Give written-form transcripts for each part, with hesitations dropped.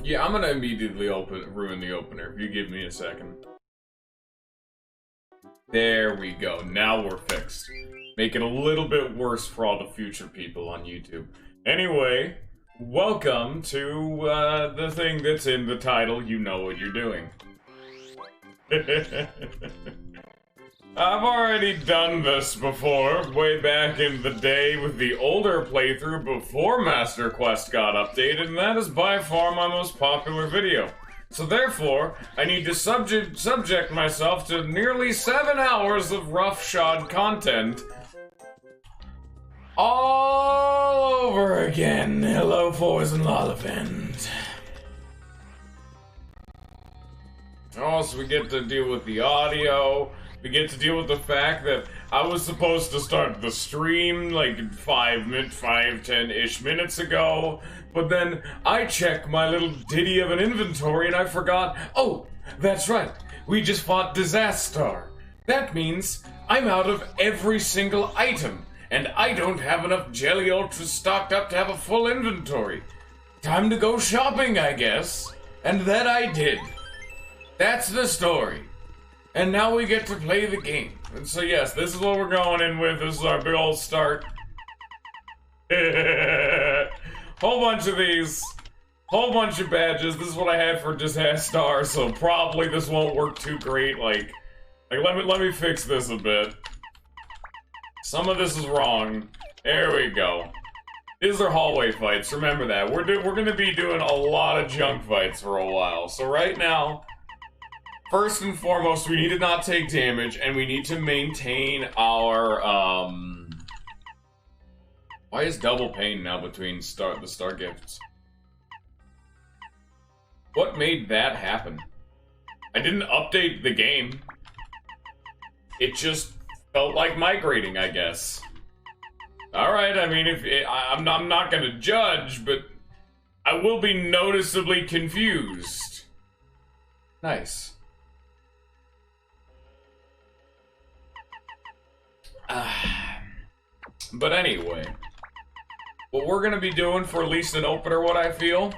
Yeah, I'm gonna immediately ruin the opener if you give me a second. There we go. Now we're fixed. Make it a little bit worse for all the future people on YouTube. Anyway, welcome to the thing that's in the title. You know what you're doing. I've already done this before, way back in the day with the older playthrough before Master Quest got updated, and that is by far my most popular video. So therefore, I need to subject myself to nearly 7 hours of roughshod content all over again. Hello, Poison Lollipand. Also, we get to deal with the audio. We get to deal with the fact that I was supposed to start the stream like 10-ish minutes ago, but then I checked my little ditty of an inventory and I forgot, oh, that's right, we just fought Disaster. That means I'm out of every single item, and I don't have enough Jelly Ultras stocked up to have a full inventory. Time to go shopping, I guess. And that I did. That's the story. And now we get to play the game. And so yes, this is what we're going in with. This is our big old start. Whole bunch of these. Whole bunch of badges. This is what I had for Disaster, so probably this won't work too great. Like let me fix this a bit. Some of this is wrong. There we go. These are hallway fights, remember that. We're gonna be doing a lot of junk fights for a while. So right now, first and foremost, we need to not take damage, and we need to maintain our, Why is double pain now between the star gifts? What made that happen? I didn't update the game. It just felt like migrating, I guess. Alright, I mean, I'm not gonna judge, but I will be noticeably confused. Nice. But anyway, what we're gonna be doing for at least an opener, what I feel.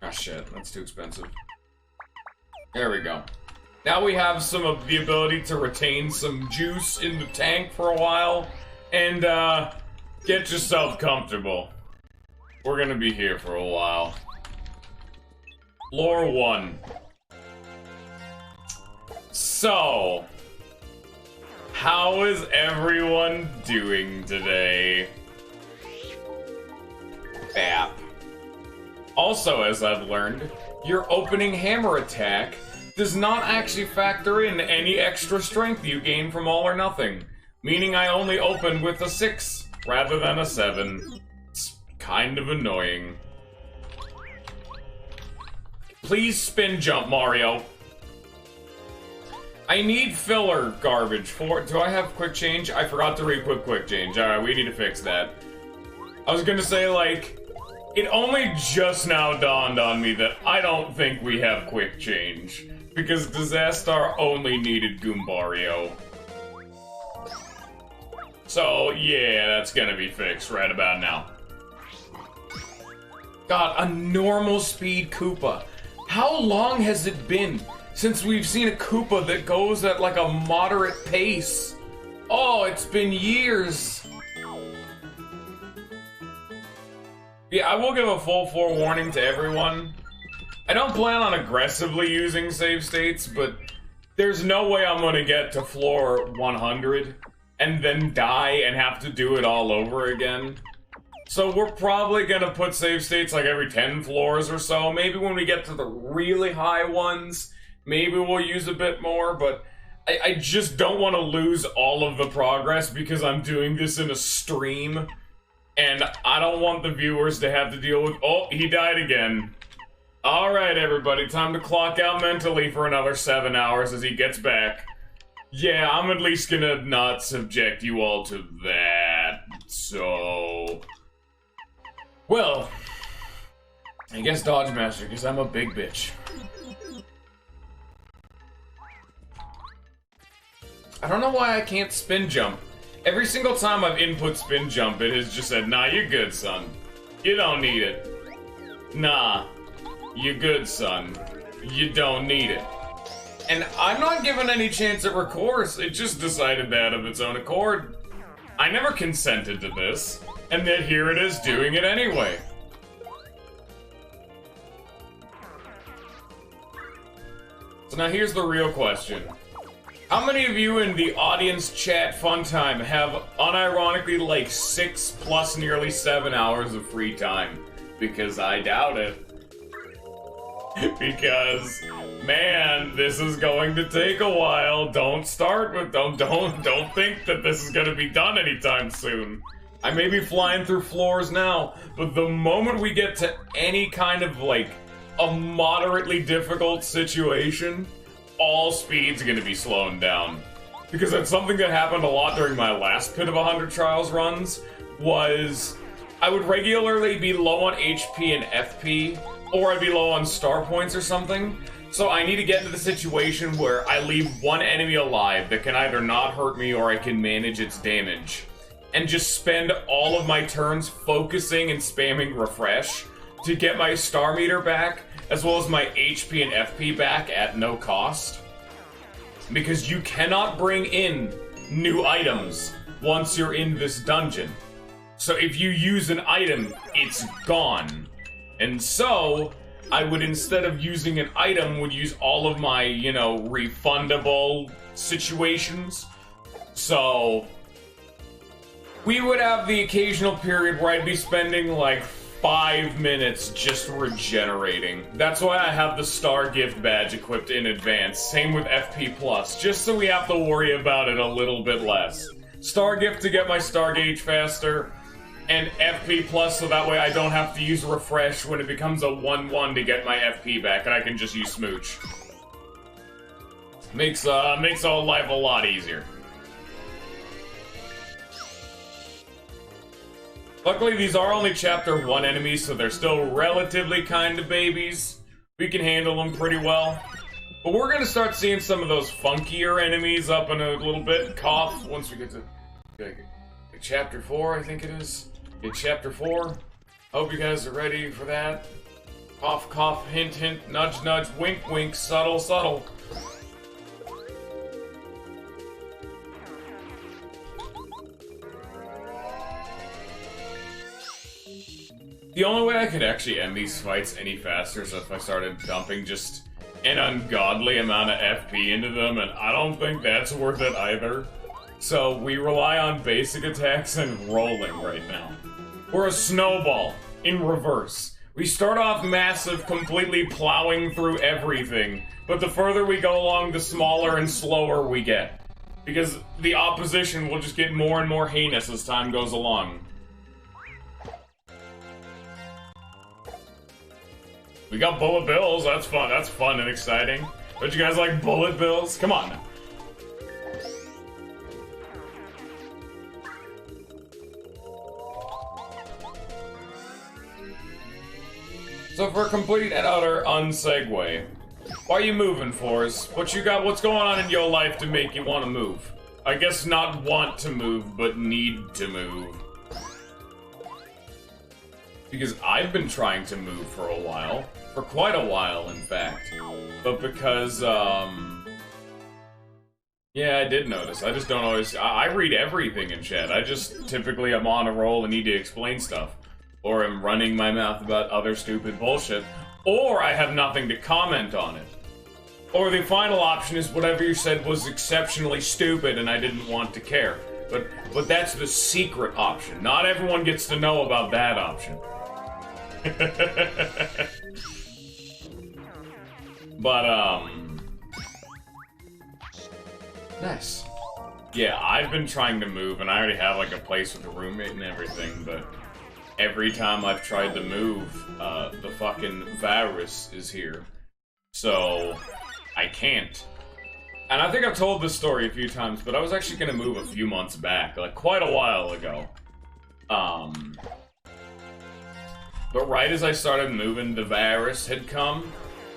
Ah, shit, that's too expensive. There we go. Now we have some of the ability to retain some juice in the tank for a while, and get yourself comfortable. We're gonna be here for a while. Lore 1. So, how is everyone doing today? Bap. Also, as I've learned, your opening hammer attack does not actually factor in any extra strength you gain from All or Nothing, meaning I only opened with a 6 rather than a 7. It's kind of annoying. Please spin jump, Mario. I need filler garbage for... Do I have quick change? I forgot to re-equip quick change. Alright, we need to fix that. I was gonna say, like, it only just now dawned on me that I don't think we have quick change. Because Disaster only needed Goombario. So, yeah, that's gonna be fixed right about now. God, a normal speed Koopa. How long has it been since we've seen a Koopa that goes at like a moderate pace? Oh, it's been years. Yeah, I will give a full forewarning to everyone. I don't plan on aggressively using save states, but there's no way I'm gonna get to floor 100 and then die and have to do it all over again. So we're probably gonna put save states like every 10 floors or so. Maybe when we get to the really high ones, maybe we'll use a bit more, but I just don't want to lose all of the progress because I'm doing this in a stream. And I don't want the viewers to have to deal with, oh, he died again. Alright, everybody, time to clock out mentally for another 7 hours as he gets back. Yeah, I'm at least gonna not subject you all to that. So... Well, I guess Dodge Master, because I'm a big bitch. I don't know why I can't spin jump. Every single time I've input spin jump, it has just said, nah, you're good, son. You don't need it. Nah. You good, son. You don't need it. And I'm not given any chance at recourse. It just decided that of its own accord. I never consented to this, and yet here it is doing it anyway. So now here's the real question. How many of you in the audience chat fun time have unironically like 6 plus nearly 7 hours of free time? Because I doubt it. Because, man, this is going to take a while. Don't think that this is gonna be done anytime soon. I may be flying through floors now, but the moment we get to any kind of like a moderately difficult situation, all speed's gonna be slowing down. Because that's something that happened a lot during my last Pit of 100 Trials runs, was I would regularly be low on HP and FP, or I'd be low on star points or something. So I need to get into the situation where I leave one enemy alive that can either not hurt me or I can manage its damage. And just spend all of my turns focusing and spamming refresh to get my star meter back, as well as my HP and FP back at no cost. Because you cannot bring in new items once you're in this dungeon. So if you use an item, it's gone. And so, I would, instead of using an item, would use all of my, you know, refundable situations. So, we would have the occasional period where I'd be spending like 5 minutes just regenerating. That's why I have the Star Gift badge equipped in advance. Same with FP+, just so we have to worry about it a little bit less. Star Gift to get my Star Gauge faster, and FP+ so that way I don't have to use refresh when it becomes a 1-1 to get my FP back, and I can just use Smooch. Makes all life a lot easier. Luckily, these are only Chapter 1 enemies, so they're still relatively kind of babies. We can handle them pretty well. But we're gonna start seeing some of those funkier enemies up in a little bit. Cough, once we get to Chapter 4, I think it is. Get Chapter 4. Hope you guys are ready for that. Cough, cough, hint, hint, nudge, nudge, wink, wink, subtle, subtle. The only way I could actually end these fights any faster is if I started dumping just an ungodly amount of FP into them, and I don't think that's worth it either. So we rely on basic attacks and rolling right now. We're a snowball in reverse. We start off massive, completely plowing through everything, but the further we go along, the smaller and slower we get. Because the opposition will just get more and more heinous as time goes along. We got bullet bills, that's fun and exciting. Don't you guys like bullet bills? Come on now. So for a complete and utter unsegue, why are you moving, Forrest? What you got? What's going on in your life to make you want to move? I guess not want to move, but need to move. Because I've been trying to move for a while. For quite a while, in fact. But because, yeah, I did notice. I just don't always... I read everything in chat. I just typically am on a roll and need to explain stuff. Or am running my mouth about other stupid bullshit. Or I have nothing to comment on it. Or the final option is whatever you said was exceptionally stupid and I didn't want to care. But that's the secret option. Not everyone gets to know about that option. But, nice. Yeah, I've been trying to move, and I already have, like, a place with a roommate and everything, but every time I've tried to move, the fucking virus is here. So, I can't. And I think I've told this story a few times, but I was actually gonna move a few months back, like, quite a while ago. But right as I started moving, the virus had come.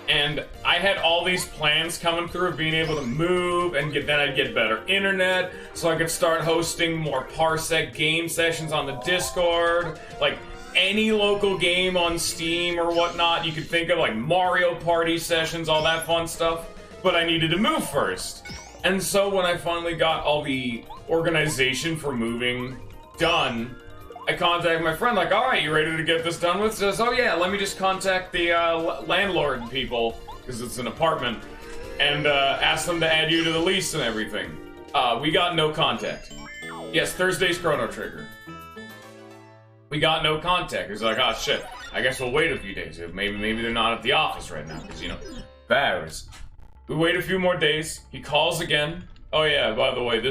And I had all these plans coming through of being able to move, and then I'd get better internet, so I could start hosting more Parsec game sessions on the Discord. Like, any local game on Steam or whatnot. You could think of like Mario Party sessions, all that fun stuff. But I needed to move first. And so when I finally got all the organization for moving done, I contacted my friend, like, alright, you ready to get this done with? Says, oh yeah, let me just contact the landlord people, because it's an apartment, and ask them to add you to the lease and everything. We got no contact. Yes, Thursday's Chrono Trigger. We got no contact. He's like, oh shit, I guess we'll wait a few days. Maybe they're not at the office right now, because, you know, virus. We wait a few more days. He calls again. Oh yeah, by the way,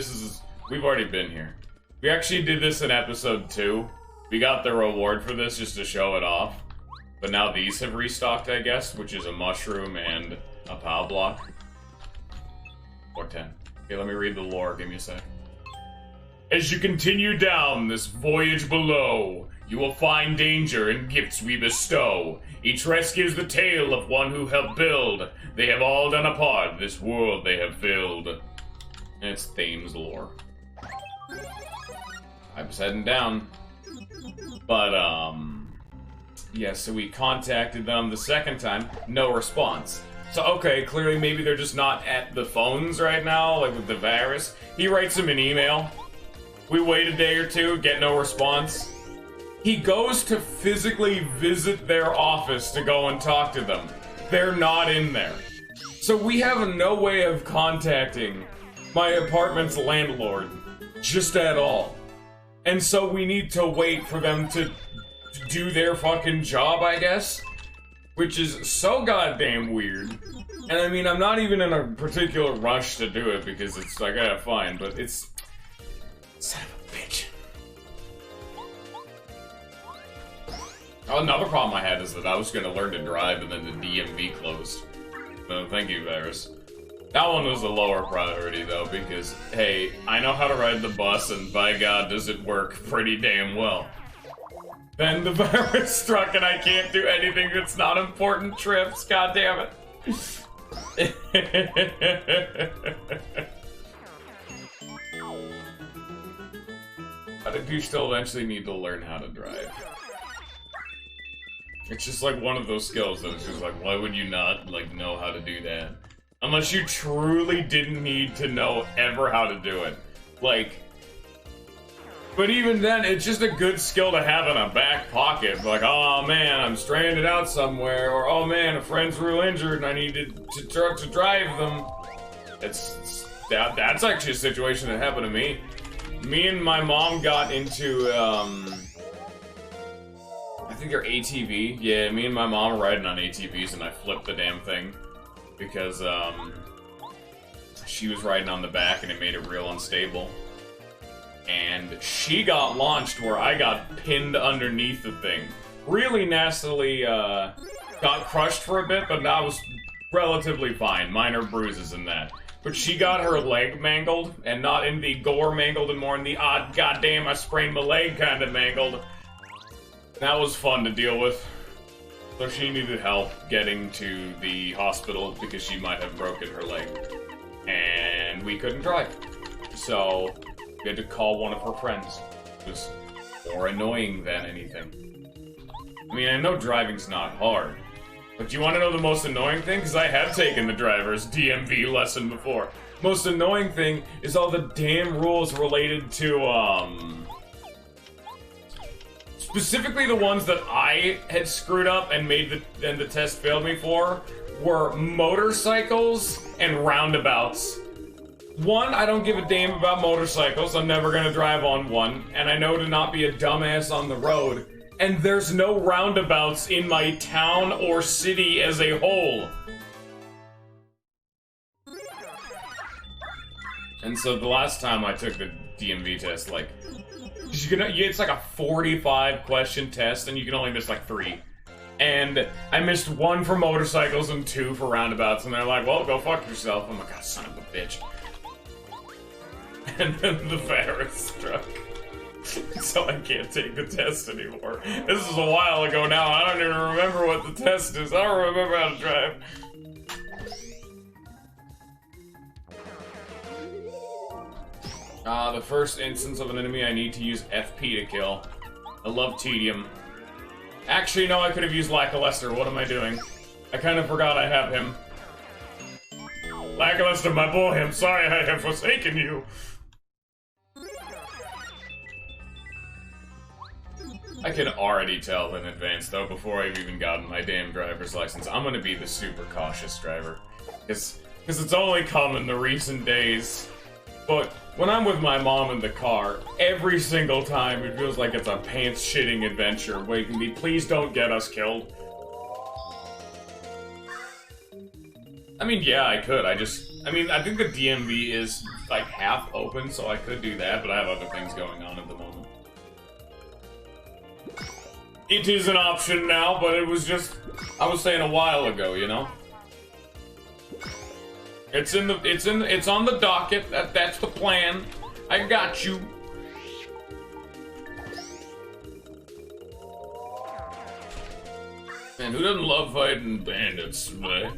we've already been here. We actually did this in episode 2. We got the reward for this just to show it off. But now these have restocked, I guess, which is a mushroom and a POW block. Or 10. Okay, let me read the lore. Give me a sec. As you continue down this voyage below, you will find danger and gifts we bestow. Each rescue is the tale of one who helped build. They have all done a part, this world they have filled. And it's Thames lore. I was heading down. But, yeah, so we contacted them the second time, no response. So, okay, clearly maybe they're just not at the phones right now, like with the virus. He writes them an email. We wait a day or two, get no response. He goes to physically visit their office to go and talk to them. They're not in there. So we have no way of contacting my apartment's landlord, just at all. And so we need to wait for them to do their fucking job, I guess? Which is so goddamn weird. And I mean, I'm not even in a particular rush to do it because it's like, yeah, fine, but it's... Son of a bitch. Oh, another problem I had is that I was gonna learn to drive and then the DMV closed. So thank you, Virus. That one was a lower priority, though, because, hey, I know how to ride the bus, and by God, does it work pretty damn well. Then the virus struck, and I can't do anything that's not important trips, god damn it. I think you still eventually need to learn how to drive. It's just like one of those skills that it's just like, why would you not, like, know how to do that? Unless you truly didn't need to know ever how to do it. Like... But even then, it's just a good skill to have in a back pocket. Like, oh man, I'm stranded out somewhere. Or, oh man, a friend's real injured and I need to drive them. That's actually a situation that happened to me. Me and my mom got into, I think they're ATV. Yeah, me and my mom were riding on ATVs and I flipped the damn thing. Because, she was riding on the back and it made it real unstable. And she got launched where I got pinned underneath the thing. Really nastily, got crushed for a bit, but I was relatively fine. Minor bruises in that. But she got her leg mangled, and not in the gore mangled, and more in the odd goddamn I sprained my leg kind of mangled. That was fun to deal with. So she needed help getting to the hospital because she might have broken her leg. And we couldn't drive. So we had to call one of her friends. It was more annoying than anything. I mean, I know driving's not hard. But do you want to know the most annoying thing? Because I have taken the driver's DMV lesson before. Most annoying thing is all the damn rules related to, specifically the ones that I had screwed up and made the test failed me for were motorcycles and roundabouts. One, I don't give a damn about motorcycles. I'm never gonna drive on one, and I know to not be a dumbass on the road. And there's no roundabouts in my town or city as a whole. And so the last time I took the DMV test, like, it's like a 45 question test and you can only miss like 3. And I missed 1 for motorcycles and 2 for roundabouts, and they're like, well, go fuck yourself. I'm like, God, son of a bitch. And then the virus struck. So I can't take the test anymore. This is a while ago now. I don't even remember what the test is. I don't remember how to drive. The first instance of an enemy I need to use FP to kill. I love Tedium. Actually, no, I could have used Lackluster. What am I doing? I kind of forgot I have him. Lackluster, my boy, I'm sorry I have forsaken you. I can already tell in advance, though, before I've even gotten my damn driver's license, I'm gonna be the super cautious driver. Because it's only come in the recent days. But when I'm with my mom in the car, every single time it feels like it's a pants-shitting adventure waiting me, please don't get us killed. I mean, yeah, I could. I think the DMV is, like, half open, so I could do that, but I have other things going on at the moment. It is an option now, but it was just, I was saying a while ago, you know? It's on the docket. That's the plan. I got you. Man, who doesn't love fighting bandits, right?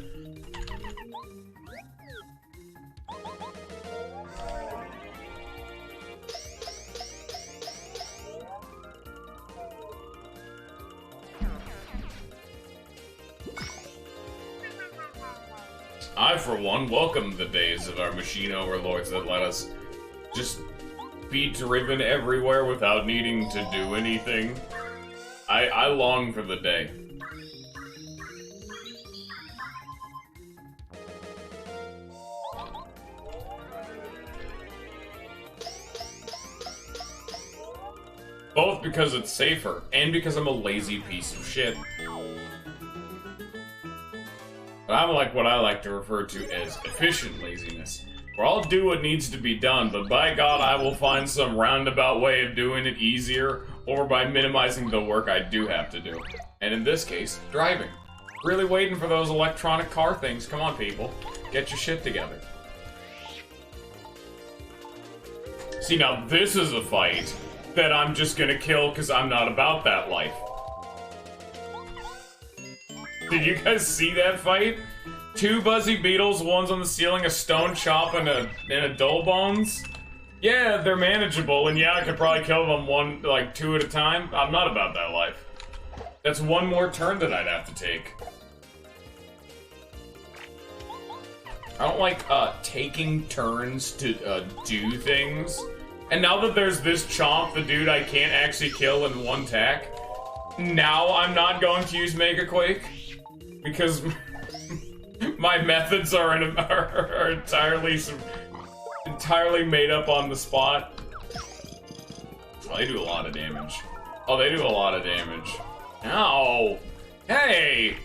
I, for one, welcome the days of our machine overlords that let us just be driven everywhere without needing to do anything. I long for the day. Both because it's safer, and because I'm a lazy piece of shit. But I'm like what I like to refer to as efficient laziness, where I'll do what needs to be done, but by God, I will find some roundabout way of doing it easier, or by minimizing the work I do have to do. And in this case, driving. Really waiting for those electronic car things. Come on, people. Get your shit together. See, now this is a fight that I'm just gonna kill because I'm not about that life. Did you guys see that fight? Two Buzzy Beetles, one's on the ceiling, a Stone Chop, and a Dull Bones? Yeah, they're manageable, and yeah, I could probably kill them two at a time. I'm not about that life. That's one more turn that I'd have to take. I don't like, taking turns to, do things. And now that there's this Chomp, the dude I can't actually kill in one tack, now I'm not going to use Mega Quake. Because my methods are entirely made up on the spot. Oh, they do a lot of damage. Oh, they do a lot of damage. Ow! Hey!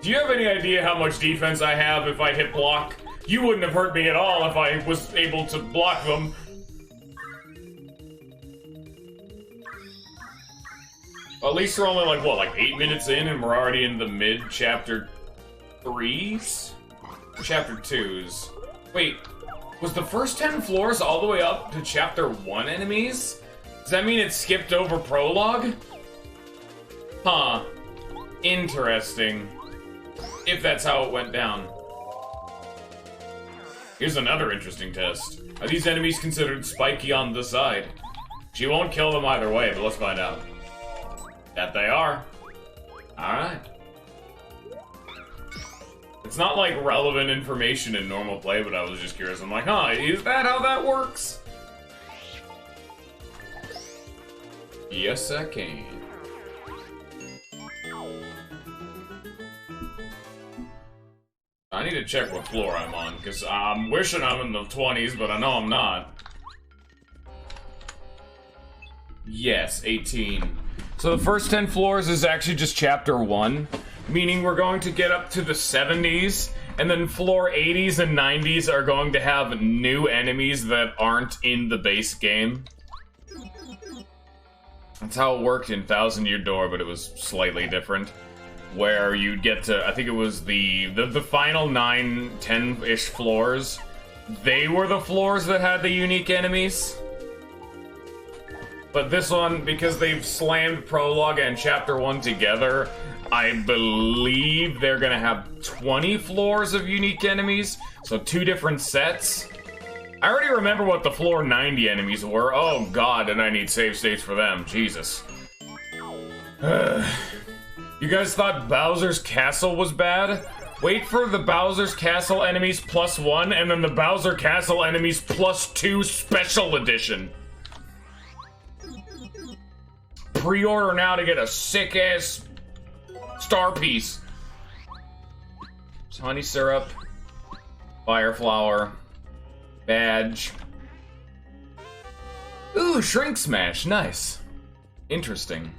Do you have any idea how much defense I have if I hit block? You wouldn't have hurt me at all if I was able to block them. At least we're only like, what, like 8 minutes in and we're already in the mid-chapter 3s? Chapter 2s. Wait, was the first 10 floors all the way up to chapter 1 enemies? Does that mean it skipped over prologue? Huh. Interesting. If that's how it went down. Here's another interesting test. Are these enemies considered spiky on the side? She won't kill them either way, but let's find out. That they are. Alright. It's not like relevant information in normal play, but I was just curious. I'm like, huh, is that how that works? Yes, I can. I need to check what floor I'm on, because I'm wishing I'm in the 20s, but I know I'm not. Yes, 18. So the first 10 floors is actually just chapter 1, meaning we're going to get up to the 70s, and then floor 80s and 90s are going to have new enemies that aren't in the base game. That's how it worked in Thousand Year Door, but it was slightly different. Where you'd get to, I think it was the final 9, 10-ish floors, they were the floors that had the unique enemies. But this one, because they've slammed Prologue and Chapter 1 together, I believe they're gonna have 20 floors of unique enemies, so 2 different sets. I I already remember what the floor 90 enemies were. Oh god, and I need save states for them. Jesus. You guys thought Bowser's Castle was bad? Wait for the Bowser's Castle enemies +1 and then the Bowser Castle enemies +2 special edition. Pre-order now to get a sick-ass star piece. Honey syrup, fire flower, badge. Ooh, shrink smash, nice. Interesting.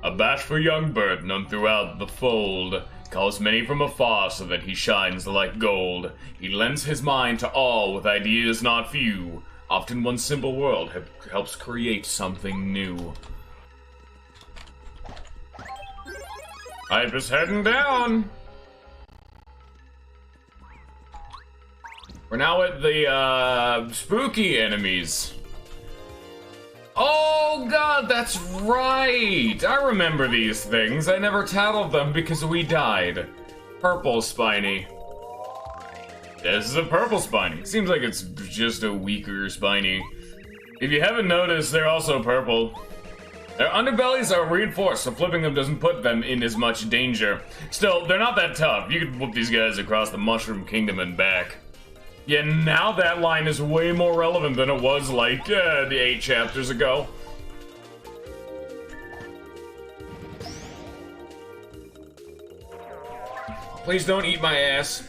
A bashful young bird known throughout the fold, calls many from afar so that he shines like gold. He lends his mind to all with ideas not few. Often one simple world helps create something new. Hype is heading down. We're now at the spooky enemies. Oh god, that's right! I remember these things. I never tattled them because we died. Purple Spiny. This is a purple Spiny. Seems like it's just a weaker Spiny. If you haven't noticed, they're also purple. Their underbellies are reinforced, so flipping them doesn't put them in as much danger. Still, they're not that tough. You could whoop these guys across the Mushroom Kingdom and back. Yeah, now that line is way more relevant than it was like the 8 chapters ago. Please don't eat my ass.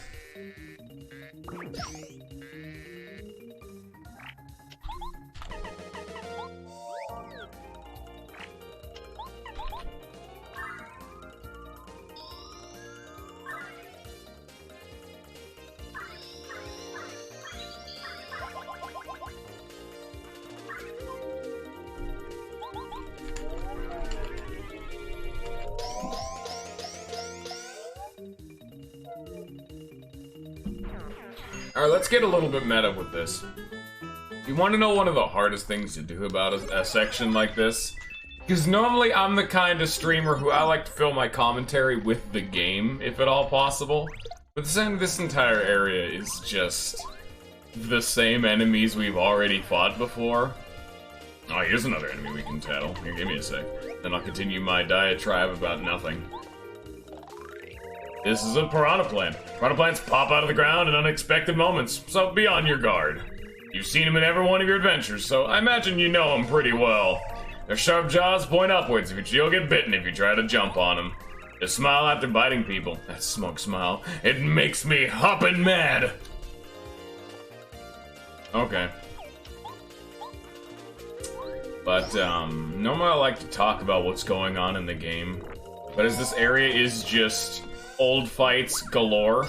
Alright, let's get a little bit meta with this. You want to know one of the hardest things to do about a section like this? Because normally I'm the kind of streamer who I like to fill my commentary with the game, if at all possible. But this entire area is just the same enemies we've already fought before. Oh, here's another enemy we can tattle. Here, give me a sec. Then I'll continue my diatribe about nothing. This is a piranha plant. Piranha plants pop out of the ground in unexpected moments, so be on your guard. You've seen them in every one of your adventures, so I imagine you know them pretty well. Their sharp jaws point upwards, but you'll get bitten if you try to jump on them. They smile after biting people. That smoke smile. It makes me hoppin' mad! Okay. But, normally I like to talk about what's going on in the game. But as this area is just old fights galore.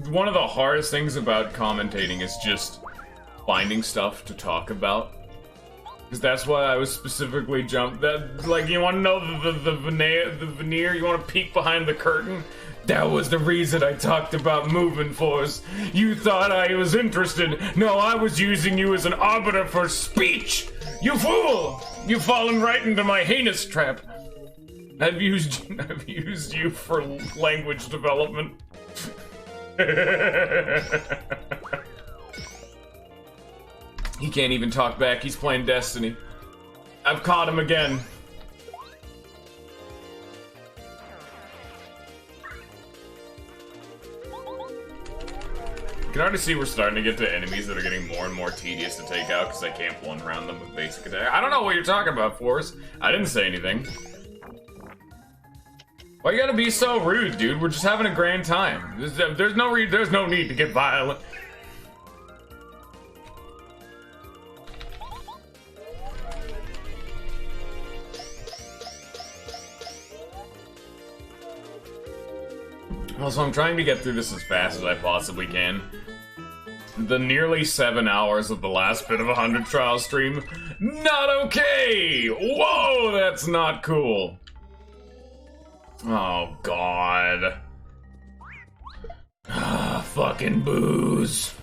One of the hardest things about commentating is just finding stuff to talk about. Because that's why I was specifically jumped. That, like, you want to know the veneer? You want to peek behind the curtain? That was the reason I talked about moving force. You thought I was interested. No, I was using you as an arbiter for speech. You fool! You've fallen right into my heinous trap. I've used you for language development. He can't even talk back. He's playing Destiny. I've caught him again. You can already see we're starting to get to enemies that are getting more and more tedious to take out because I can't one round them with basic attack. I don't know what you're talking about, Forrest. I didn't say anything. Why you gotta be so rude, dude? We're just having a grand time. There's no need to get violent. Also, I'm trying to get through this as fast as I possibly can. The nearly 7 hours of the last bit of 100 trial stream, not okay! Whoa, that's not cool. Oh, God. Fucking booze.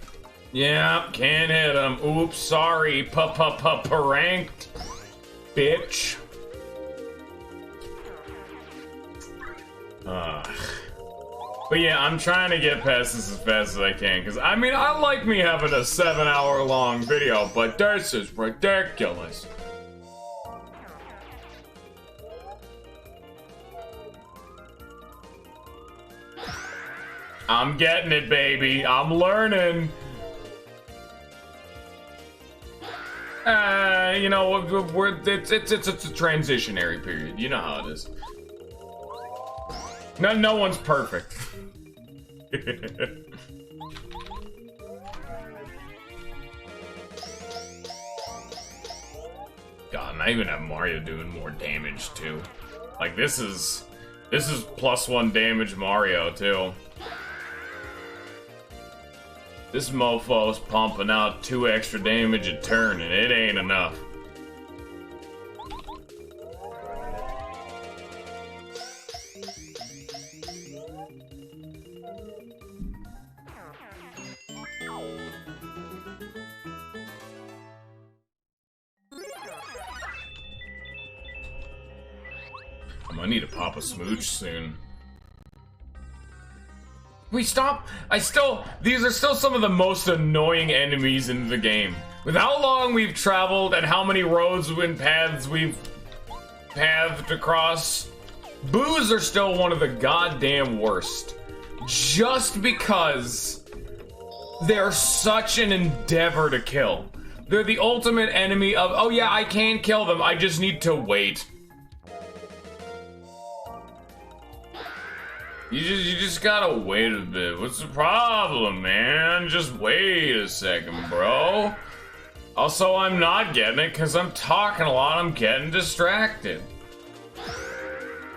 Yeah, can't hit him. Oops, sorry. Pranked. Bitch. But yeah, I'm trying to get past this as fast as I can, because I mean, I like me having a 7-hour long video, but this is ridiculous. I'm getting it, baby. I'm learning. You know, it's a transitionary period. You know how it is. No one's perfect. God, and I even have Mario doing more damage too. Like this is +1 damage Mario too. This mofo's pumping out 2 extra damage a turn, and it ain't enough. I need to pop a smooch soon. These are still some of the most annoying enemies in the game. With how long we've traveled and how many roads and paths we've pathed across, boos are still one of the goddamn worst. Just because they're such an endeavor to kill. They're the ultimate enemy of, oh yeah, I can kill them, I just need to wait. You just gotta wait a bit. What's the problem, man? Just wait a second, bro. Also, I'm not getting it because I'm talking a lot. I'm getting distracted.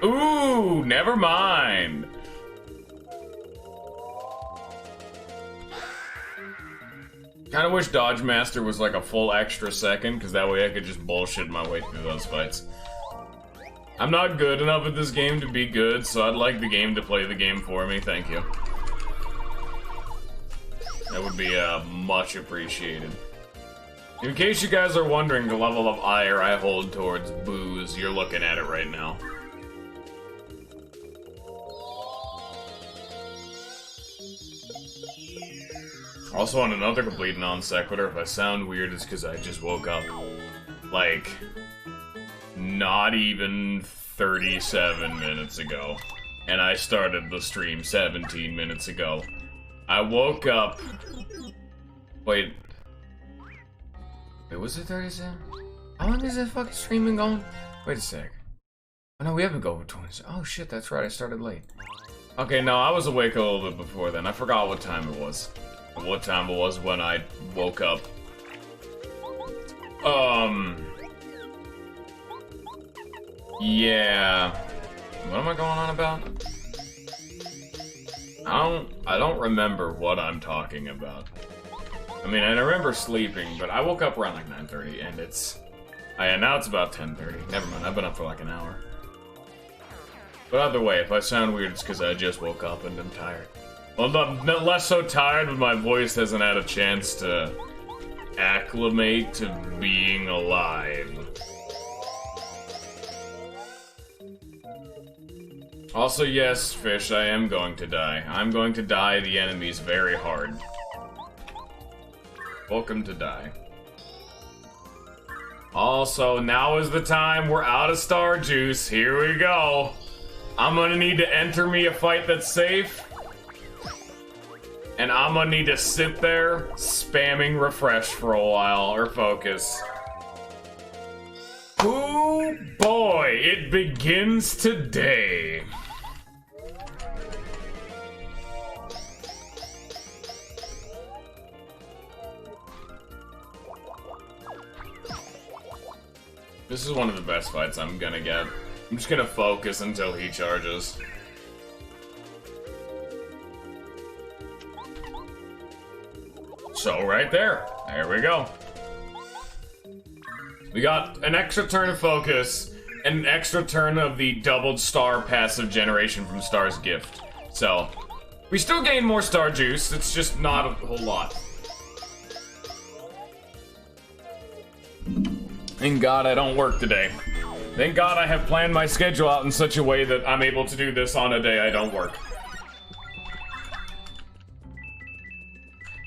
Ooh, never mind. Kinda wish Dodge Master was like a full extra second, because that way I could just bullshit my way through those fights. I'm not good enough at this game to be good, so I'd like the game to play the game for me. Thank you. That would be much appreciated. In case you guys are wondering the level of ire I hold towards boos, you're looking at it right now. Also, on another complete non sequitur, if I sound weird, it's because I just woke up. Like, not even 37 minutes ago. And I started the stream 17 minutes ago. I woke up... Wait, was it 37? How long is that fucking stream been going? Wait a sec. Oh no, we haven't gone over 20. Oh shit, that's right, I started late. Okay, no, I was awake a little bit before then. I forgot what time it was. What time it was when I woke up. Yeah. What am I going on about? I don't remember what I'm talking about. I mean, I remember sleeping, but I woke up around like 9:30, and now it's about 10:30. Never mind, I've been up for like an hour. But either way, if I sound weird, it's because I just woke up and I'm tired. Well, not less so tired, but my voice hasn't had a chance to acclimate to being alive. Also, yes, Fish, I am going to die. I'm going to die the enemies very hard. Welcome to die. Also, now is the time. We're out of star juice. Here we go. I'm gonna need to enter me a fight that's safe. And I'm gonna need to sit there spamming refresh for a while, or focus. Oh boy, it begins today. This is one of the best fights I'm gonna get. I'm just gonna focus until he charges. So right there we go. We got an extra turn of focus, and an extra turn of the doubled star passive generation from Star's Gift. So, we still gain more star juice, it's just not a whole lot. Thank God I don't work today. Thank God I have planned my schedule out in such a way that I'm able to do this on a day I don't work.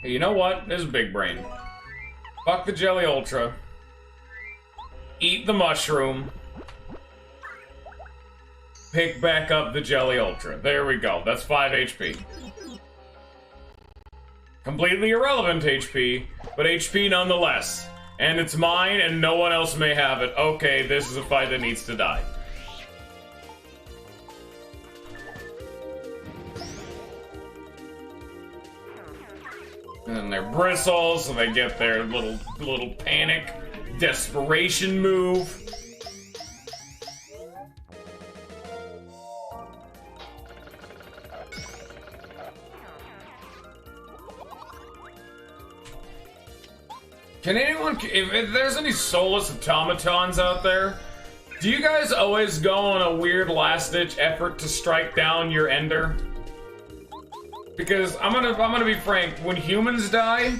Hey, you know what? This is big brain. Fuck the Jelly Ultra. Eat the mushroom. Pick back up the Jelly Ultra. There we go. That's 5 HP. Completely irrelevant HP, but HP nonetheless. And it's mine, and no one else may have it. Okay, this is a fight that needs to die. And then their bristles, so they get their little panic, desperation move. Can anyone, if there's any soulless automatons out there, do you guys always go on a weird last-ditch effort to strike down your ender? Because I'm gonna be frank, when humans die,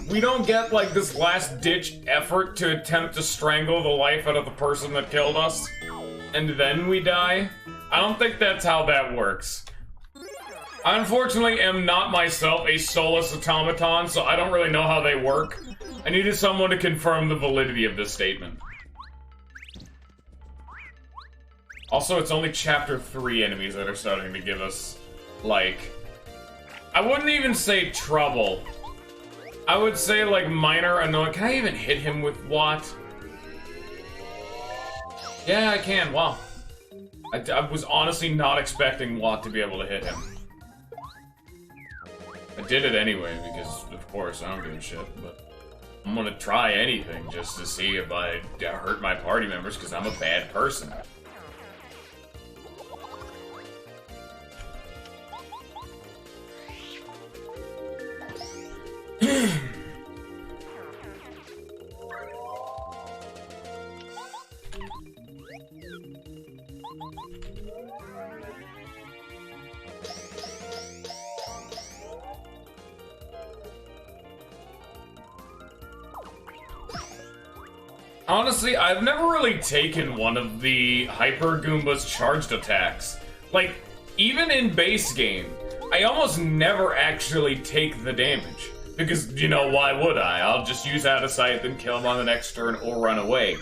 we don't get like this last-ditch effort to attempt to strangle the life out of the person that killed us, and then we die. I don't think that's how that works. I unfortunately am not myself a soulless automaton, so I don't really know how they work. I needed someone to confirm the validity of this statement. Also, it's only chapter 3 enemies that are starting to give us, like... I wouldn't even say trouble. I would say, like, minor annoyance. Can I even hit him with Watt? Yeah, I can. Wow. I was honestly not expecting Watt to be able to hit him. I did it anyway, because, of course, I don't give a shit, but... I'm gonna try anything just to see if I hurt my party members, because I'm a bad person. Honestly, I've never really taken one of the Hyper Goomba's charged attacks. Like, even in base game, I almost never actually take the damage. Because, you know, why would I? I'll just use Out of Sight, then kill him on the next turn, or run away.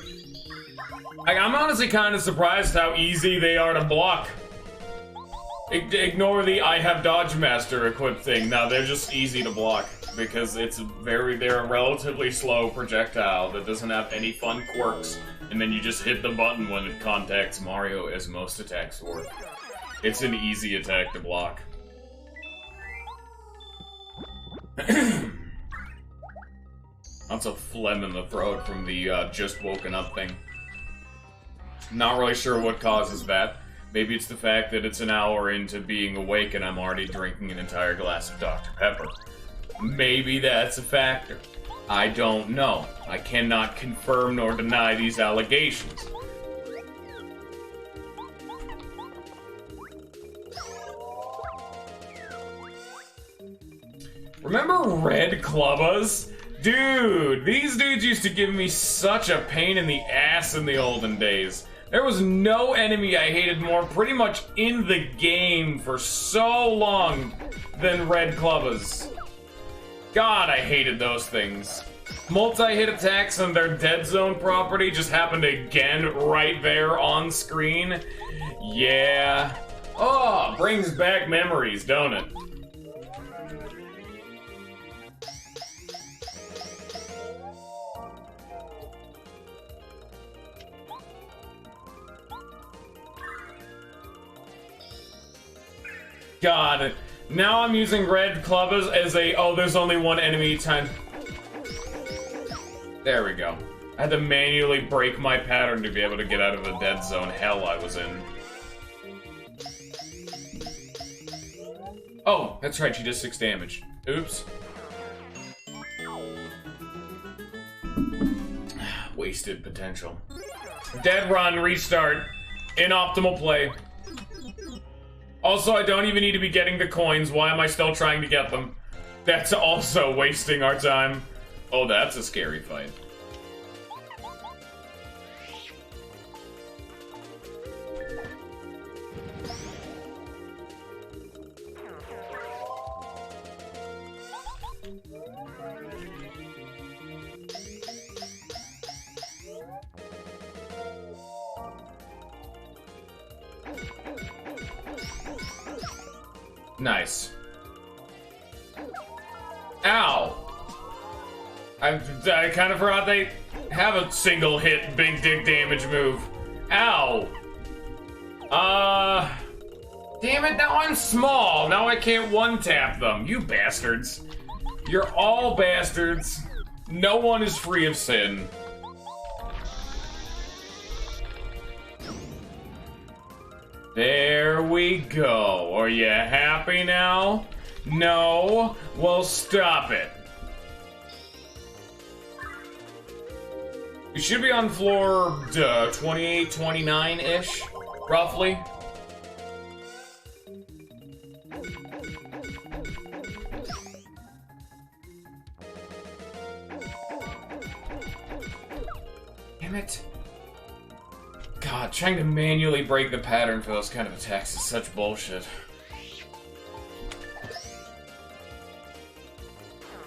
Like, I'm honestly kind of surprised how easy they are to block. Ignore the I have Dodge Master equipped thing. No, they're just easy to block. Because they're a relatively slow projectile that doesn't have any fun quirks, and then you just hit the button when it contacts Mario, as most attacks work. It's an easy attack to block. That's a phlegm in the throat from the just woken up thing. Not really sure what causes that. Maybe it's the fact that it's an hour into being awake and I'm already drinking an entire glass of Dr. Pepper. Maybe that's a factor. I don't know. I cannot confirm nor deny these allegations. Remember Red Clubbas? Dude, these dudes used to give me such a pain in the ass in the olden days. There was no enemy I hated more pretty much in the game for so long than Red Clubbas. God, I hated those things. Multi-hit attacks and their Dead Zone property just happened again right there on screen. Yeah. Oh, brings back memories, don't it? God. Now I'm using Red Clubbas as a, oh, there's only one enemy each time. There we go. I had to manually break my pattern to be able to get out of the dead zone hell I was in. Oh, that's right, she does 6 damage. Oops. Wasted potential. Dead run, restart. Inoptimal play. Also, I don't even need to be getting the coins. Why am I still trying to get them? That's also wasting our time. Oh, that's a scary fight. Nice. Ow! I kind of forgot they have a single hit big dick damage move. Ow! Damn it, now I'm small. Now I can't one-tap them. You bastards. You're all bastards. No one is free of sin. There we go. Are you happy now? No? Well, stop it. We should be on floor 28, 29-ish, roughly. Damn it. God, trying to manually break the pattern for those kind of attacks is such bullshit.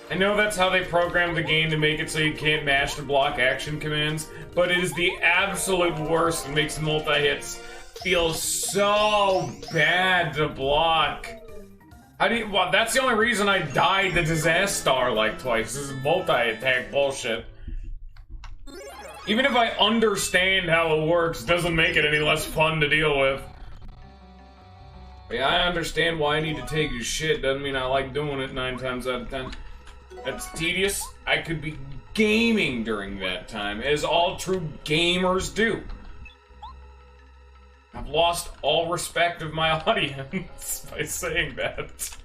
I know that's how they programmed the game to make it so you can't mash to block action commands, but it is the absolute worst and makes multi-hits feel so bad to block. Well, that's the only reason I died the Disaster like twice. This is multi-attack bullshit. Even if I understand how it works, it doesn't make it any less fun to deal with. Yeah, I understand why I need to take your shit, doesn't mean I like doing it 9 times out of 10. That's tedious. I could be gaming during that time, as all true gamers do. I've lost all respect of my audience by saying that.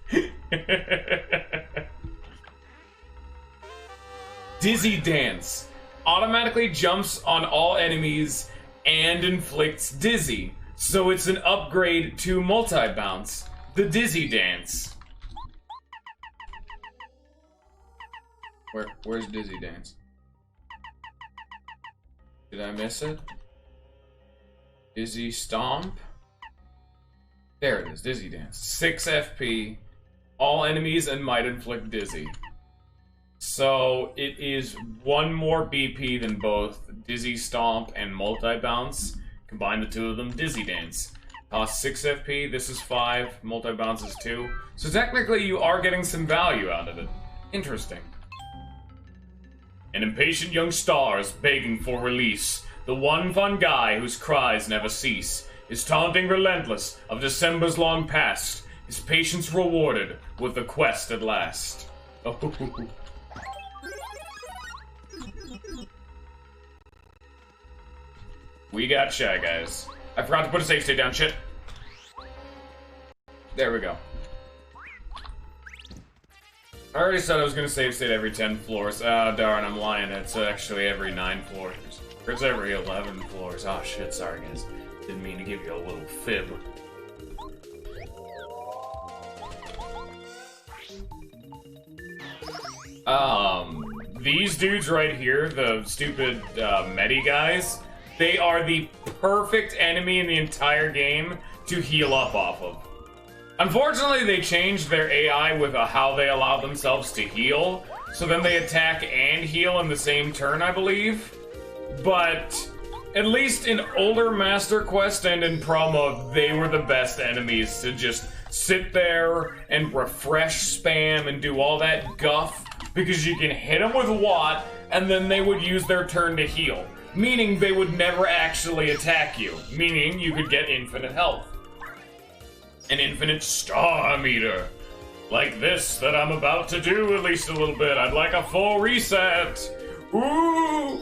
Dizzy Dance. Automatically jumps on all enemies and inflicts dizzy. So it's an upgrade to multi-bounce. The Dizzy Dance. Where's Dizzy Dance? Did I miss it? Dizzy Stomp? There it is, Dizzy Dance. 6 FP, all enemies and might inflict dizzy. So it is 1 more BP than both Dizzy Stomp and Multi-Bounce. Combine the two of them, Dizzy Dance. Costs 6 FP, this is 5, Multi-Bounce is 2. So technically you are getting some value out of it. Interesting. An impatient young star is begging for release. The one fun guy whose cries never cease. His taunting relentless of December's long past. His patience rewarded with the quest at last. Oh. We got Shy Guys. I forgot to put a safe state down, shit. There we go. I already said I was gonna save state every 10 floors. Ah, darn, I'm lying. It's actually every 9 floors. Or it's every 11 floors. Oh shit, sorry guys. Didn't mean to give you a little fib. These dudes right here, the stupid, Medi guys, they are the perfect enemy in the entire game to heal up off of. Unfortunately, they changed their AI with how they allow themselves to heal, so then they attack and heal in the same turn, I believe. But at least in older Master Quest and in promo, they were the best enemies to just sit there and refresh spam and do all that guff, because you can hit them with Watt, and then they would use their turn to heal. Meaning they would never actually attack you, meaning you could get infinite health. An infinite star meter. Like this that I'm about to do at least a little bit. I'd like a full reset. Ooh!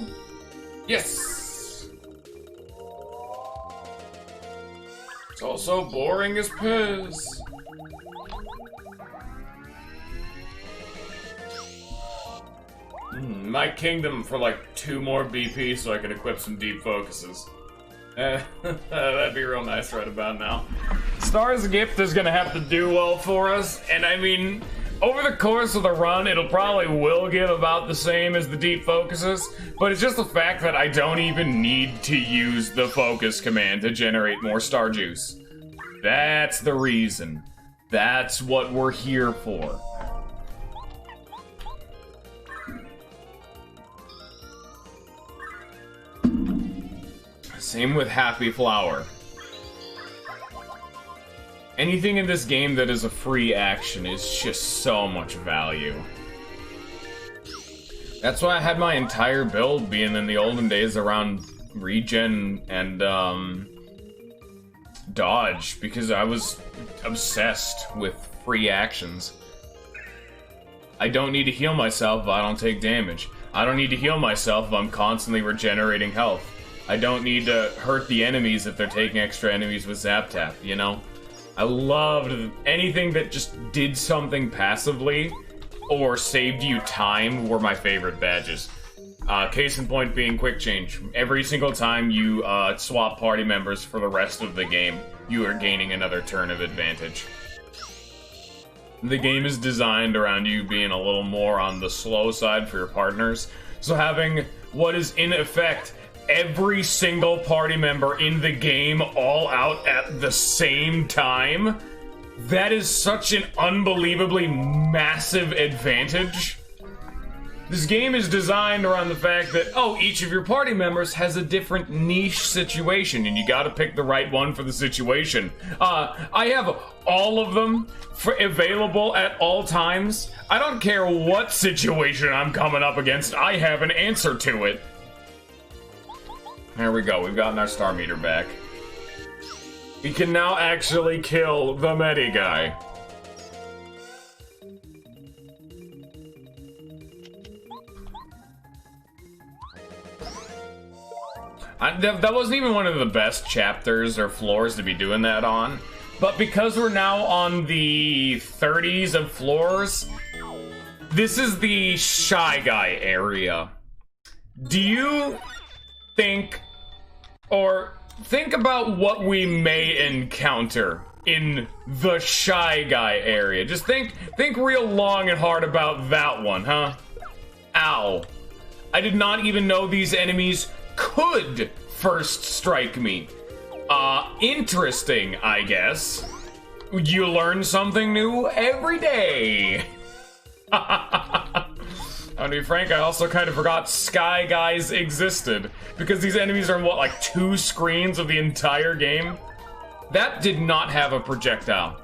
Yes! It's also boring as piss. My kingdom for like 2 more BP so I can equip some deep focuses. That'd be real nice right about now. Star's Gift is gonna have to do well for us, and I mean, over the course of the run, it'll probably will give about the same as the deep focuses, but it's just the fact that I don't even need to use the focus command to generate more star juice. That's the reason. That's what we're here for. Same with Happy Flower. Anything in this game that is a free action is just so much value. That's why I had my entire build being in the olden days around regen and dodge, because I was obsessed with free actions. I don't need to heal myself if I don't take damage. I don't need to heal myself if I'm constantly regenerating health. I don't need to hurt the enemies if they're taking extra enemies with Zap Tap, you know? I loved anything that just did something passively or saved you time were my favorite badges. Case in point being Quick Change. Every single time you swap party members for the rest of the game, you are gaining another turn of advantage. The game is designed around you being a little more on the slow side for your partners, so having what is in effect every single party member in the game all out at the same time, that is such an unbelievably massive advantage. This game is designed around the fact that, oh, each of your party members has a different niche situation, and you gotta pick the right one for the situation. I have all of them available at all times. I don't care what situation I'm coming up against, I have an answer to it. There we go, we've gotten our star meter back. We can now actually kill the Medi guy. That wasn't even one of the best chapters or floors to be doing that on. But because we're now on the 30s of floors, this is the Shy Guy area. Do you think, or think about what we may encounter in the Shy Guy area? Just think real long and hard about that one, huh? Ow. I did not even know these enemies could first strike me. Interesting, I guess. You learn something new every day. To be frank, I also kind of forgot Sky Guys existed, because these enemies are in, what, like 2 screens of the entire game? That did not have a projectile.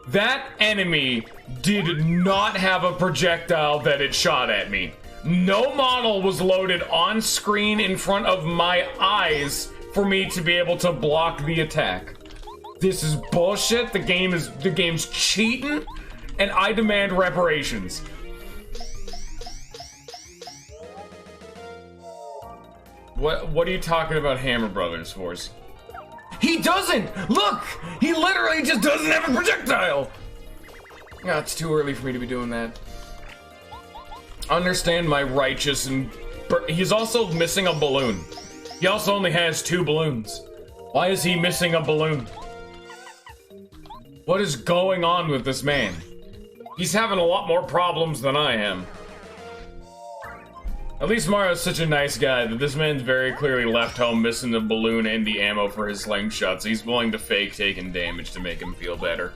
That enemy did not have a projectile that it shot at me. No model was loaded on screen in front of my eyes for me to be able to block the attack. This is bullshit. The game's cheating, and I demand reparations. What are you talking about, Hammer Brothers Force? He doesn't! Look! He literally just doesn't have a projectile! No, it's too early for me to be doing that. Understand my righteous and... He's also missing a balloon. He also only has 2 balloons. Why is he missing a balloon? What is going on with this man? He's having a lot more problems than I am. At least Mario's such a nice guy that this man's very clearly left home missing the balloon and the ammo for his slingshot, so he's willing to fake taking damage to make him feel better.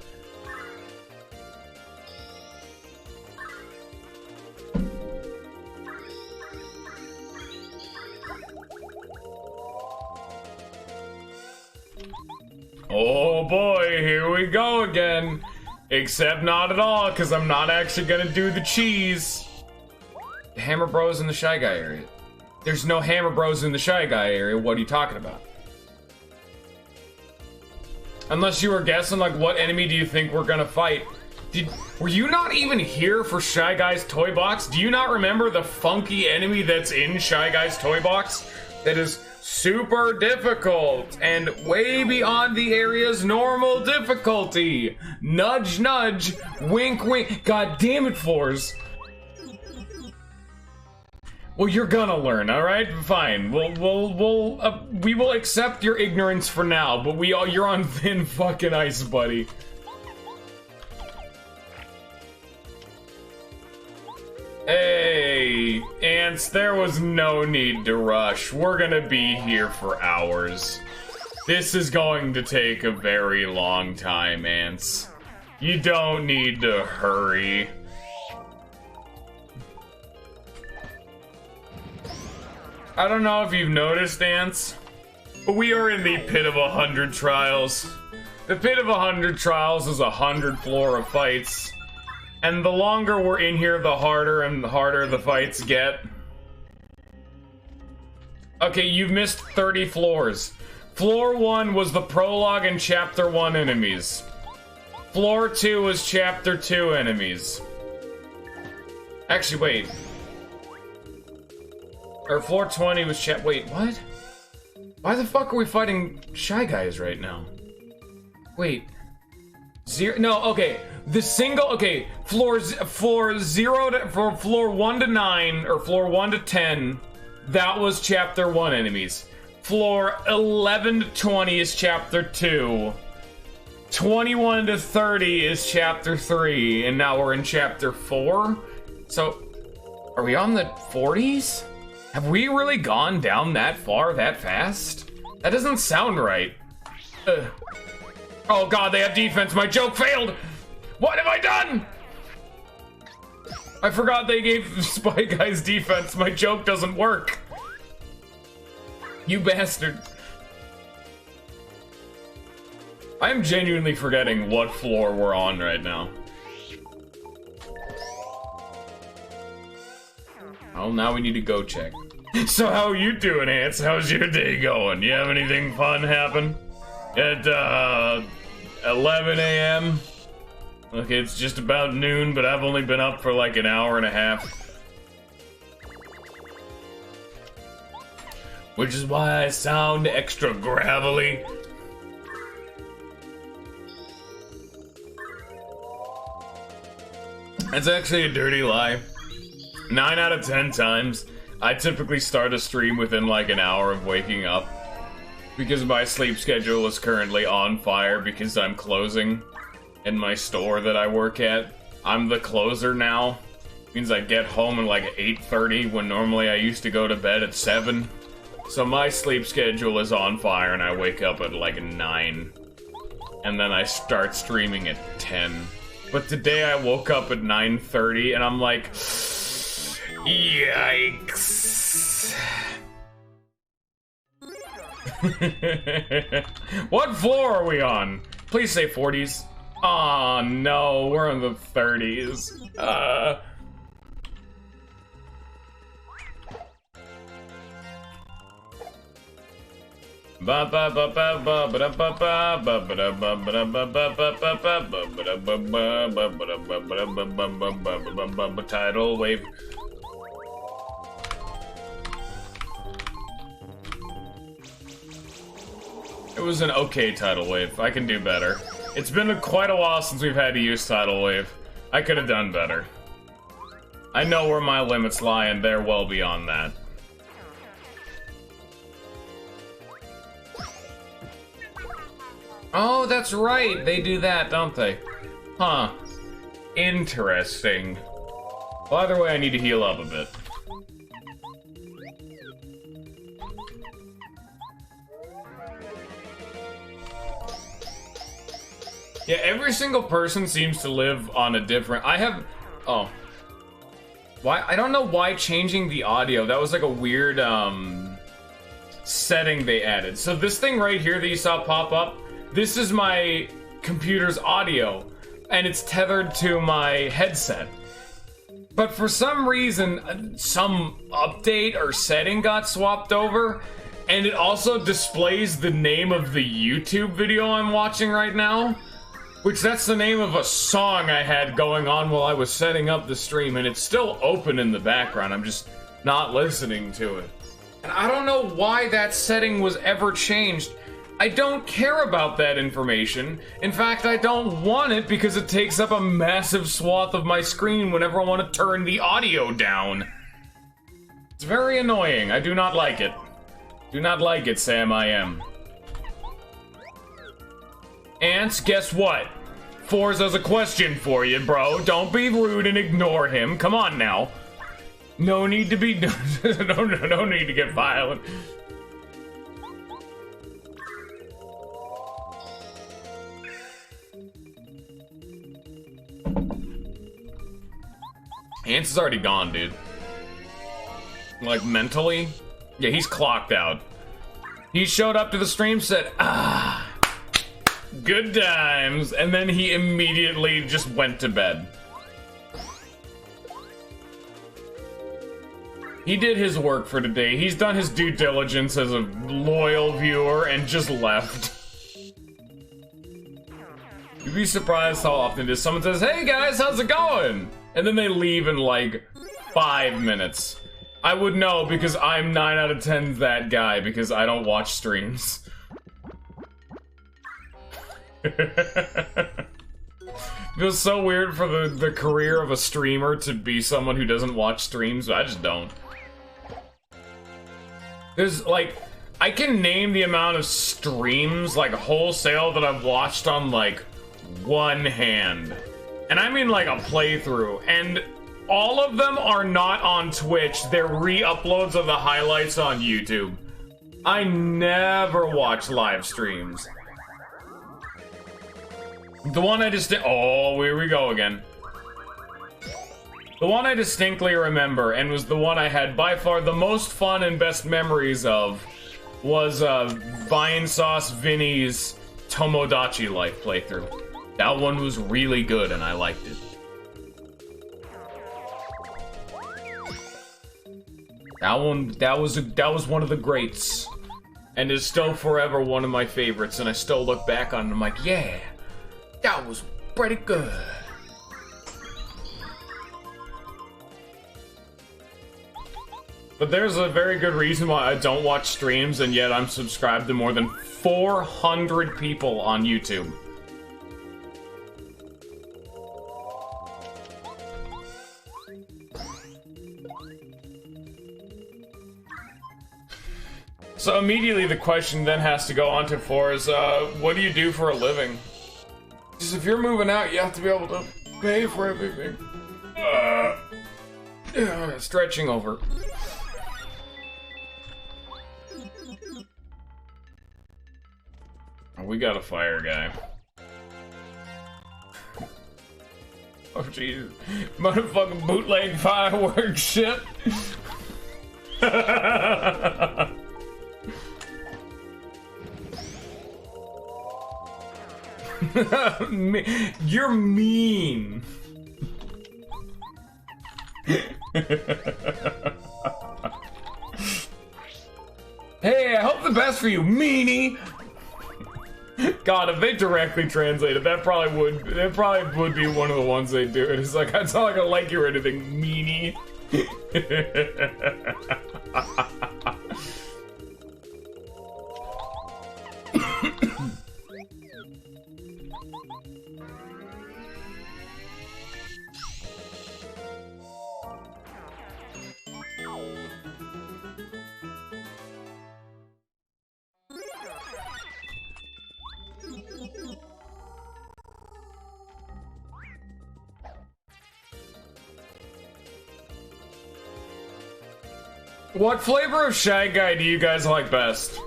Oh boy, here we go again. Except not at all, because I'm not actually gonna do the cheese. Hammer Bros in the Shy Guy area. There's no Hammer Bros in the Shy Guy area. What are you talking about? Unless you were guessing, like, what enemy do you think we're gonna fight? Were you not even here for Shy Guy's Toy Box? Do you not remember the funky enemy that's in Shy Guy's Toy Box? That is super difficult and way beyond the area's normal difficulty. Nudge, nudge, wink, wink. God damn it, Floors. Well, you're gonna learn, all right? Fine. We will accept your ignorance for now, but you're on thin fucking ice, buddy. Hey, Ants, there was no need to rush. We're gonna be here for hours. This is going to take a very long time, Ants. You don't need to hurry. I don't know if you've noticed, Ants, but we are in the pit of 100 trials. The Pit of 100 Trials is 100 floor of fights. And the longer we're in here, the harder the fights get. Okay, you've missed 30 floors. Floor 1 was the prologue and Chapter 1 enemies. Floor 2 was Chapter 2 enemies. Actually, wait. Or floor 20 was wait, what? Why the fuck are we fighting Shy Guys right now? Wait. No, okay. The single, okay, floor 0 to, for floor 1 to 9, or floor 1 to 10, that was Chapter 1 enemies. Floor 11 to 20 is Chapter 2. 21 to 30 is Chapter 3, and now we're in Chapter 4? So, are we on the 40s? Have we really gone down that far, that fast? That doesn't sound right. Oh god, they have defense. My joke failed! What have I done? I forgot they gave Spy Guys defense. My joke doesn't work. You bastard. I am genuinely forgetting what floor we're on right now. Oh, now we need to go check. So how are you doing, Ants? How's your day going? You have anything fun happen? At, 11 a.m.? Okay, it's just about noon, but I've only been up for like an hour and a half. Which is why I sound extra gravelly. It's actually a dirty lie. 9 out of 10 times, I typically start a stream within like an hour of waking up. Because my sleep schedule is currently on fire because I'm closing in my store that I work at. I'm the closer now. Means I get home at like 8:30 when normally I used to go to bed at 7. So my sleep schedule is on fire and I wake up at like 9. And then I start streaming at 10. But today I woke up at 9:30 and I'm like, yikes. What floor are we on? Please say 40s. Aw, no, we're in the 30s. Tidal wave. It was an okay tidal wave. I can do better. It's been quite a while since we've had to use tidal wave. I could have done better. I know where my limits lie, and they're well beyond that. Oh, that's right. They do that, don't they? Huh. Interesting. Well, either way, I need to heal up a bit. Yeah, every single person seems to live on a different... Oh. Why? I don't know why changing the audio. That was like a weird, setting they added. So this thing right here that you saw pop up, this is my computer's audio, and it's tethered to my headset. But for some reason, some update or setting got swapped over, and it also displays the name of the YouTube video I'm watching right now. Which, that's the name of a song I had going on while I was setting up the stream, and it's still open in the background, I'm just not listening to it. And I don't know why that setting was ever changed. I don't care about that information. In fact, I don't want it because it takes up a massive swath of my screen whenever I want to turn the audio down. It's very annoying. I do not like it. Do not like it, Sam I am. Ants, guess what? Forza's a question for you, bro. Don't be rude and ignore him. Come on now. No need to be... no need to get violent. Ants is already gone, dude. Like, mentally? Yeah, he's clocked out. He showed up to the stream, said, Good times. And then he immediately just went to bed. He did his work for today. He's done his due diligence as a loyal viewer and just left. You'd be surprised how often just someone says, "Hey guys, how's it going?" And then they leave in like 5 minutes. I would know because I'm 9 out of 10 that guy because I don't watch streams. Feels so weird for the career of a streamer to be someone who doesn't watch streams, but I just don't. There's like, I can name the amount of streams, like wholesale, that I've watched on like one hand. And I mean like a playthrough. And all of them are not on Twitch. They're re-uploads of the highlights on YouTube. I never watch live streams. The one I just oh, here we go again. The one I distinctly remember, and was the one I had by far the most fun and best memories of, was Vinesauce Vinny's Tomodachi Life playthrough. That one was really good, and I liked it. That was one of the greats, and is still forever one of my favorites. And I still look back on it and I'm like, yeah, that was pretty good. But there's a very good reason why I don't watch streams, and yet I'm subscribed to more than 400 people on YouTube. So immediately the question then has to go on to is, what do you do for a living? Because if you're moving out, you have to be able to pay for everything. Stretching over. We got a fire guy. Oh jeez. Motherfucking bootleg fireworks shit. You're mean. Hey, I hope the best for you, meanie. God, if they directly translated, that probably would be one of the ones they do. It's like, it's not like I like you or anything, meanie. What flavor of Shy Guy do you guys like best?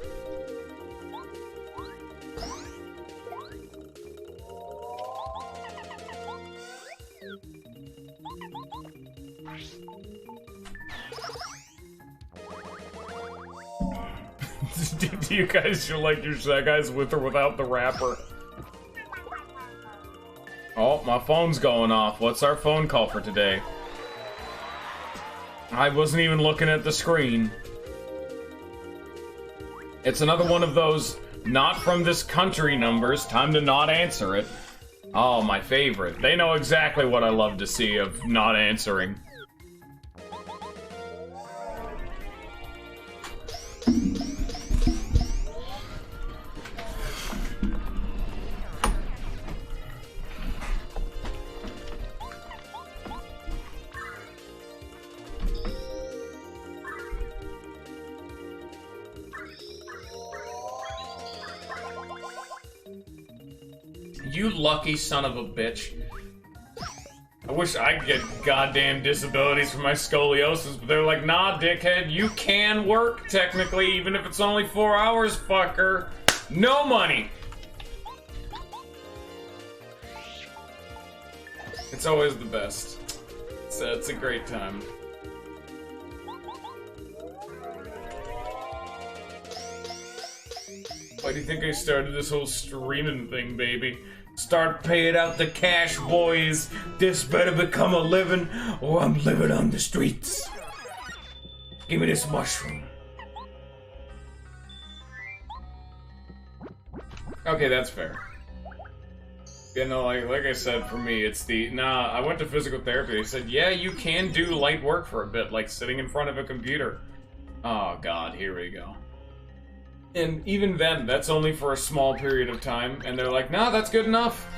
Do you guys like your Shy Guys with or without the wrapper? Oh, my phone's going off. What's our phone call for today? I wasn't even looking at the screen. It's another one of those not from this country numbers. Time to not answer it. Oh, my favorite. They know exactly what I love to see of not answering. You lucky son of a bitch. I wish I could get goddamn disabilities for my scoliosis, but they're like, nah, dickhead, you can work, technically, even if it's only 4 hours, fucker. No money! It's always the best. It's a great time. Why do you think I started this whole streaming thing, baby? Start paying out the cash, boys. This better become a living, or I'm living on the streets. Give me this mushroom. Okay, that's fair. You know, like I said, for me, it's the... Nah, I went to physical therapy. They said, yeah, you can do light work for a bit, like sitting in front of a computer. Oh, God, here we go. And even then, that's only for a small period of time, and they're like, nah, that's good enough.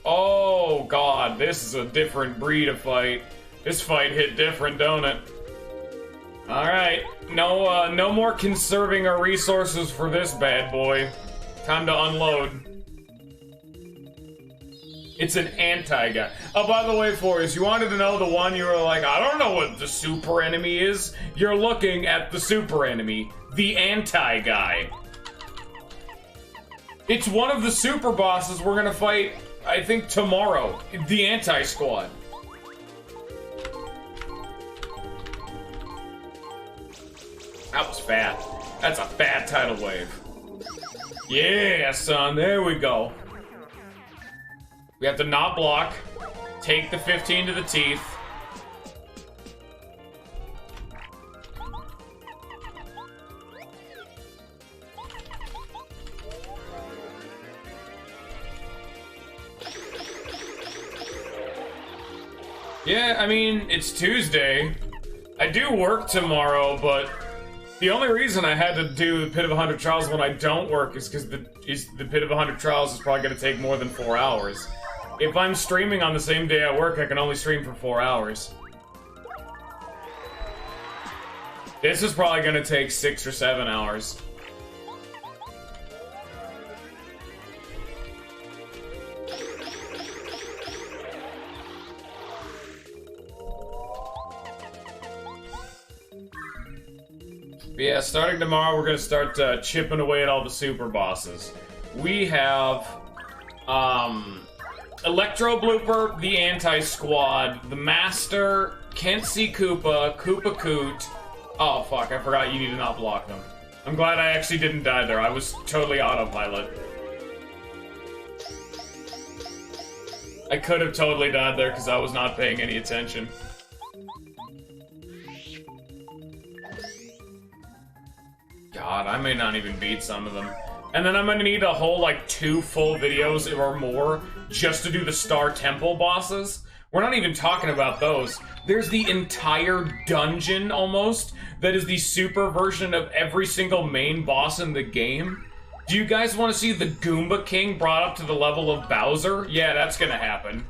Oh, God, this is a different breed of fight. This fight hit different, don't it? Alright, no more conserving our resources for this bad boy. Time to unload. It's an anti-guy. Oh, by the way, Forrest, you wanted to know the one you were like, I don't know what the super enemy is. You're looking at the super enemy, the anti-guy. It's one of the super bosses we're gonna fight, I think, tomorrow. The anti-squad. That was fat. That's a fat tidal wave. Yeah, son, there we go. We have to not block. Take the 15 to the teeth. Yeah, I mean, it's Tuesday. I do work tomorrow, but the only reason I had to do the Pit of 100 Trials when I don't work is because the Pit of 100 Trials is probably going to take more than 4 hours. If I'm streaming on the same day I work, I can only stream for 4 hours. This is probably going to take 6 or 7 hours. But yeah, starting tomorrow, we're going to start chipping away at all the super bosses. We have, Electro Blooper, the Anti-Squad, the Master, Can't See Koopa, Koopa Koot. Oh, fuck, I forgot you need to not block them. I'm glad I actually didn't die there. I was totally autopilot. I could have totally died there because I was not paying any attention. God, I may not even beat some of them. And then I'm gonna need a whole, like, 2 full videos or more just to do the Star Temple bosses. We're not even talking about those. There's the entire dungeon, almost, that is the super version of every single main boss in the game. Do you guys want to see the Goomba King brought up to the level of Bowser? Yeah, that's gonna happen.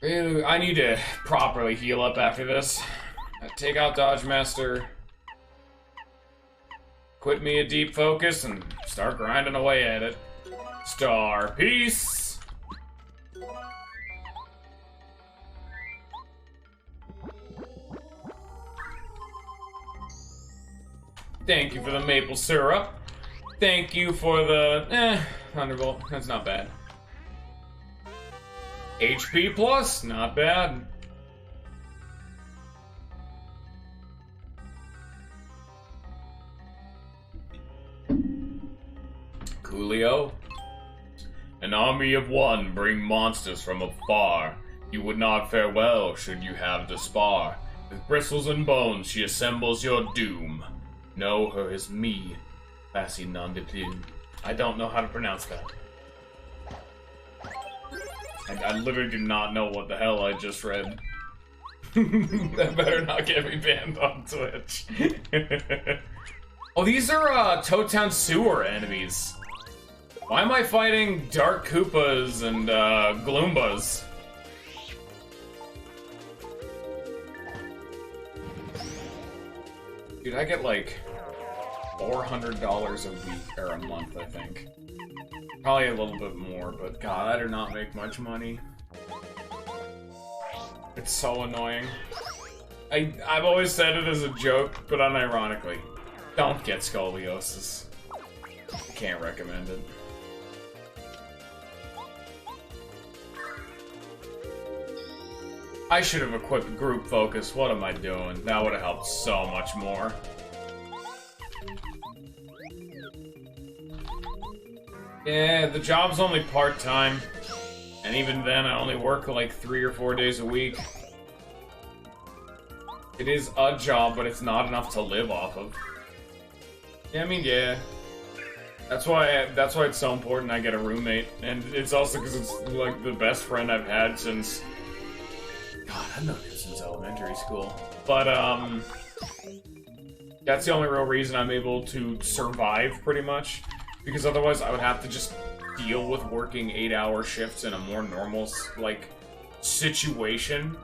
I need to properly heal up after this. Take out Dodge Master. Quit me a deep focus and start grinding away at it. Star Peace! Thank you for the maple syrup. Thank you for the... Thunderbolt. That's not bad. HP plus, not bad. Coolio. An army of one bring monsters from afar. You would not fare well should you have to spar. With bristles and bones she assembles your doom. Know her as me, Bassi non de plume. I don't know how to pronounce that. I literally do not know what the hell I just read. That better not get me banned on Twitch. Oh, these are Toad Town sewer enemies. Why am I fighting Dark Koopas and Gloombas? Dude, I get like $400 a week or a month, I think. Probably a little bit more, but God, I do not make much money. It's so annoying. I've always said it as a joke, but unironically. Don't get scoliosis. Can't recommend it. I should have equipped group focus. What am I doing? That would have helped so much more. Yeah, the job's only part-time. And even then, I only work like 3 or 4 days a week. It is a job, but it's not enough to live off of. Yeah, I mean, yeah. That's why it's so important I get a roommate. And it's also because it's like the best friend I've had since... God, I've known him since elementary school. But, that's the only real reason I'm able to survive, pretty much. Because otherwise I would have to just deal with working 8-hour shifts in a more normal, like, situation.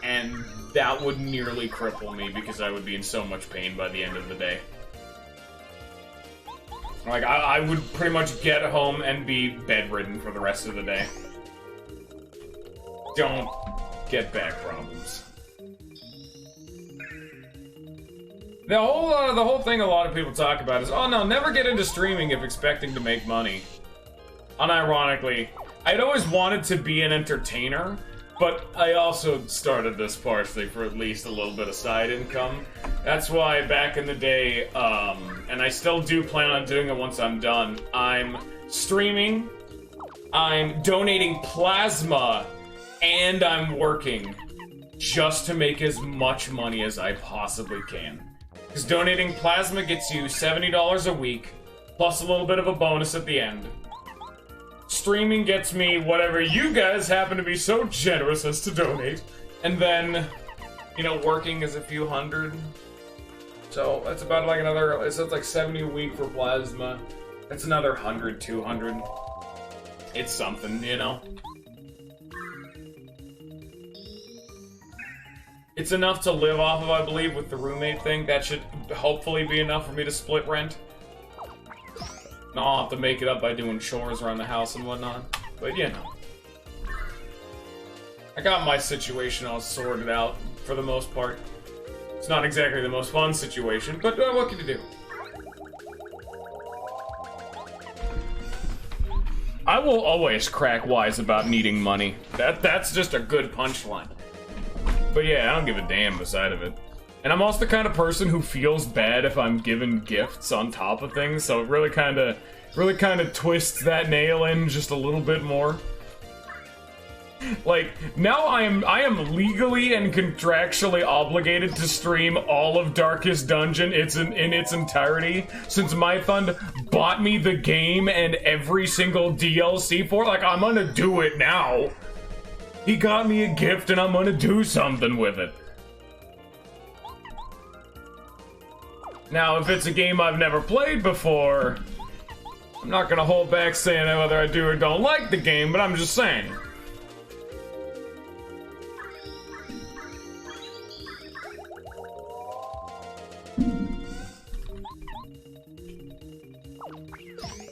And that would nearly cripple me because I would be in so much pain by the end of the day. Like, I would pretty much get home and be bedridden for the rest of the day. Don't get back problems. The whole thing a lot of people talk about is, oh no, never get into streaming if expecting to make money. Unironically, I'd always wanted to be an entertainer, but I also started this partially for at least a little bit of side income. That's why back in the day, and I still do plan on doing it once I'm done, I'm streaming, I'm donating plasma, and I'm working just to make as much money as I possibly can. Because donating plasma gets you $70 a week, plus a little bit of a bonus at the end. Streaming gets me whatever you guys happen to be so generous as to donate. And then, you know, working is a few hundred. So that's about like another, it's like 70 a week for plasma. That's another 100, 200. It's something, you know. It's enough to live off of, I believe, with the roommate thing. That should hopefully be enough for me to split rent. No, I'll have to make it up by doing chores around the house and whatnot. But, you know. I got my situation all sorted out, for the most part. It's not exactly the most fun situation, but what can you do? I will always crack wise about needing money. That's just a good punchline. But yeah, I don't give a damn beside of it. And I'm also the kind of person who feels bad if I'm given gifts on top of things, so it really kind of twists that nail in just a little bit more. Like, now I am legally and contractually obligated to stream all of Darkest Dungeon in its entirety, since my fund bought me the game and every single DLC for it. Like, I'm gonna do it now. He got me a gift and I'm gonna do something with it. Now, if it's a game I've never played before, I'm not gonna hold back saying whether I do or don't like the game, but I'm just saying.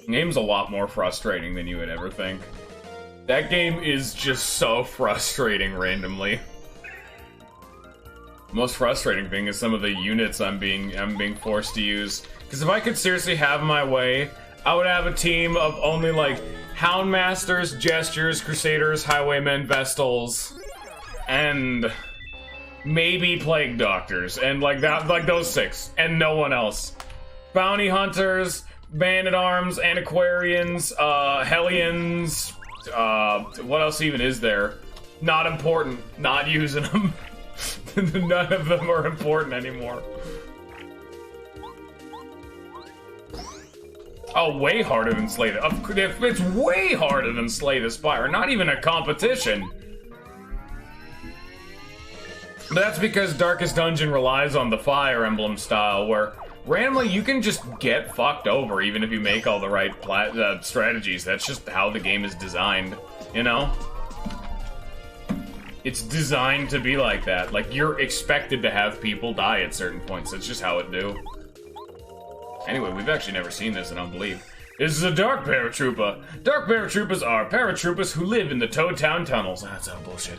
The game's a lot more frustrating than you would ever think. That game is just so frustrating randomly. The most frustrating thing is some of the units I'm being forced to use. Because if I could seriously have my way, I would have a team of only like Houndmasters, Gestures, Crusaders, Highwaymen, Vestals, and maybe Plague Doctors, and like that, like those 6, and no one else. Bounty Hunters, Man-at-Arms, Antiquarians, Hellions. What else even is there? Not important. Not using them. None of them are important anymore. Oh, way harder than Slay the... It's way harder than Slay the Spire. Not even a competition. But that's because Darkest Dungeon relies on the Fire Emblem style, where randomly you can just get fucked over even if you make all the right strategies. That's just how the game is designed, you know? It's designed to be like that. Like, you're expected to have people die at certain points. That's just how it do. Anyway, we've actually never seen this, I don't believe. This is a Dark Paratroopa. Dark Paratroopas are paratroopers who live in the Toad Town tunnels. That's all bullshit.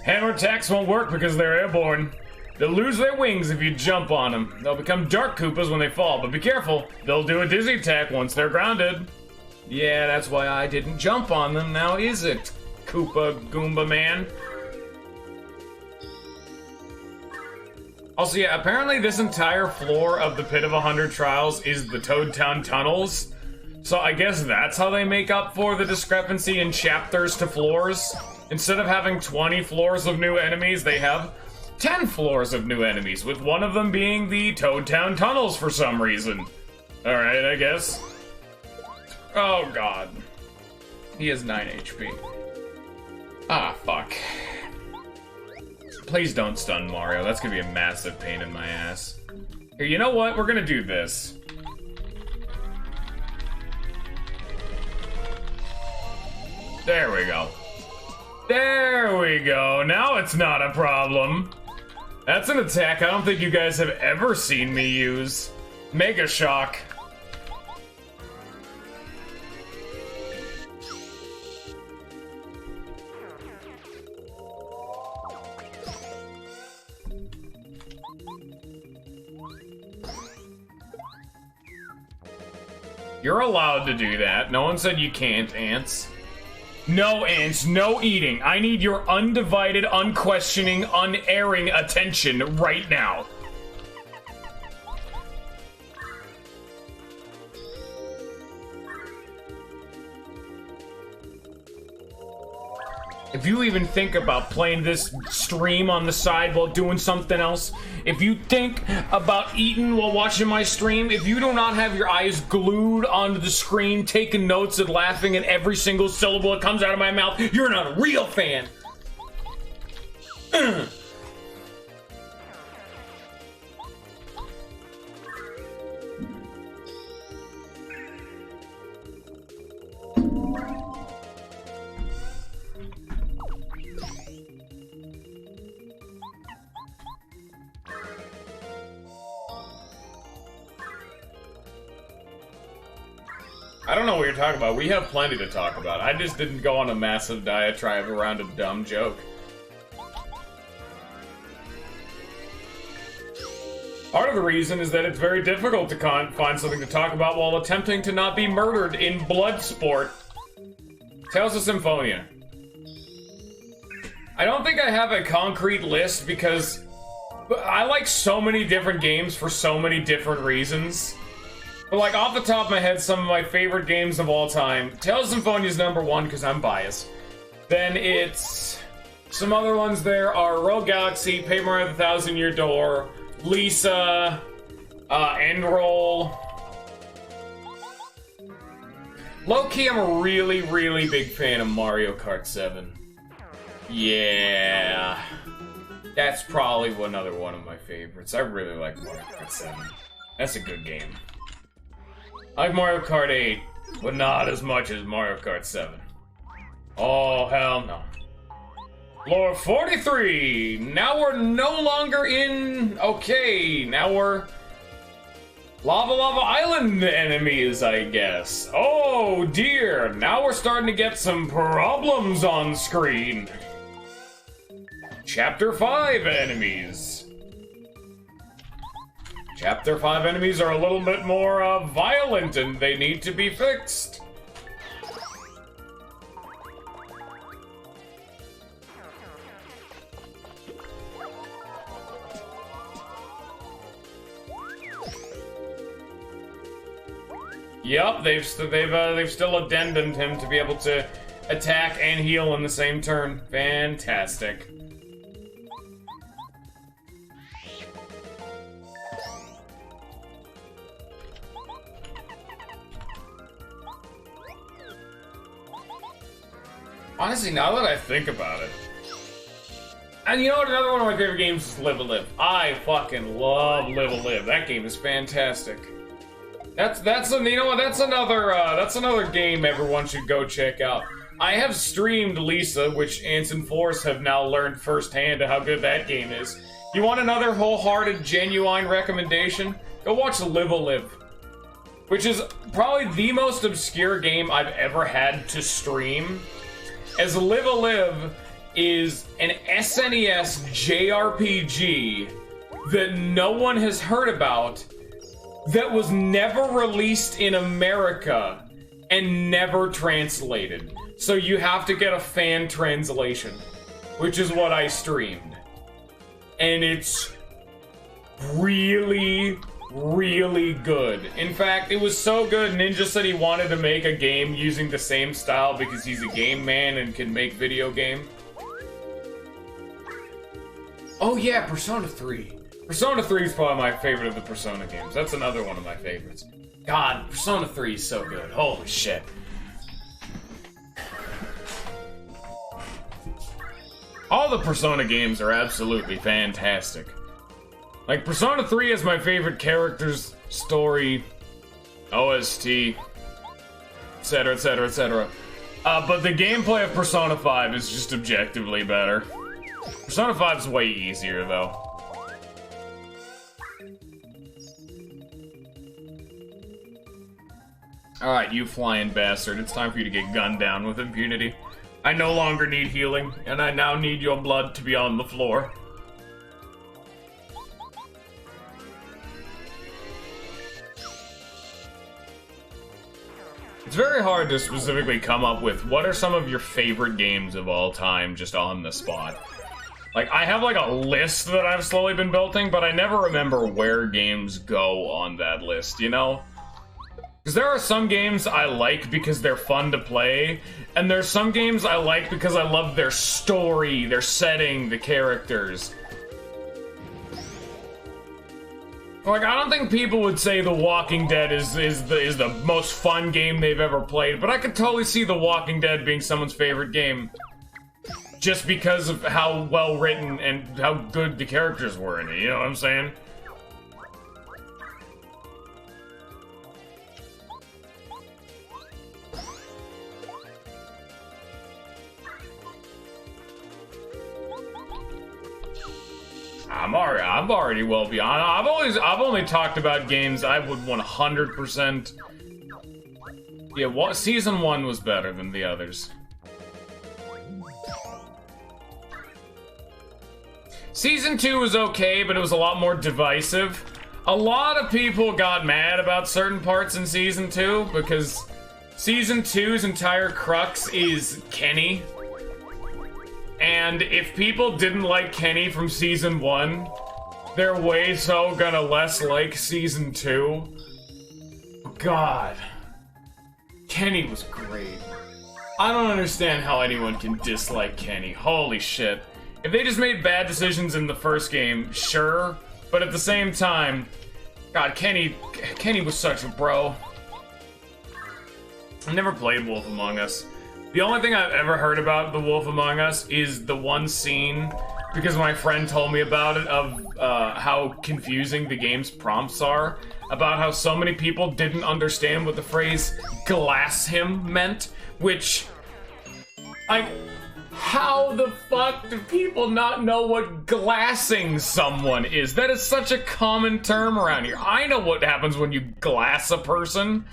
Hammer attacks won't work because they're airborne. They'll lose their wings if you jump on them. They'll become Dark Koopas when they fall, but be careful. They'll do a dizzy attack once they're grounded. Yeah, that's why I didn't jump on them, now is it, Koopa Goomba Man? Also, yeah, apparently this entire floor of the Pit of 100 Trials is the Toad Town tunnels. So I guess that's how they make up for the discrepancy in chapters to floors. Instead of having 20 floors of new enemies, they have 10 floors of new enemies, with one of them being the Toad Town tunnels for some reason. Alright, I guess. Oh god. He has 9 HP. Ah, fuck. Please don't stun Mario. That's gonna be a massive pain in my ass. Here, you know what? We're gonna do this. There we go. There we go. Now it's not a problem. That's an attack I don't think you guys have ever seen me use. Mega Shock. You're allowed to do that. No one said you can't, Ants. No, Ants, no eating. I need your undivided, unquestioning, unerring attention right now. If you even think about playing this stream on the side while doing something else, if you think about eating while watching my stream, if you do not have your eyes glued onto the screen, taking notes and laughing at every single syllable that comes out of my mouth, you're not a real fan. I don't know what you're talking about. We have plenty to talk about. I just didn't go on a massive diatribe around a dumb joke. Part of the reason is that it's very difficult to find something to talk about while attempting to not be murdered in Bloodsport. Tales of Symphonia. I don't think I have a concrete list because I like so many different games for so many different reasons. But like off the top of my head, some of my favorite games of all time. Tales of Symphonia is #1 because I'm biased. Then it's some other ones there are Rogue Galaxy, Paper Mario: The Thousand Year Door, Lisa, Endroll. Low-key, I'm a really, really big fan of Mario Kart 7. Yeah. That's probably another one of my favorites. I really like Mario Kart 7. That's a good game. I like Mario Kart 8, but not as much as Mario Kart 7. Oh, hell no. Floor 43! Now we're no longer in... Okay, now we're... Lava Island enemies, I guess. Oh, dear. Now we're starting to get some problems on screen. Chapter 5 enemies. Chapter 5 enemies are a little bit more violent and they need to be fixed. Yup, they've still addendumed him to be able to attack and heal in the same turn. Fantastic. Honestly, now that I think about it. And you know what, another one of my favorite games is Live a Live. I fucking love Live a Live. That game is fantastic. You know what, that's another game everyone should go check out. I have streamed Lisa, which Ants and Force have now learned firsthand how good that game is. You want another wholehearted, genuine recommendation? Go watch Live a Live. Which is probably the most obscure game I've ever had to stream. As Live a Live is an SNES JRPG that no one has heard about, that was never released in America and never translated. So you have to get a fan translation, which is what I streamed. And it's really, really good. In fact, it was so good, Ninja said he wanted to make a game using the same style because he's a game man and can make video game. Oh yeah, Persona 3. Persona 3 is probably my favorite of the Persona games. That's another one of my favorites. God, Persona 3 is so good. Holy shit. All the Persona games are absolutely fantastic. Like, Persona 3 is my favorite characters, story, OST, etc, etc, etc. But the gameplay of Persona 5 is just objectively better. Persona 5 is way easier, though. Alright, you flying bastard. It's time for you to get gunned down with impunity. I no longer need healing, and I now need your blood to be on the floor. It's very hard to specifically come up with what are some of your favorite games of all time just on the spot. Like, I have like a list that I've slowly been building, but I never remember where games go on that list, you know? Because there are some games I like because they're fun to play, and there's some games I like because I love their story, their setting, the characters. Like, I don't think people would say The Walking Dead is the most fun game they've ever played, but I could totally see The Walking Dead being someone's favorite game. Just because of how well written and how good the characters were in it, you know what I'm saying? I'm already well beyond. I've only talked about games I would 100%. Yeah, season 1 was better than the others. Season 2 was okay, but it was a lot more divisive. A lot of people got mad about certain parts in Season 2 because Season 2's entire crux is Kenny. And if people didn't like Kenny from Season 1, they're way so gonna less like Season 2. God. Kenny was great. I don't understand how anyone can dislike Kenny. Holy shit. If they just made bad decisions in the first game, sure. But at the same time, God, Kenny was such a bro. I never played Wolf Among Us. The only thing I've ever heard about The Wolf Among Us is the one scene, because my friend told me about it, of how confusing the game's prompts are, about how so many people didn't understand what the phrase glass him meant, which, like, how the fuck do people not know what glassing someone is? That is such a common term around here. I know what happens when you glass a person.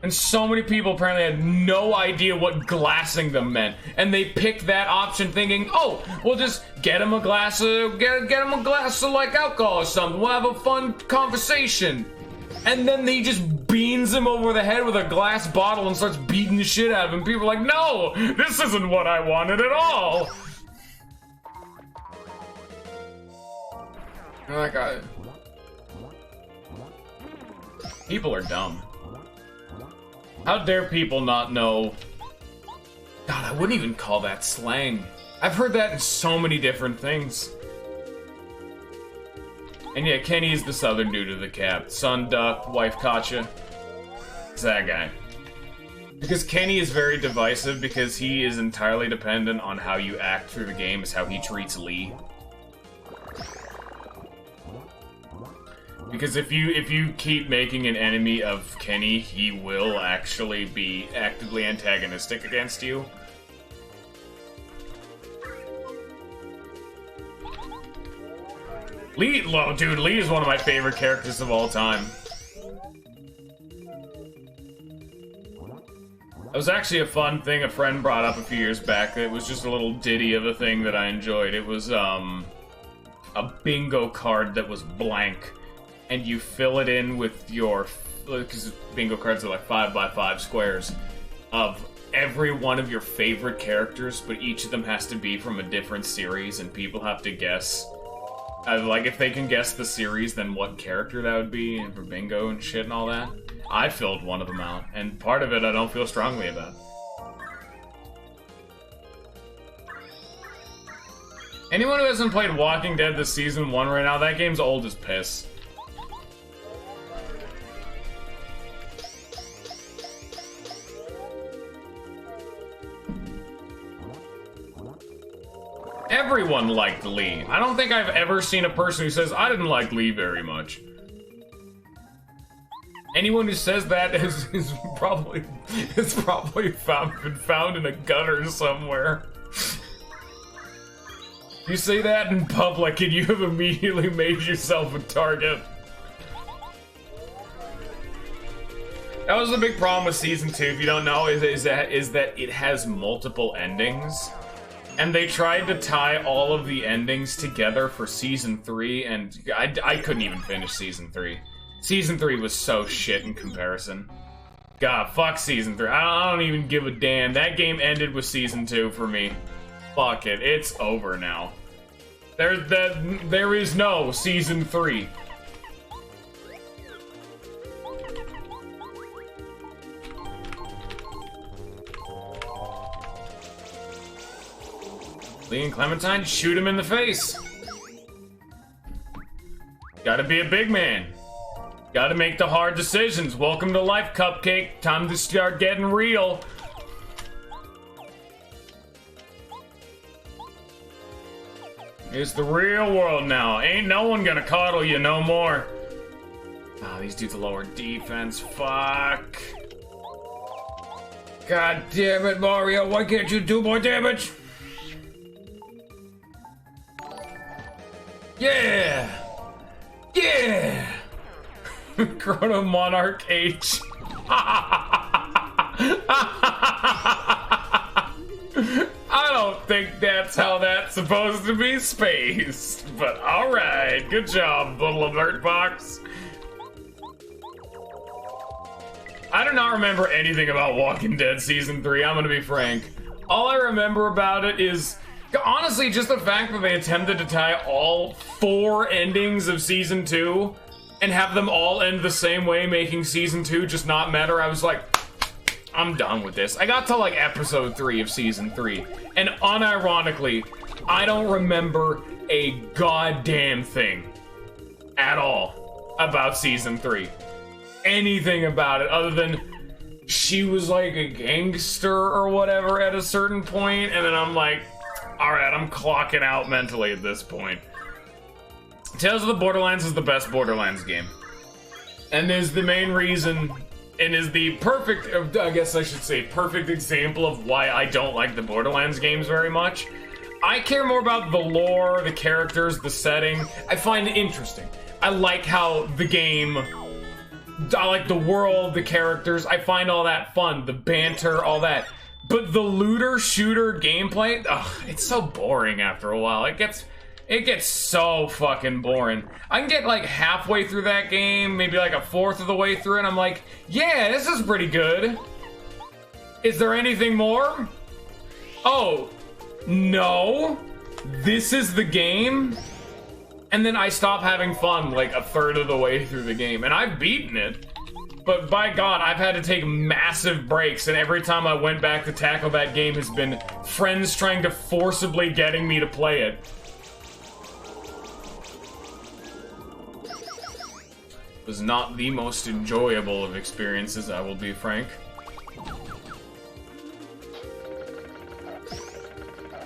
And so many people apparently had no idea what glassing them meant. And they picked that option thinking, oh, we'll just get him a glass of, get him a glass of, like, alcohol or something. We'll have a fun conversation. And then he just beans him over the head with a glass bottle and starts beating the shit out of him. People are like, no, this isn't what I wanted at all. Like, people are dumb. How dare people not know? God, I wouldn't even call that slang. I've heard that in so many different things. And yeah, Kenny is the southern dude of the cap. Son, duck, wife, Katya. It's that guy. Because Kenny is very divisive because he is entirely dependent on how you act through the game, is how he treats Lee. Because if you keep making an enemy of Kenny, he will actually be actively antagonistic against you. Lee, dude, Lee is one of my favorite characters of all time. It was actually a fun thing a friend brought up a few years back. It was just a little ditty of a thing that I enjoyed. It was, a bingo card that was blank. And you fill it in with your, because bingo cards are like 5x5 squares, of every one of your favorite characters, but each of them has to be from a different series, and people have to guess Like, if they can guess the series, then what character that would be, and for bingo and shit and all that. I filled one of them out, and part of it I don't feel strongly about. Anyone who hasn't played Walking Dead this season 1 right now, that game's old as piss. Everyone liked Lee. I don't think I've ever seen a person who says, I didn't like Lee very much. Anyone who says that is probably been found in a gutter somewhere. You say that in public and you have immediately made yourself a target. That was the big problem with Season 2, if you don't know, is that it has multiple endings. And they tried to tie all of the endings together for Season 3, and I couldn't even finish Season 3. Season 3 was so shit in comparison. God, fuck Season 3. I don't even give a damn. That game ended with Season 2 for me. Fuck it, it's over now. There is no Season 3. Lee and Clementine, shoot him in the face. Gotta be a big man. Gotta make the hard decisions. Welcome to life, Cupcake. Time to start getting real. It's the real world now. Ain't no one gonna coddle you no more. Ah, these dudes lower defense. Fuck. God damn it, Mario. Why can't you do more damage? Yeah! Yeah! Chrono Monarch H. I don't think that's how that's supposed to be spaced. But alright, good job, little alert box. I do not remember anything about Walking Dead Season 3, I'm gonna be frank. All I remember about it is, honestly, just the fact that they attempted to tie all 4 endings of Season 2 and have them all end the same way, making Season 2 just not matter. I was like, I'm done with this. I got to like episode 3 of Season 3, and unironically, I don't remember a goddamn thing at all about Season 3. Anything about it other than she was like a gangster or whatever at a certain point, and then I'm like, alright, I'm clocking out mentally at this point. Tales of the Borderlands is the best Borderlands game. And is the main reason, and is the perfect, I guess I should say, perfect example of why I don't like the Borderlands games very much. I care more about the lore, the characters, the setting. I find it interesting. I like how the game, I like the world, the characters. I find all that fun, the banter, all that. But the looter-shooter gameplay, ugh, it's so boring after a while. It gets so fucking boring. I can get like halfway through that game, maybe like a fourth of the way through, and I'm like, yeah, this is pretty good. Is there anything more? Oh, no. This is the game? And then I stop having fun like a third of the way through the game, and I've beaten it. But by God, I've had to take massive breaks, and every time I went back to tackle that game has been friends trying to forcibly getting me to play it. It was not the most enjoyable of experiences, I will be frank.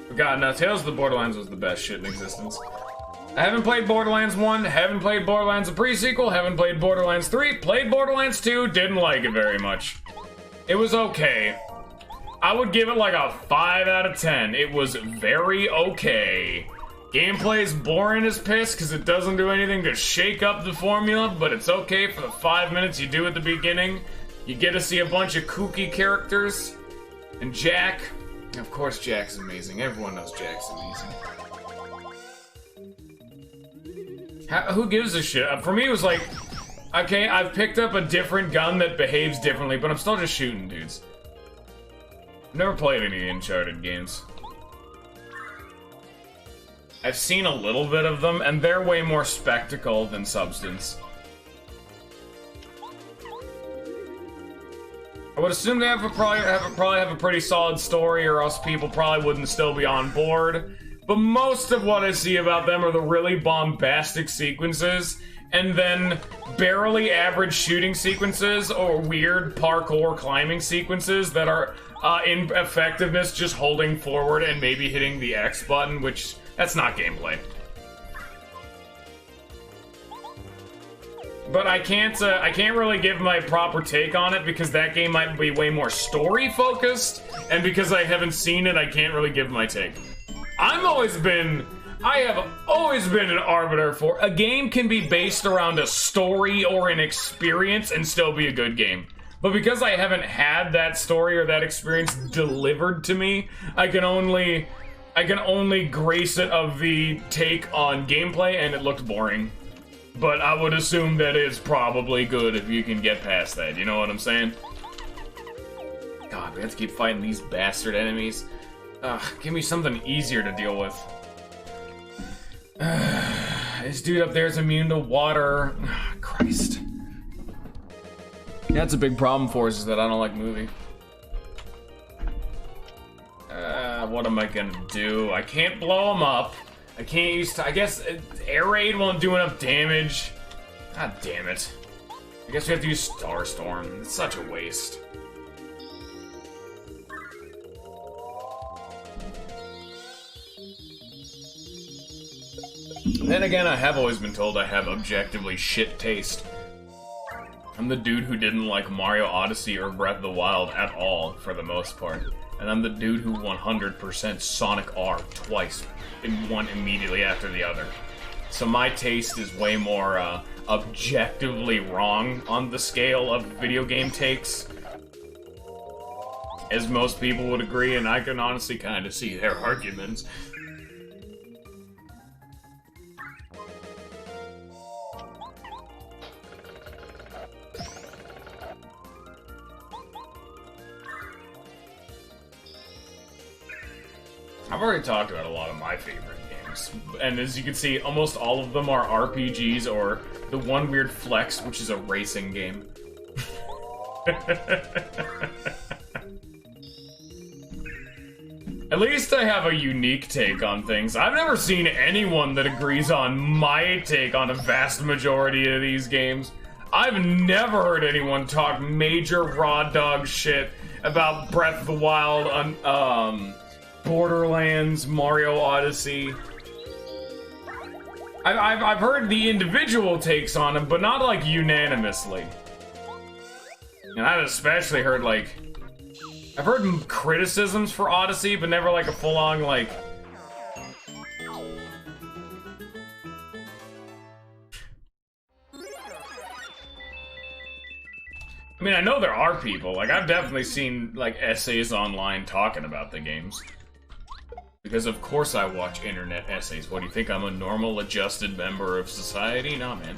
But God, no, Tales of the Borderlands was the best shit in existence. I haven't played Borderlands 1, haven't played Borderlands a pre-sequel, haven't played Borderlands 3, played Borderlands 2, didn't like it very much. It was okay. I would give it like a 5 out of 10. It was very okay. Gameplay's boring as piss because it doesn't do anything to shake up the formula, but it's okay for the 5 minutes you do at the beginning. You get to see a bunch of kooky characters. And Jack, of course Jack's amazing. Everyone knows Jack's amazing. Who gives a shit? For me, it was like, okay, I've picked up a different gun that behaves differently, but I'm still just shooting dudes. I've never played any Uncharted games. I've seen a little bit of them, and they're way more spectacle than substance. I would assume they probably have a pretty solid story, or else people probably wouldn't still be on board. But most of what I see about them are the really bombastic sequences, and then barely average shooting sequences or weird parkour climbing sequences that are in effectiveness just holding forward and maybe hitting the X button, which that's not gameplay. But I can't really give my proper take on it because that game might be way more story focused, and because I haven't seen it, I can't really give my take. I have always been an arbiter for a game can be based around a story or an experience and still be a good game. But because I haven't had that story or that experience delivered to me, I can only grace it of the take on gameplay, and it looked boring. But I would assume that it's probably good if you can get past that, you know what I'm saying? God, we have to keep fighting these bastard enemies. Give me something easier to deal with. This dude up there is immune to water. Christ. That's a big problem for us, is that I don't like moving. What am I gonna do? I can't blow him up. I can't use... I guess Air Raid won't do enough damage. God damn it. I guess we have to use Starstorm. It's such a waste. Then again, I have always been told I have objectively shit taste. I'm the dude who didn't like Mario Odyssey or Breath of the Wild at all, for the most part. And I'm the dude who 100% Sonic R twice, in one immediately after the other. So my taste is way more objectively wrong on the scale of video game takes. As most people would agree, and I can honestly kind of see their arguments. I've already talked about a lot of my favorite games, and as you can see, almost all of them are RPGs or the one weird flex, which is a racing game. At least I have a unique take on things. I've never seen anyone that agrees on my take on a vast majority of these games. I've never heard anyone talk major raw dog shit about Breath of the Wild on, Borderlands, Mario Odyssey. I've heard the individual takes on them, but not like unanimously. And I've especially heard like, I've heard criticisms for Odyssey, but never like a full-on like. I mean, I know there are people, like I've definitely seen like essays online talking about the games. Because of course I watch internet essays. What, do you think I'm a normal, adjusted member of society? Nah, man.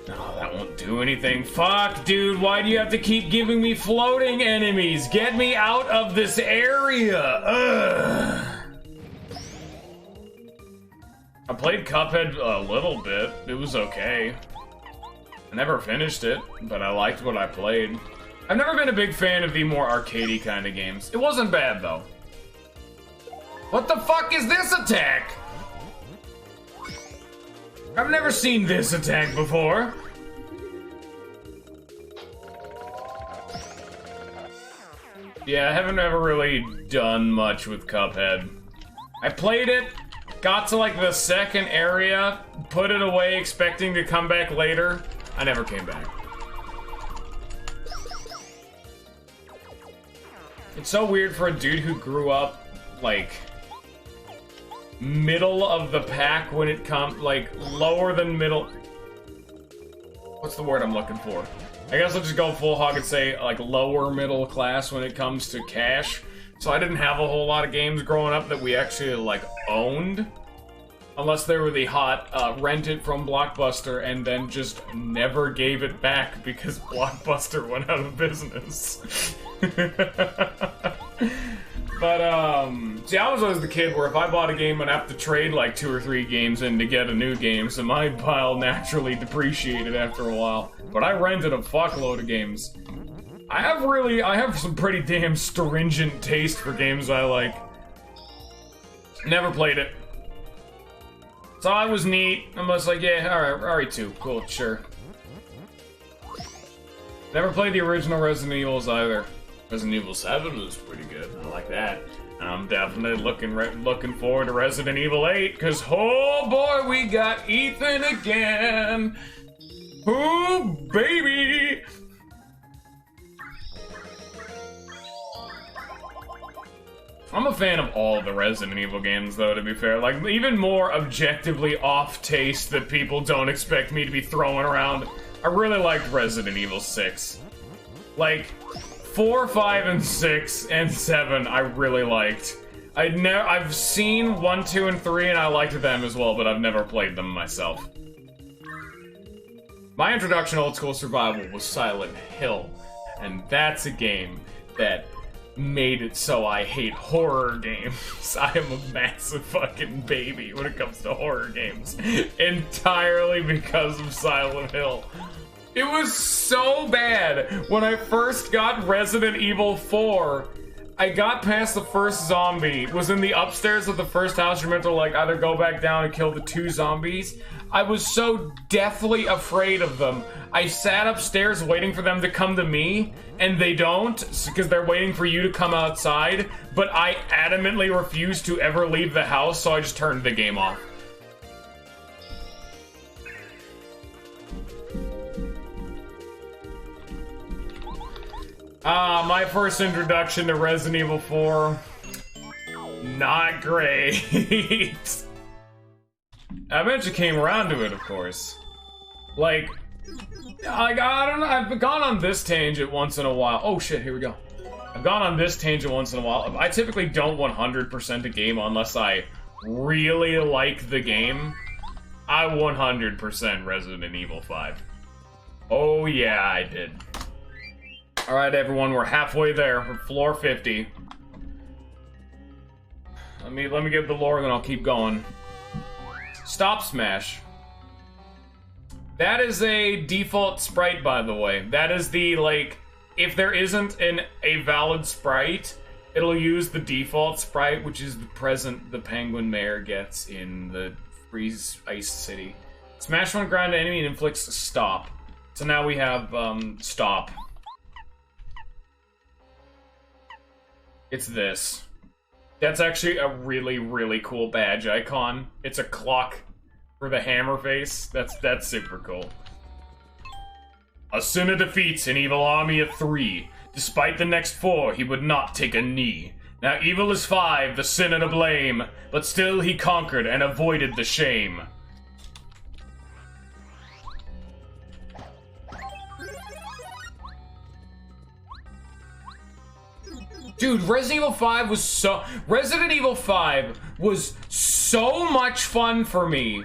No, that won't do anything. Fuck, dude, why do you have to keep giving me floating enemies? Get me out of this area! Ugh. I played Cuphead a little bit. It was okay. I never finished it, but I liked what I played. I've never been a big fan of the more arcadey kind of games. It wasn't bad, though. What the fuck is this attack? I've never seen this attack before. Yeah, I haven't ever really done much with Cuphead. I played it, got to like the second area, put it away expecting to come back later. I never came back. It's so weird for a dude who grew up, like, middle of the pack when it comes, like, lower than middle. What's the word I'm looking for? I guess I'll just go full hog and say, like, lower middle class when it comes to cash. So I didn't have a whole lot of games growing up that we actually, like, owned. Unless they were the hot, rent it from Blockbuster and then just never gave it back because Blockbuster went out of business. But, see, I was always the kid where if I bought a game, I'd have to trade like 2 or 3 games in to get a new game, so my pile naturally depreciated after a while. But I rented a fuckload of games. I have some pretty damn stringent taste for games I like. Never played it. So I was neat. I was like, yeah, alright, too. Cool, sure. Never played the original Resident Evils either. Resident Evil 7 was pretty good. I like that. And I'm definitely looking forward to Resident Evil 8, because, oh boy, we got Ethan again! Oh, baby! I'm a fan of all the Resident Evil games, though, to be fair. Like, even more objectively off-taste that people don't expect me to be throwing around. I really liked Resident Evil 6. Like, 4, 5, and 6, and 7 I really liked. I've seen 1, 2, and 3, and I liked them as well, but I've never played them myself. My introduction to old-school survival was Silent Hill, and that's a game that made it so I hate horror games. I am a massive fucking baby when it comes to horror games. Entirely because of Silent Hill. It was so bad when I first got Resident Evil 4. I got past the first zombie, was in the upstairs of the first house. You're meant to like either go back down and kill the 2 zombies. I was so deathly afraid of them. I sat upstairs waiting for them to come to me, and they don't, because they're waiting for you to come outside, but I adamantly refused to ever leave the house, so I just turned the game off. My first introduction to Resident Evil 4, not great. I eventually came around to it, of course. Like, I don't know, I've gone on this tangent once in a while. Oh shit, here we go. I've gone on this tangent once in a while. I typically don't 100% a game unless I really like the game. I 100% Resident Evil 5. Oh yeah, I did. Alright everyone, we're halfway there. We're floor 50. Let me get the lore, then I'll keep going. Stop Smash. That is a default sprite, by the way. That is the, like, if there isn't a valid sprite, it'll use the default sprite, which is the present the Penguin Mayor gets in the Freeze Ice City. Smash one ground enemy and inflicts stop. So now we have, stop. It's this. That's actually a really, really cool badge icon. It's a clock for the hammer face. That's super cool. Asuna defeats an evil army of 3. Despite the next 4, he would not take a knee. Now evil is 5, the sinner to blame, but still he conquered and avoided the shame. Dude, Resident Evil 5 was so much fun for me.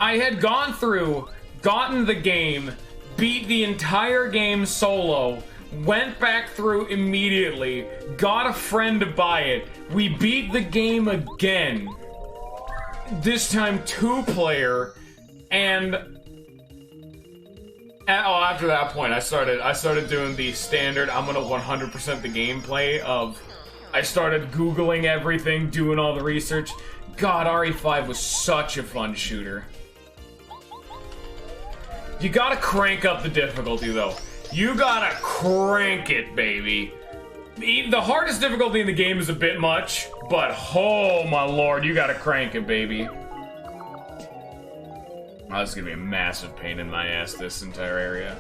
I had gotten the game, beat the entire game solo, went back through immediately, got a friend to buy it, we beat the game again. This time 2-player, and after that point, I started doing the standard, I'm gonna 100% the gameplay of, I started Googling everything, doing all the research. God, RE5 was such a fun shooter. You gotta crank up the difficulty, though. You gotta crank it, baby. The hardest difficulty in the game is a bit much, but oh my lord, you gotta crank it, baby. Oh, this is gonna be a massive pain in my ass, this entire area.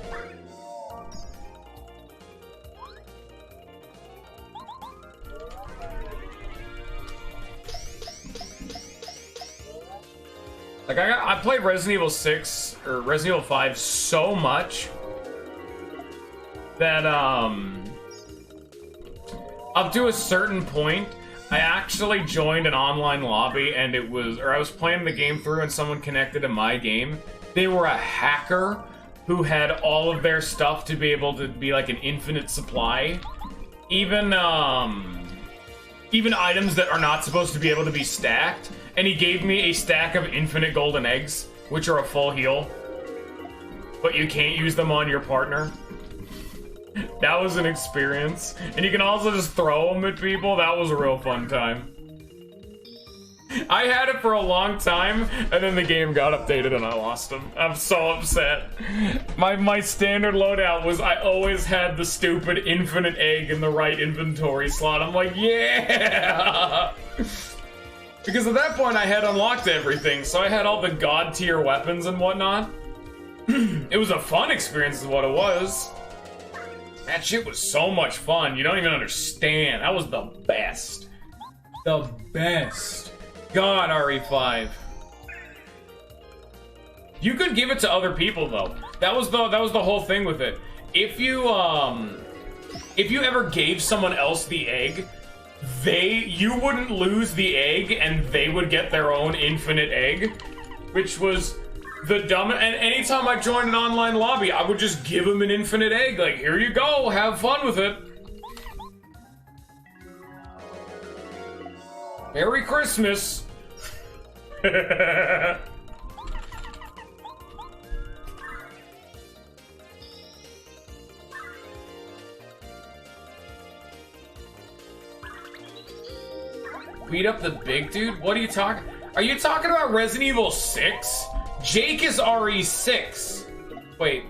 Like, I played Resident Evil 6, or Resident Evil 5 so much that, up to a certain point, I actually joined an online lobby, and I was playing the game through and someone connected to my game. They were a hacker who had all of their stuff to be able to be like an infinite supply. even items that are not supposed to be able to be stacked, and he gave me a stack of infinite golden eggs, which are a full heal, but you can't use them on your partner. That was an experience. And you can also just throw them at people. That was a real fun time. I had it for a long time, and then the game got updated and I lost them. I'm so upset. My standard loadout was I always had the stupid infinite egg in the right inventory slot. I'm like, yeah! Because at that point I had unlocked everything, so I had all the god tier weapons and whatnot. It was a fun experience is what it was. That shit was so much fun, you don't even understand. That was the best. The best. God, RE5. You could give it to other people though. That was the whole thing with it. If you ever gave someone else the egg, you wouldn't lose the egg and they would get their own infinite egg, which was the dumb. And anytime I joined an online lobby, I would just give them an infinite egg. Like, here you go, have fun with it. Merry Christmas. Beat up the big dude? What are you talking? Are you talking about Resident Evil 6? Jake is RE6. Wait.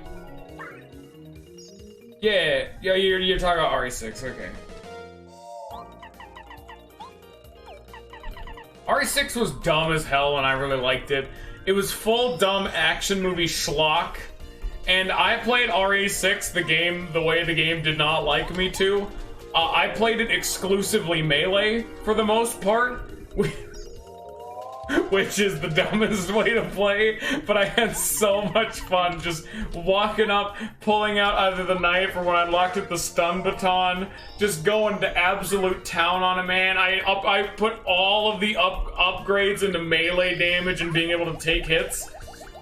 Yeah, you're talking about RE6, okay. RE6 was dumb as hell and I really liked it. It was full dumb action movie schlock. And I played RE6, the game, the way the game did not like me to. I played it exclusively melee for the most part. Which is the dumbest way to play, but I had so much fun just walking up, pulling out either the knife or when I locked it, the stun baton, just going to absolute town on a man. I put all of the upgrades into melee damage and being able to take hits.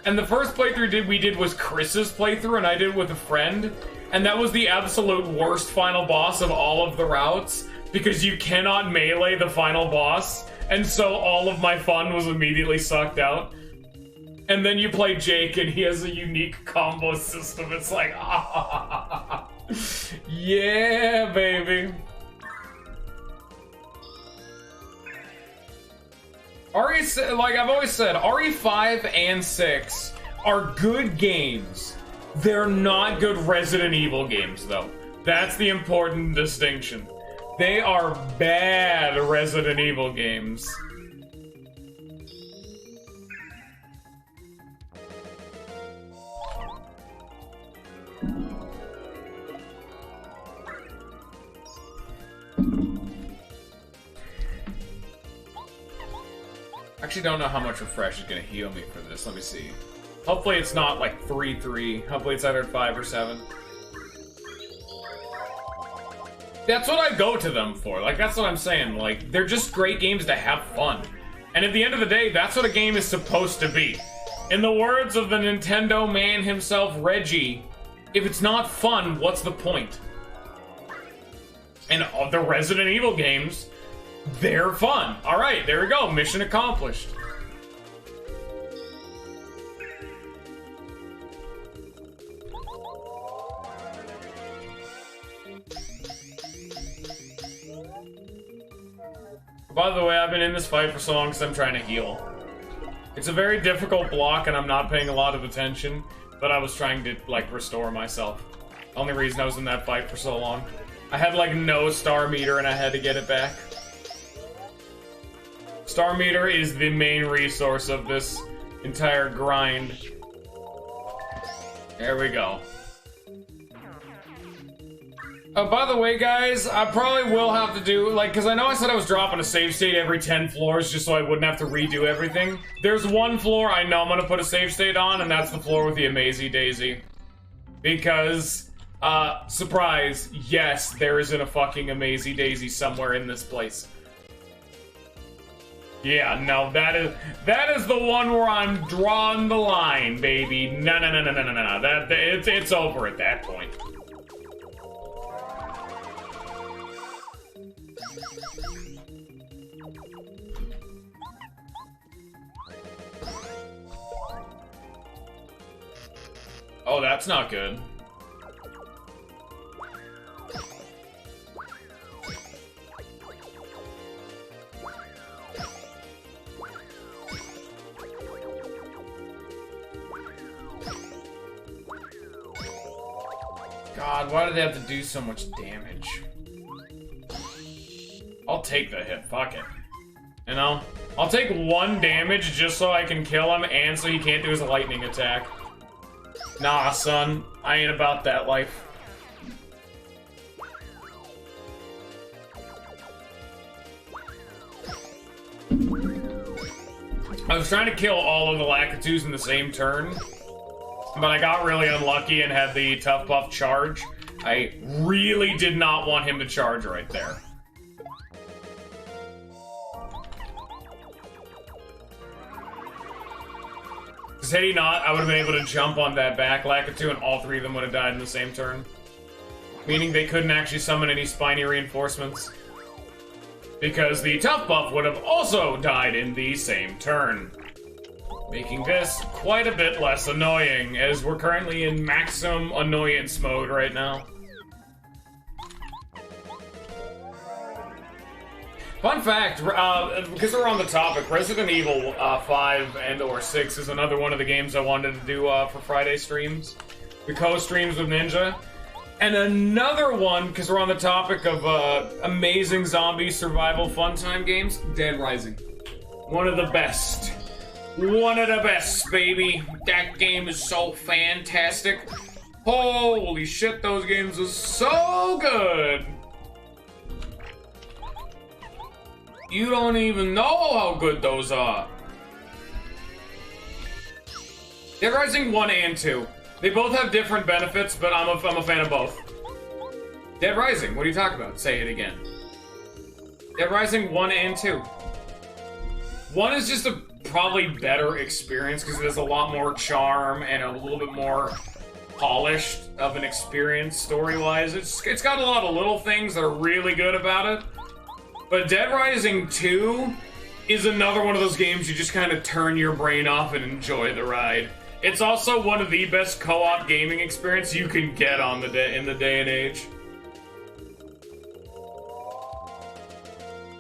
And the first playthrough we did was Chris's playthrough, and I did it with a friend, and that was the absolute worst final boss of all of the routes, because you cannot melee the final boss. And so all of my fun was immediately sucked out. And then you play Jake and he has a unique combo system. It's like, ah, yeah, baby. Like I've always said, RE5 and 6 are good games. They're not good Resident Evil games, though. That's the important distinction. They are bad Resident Evil games. Actually don't know how much refresh is gonna heal me for this. Let me see. Hopefully it's not like 3-3. Hopefully it's either 5 or 7. That's what I go to them for. Like, that's what I'm saying. Like, they're just great games to have fun. And at the end of the day, that's what a game is supposed to be. In the words of the Nintendo man himself, Reggie, if it's not fun, what's the point? And the Resident Evil games, they're fun. Alright, there we go. Mission accomplished. By the way, I've been in this fight for so long because I'm trying to heal. It's a very difficult block and I'm not paying a lot of attention, but I was trying to, like, restore myself. Only reason I was in that fight for so long. I had, like, no star meter and I had to get it back. Star meter is the main resource of this entire grind. There we go. By the way, guys, I probably will have to do, like, because I know I said I was dropping a save state every 10 floors just so I wouldn't have to redo everything. There's one floor I know I'm going to put a save state on, and that's the floor with the Amazy Daisy. Because, surprise, yes, there isn't a fucking Amazy Daisy somewhere in this place. Yeah, no, that is the one where I'm drawing the line, baby. No. It's over at that point. Oh, that's not good. God, why do they have to do so much damage? I'll take the hit, fuck it. You know? I'll take 1 damage just so I can kill him and so he can't do his lightning attack. Nah, son. I ain't about that life. I was trying to kill all of the Lakitus in the same turn, but I got really unlucky and had the Tough Buff charge. I really did not want him to charge right there. Because had he not, I would have been able to jump on that back Lakitu and all 3 of them would have died in the same turn. Meaning they couldn't actually summon any spiny reinforcements. Because the Tough Buff would have also died in the same turn. Making this quite a bit less annoying, as we're currently in maximum annoyance mode right now. Fun fact, because we're on the topic, Resident Evil 5 and or 6 is another one of the games I wanted to do for Friday streams. The co-streams with Ninja. And another one, because we're on the topic of amazing zombie survival fun time games, Dead Rising. One of the best. One of the best, baby. That game is so fantastic. Holy shit, those games are so good. You don't even know how good those are. Dead Rising 1 and 2. They both have different benefits, but I'm a fan of both. Dead Rising, what are you talking about? Say it again. Dead Rising 1 and 2. 1 is just a probably better experience because it has a lot more charm and a little bit more polished of an experience story-wise. It's got a lot of little things that are really good about it. But Dead Rising 2 is another one of those games you just kind of turn your brain off and enjoy the ride. It's also one of the best co-op gaming experience you can get on in the day and age.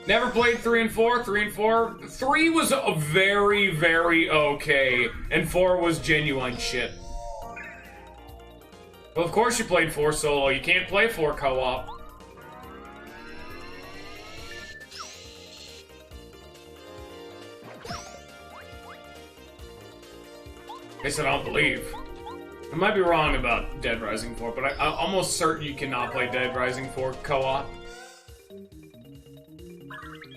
Never played 3 and 4. 3 and 4. 3 was very, very okay, and 4 was genuine shit. Well, of course you played 4 solo. You can't play 4 co-op. I said I don't believe. I might be wrong about Dead Rising 4, but I'm almost certain you cannot play Dead Rising 4 co-op.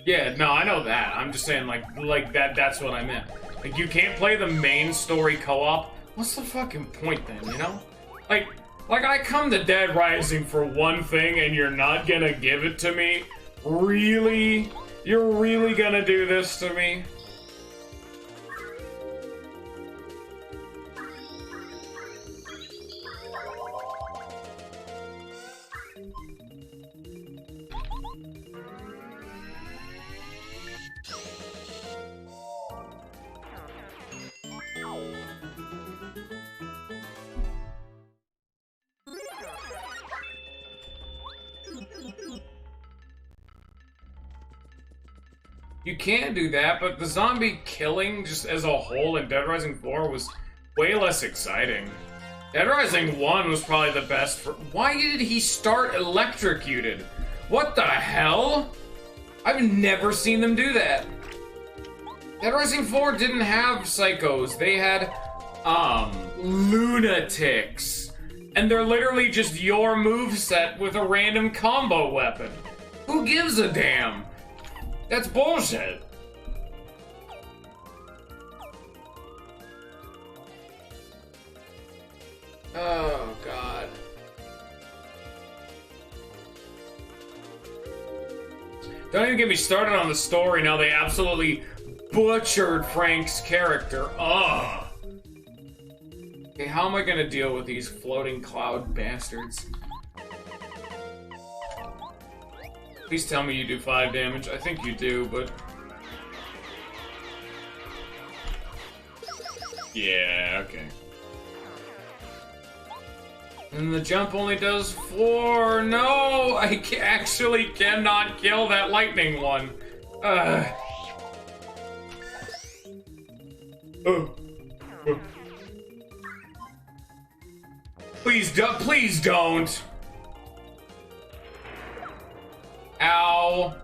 Yeah, no, I know that. I'm just saying, like that's what I meant. Like, you can't play the main story co-op. What's the fucking point then, you know? Like I come to Dead Rising for one thing and you're not gonna give it to me? Really? You're really gonna do this to me? You can do that, but the zombie killing just as a whole in Dead Rising 4 was way less exciting. Dead Rising 1 was probably the best for— Why did he start electrocuted? What the hell? I've never seen them do that. Dead Rising 4 didn't have psychos. They had, lunatics. And they're literally just your moveset with a random combo weapon. Who gives a damn? That's bullshit. Oh, God. Don't even get me started on the story now. They absolutely butchered Frank's character. Ugh. Okay, how am I gonna deal with these floating cloud bastards? Please tell me you do 5 damage. I think you do, but... Yeah, okay. And the jump only does 4. No, I actually cannot kill that lightning one. Please don't. Ow.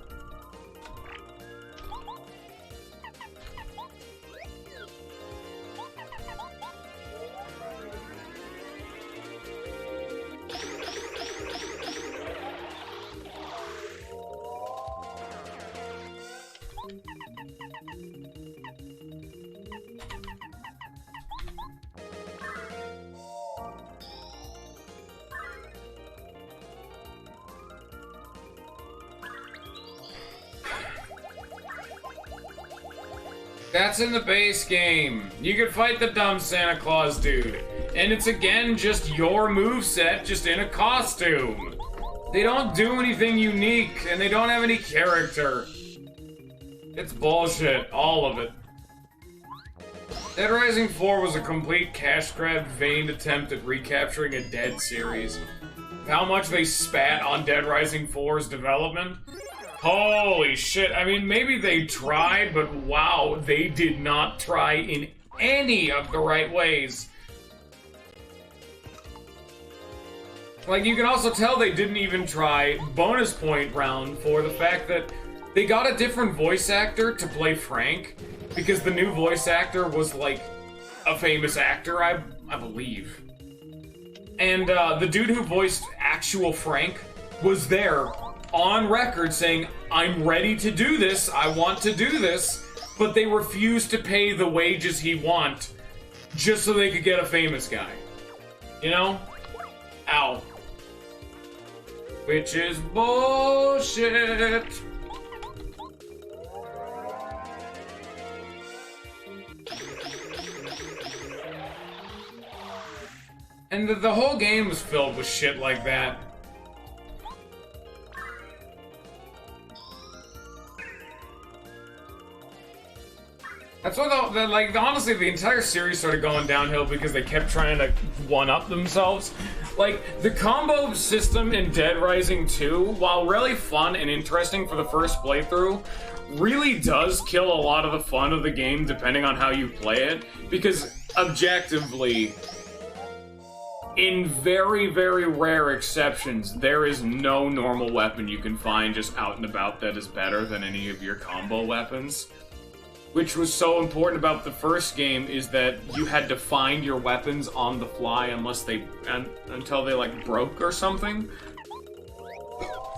That's in the base game. You can fight the dumb Santa Claus dude. And it's again just your moveset, just in a costume. They don't do anything unique, and they don't have any character. It's bullshit, all of it. Dead Rising 4 was a complete cash grab, vain attempt at recapturing a dead series. How much they spat on Dead Rising 4's development? Holy shit, I mean, maybe they tried, but wow, they did not try in any of the right ways. Like, you can also tell they didn't even try bonus point round for the fact that they got a different voice actor to play Frank, because the new voice actor was, like, a famous actor, I believe. And, the dude who voiced actual Frank was there on record saying, I'm ready to do this, I want to do this, but they refused to pay the wages he want just so they could get a famous guy. You know? Ow. Which is bullshit. And the whole game was filled with shit like that. That's why, honestly, the entire series started going downhill because they kept trying to one-up themselves. Like, the combo system in Dead Rising 2, while really fun and interesting for the first playthrough, really does kill a lot of the fun of the game depending on how you play it. Because, objectively, in very, very rare exceptions, there is no normal weapon you can find just out and about that is better than any of your combo weapons. Which was so important about the first game is that you had to find your weapons on the fly until they like broke or something.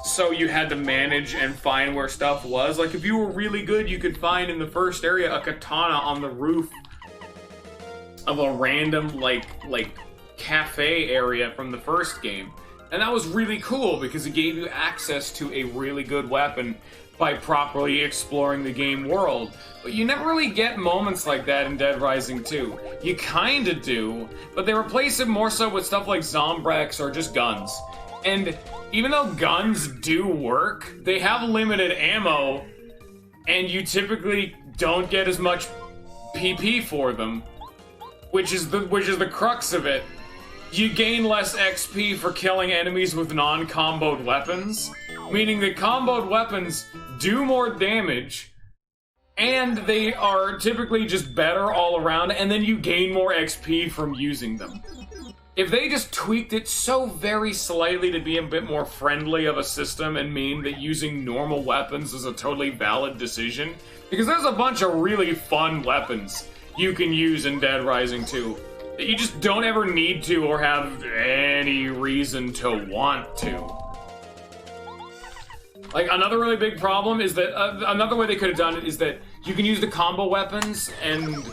So you had to manage and find where stuff was. Like if you were really good, you could find in the first area a katana on the roof of a random like cafe area from the first game. And that was really cool because it gave you access to a really good weapon by properly exploring the game world. But you never really get moments like that in Dead Rising 2. You kinda do, but they replace it more so with stuff like Zombrex or just guns. And even though guns do work, they have limited ammo, and you typically don't get as much PP for them, which is the crux of it. You gain less XP for killing enemies with non-comboed weapons, meaning that comboed weapons do more damage, and they are typically just better all around, and then you gain more XP from using them. If they just tweaked it so very slightly to be a bit more friendly of a system and mean that using normal weapons is a totally valid decision, because there's a bunch of really fun weapons you can use in Dead Rising 2 that you just don't ever need to or have any reason to want to. Like, another really big problem is that, another way they could have done it is that you can use the combo weapons, and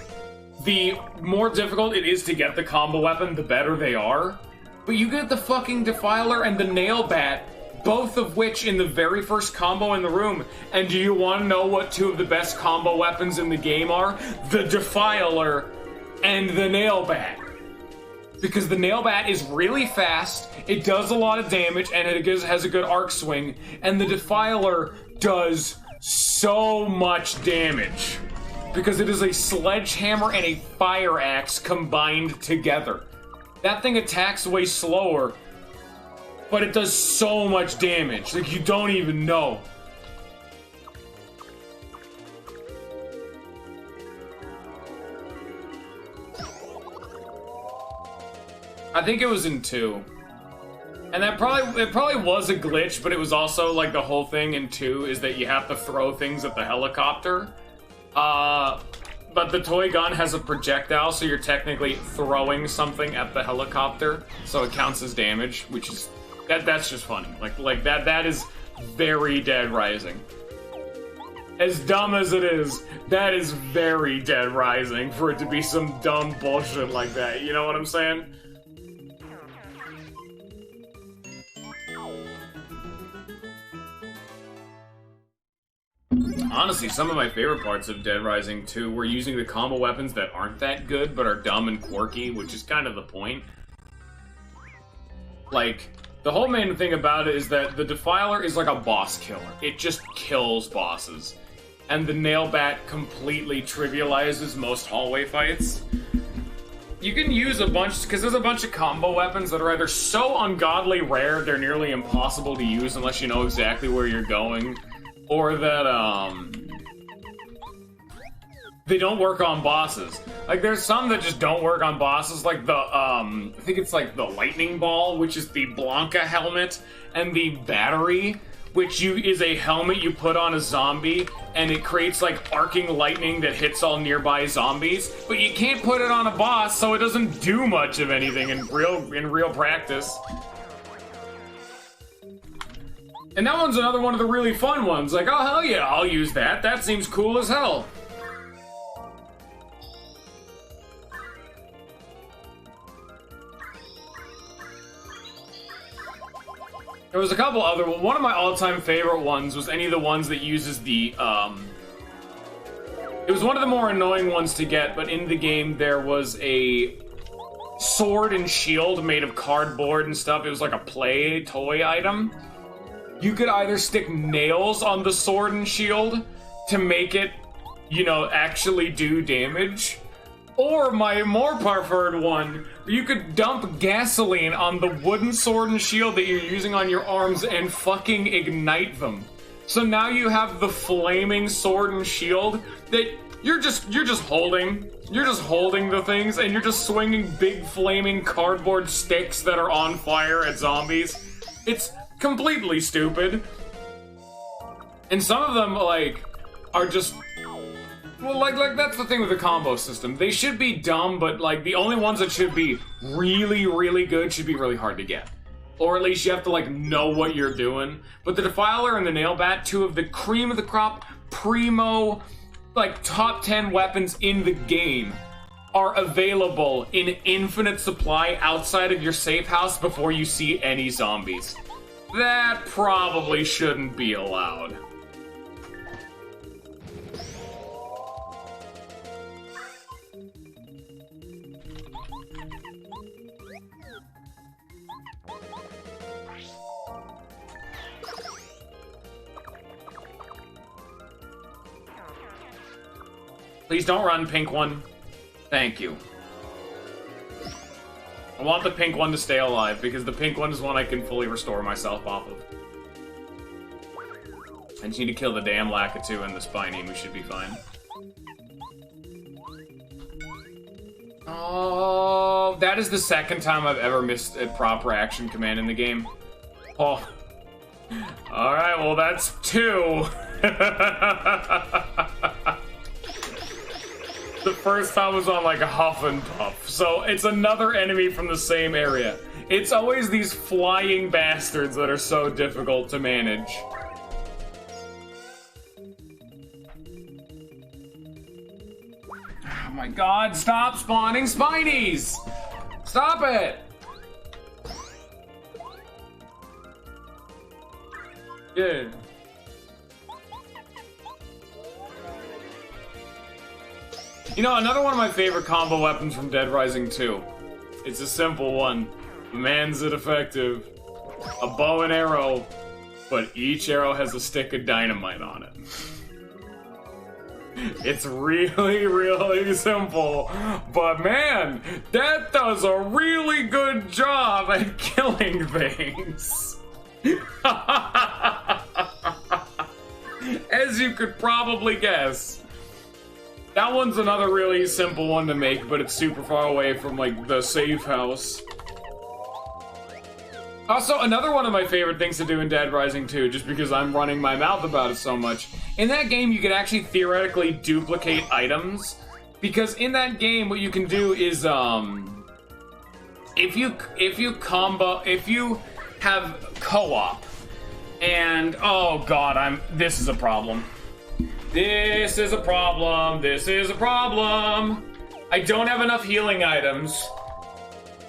the more difficult it is to get the combo weapon, the better they are. But you get the fucking Defiler and the Nail Bat, both of which in the very first combo in the room. And do you want to know what two of the best combo weapons in the game are? The Defiler and the Nail Bat. Because the Nail Bat is really fast, it does a lot of damage, and it has a good arc swing, and the Defiler does so much damage. Because it is a sledgehammer and a fire axe combined together. that thing attacks way slower, but it does so much damage. Like, you don't even know. I think it was in 2. And it probably was a glitch, but it was also, like, the whole thing in 2 is that you have to throw things at the helicopter. But the toy gun has a projectile, so you're technically throwing something at the helicopter, so it counts as damage, which is... That's just funny. Like that is very Dead Rising. As dumb as it is, that is very Dead Rising for it to be some dumb bullshit like that. You know what I'm saying? Honestly, some of my favorite parts of Dead Rising 2 were using the combo weapons that aren't that good, but are dumb and quirky, which is kind of the point. Like, the whole main thing about it is that the Defiler is like a boss killer. It just kills bosses. And the Nailbat completely trivializes most hallway fights. You can use a bunch, because there's a bunch of combo weapons that are either so ungodly rare they're nearly impossible to use unless you know exactly where you're going, or that, they don't work on bosses. Like, there's some that just don't work on bosses, like the, I think it's like the Lightning Ball, which is the Blanca helmet, and the Battery, which is a helmet you put on a zombie, and it creates, like, arcing lightning that hits all nearby zombies, but you can't put it on a boss, so it doesn't do much of anything in real practice. And that one's another one of the really fun ones. Like, oh, hell yeah, I'll use that. That seems cool as hell. There was a couple other ones. One of my all-time favorite ones was any of the ones that uses the, it was one of the more annoying ones to get, but in the game there was a sword and shield made of cardboard and stuff. It was like a play toy item. You could either stick nails on the sword and shield to make it, you know, actually do damage, or my more preferred one, you could dump gasoline on the wooden sword and shield that you're using on your arms and fucking ignite them. So now you have the flaming sword and shield that you're just holding. You're just holding the things and you're just swinging big flaming cardboard sticks that are on fire at zombies. It's completely stupid. And some of them, like, are just... Well, like that's the thing with the combo system. They should be dumb, but, like, the only ones that should be really, really good should be really hard to get. Or at least you have to, like, know what you're doing. But the Defiler and the Nailbat, two of the cream of the crop, primo, like, top 10 weapons in the game, are available in infinite supply outside of your safe house before you see any zombies. That probably shouldn't be allowed. Please don't run, pink one. Thank you. I want the pink one to stay alive, because the pink one is one I can fully restore myself off of. I just need to kill the damn Lakitu and the Spiny, and we should be fine. Oh, that is the second time I've ever missed a proper action command in the game. Oh. Alright, well that's 2. The first time was on, like, a Huff and Puff, so it's another enemy from the same area. It's always these flying bastards that are so difficult to manage. Oh my god, stop spawning Spinies! Stop it! Yeah. You know, another one of my favorite combo weapons from Dead Rising 2. It's a simple one. Man's it effective. A bow and arrow, but each arrow has a stick of dynamite on it. It's really, really simple. But man, that does a really good job at killing things. As you could probably guess. That one's another really simple one to make, but it's super far away from, like, the safe house. Also, another one of my favorite things to do in Dead Rising 2, just because I'm running my mouth about it so much. In that game, you can actually theoretically duplicate items. Because in that game, what you can do is, if you have co-op, and, oh god, this is a problem. This is a problem. This is a problem. I don't have enough healing items.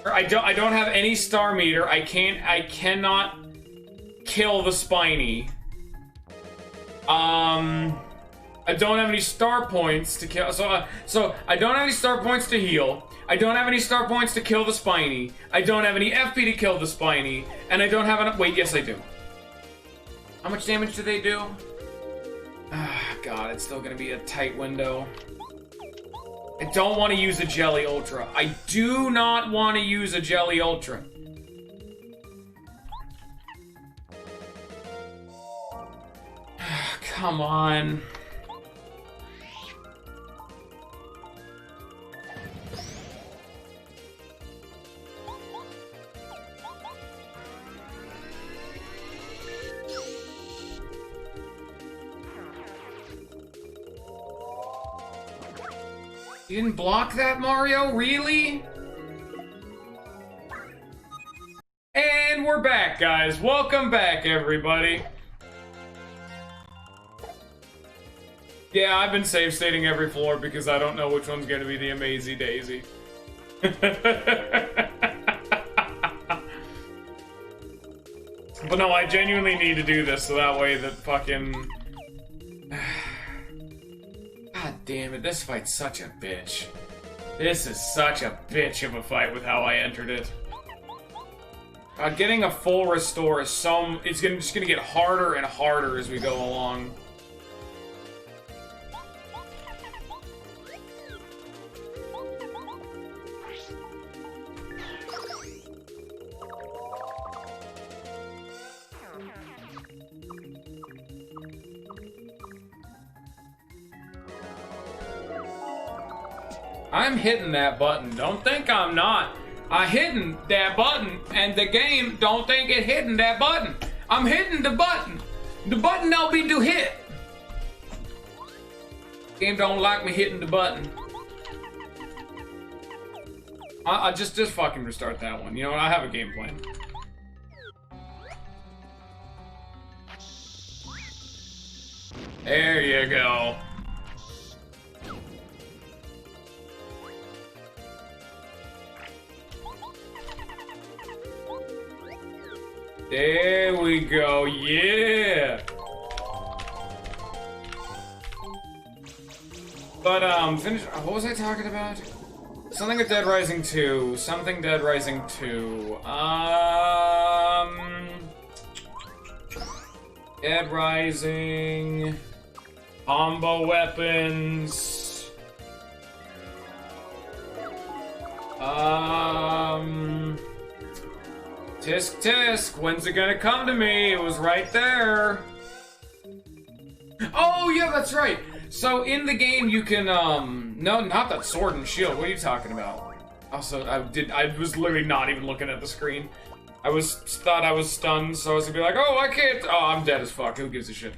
I don't have any star meter. I cannot kill the spiny. I don't have any star points to kill. So I don't have any star points to heal. I don't have any star points to kill the spiny. I don't have any FP to kill the spiny, and I don't have enough. Wait, yes I do. How much damage do they do? Ah, God, it's still gonna be a tight window. I don't want to use a Jelly Ultra. I do not want to use a Jelly Ultra. Come on. You didn't block that, Mario? Really? And we're back, guys. Welcome back, everybody. Yeah, I've been save stating every floor because I don't know which one's gonna be the Amazy Daisy. But no, I genuinely need to do this so that way that fucking... God damn it, this fight's such a bitch. This is such a bitch of a fight with how I entered it. Getting a full restore is just gonna get harder and harder as we go along. I'm hitting that button. Don't think I'm not. I hitting that button, and the game don't think it hitting that button. I'm hitting the button. The button don't be to hit. Game don't like me hitting the button. I just fucking restart that one. You know what? I have a game plan. There you go. There we go, yeah! But, finish, what was I talking about? Something at Dead Rising 2, something Dead Rising 2, Dead Rising, combo weapons, tisk tisk, when's it gonna come to me? It was right there. Oh yeah, that's right. So in the game you can no, not that sword and shield. What are you talking about? Also, I was literally not even looking at the screen. I thought I was stunned, so I was gonna be like, oh, I can't. Oh, I'm dead as fuck. Who gives a shit?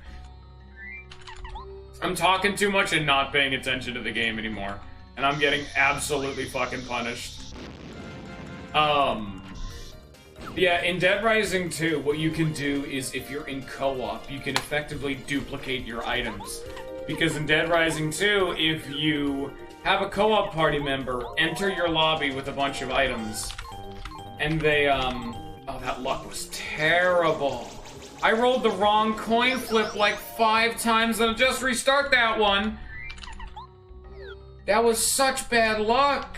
I'm talking too much and not paying attention to the game anymore, and I'm getting absolutely fucking punished. Yeah, in Dead Rising 2, what you can do is, if you're in co-op, you can effectively duplicate your items. Because in Dead Rising 2, if you have a co-op party member enter your lobby with a bunch of items, and they, oh, that luck was terrible. I rolled the wrong coin flip like 5 times, and I'll just restart that one. That was such bad luck.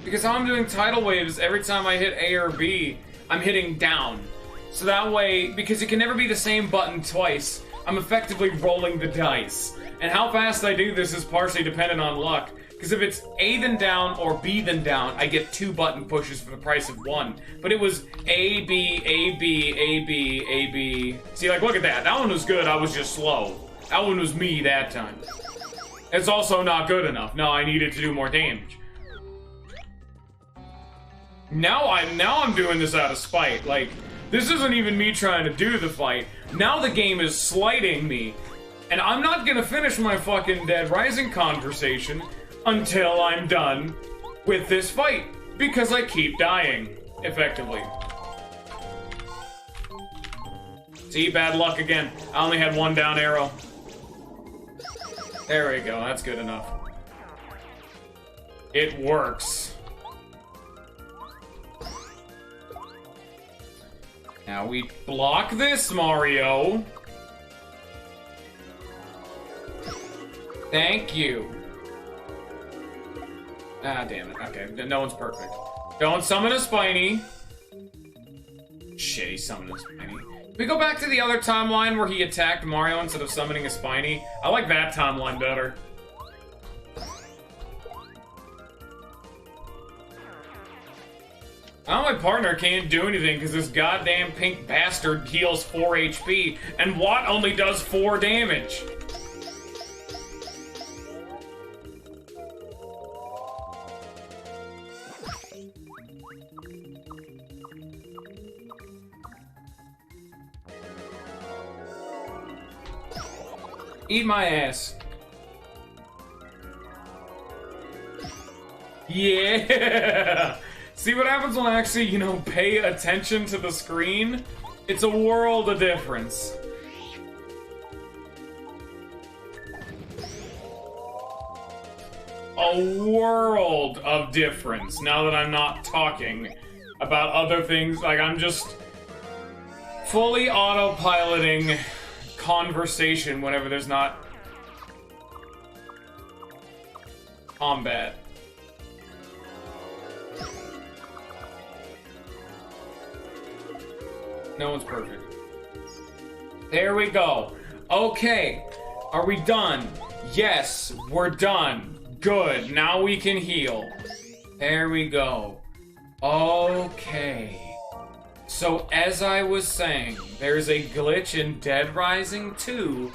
Because how I'm doing tidal waves, every time I hit A or B, I'm hitting down. So that way, because it can never be the same button twice, I'm effectively rolling the dice. And how fast I do this is partially dependent on luck. Because if it's A then down or B then down, I get 2 button pushes for the price of 1. But it was A, B, A, B, A, B, A, B. See, like, look at that. That one was good, I was just slow. That one was me that time. It's also not good enough. No, I needed to do more damage. Now I'm doing this out of spite. Like, this isn't even me trying to do the fight. Now the game is slighting me. And I'm not gonna finish my fucking Dead Rising conversation until I'm done with this fight. Because I keep dying, effectively. See, bad luck again. I only had 1 down arrow. There we go, that's good enough. It works. Now we block this, Mario. Thank you. Ah, damn it. Okay, no one's perfect. Don't summon a Spiny. Shit, he summoned a Spiny. Can we go back to the other timeline where he attacked Mario instead of summoning a Spiny? I like that timeline better. Now my partner can't do anything because this goddamn pink bastard heals 4 HP, and Watt only does 4 damage. Eat my ass. Yeah! See what happens when I actually, you know, pay attention to the screen? It's a world of difference. A world of difference, now that I'm not talking about other things. Like, I'm just fully autopiloting conversation whenever there's not combat. No one's perfect. There we go. Okay. Are we done? Yes, we're done. Good. Now we can heal. There we go. Okay. So, as I was saying, there's a glitch in Dead Rising 2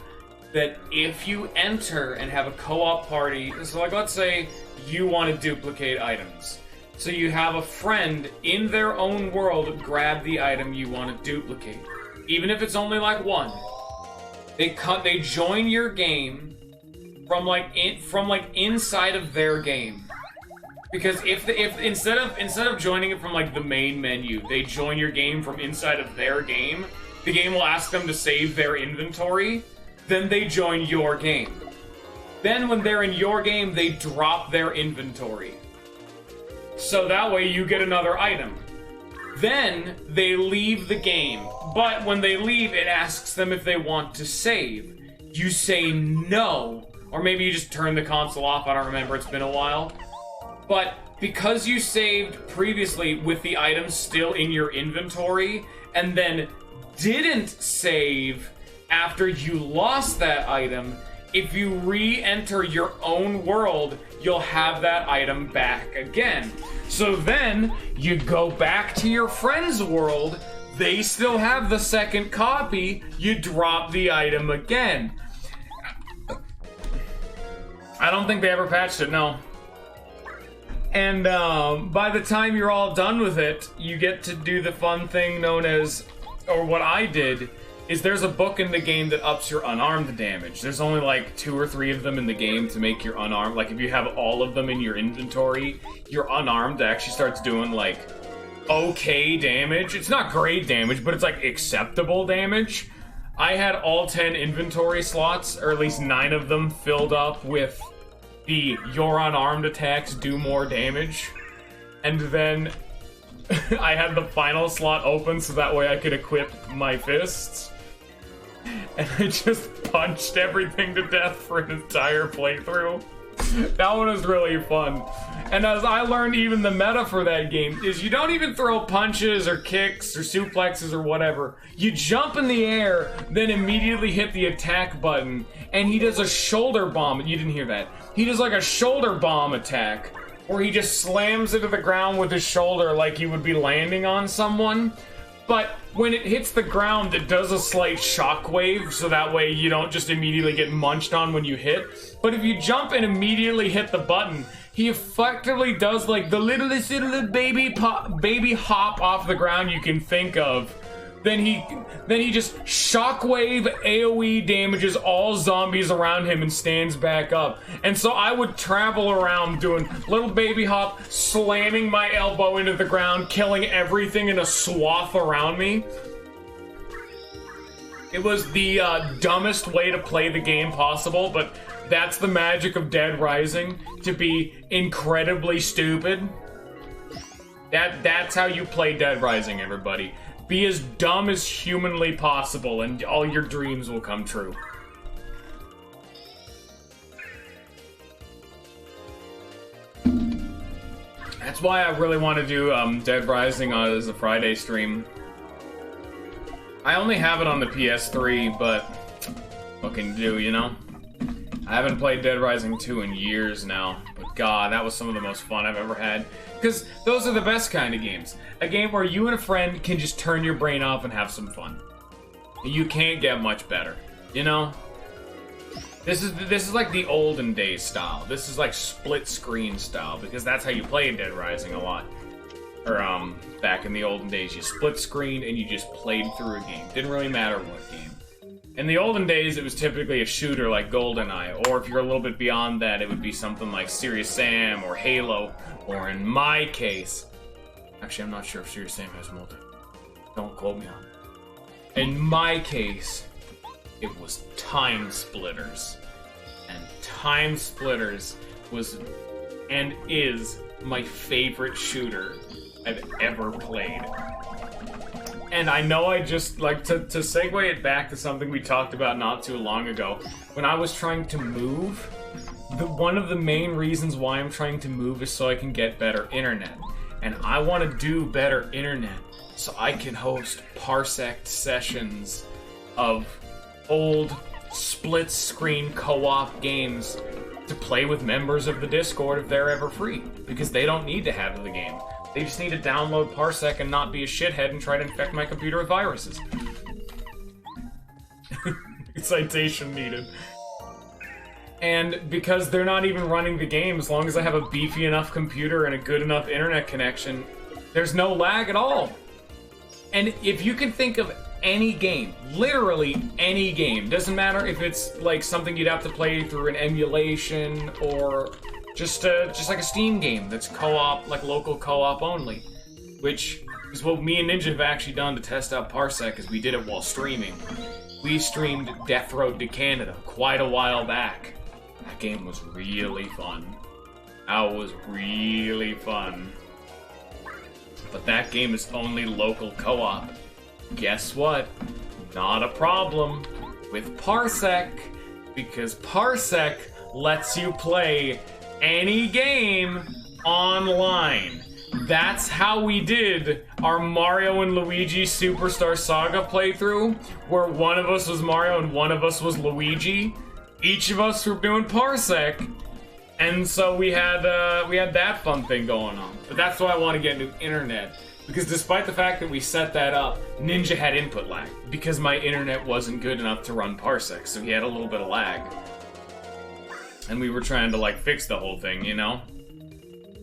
that if you enter and have a co-op party, so like let's say you want to duplicate items. So you have a friend in their own world grab the item you want to duplicate. Even if it's only like 1. They join your game from like inside of their game. Because if instead of joining it from like the main menu, they join your game from inside of their game, the game will ask them to save their inventory, then they join your game. Then when they're in your game, they drop their inventory. So that way you get another item. Then they leave the game, but when they leave, it asks them if they want to save. You say no, or maybe you just turn the console off, I don't remember, it's been a while. But because you saved previously with the items still in your inventory, and then didn't save after you lost that item, if you re-enter your own world, you'll have that item back again. So then, you go back to your friend's world, they still have the second copy, you drop the item again. I don't think they ever patched it, no. And by the time you're all done with it, you get to do the fun thing known as, or what I did, is there's a book in the game that ups your unarmed damage. There's only like 2 or 3 of them in the game to make your unarmed. Like if you have all of them in your inventory, your unarmed actually starts doing like okay damage. It's not great damage, but it's like acceptable damage. I had all 10 inventory slots, or at least 9 of them, filled up with the your unarmed attacks do more damage. And then I had the final slot open so that way I could equip my fists. And I just punched everything to death for an entire playthrough. That one was really fun. And as I learned, even the meta for that game is you don't even throw punches or kicks or suplexes or whatever. You jump in the air, then immediately hit the attack button, and he does a shoulder bomb. You didn't hear that. He does like a shoulder bomb attack, where he just slams it to the ground with his shoulder like he would be landing on someone. But when it hits the ground, it does a slight shockwave, so that way you don't just immediately get munched on when you hit. But if you jump and immediately hit the button, he effectively does like the littlest little baby hop off the ground you can think of. Then he just shockwave AoE damages all zombies around him and stands back up. And so I would travel around doing little baby hop, slamming my elbow into the ground, killing everything in a swath around me. It was the dumbest way to play the game possible, but that's the magic of Dead Rising, to be incredibly stupid. That's how you play Dead Rising, everybody. Be as dumb as humanly possible, and all your dreams will come true. That's why I really want to do Dead Rising as a Friday stream. I only have it on the PS3, but what can you do, you know? I haven't played Dead Rising 2 in years now, but god, that was some of the most fun I've ever had. Because those are the best kind of games. A game where you and a friend can just turn your brain off and have some fun. You can't get much better, you know? This is like the olden days style. This is like split screen style, because that's how you played Dead Rising a lot. Or back in the olden days, you split screen and you just played through a game. Didn't really matter what game. In the olden days, it was typically a shooter like GoldenEye, or if you're a little bit beyond that, it would be something like Serious Sam or Halo, or in my case, actually I'm not sure if Serious Sam has multi. Don't quote me on it. In my case, it was Time Splitters. And Time Splitters was and is my favorite shooter I've ever played. And I know I just, like, to segue it back to something we talked about not too long ago, when I was trying to move, one of the main reasons why I'm trying to move is so I can get better internet. And I want to do better internet so I can host Parsec sessions of old split-screen co-op games to play with members of the Discord if they're ever free, because they don't need to have the game. They just need to download Parsec and not be a shithead and try to infect my computer with viruses. Citation needed. And because they're not even running the game, as long as I have a beefy enough computer and a good enough internet connection, there's no lag at all. And if you can think of any game, literally any game, doesn't matter if it's like something you'd have to play through an emulation or just like a Steam game that's co-op, like local co-op only, which is what me and Ninja have actually done to test out Parsec, because we did it while streaming. We streamed Death Road to Canada quite a while back. That game was really fun. That was really fun. But that game is only local co-op. Guess what? Not a problem with Parsec, because Parsec lets you play any game online. That's how we did our Mario and Luigi Superstar Saga playthrough, where one of us was Mario and one of us was Luigi. Each of us were doing Parsec, and so we had that fun thing going on. But that's why I want to get new internet, because despite the fact that we set that up, Ninja had input lag because my internet wasn't good enough to run Parsec, so he had a little bit of lag. And we were trying to, like, fix the whole thing, you know?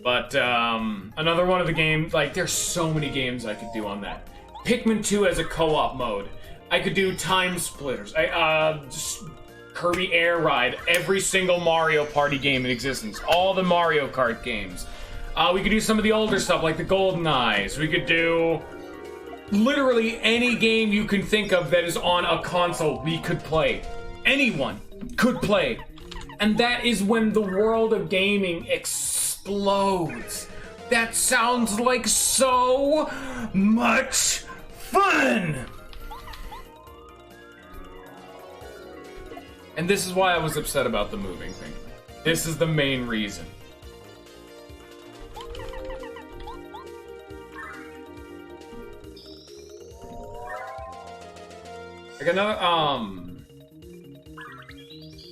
But, another one of the games, like, there's so many games I could do on that. Pikmin 2 as a co-op mode. I could do Time Splitters. Just Kirby Air Ride. Every single Mario Party game in existence. All the Mario Kart games. We could do some of the older stuff, like the GoldenEyes. We could do literally any game you can think of that is on a console we could play. Anyone could play. And that is when the world of gaming explodes. That sounds like so much fun! And this is why I was upset about the moving thing. This is the main reason. Like another,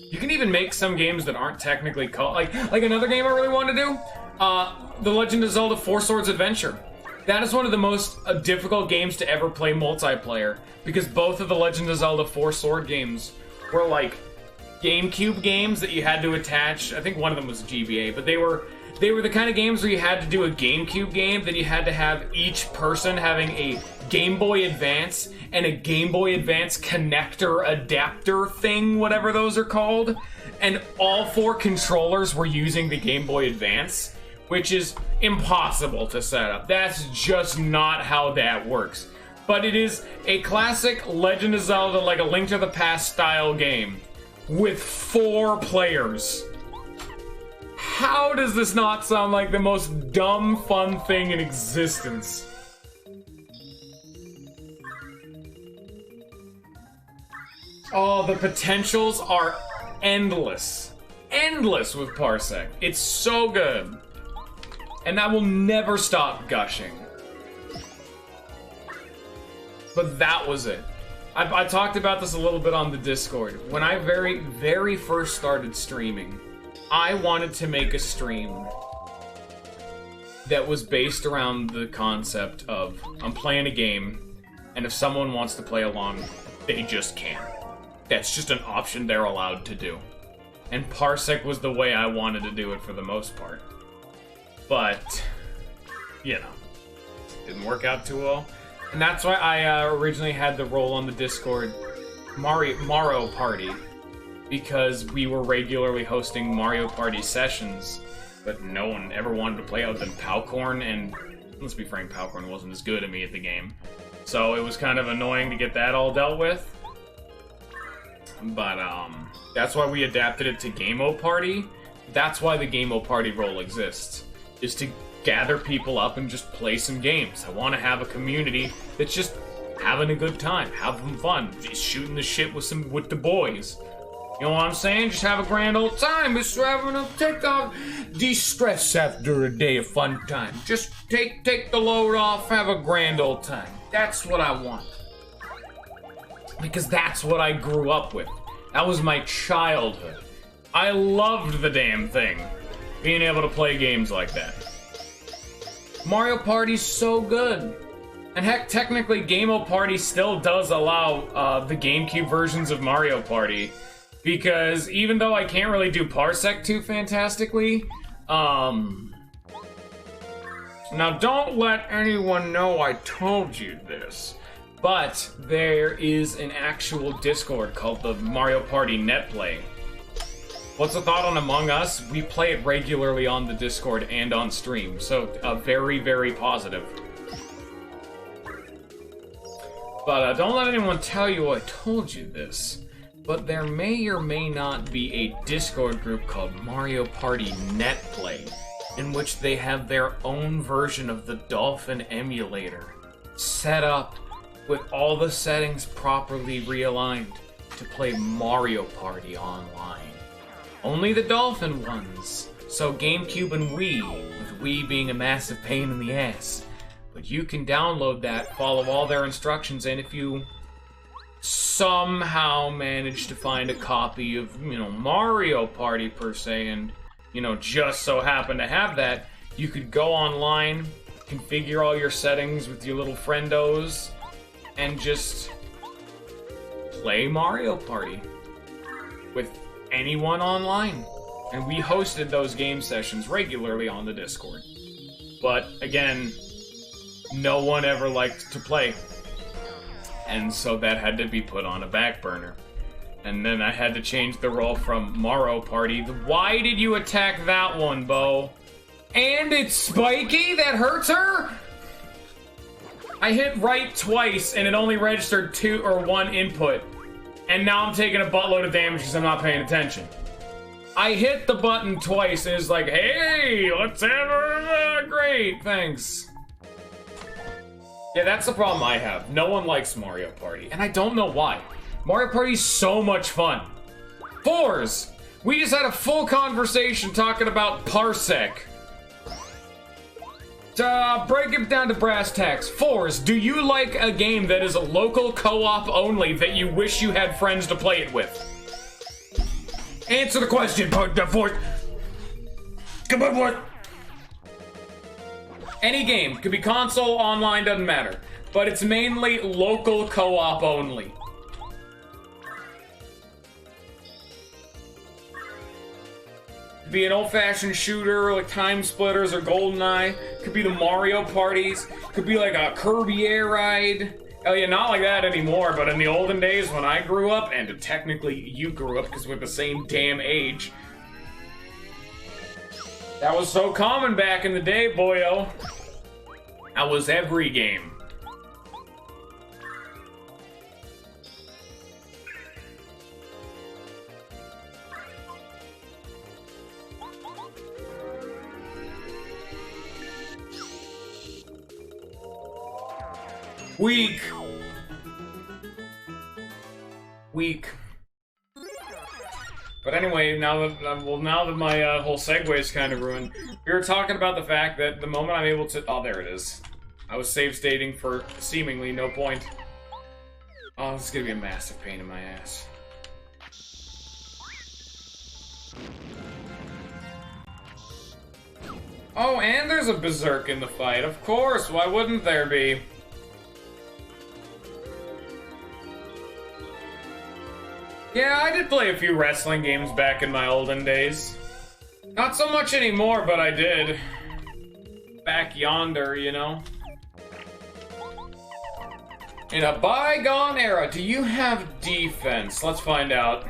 you can even make some games that aren't technically called, like another game I really want to do, The Legend of Zelda 4 Swords Adventure. That is one of the most difficult games to ever play multiplayer, because both of the Legend of Zelda 4 Sword games were like GameCube games that you had to attach. I think one of them was GBA, but they were the kind of games where you had to do a GameCube game, then you had to have each person having a Game Boy Advance and a Game Boy Advance connector adapter thing, whatever those are called, and all 4 controllers were using the Game Boy Advance, which is impossible to set up. That's just not how that works. But it is a classic Legend of Zelda, like a Link to the Past style game with 4 players. How does this not sound like the most dumb, fun thing in existence? Oh, the potentials are endless. Endless with Parsec. It's so good. And I will never stop gushing. But that was it. I talked about this a little bit on the Discord. When I very, very first started streaming, I wanted to make a stream that was based around the concept of, I'm playing a game, and if someone wants to play along, they just can. That's just an option they're allowed to do. And Parsec was the way I wanted to do it for the most part. But, you know, didn't work out too well. And that's why I originally had the role on the Discord Mario Party, because we were regularly hosting Mario Party sessions, but no one ever wanted to play other than Powcorn, and let's be frank, Powcorn wasn't as good at me at the game. So it was kind of annoying to get that all dealt with. But that's why we adapted it to Game-O Party. That's why the Game-O Party role exists, is to gather people up and just play some games. I want to have a community that's just having a good time, having fun, just shooting the shit with the boys. You know what I'm saying? Just have a grand old time. Just having a take off, de-stress after a day of fun time. Just take the load off, have a grand old time. That's what I want. Because that's what I grew up with. That was my childhood. I loved the damn thing. Being able to play games like that. Mario Party's so good. And heck, technically, Game-O Party still does allow the GameCube versions of Mario Party. Because even though I can't really do Parsec too fantastically, now don't let anyone know I told you this, but there is an actual Discord called the Mario Party Netplay. What's the thought on Among Us? We play it regularly on the Discord and on stream, so very, very positive. But don't let anyone tell you I told you this, but there may or may not be a Discord group called Mario Party Netplay, in which they have their own version of the Dolphin emulator, set up with all the settings properly realigned to play Mario Party online. Only the Dolphin ones, so GameCube and Wii, with Wii being a massive pain in the ass. But you can download that, follow all their instructions, and if you somehow manage to find a copy of, you know, Mario Party per se, and, you know, just so happen to have that, you could go online, configure all your settings with your little friendos, and just play Mario Party with anyone online. And we hosted those game sessions regularly on the Discord. But again, no one ever liked to play. And so that had to be put on a back burner. And then I had to change the role from Mario Party. Why did you attack that one, Bo? And it's spiky? That hurts her? I hit right twice and it only registered 2 or 1 input. And now I'm taking a buttload of damage because I'm not paying attention. I hit the button twice and it's like, hey, let's have a great, thanks. Yeah, that's the problem I have. No one likes Mario Party, and I don't know why. Mario Party's so much fun. Fours! We just had a full conversation talking about Parsec. To break it down to brass tacks, Fours, do you like a game that is a local co-op only that you wish you had friends to play it with? Answer the question, Fours. Come on, boy. Any game, could be console, online, doesn't matter. But it's mainly local co-op only. Could be an old-fashioned shooter like Time Splitters or GoldenEye. Could be the Mario parties. Could be like a Kirby Air Ride. Oh yeah, not like that anymore, but in the olden days when I grew up, and technically you grew up because we're the same damn age. That was so common back in the day, boyo. That was every game. Weak. But anyway, now that my whole segue is kind of ruined, we were talking about the fact that the moment I'm able to... Oh, there it is. I was save stating for seemingly no point. Oh, this is gonna be a massive pain in my ass. Oh, and there's a Berserk in the fight. Of course, why wouldn't there be? Yeah, I did play a few wrestling games back in my olden days. Not so much anymore, but I did. Back yonder, you know? In a bygone era, do you have defense? Let's find out.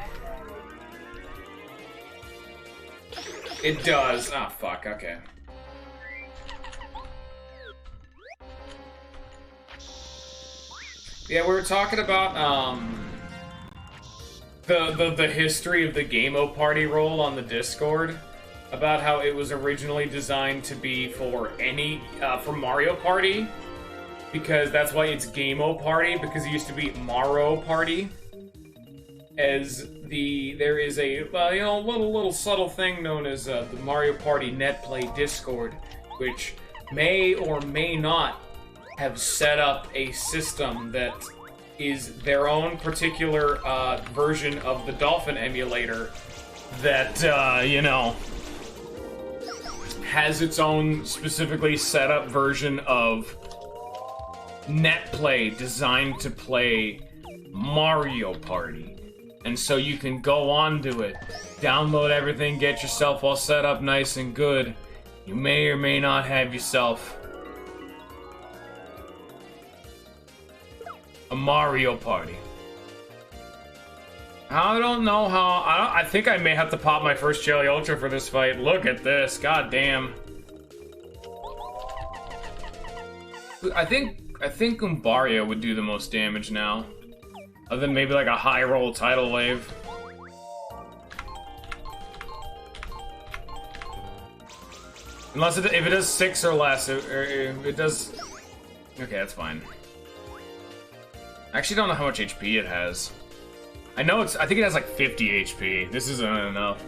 It does. Ah, fuck, okay. Yeah, we were talking about, the history of the Game-O Party role on the Discord, about how it was originally designed to be for for Mario Party, because that's why it's Game-O Party, because it used to be Maro Party, as there is a, you know, little subtle thing known as the Mario Party NetPlay Discord, which may or may not have set up a system that is their own particular version of the Dolphin emulator that, you know, has its own specifically set up version of NetPlay designed to play Mario Party. And so you can go onto it, download everything, get yourself all set up nice and good. You may or may not have yourself a Mario Party. I don't know how... I think I may have to pop my first Jelly Ultra for this fight. Look at this. God damn. I think Umbario would do the most damage now. Other than maybe like a high roll tidal wave. Unless if it does 6 or less, it does... Okay, that's fine. I actually don't know how much HP it has. I think it has like 50 HP. This isn't enough.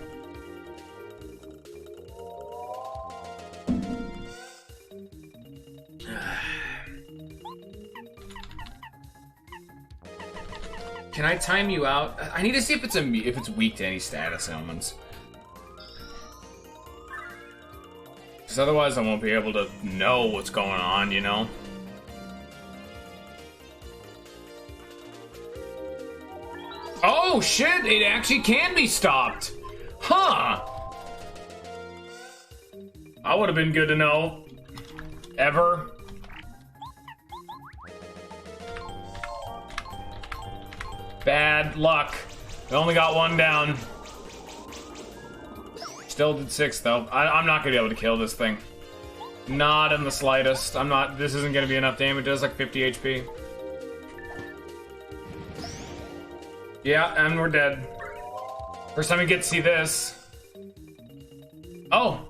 Can I time you out? I need to see if it's weak to any status ailments. Because otherwise I won't be able to know what's going on, you know? Oh shit, it actually can be stopped! Huh! That would have been good to know. Ever. Bad luck. We only got one down. Still did 6 though. I'm not gonna be able to kill this thing. Not in the slightest. This isn't gonna be enough damage. It does like 50 HP. Yeah, and we're dead. First time we get to see this. Oh!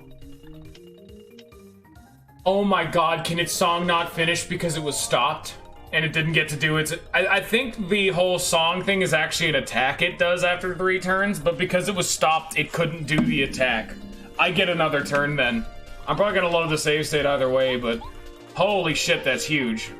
Oh my god, can its song not finish because it was stopped? And it didn't get to do its... I think the whole song thing is actually an attack it does after 3 turns, but because it was stopped, it couldn't do the attack. I get another turn then. I'm probably gonna load the save state either way, but holy shit, that's huge.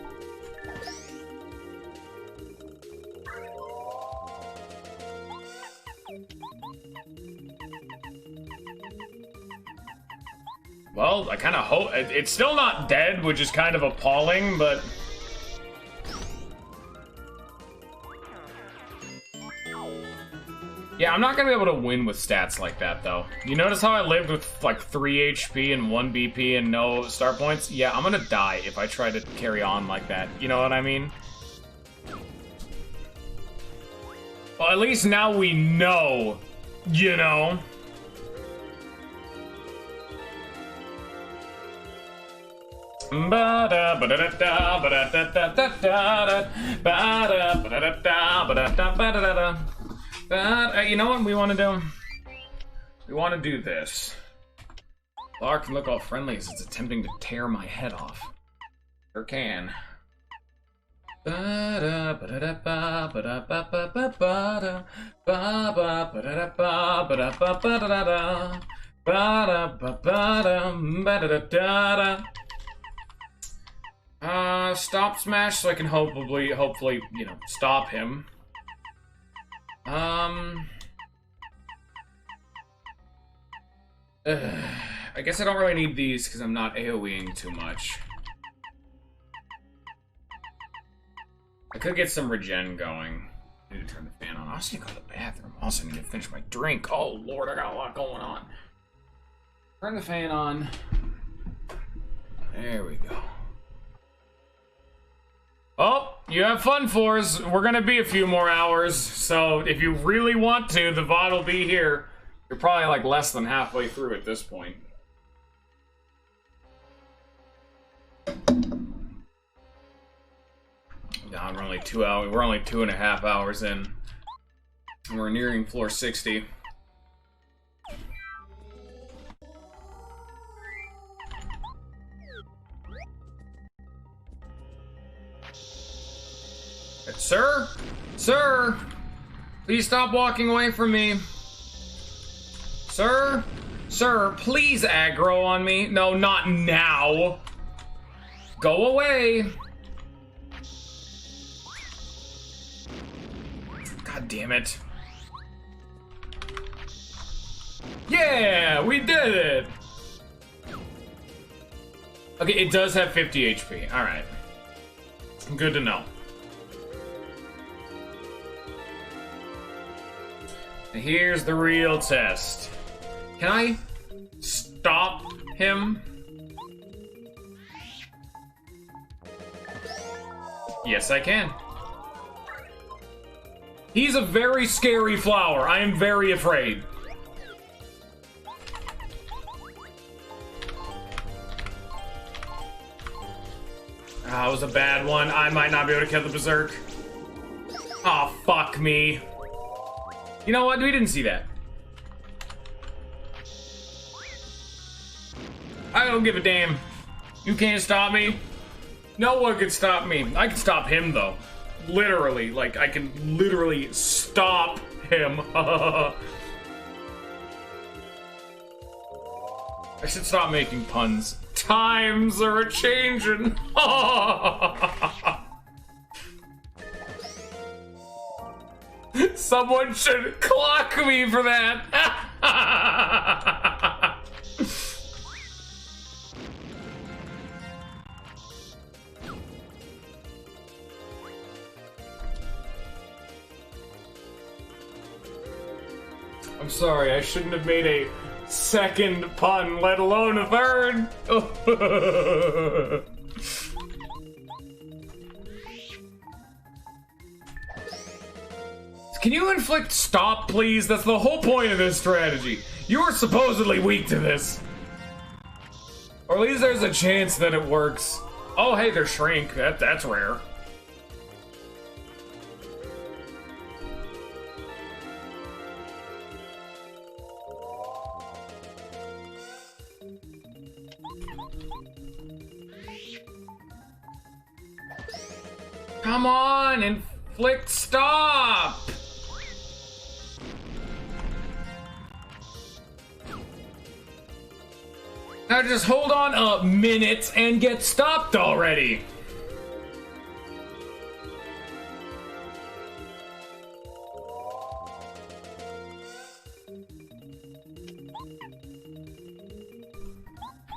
Well, I kind of hope it's still not dead, which is kind of appalling, but yeah, I'm not gonna be able to win with stats like that, though. You notice how I lived with like 3 HP and 1 BP and no star points? Yeah, I'm gonna die if I try to carry on like that. You know what I mean? Well, at least now we know, you know? You know what we want to do? We want to do this. Lark can look all friendly as it's attempting to tear my head off. Sure can. Stop smash so I can hopefully, you know, stop him. I guess I don't really need these because I'm not AoEing too much. I could get some regen going. I need to turn the fan on. I also need to go to the bathroom. I also need to finish my drink. Oh lord, I got a lot going on. Turn the fan on. There we go. Oh, you have fun, Fours. We're gonna be a few more hours, so if you really want to, the VOD will be here. You're probably like less than halfway through at this point. No, we're only 2 hours. We're only 2.5 hours in. And we're nearing floor 60. Sir? Sir? Please stop walking away from me. Sir? Sir, please aggro on me. No, not now. Go away. God damn it. Yeah, we did it. Okay, it does have 50 HP. All right. Good to know. Here's the real test. Can I stop him? Yes, I can. He's a very scary flower. I am very afraid. That was a bad one. I might not be able to kill the Berserk. Oh, fuck me. You know what? We didn't see that. I don't give a damn. You can't stop me. No one can stop me. I can stop him, though. Literally. Like, I can literally stop him. I should stop making puns. Times are a-changin'. Someone should clock me for that. I'm sorry, I shouldn't have made a second pun, let alone a third. Can you inflict stop, please? That's the whole point of this strategy. You are supposedly weak to this. Or at least there's a chance that it works. Oh, hey, there's Shrink. That's rare. Come on, inflict stop! Now just hold on a minute and get stopped already.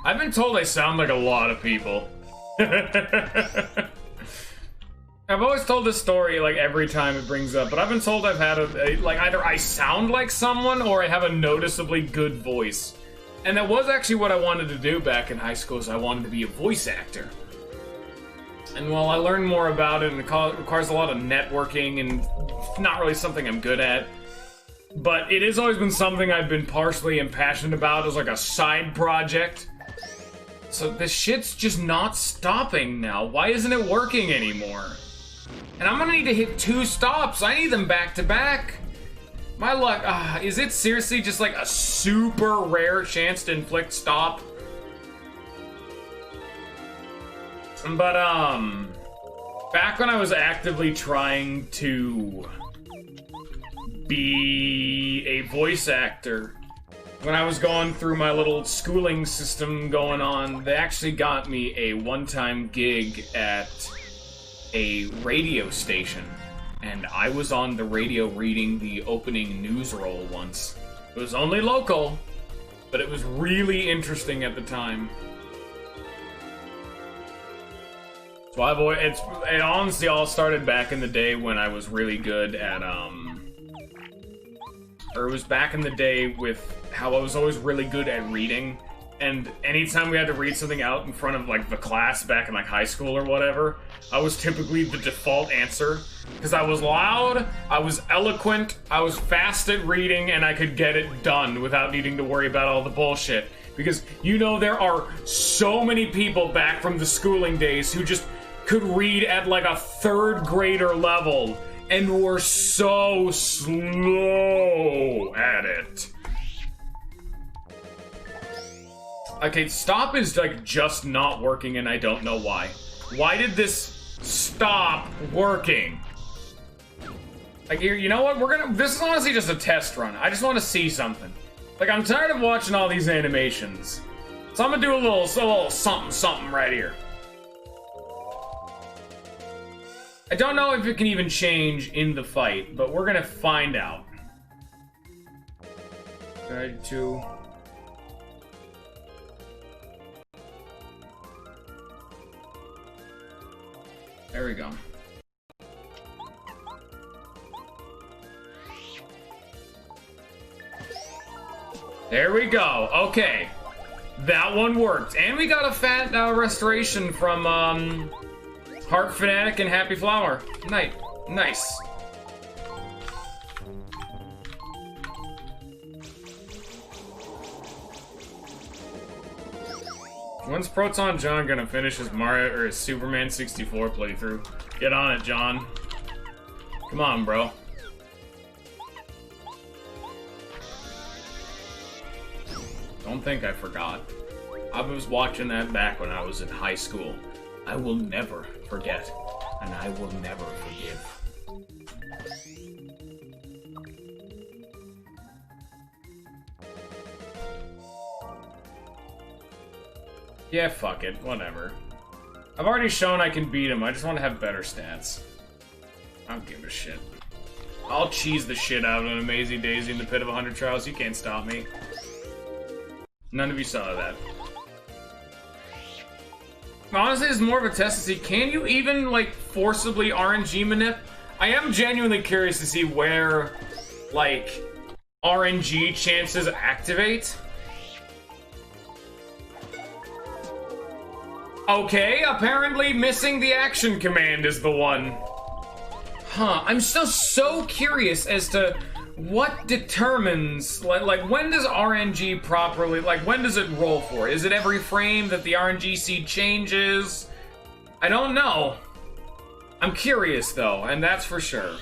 I've been told I sound like a lot of people. I've always told this story like every time it brings up, but I've been told I've had like either I sound like someone or I have a noticeably good voice. And that was actually what I wanted to do back in high school, is I wanted to be a voice actor. And while I learned more about it, and it requires a lot of networking and not really something I'm good at, but it has always been something I've been partially impassioned about as like a side project. So this shit's just not stopping now. Why isn't it working anymore? And I'm gonna need to hit 2 stops. I need them back to back. My luck, is it seriously just like a super rare chance to inflict stop? But, back when I was actively trying to be a voice actor, when I was going through my little schooling system going on, they actually got me a one-time gig at a radio station. And I was on the radio reading the opening news roll once. It was only local, but it was really interesting at the time. So it honestly all started back in the day when I was really good at, or it was back in the day with how I was always really good at reading. And anytime we had to read something out in front of, like, the class back in, like, high school or whatever, I was typically the default answer. Because I was loud, I was eloquent, I was fast at reading, and I could get it done without needing to worry about all the bullshit. Because, you know, there are so many people back from the schooling days who just could read at, like, a 3rd grader level, and were so slow at it. Okay, stop is, like, just not working, and I don't know why. Why did this stop working? Like, you know what? This is honestly just a test run. I just want to see something. Like, I'm tired of watching all these animations. So I'm gonna do a little something right here. I don't know if it can even change in the fight, but we're gonna find out. 32... There we go. There we go. Okay. That one worked. And we got a fat restoration from Heart Fanatic and Happy Flower. Nice. When's Proton John gonna finish his Mario or his Superman 64 playthrough? Get on it, John. Come on, bro. Don't think I forgot. I was watching that back when I was in high school. I will never forget, and I will never forgive. Yeah, fuck it. Whatever. I've already shown I can beat him. I just want to have better stats. I don't give a shit. I'll cheese the shit out of an Amazing Daisy in the Pit of 100 Trials. You can't stop me. None of you saw that. Honestly, it's more of a test to see, can you even, like, forcibly RNG manip? I am genuinely curious to see where, like, RNG chances activate. Okay, apparently missing the action command is the one. Huh, I'm still so curious as to what determines, like when does RNG properly, like, when does it roll for? Is it every frame that the RNG seed changes? I don't know. I'm curious, though, and that's for sure.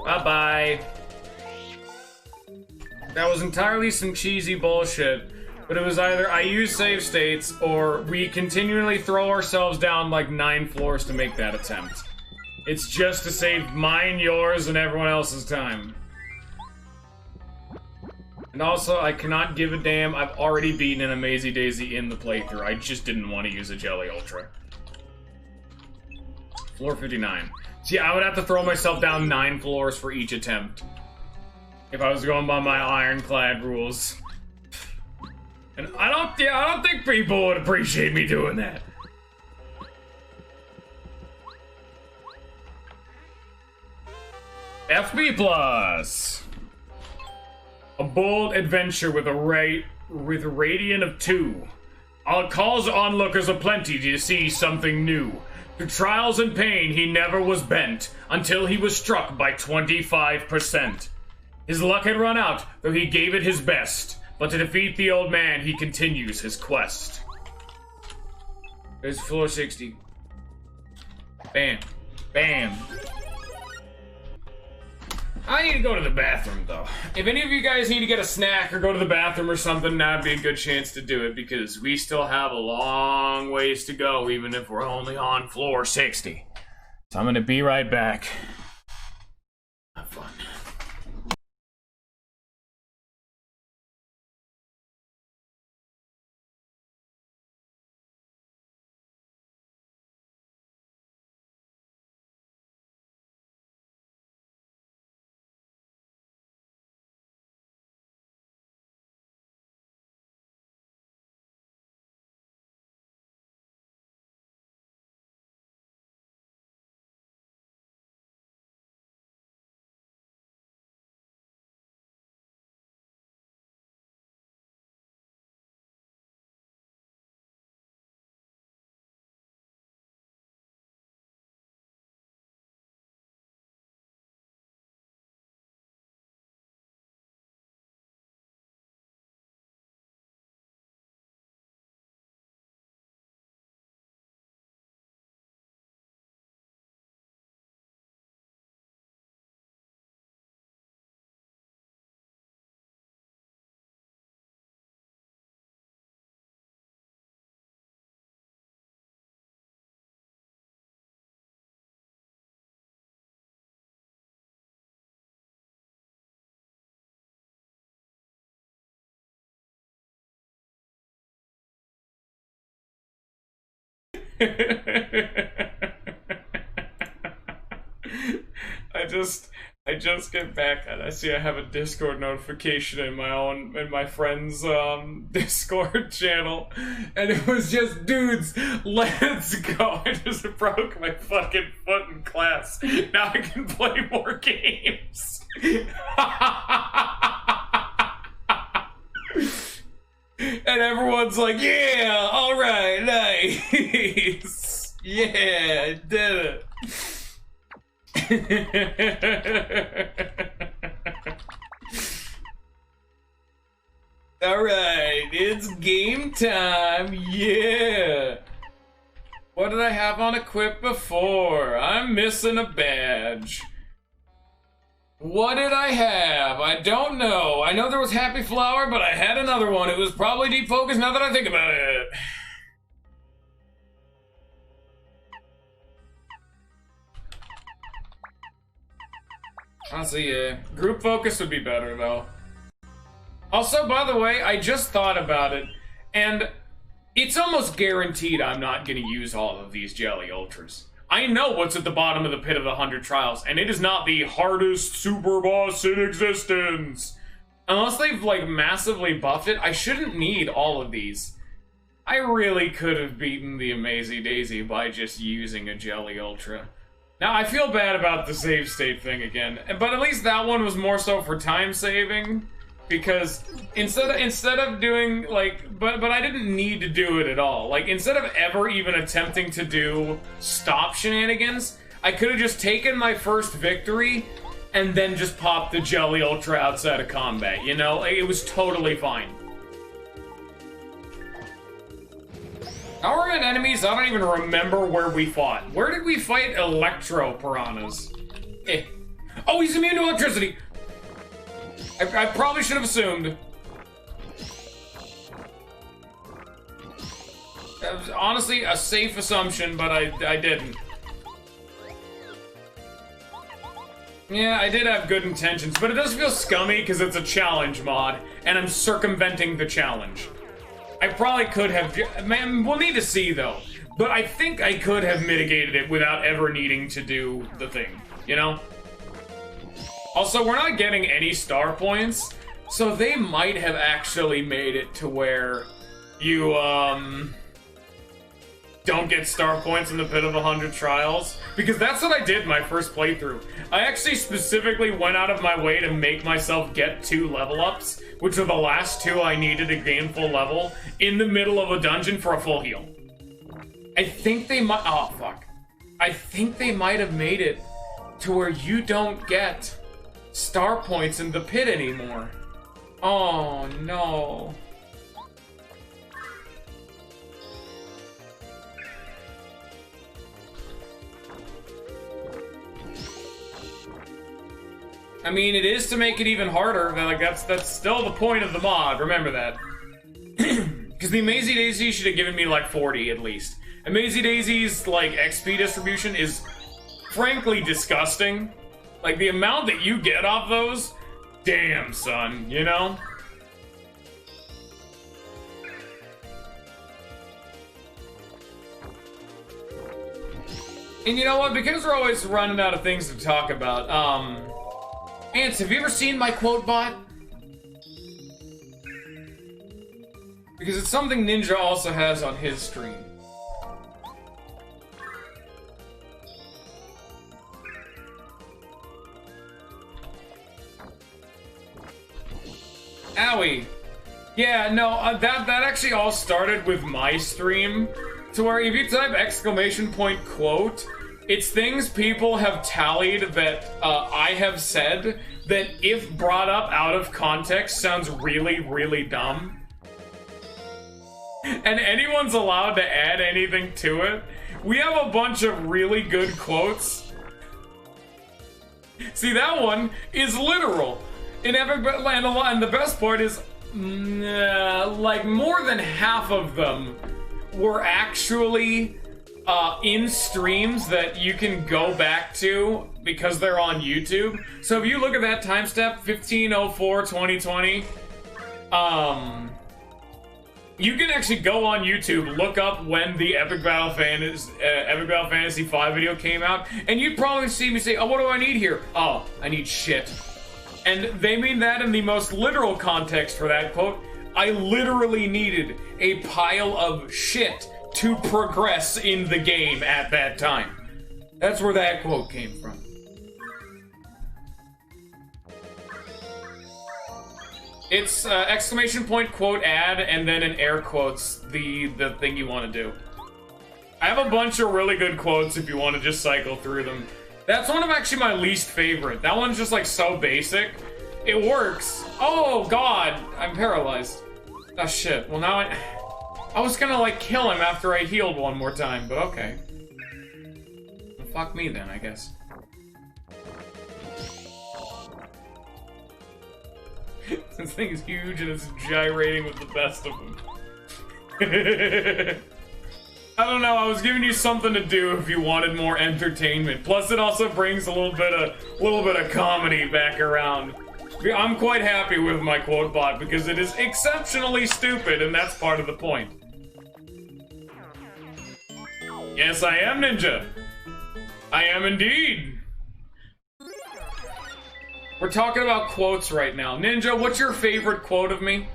Bye-bye. That was entirely some cheesy bullshit. But But it was either I use save states, or we continually throw ourselves down like 9 floors to make that attempt. It's just to save mine, yours, and everyone else's time. And also, I cannot give a damn. I've already beaten an Amazy Daisy in the playthrough. I just didn't want to use a Jelly Ultra. Floor 59. See, I would have to throw myself down 9 floors for each attempt. If I was going by my ironclad rules. And I don't think people would appreciate me doing that. FB Plus. A bold adventure with a radiant of 2. Calls onlookers aplenty to see something new. Through trials and pain, he never was bent, until he was struck by 25%. His luck had run out, though he gave it his best. But to defeat the old man, he continues his quest. There's floor 60. Bam. Bam. I need to go to the bathroom, though. If any of you guys need to get a snack or go to the bathroom or something, that'd be a good chance to do it, because we still have a long ways to go, even if we're only on floor 60. So I'm gonna be right back. Have fun. I just get back and I see I have a Discord notification in my friend's Discord channel, and it was just, dudes, let's go. I just broke my fucking foot in class. Now I can play more games. And everyone's like, yeah, alright, nice. Yeah, I did it. Alright, it's game time, yeah. What did I have on equip before? I'm missing a badge. What did I have? I don't know. I know there was Happy Flower, but I had another one. It was probably Deep Focus now that I think about it. Honestly, yeah. Group Focus would be better, though. Also, by the way, I just thought about it, and it's almost guaranteed I'm not going to use all of these Jelly Ultras. I know what's at the bottom of the pit of the 100 trials, and it is not the hardest super boss in existence. Unless they've, like, massively buffed it, I shouldn't need all of these. I really could have beaten the Amazy Daisy by just using a Jelly Ultra. Now, I feel bad about the save state thing again, but at least that one was more so for time saving, because instead of doing, like, but I didn't need to do it at all. Like, instead of ever even attempting to do stop shenanigans, I could have just taken my first victory and then just popped the Jelly Ultra outside of combat, you know? Like, it was totally fine. How are in enemies? I don't even remember where we fought. Where did we fight Electro Piranhas? Eh. Oh, he's immune to electricity! I probably should have assumed. That was honestly a safe assumption, but I didn't. Yeah, I did have good intentions, but it does feel scummy because it's a challenge mod, and I'm circumventing the challenge. I probably could have... Man, we'll need to see, though. But I think I could have mitigated it without ever needing to do the thing, you know? Also, we're not getting any star points, so they might have actually made it to where you, don't get star points in the Pit of 100 Trials, because that's what I did my first playthrough. I actually specifically went out of my way to make myself get 2 level ups, which are the last 2 I needed to gain full level, in the middle of a dungeon for a full heal. I think they might... Oh, fuck. I think they might have made it to where you don't get star points in the pit anymore. Oh, no. I mean, it is to make it even harder. Like, that's still the point of the mod. Remember that. Because the Amazy Daisy should have given me, like, 40 at least. Amazy Daisy's, like, XP distribution is frankly disgusting. Like, the amount that you get off those, damn, son, you know? And you know what? Because we're always running out of things to talk about, Ants, have you ever seen my quote bot? Because it's something Ninja also has on his stream. Owie. Yeah, no, that actually all started with my stream. To where if you type ! quote, it's things people have tallied that I have said that if brought up out of context sounds really, really dumb. And anyone's allowed to add anything to it. We have a bunch of really good quotes. See, that one is literal. And the best part is, like, more than half of them were actually in streams that you can go back to because they're on YouTube. So if you look at that timestamp, 15/04/2020, you can actually go on YouTube, look up when the Epic Battle Fantasy 5 video came out, and you'd probably see me say, oh, what do I need here? Oh, I need shit. And they mean that in the most literal context for that quote. I literally needed a pile of shit to progress in the game at that time. That's where that quote came from. It's ! Quote add and then in air quotes the thing you want to do. I have a bunch of really good quotes if you want to just cycle through them. That's one of actually my least favorite. That one's just like so basic. It works. Oh god, I'm paralyzed. Oh shit, well now I was gonna like kill him after I healed one more time, but okay. Well, fuck me then, I guess. This thing is huge and it's gyrating with the best of them. I don't know, I was giving you something to do if you wanted more entertainment. Plus it also brings a little bit of comedy back around. I'm quite happy with my quote bot because it is exceptionally stupid and that's part of the point. Yes, I am Ninja. I am indeed. We're talking about quotes right now. Ninja, what's your favorite quote of me?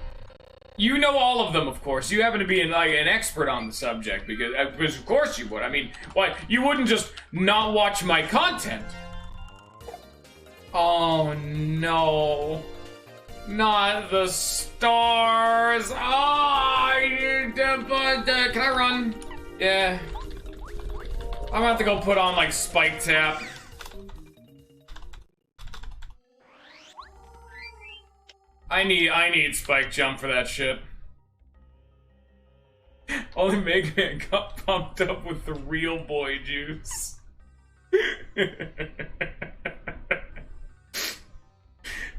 You know all of them, of course. You happen to be an expert on the subject because of course you would. I mean, why? You wouldn't just not watch my content. Oh no. Not the stars. Oh, can I run? Yeah. I'm gonna have to go put on like Spike Tap. I need Spike Jump for that shit. Only Mega Man got pumped up with the real boy juice.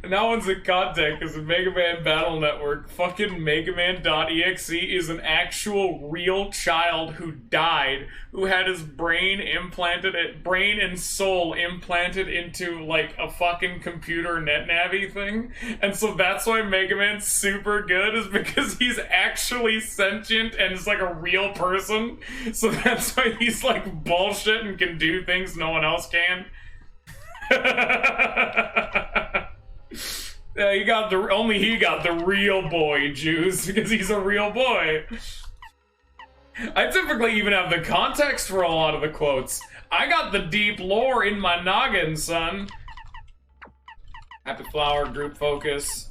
And that one's in context because in Mega Man Battle Network, fucking Mega Man.exe is an actual real child who died, who had his brain and soul implanted into like a fucking computer NetNavi thing. And so that's why Mega Man's super good, is because he's actually sentient and is like a real person. So that's why he's like bullshit and can do things no one else can. Only he got the real boy juice because he's a real boy. I typically even have the context for a lot of the quotes. I got the deep lore in my noggin, son. Happy Flower, group focus.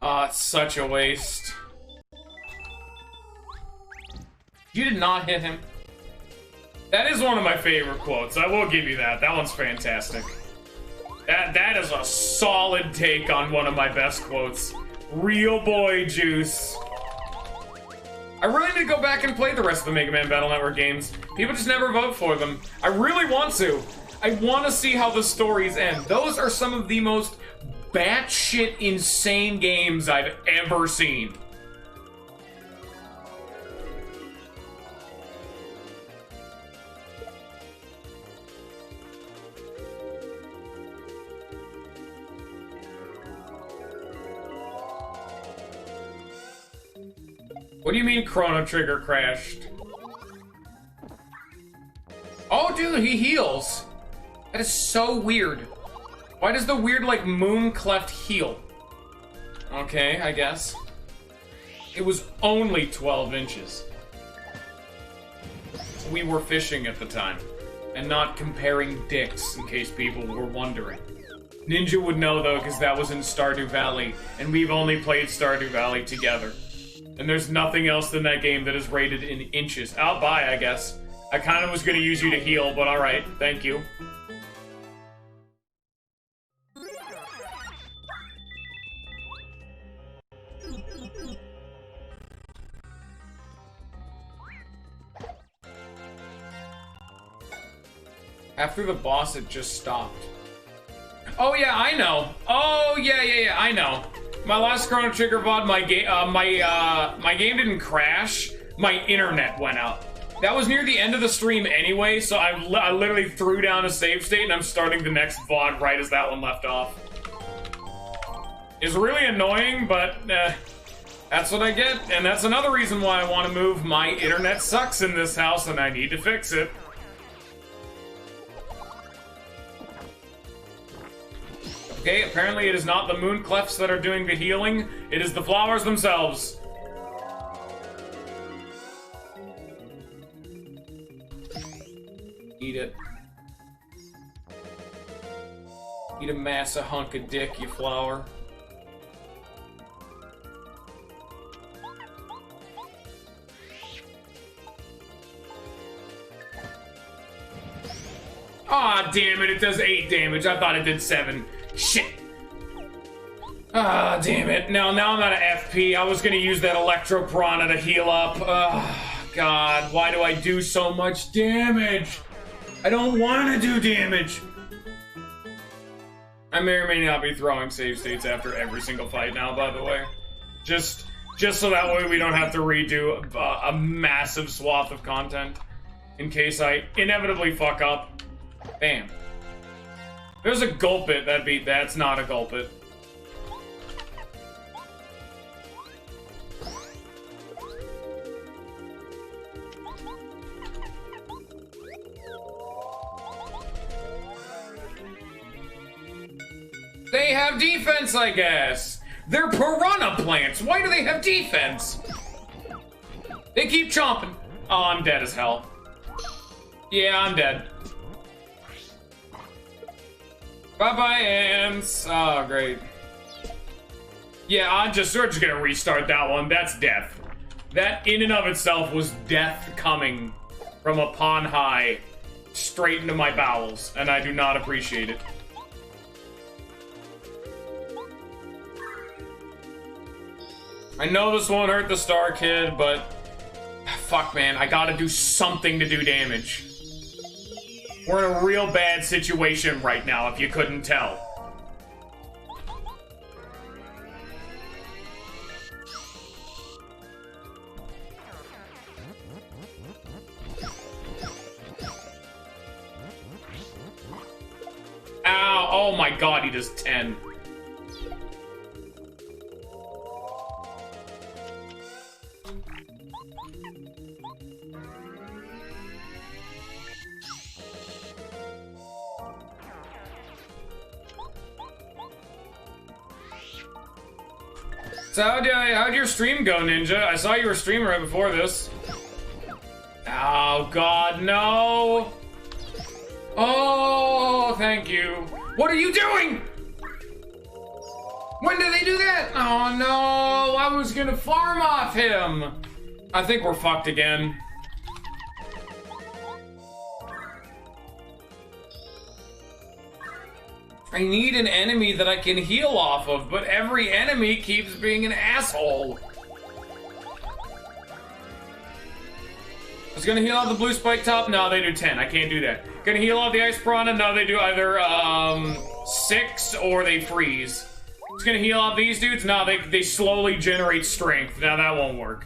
It's such a waste. You did not hit him. That is one of my favorite quotes. I will give you that. That one's fantastic. That is a solid take on one of my best quotes. Real boy juice. I really need to go back and play the rest of the Mega Man Battle Network games. People just never vote for them. I really want to. I want to see how the stories end. Those are some of the most batshit insane games I've ever seen. What do you mean Chrono Trigger crashed? Oh, dude, he heals. That is so weird. Why does the weird, like, moon cleft heal? Okay, I guess. It was only 12 inches. We were fishing at the time, and not comparing dicks, in case people were wondering. Ninja would know, though, because that was in Stardew Valley, and we've only played Stardew Valley together. And there's nothing else in that game that is rated in inches. I'll buy, I guess. I kind of was going to use you to heal, but alright. Thank you. After the boss, it just stopped. Oh, yeah, I know. Oh, yeah, I know. My last Chrono Trigger VOD, my game didn't crash. My internet went out. That was near the end of the stream anyway, so I literally threw down a save state and I'm starting the next VOD right as that one left off. It's really annoying, but that's what I get, and that's another reason why I want to move. My internet sucks in this house and I need to fix it. Okay, apparently it is not the moon clefts that are doing the healing, it is the flowers themselves. Eat it. Eat a massive hunk of dick, you flower. Aw, damn it, it does 8 damage. I thought it did 7. Shit. Ah, damn it. Now I'm out of FP. I was gonna use that Electro Piranha to heal up. God, why do I do so much damage? I don't want to do damage. I may or may not be throwing save states after every single fight now, by the way. Just so that way we don't have to redo a massive swath of content in case I inevitably fuck up. Bam. There's a gulp it, that's not a gulp it. They have defense, I guess. They're piranha plants. Why do they have defense? They keep chomping. Oh, I'm dead as hell. Yeah, I'm dead. Bye-bye, ants. Oh, great. Yeah, we're just gonna restart that one. That's death. That in and of itself was death coming from upon high straight into my bowels, and I do not appreciate it. I know this won't hurt the Star Kid, but fuck, man, I gotta do something to do damage. We're in a real bad situation right now, if you couldn't tell. my god, he does 10. So how'd your stream go, Ninja? I saw you were streaming right before this. Oh god, no! Oh, thank you. What are you doing? When did they do that? Oh no, I was gonna farm off him. I think we're fucked again. I need an enemy that I can heal off of, but every enemy keeps being an asshole. I was gonna heal off the blue spike top. No, they do 10. I can't do that. Gonna heal off the ice piranha. No, they do either 6 or they freeze. It's gonna heal off these dudes. No, they slowly generate strength. Now that won't work.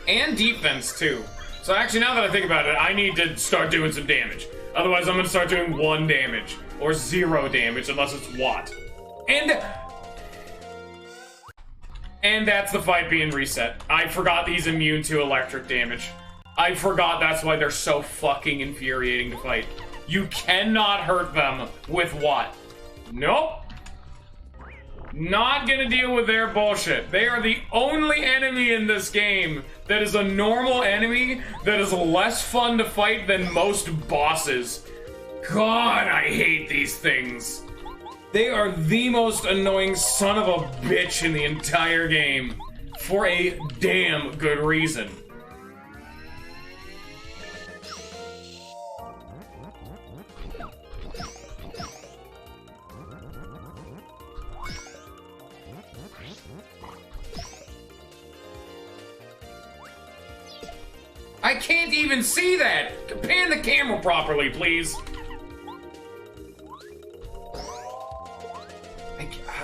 And defense too. So actually, now that I think about it, I need to start doing some damage. Otherwise, I'm gonna start doing 1 damage or 0 damage unless it's Watt. And that's the fight being reset. I forgot he's immune to electric damage. I forgot that's why they're so fucking infuriating to fight. You cannot hurt them with Watt. Nope. Not gonna deal with their bullshit. They are the only enemy in this game that is a normal enemy that is less fun to fight than most bosses. God, I hate these things. They are the most annoying son of a bitch in the entire game. For a damn good reason. I can't even see that! Pan the camera properly, please.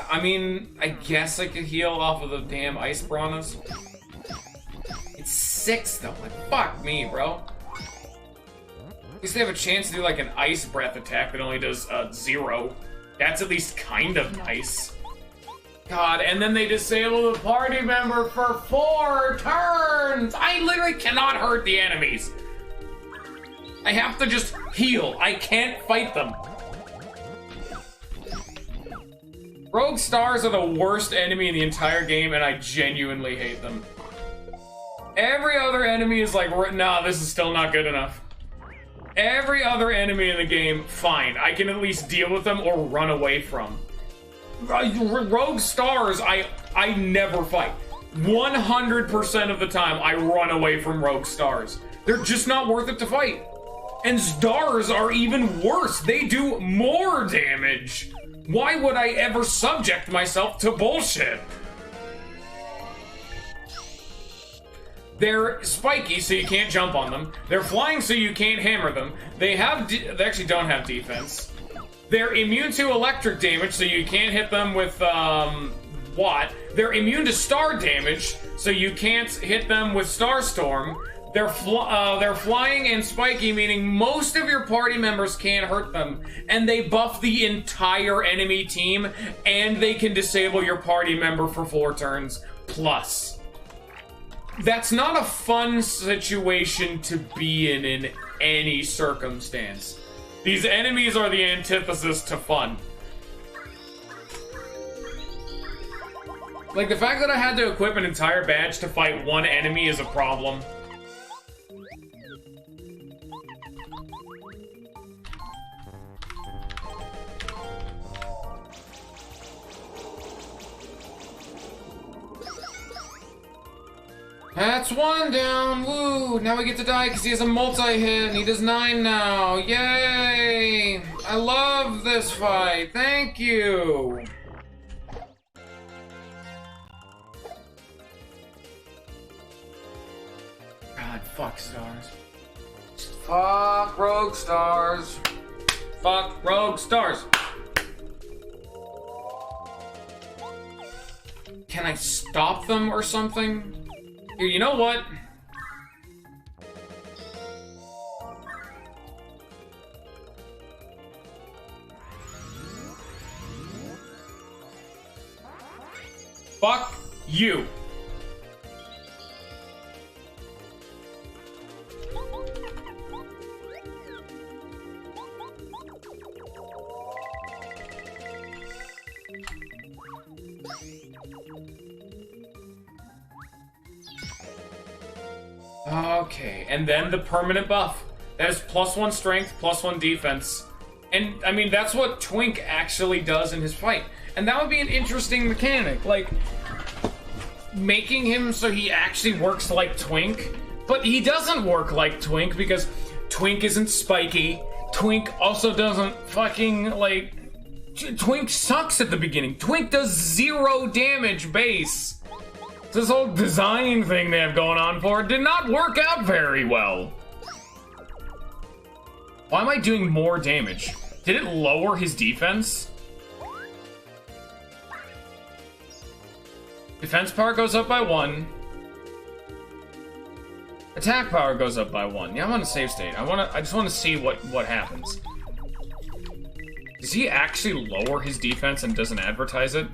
I mean, I guess I could heal off of the damn ice piranhas. It's 6 though, like fuck me, bro. At least they have a chance to do like an ice breath attack that only does 0. That's at least kind of nice. God, and then they disable the party member for 4 turns! I literally cannot hurt the enemies. I have to just heal. I can't fight them. Rogue stars are the worst enemy in the entire game, and I genuinely hate them. Every other enemy is like, nah, this is still not good enough. Every other enemy in the game, fine. I can at least deal with them or run away from. Rogue stars, I never fight. 100% of the time, I run away from rogue stars. They're just not worth it to fight. And stars are even worse. They do more damage. Why would I ever subject myself to bullshit? They're spiky, so you can't jump on them. They're flying, so you can't hammer them. They actually don't have defense. They're immune to electric damage, so you can't hit them with, Watt. They're immune to star damage, so you can't hit them with Starstorm. They're flying and spiky, meaning most of your party members can't hurt them. And they buff the entire enemy team, and they can disable your party member for 4 turns, plus. That's not a fun situation to be in any circumstance. These enemies are the antithesis to fun. Like, the fact that I had to equip an entire badge to fight 1 enemy is a problem. That's 1 down, woo! Now we get to die because he has a multi-hit and he does 9 now, yay! I love this fight, thank you! God, fuck stars. Fuck rogue stars. Fuck rogue stars. Can I stop them or something? Here, you know what? Fuck you. Okay, and then the permanent buff. That is +1 strength, +1 defense. And, I mean, that's what Twink actually does in his fight. And that would be an interesting mechanic, like, making him so he actually works like Twink, but he doesn't work like Twink because Twink isn't spiky. Twink also doesn't fucking, like... Twink sucks at the beginning. Twink does 0 damage base. This whole design thing they have going on for it did not work out very well. Why am I doing more damage? Did it lower his defense? Defense power goes up by 1. Attack power goes up by 1. Yeah, I'm on a save state. I just want to see what happens. Does he actually lower his defense and doesn't advertise it?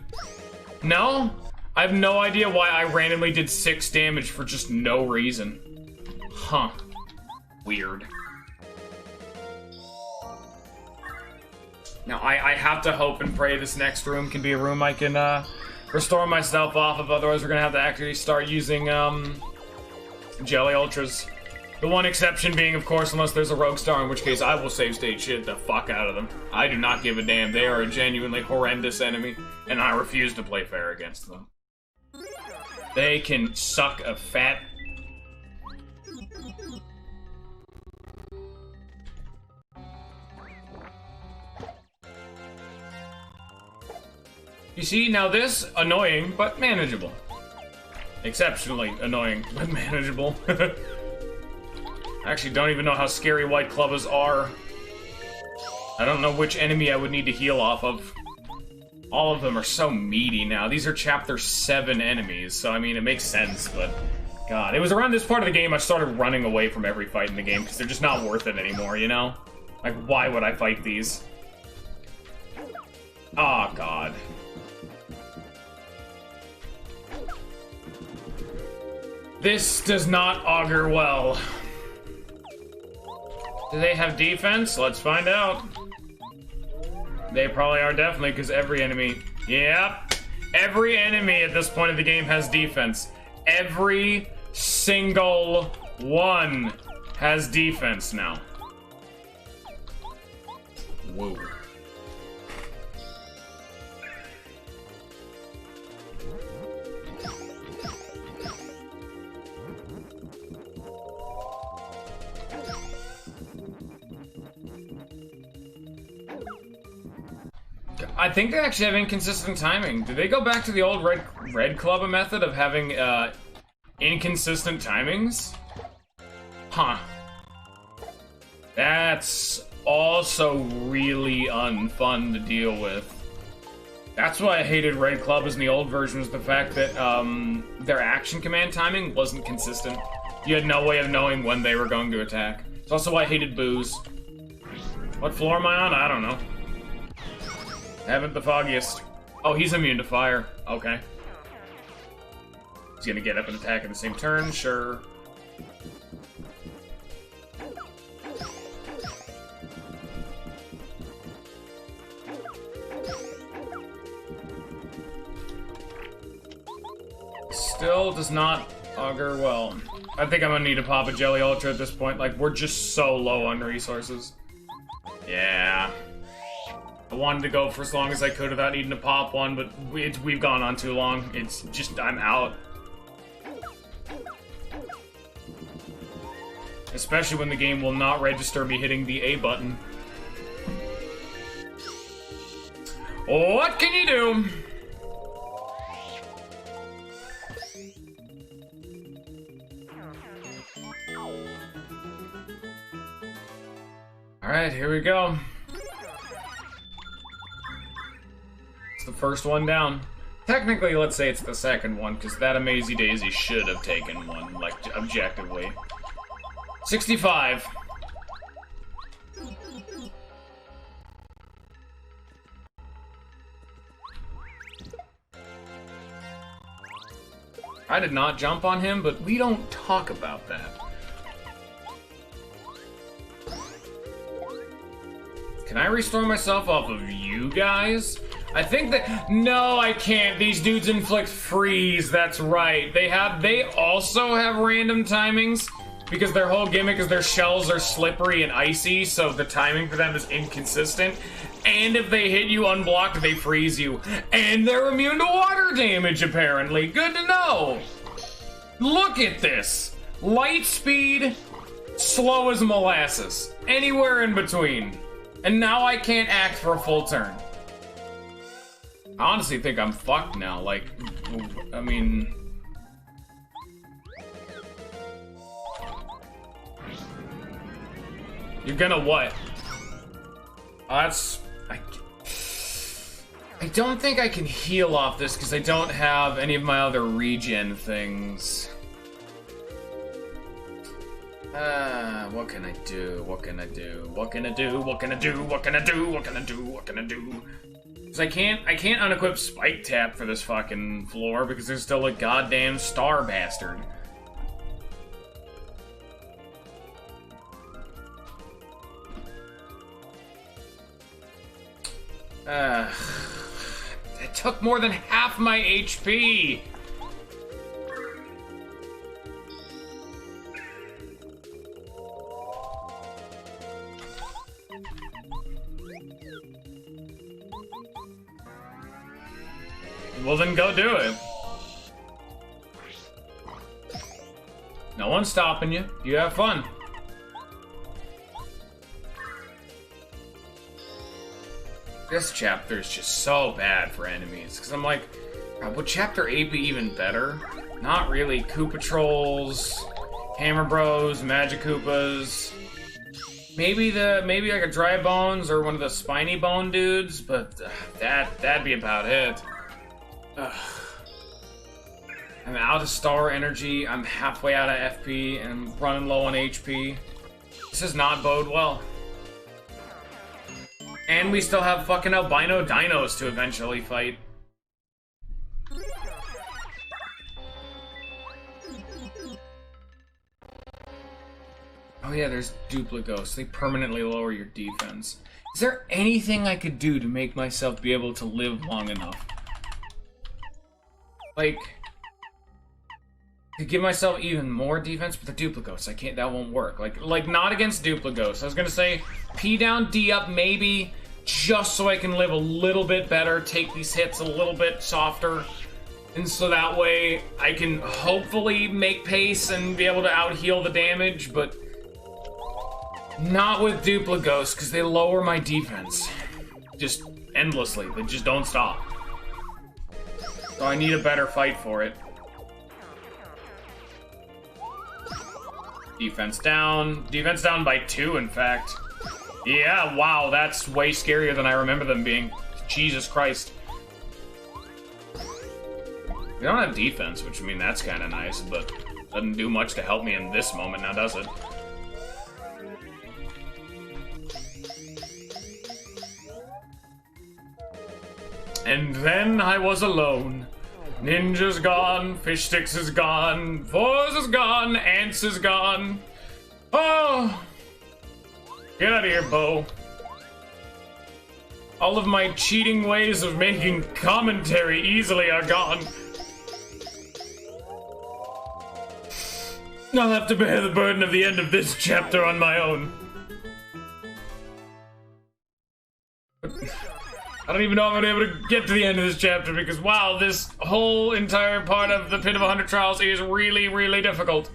No? I have no idea why I randomly did 6 damage for just no reason. Huh. Weird. Now, I have to hope and pray this next room can be a room I can, restore myself off of, otherwise we're gonna have to actually start using, Jelly Ultras. The one exception being, of course, unless there's a Rogue Star, in which case I will save state shit the fuck out of them. I do not give a damn. They are a genuinely horrendous enemy, and I refuse to play fair against them. They can suck a fat... You see, now this, annoying, but manageable. Exceptionally annoying, but manageable. I actually don't even know how scary White Clubbas are. I don't know which enemy I would need to heal off of. All of them are so meaty now. These are Chapter 7 enemies, so I mean, it makes sense, but... God, it was around this part of the game I started running away from every fight in the game, because they're just not worth it anymore, you know? Like, why would I fight these? Oh, God. This does not augur well. Do they have defense? Let's find out. They probably are, definitely, because every enemy... Yep. Every enemy at this point of the game has defense. Every single one has defense now. Whoa. I think they actually have inconsistent timing. Did they go back to the old Red Club method of having inconsistent timings? Huh. That's also really unfun to deal with. That's why I hated Red Club in the old version, was the fact that their action command timing wasn't consistent. You had no way of knowing when they were going to attack. It's also why I hated Booze. What floor am I on? I don't know. Haven't the foggiest. Oh, he's immune to fire. Okay. He's gonna get up and attack in the same turn, sure. Still does not augur well. I think I'm gonna need to pop a Jelly Ultra at this point. Like, we're just so low on resources. Yeah. I wanted to go for as long as I could without needing to pop one, but we've gone on too long. It's just, I'm out. Especially when the game will not register me hitting the A button. What can you do? Alright, here we go. The first one down. Technically, let's say it's the second one, because that Amazy Daisy should have taken one, like, objectively. 65. I did not jump on him, but we don't talk about that. Can I restore myself off of you guys? I think that... No, I can't. These dudes inflict freeze. That's right. They also have random timings because their whole gimmick is their shells are slippery and icy, so the timing for them is inconsistent. And if they hit you unblocked, they freeze you. And they're immune to water damage, apparently. Good to know. Look at this. Light speed, slow as molasses. Anywhere in between. And now I can't act for a full turn. I honestly think I'm fucked now. Like, I mean... You're gonna what? That's... I don't think I can heal off this because I don't have any of my other regen things. What can I do? What can I do? What can I do? What can I do? What can I do? What can I do? What can I do? Because I can't unequip Spike Tap for this fucking floor because there's still a goddamn star bastard. It took more than half my HP! Well then go do it. No one's stopping you. You have fun. This chapter is just so bad for enemies, because I'm like, would Chapter 8 be even better? Not really. Koopa Trolls, Hammer Bros, Magic Koopas, maybe like a Dry Bones or one of the Spiny Bone dudes, but that'd be about it. I'm out of star energy, I'm halfway out of FP, and I'm running low on HP. This does not bode well. And we still have fucking albino dinos to eventually fight. Oh yeah, there's Dupligos. They permanently lower your defense. Is there anything I could do to make myself be able to live long enough? Like, to give myself even more defense, but the Dupligos, I can't, that won't work. Like not against Dupligos. I was gonna say, P down, D up, maybe, just so I can live a little bit better, take these hits a little bit softer, and so that way I can hopefully make pace and be able to out-heal the damage, but not with Dupligos, because they lower my defense. Just endlessly, they just don't stop. So I need a better fight for it. Defense down by 2, in fact. Yeah, wow, that's way scarier than I remember them being. Jesus Christ. We don't have defense, which, I mean, that's kind of nice, but doesn't do much to help me in this moment now, does it? And then I was alone. Ninja's gone, Fish Sticks is gone, Fours is gone, Ants is gone. Oh! Get out of here, Bo. All of my cheating ways of making commentary easily are gone. I'll have to bear the burden of the end of this chapter on my own. I don't even know if I'm gonna be able to get to the end of this chapter because, wow, this whole entire part of the Pit of 100 Trials is really, really difficult.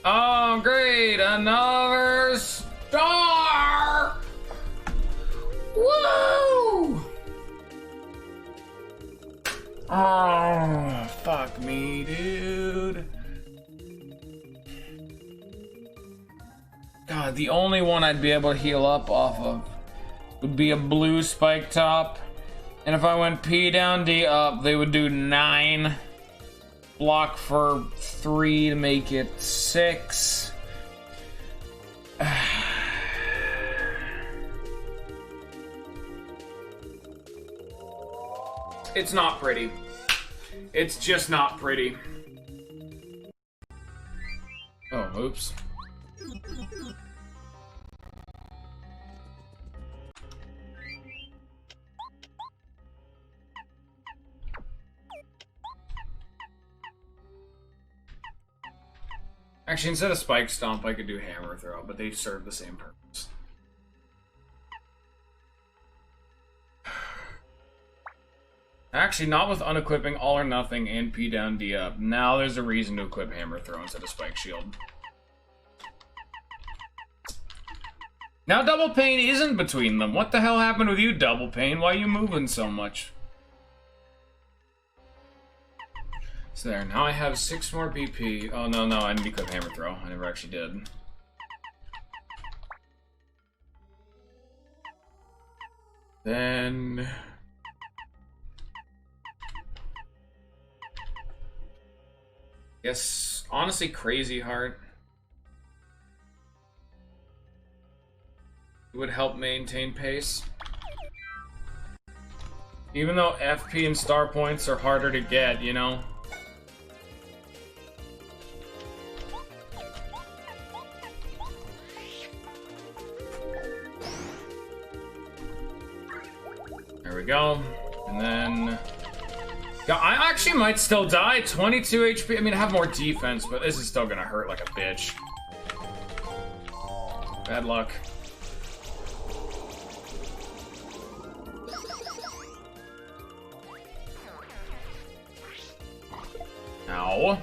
Oh, great! Another star! Woo! Oh, fuck me, dude. God, the only one I'd be able to heal up off of would be a blue spike top. And if I went P down, D up, they would do 9. Block for 3 to make it 6. It's not pretty. It's just not pretty. Oh, oops. Actually, instead of Spike Stomp, I could do Hammer Throw, but they serve the same purpose. Actually, not with unequipping All or Nothing and P down, D up. Now there's a reason to equip Hammer Throw instead of Spike Shield. Now Double Pain isn't between them. What the hell happened with you, Double Pain? Why are you moving so much? So there, now I have 6 more BP. Oh, no, I need to equip Hammer Throw. I never actually did. Then... Yes, honestly, Crazy Heart would help maintain pace. Even though FP and star points are harder to get, you know? There we go. And then... Yeah, I actually might still die. 22 HP. I mean, I have more defense, but this is still gonna hurt like a bitch. Bad luck. Ow.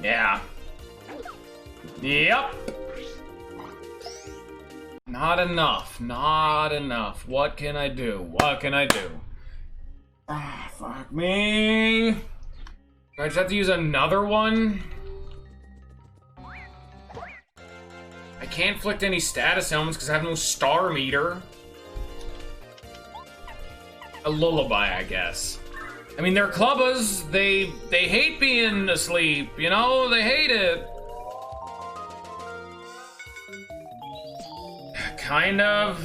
Yeah. Yep. Not enough. Not enough. What can I do? What can I do? Ah, fuck me. Do I just have to use another one? I can't inflict any status elements because I have no star meter. A lullaby, I guess. I mean, they're clubbers. They hate being asleep, you know? They hate it. Kind of.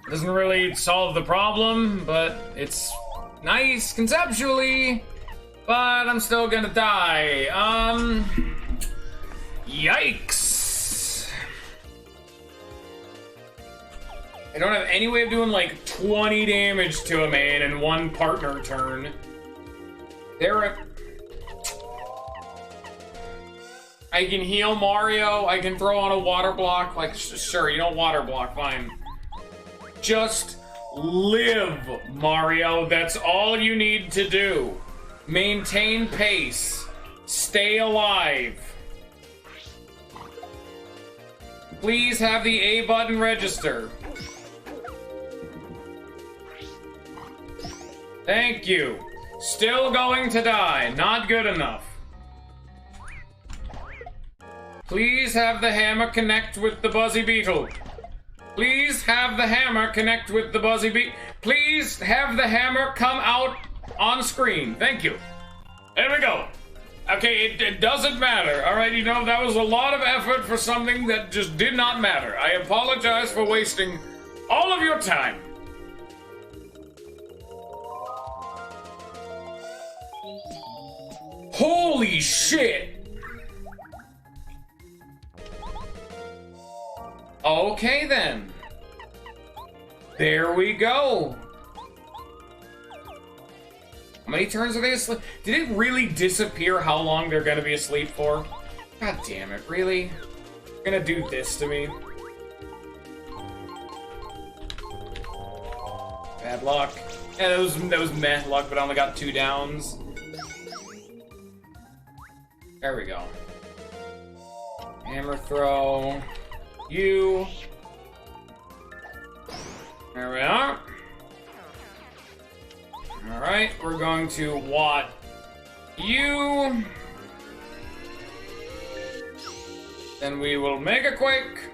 Doesn't really solve the problem, but it's nice conceptually. But I'm still gonna die. Yikes. I don't have any way of doing like 20 damage to a man in one partner turn. I can heal Mario, I can throw on a water block, like, sure, you don't water block, fine. Just live, Mario, that's all you need to do. Maintain pace. Stay alive. Please have the A button register. Thank you. Still going to die. Not good enough. Please have the hammer connect with the Buzzy Beetle. Please have the hammer connect with the Buzzy Beetle. Please have the hammer come out on screen. Thank you. There we go. Okay, it doesn't matter. All right, you know, that was a lot of effort for something that just did not matter. I apologize for wasting all of your time. Holy shit! Okay then. There we go. How many turns are they asleep? Did it really disappear how long they're gonna be asleep for? God damn it, really? You're gonna do this to me? Bad luck. Yeah, that was meh luck, but I only got 2 downs. There we go. Hammer throw. You. There we are. Alright, we're going to Watt you. Then we will Mega Quake.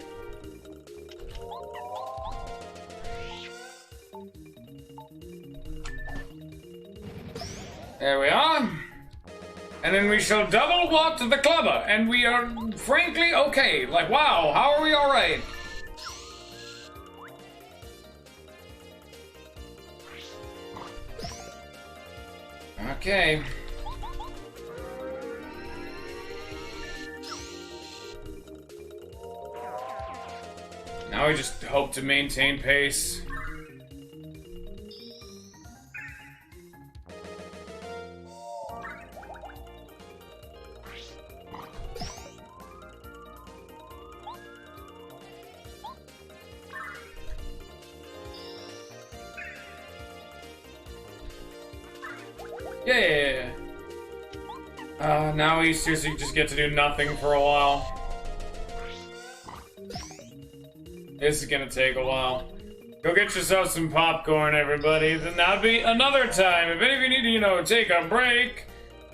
There we are. And then we shall double walk to the clubber, and we are frankly okay. Like, wow, how are we alright? Okay. Now we just hope to maintain pace. Yeah. Now we seriously just get to do nothing for a while. This is gonna take a while. Go get yourself some popcorn, everybody. Then that'll be another time. If any of you need to, you know, take a break,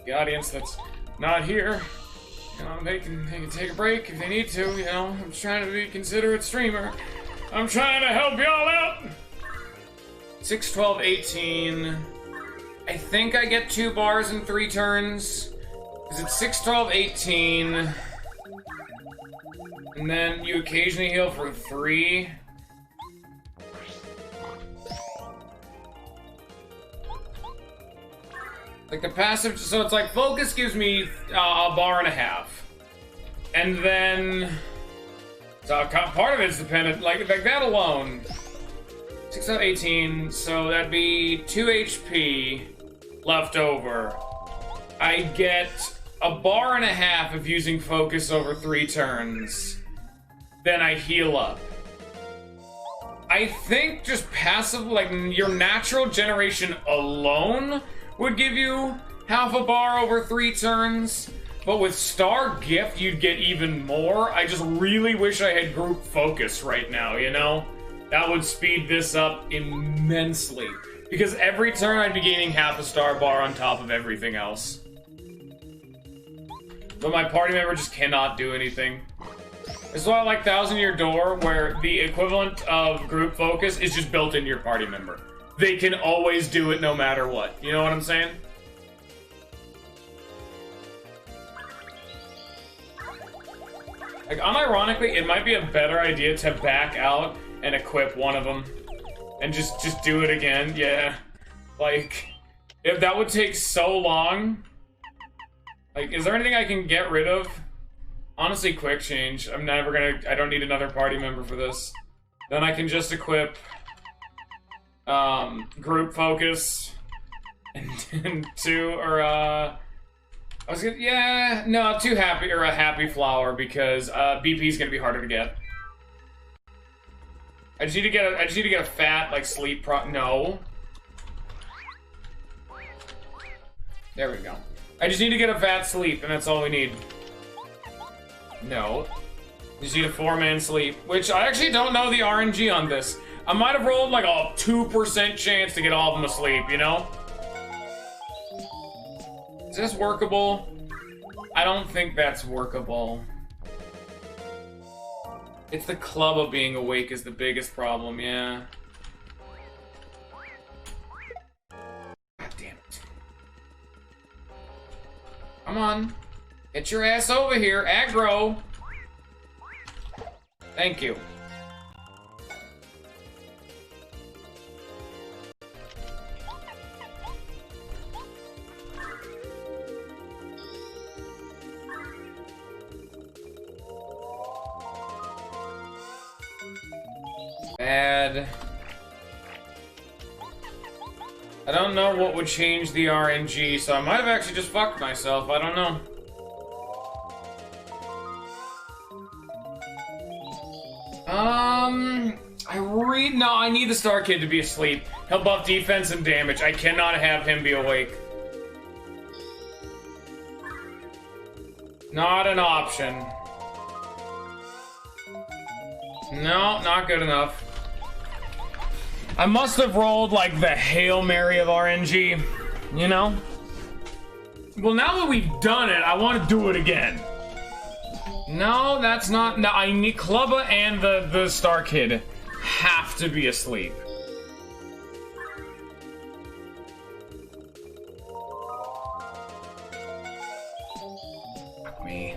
the audience that's not here, you know, they can take a break if they need to, you know. I'm trying to be a considerate streamer. I'm trying to help y'all out. 6, 12, 18. I think I get 2 bars in 3 turns. Is it 6, 12, 18? And then you occasionally heal for 3. Like the passive, so it's like focus gives me a bar and a half. And then, so part of it's dependent, like that alone. 6 out of 18, so that'd be 2 HP left over. I get a bar and a half of using focus over 3 turns. Then I heal up. I think just passive, like your natural generation alone would give you half a bar over 3 turns. But with Star Gift, you'd get even more. I just really wish I had group focus right now, you know? That would speed this up immensely. Because every turn I'd be gaining half a star bar on top of everything else. But my party member just cannot do anything. This is why I like Thousand Year Door, where the equivalent of group focus is just built into your party member. They can always do it no matter what. You know what I'm saying? Like, unironically, it might be a better idea to back out and equip one of them. And just do it again, yeah. Like, if that would take so long. Like, is there anything I can get rid of? Honestly, quick change. I'm never gonna, I don't need another party member for this. Then I can just equip group focus and 2, or I was gonna, yeah, no, 2 happy, or a happy flower, because BP is gonna be harder to get. I just need to get a fat, like, sleep no. There we go. I just need to get a fat sleep, and that's all we need. No. You just need a 4-man sleep, which I actually don't know the RNG on this. I might have rolled like a 2% chance to get all of them asleep, you know? Is this workable? I don't think that's workable. It's the club of being awake is the biggest problem, yeah. God damn it. Come on. Get your ass over here. Aggro. Thank you. Bad. I don't know what would change the RNG, so I might have actually just fucked myself. I don't know. No, I need the Star Kid to be asleep. He'll buff defense and damage. I cannot have him be awake. Not an option. No, not good enough. I must have rolled like the Hail Mary of RNG, you know? Well, now that we've done it, I want to do it again. No, that's not. No, I need Clubba and the Star Kid have to be asleep. Fuck me.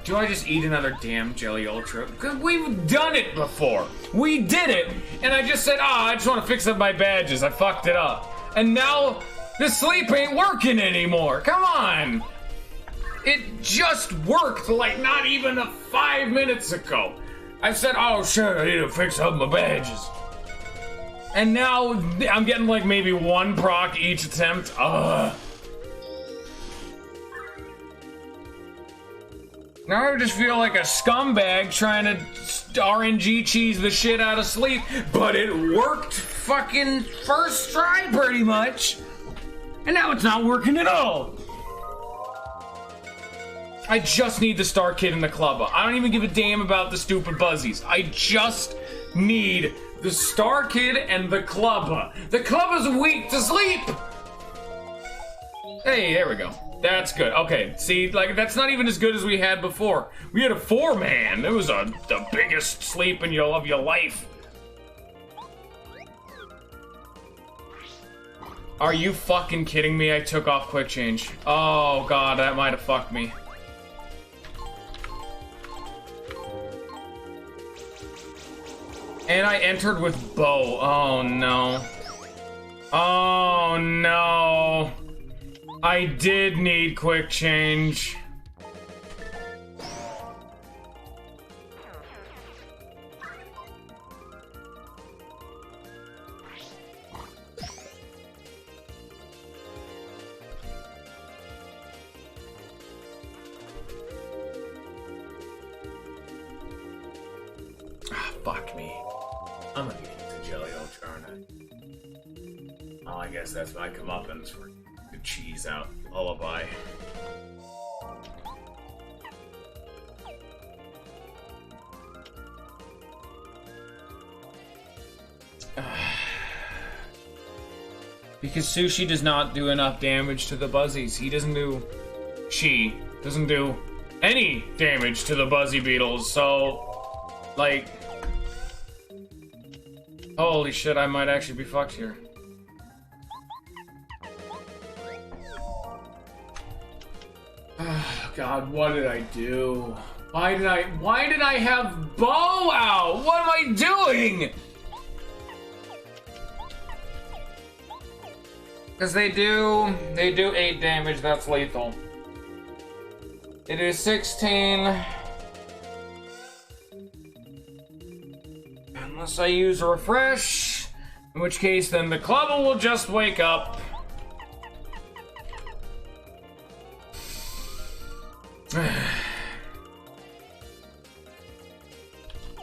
Do I just eat another damn Jelly Ultra? Because we've done it before. We did it, and I just said, I just want to fix up my badges. I fucked it up. And now the sleep ain't working anymore. Come on. It just worked like not even 5 minutes ago. I said, oh shit, I need to fix up my badges. And now I'm getting like maybe 1 proc each attempt. Now I just feel like a scumbag trying to RNG cheese the shit out of sleep, but it worked fucking first try pretty much. And now it's not working at all. I just need the Star Kid and the Clubba. I don't even give a damn about the stupid Buzzies. I just need the Star Kid and the Clubba. The Clubba's weak to sleep. Hey, there we go. That's good. Okay, see, like, that's not even as good as we had before. We had a 4-man. It was the biggest sleep of your life. Are you fucking kidding me? I took off quick change. Oh, God, that might have fucked me. And I entered with Bo. Oh, no. Oh, no. I did need quick change. Ah, fuck me. I'm gonna get the Jelly Ultra, aren't I? Oh, I guess that's my comeuppance for the cheese out lullaby. Because Sushi does not do enough damage to the Buzzies. She doesn't do any damage to the Buzzy Beetles, so, like, holy shit, I might actually be fucked here. God, what did I do? Why did I have Bo out? What am I doing? Because they do 8 damage, that's lethal. It is 16. Unless I use a refresh, in which case then the Clubba will just wake up.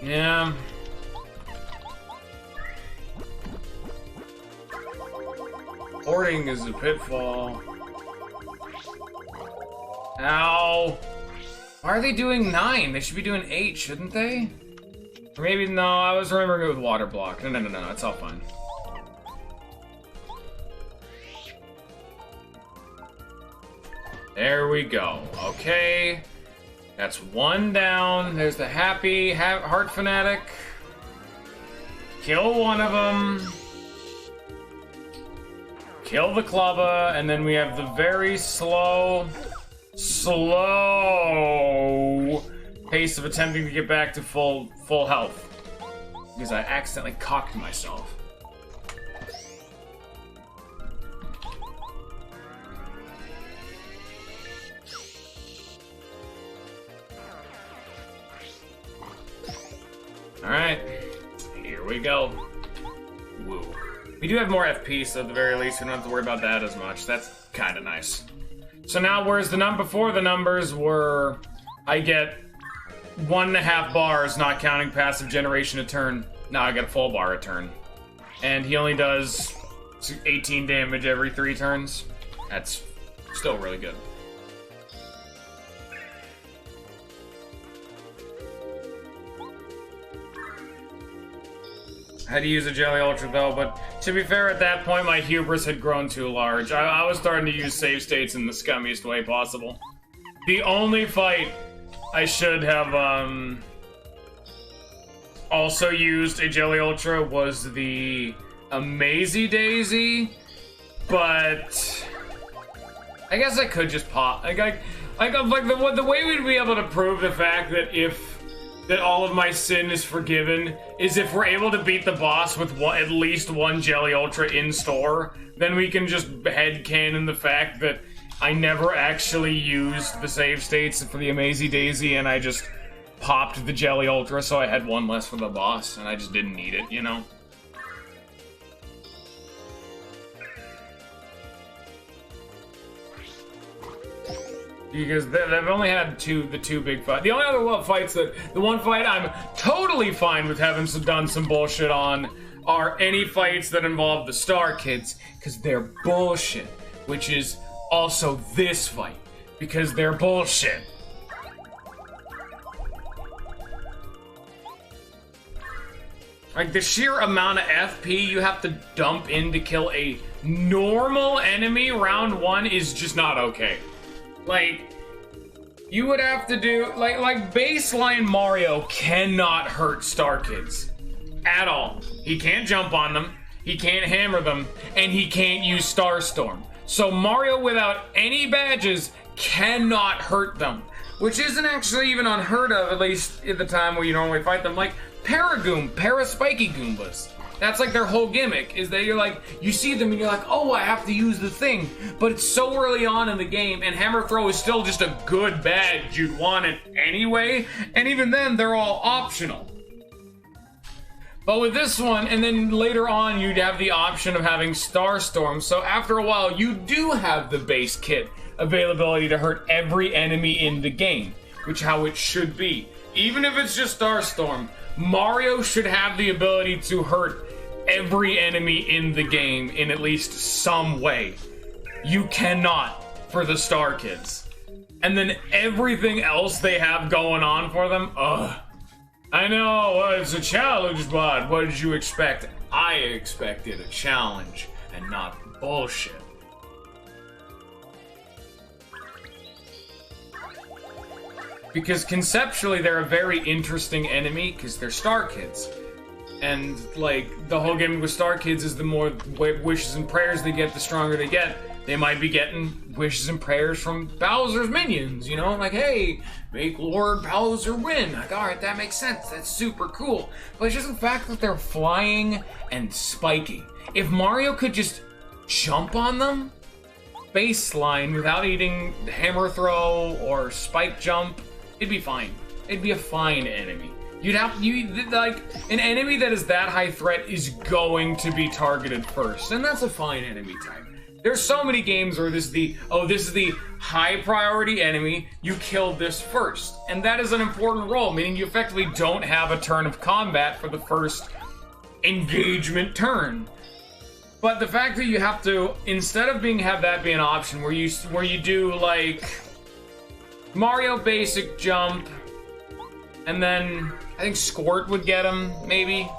Yeah. Hoarding is a pitfall. Ow. Why are they doing 9? They should be doing 8, shouldn't they? Or maybe, no, I was remembering it with water block. No, it's all fine. There we go. Okay. That's 1 down. There's the happy heart fanatic. Kill one of them. Kill the Clubba, and then we have the very slow pace of attempting to get back to full health. Because I accidentally cocked myself. Alright, here we go. Woo. We do have more FP, so at the very least we don't have to worry about that as much. That's kind of nice. So now, whereas before the numbers were, I get 1.5 bars, not counting passive generation a turn. Now I get a full bar a turn. And he only does 18 damage every 3 turns. That's still really good. I had to use a Jelly Ultra though, but to be fair, at that point my hubris had grown too large. I was starting to use save states in the scummiest way possible. The only fight I should have also used a Jelly Ultra was the Amazy Daisy, but I guess I could just pop. Like the way we'd be able to prove the fact that all of my sin is forgiven is if we're able to beat the boss with at least one Jelly Ultra in store. Then we can just headcanon the fact that I never actually used the save states for the Amazy Daisy, and I just popped the Jelly Ultra, so I had one less for the boss, and I just didn't need it, you know? Because they've only had the two big fights. The only other fights the one fight I'm totally fine with having done some bullshit on are any fights that involve the Star Kids, because they're bullshit. Which is also this fight, because they're bullshit. Like, the sheer amount of FP you have to dump in to kill a normal enemy round one is just not okay. Like, you would have to do, like baseline Mario cannot hurt Star Kids. At all. He can't jump on them, he can't hammer them, and he can't use Starstorm. So Mario without any badges cannot hurt them. Which isn't actually even unheard of, at least at the time where you normally fight them. Like, Para-Spiky Goombas. That's like their whole gimmick, is that you're like, you see them and you're like, oh, I have to use the thing. But it's so early on in the game, and Hammer Throw is still just a good badge. You'd want it anyway, and even then, they're all optional. But with this one, and then later on, you'd have the option of having Starstorm, so after a while, you do have the base kit availability to hurt every enemy in the game, which is how it should be. Even if it's just Starstorm, Mario should have the ability to hurt every enemy in the game in at least some way. You cannot for the Star Kids. And then everything else they have going on for them, ugh. I know, it's a challenge, but what did you expect? I expected a challenge and not bullshit. Because conceptually, they're a very interesting enemy, because they're Star Kids. And, like, the whole game with Star Kids is the more wishes and prayers they get, the stronger they get. They might be getting wishes and prayers from Bowser's minions, you know? Like, hey, make Lord Bowser win. Like, alright, that makes sense. That's super cool. But it's just the fact that they're flying and spiky. If Mario could just jump on them, baseline, without eating Hammer Throw or Spike Jump, it'd be fine. It'd be a fine enemy. Like, an enemy that is that high threat is going to be targeted first, and that's a fine enemy type. There's so many games where this is the high priority enemy, you kill this first. And that is an important role, meaning you effectively don't have a turn of combat for the first engagement turn. But the fact that you have to, instead of have that be an option where you do like Mario basic jump, and then I think Squirt would get him, maybe.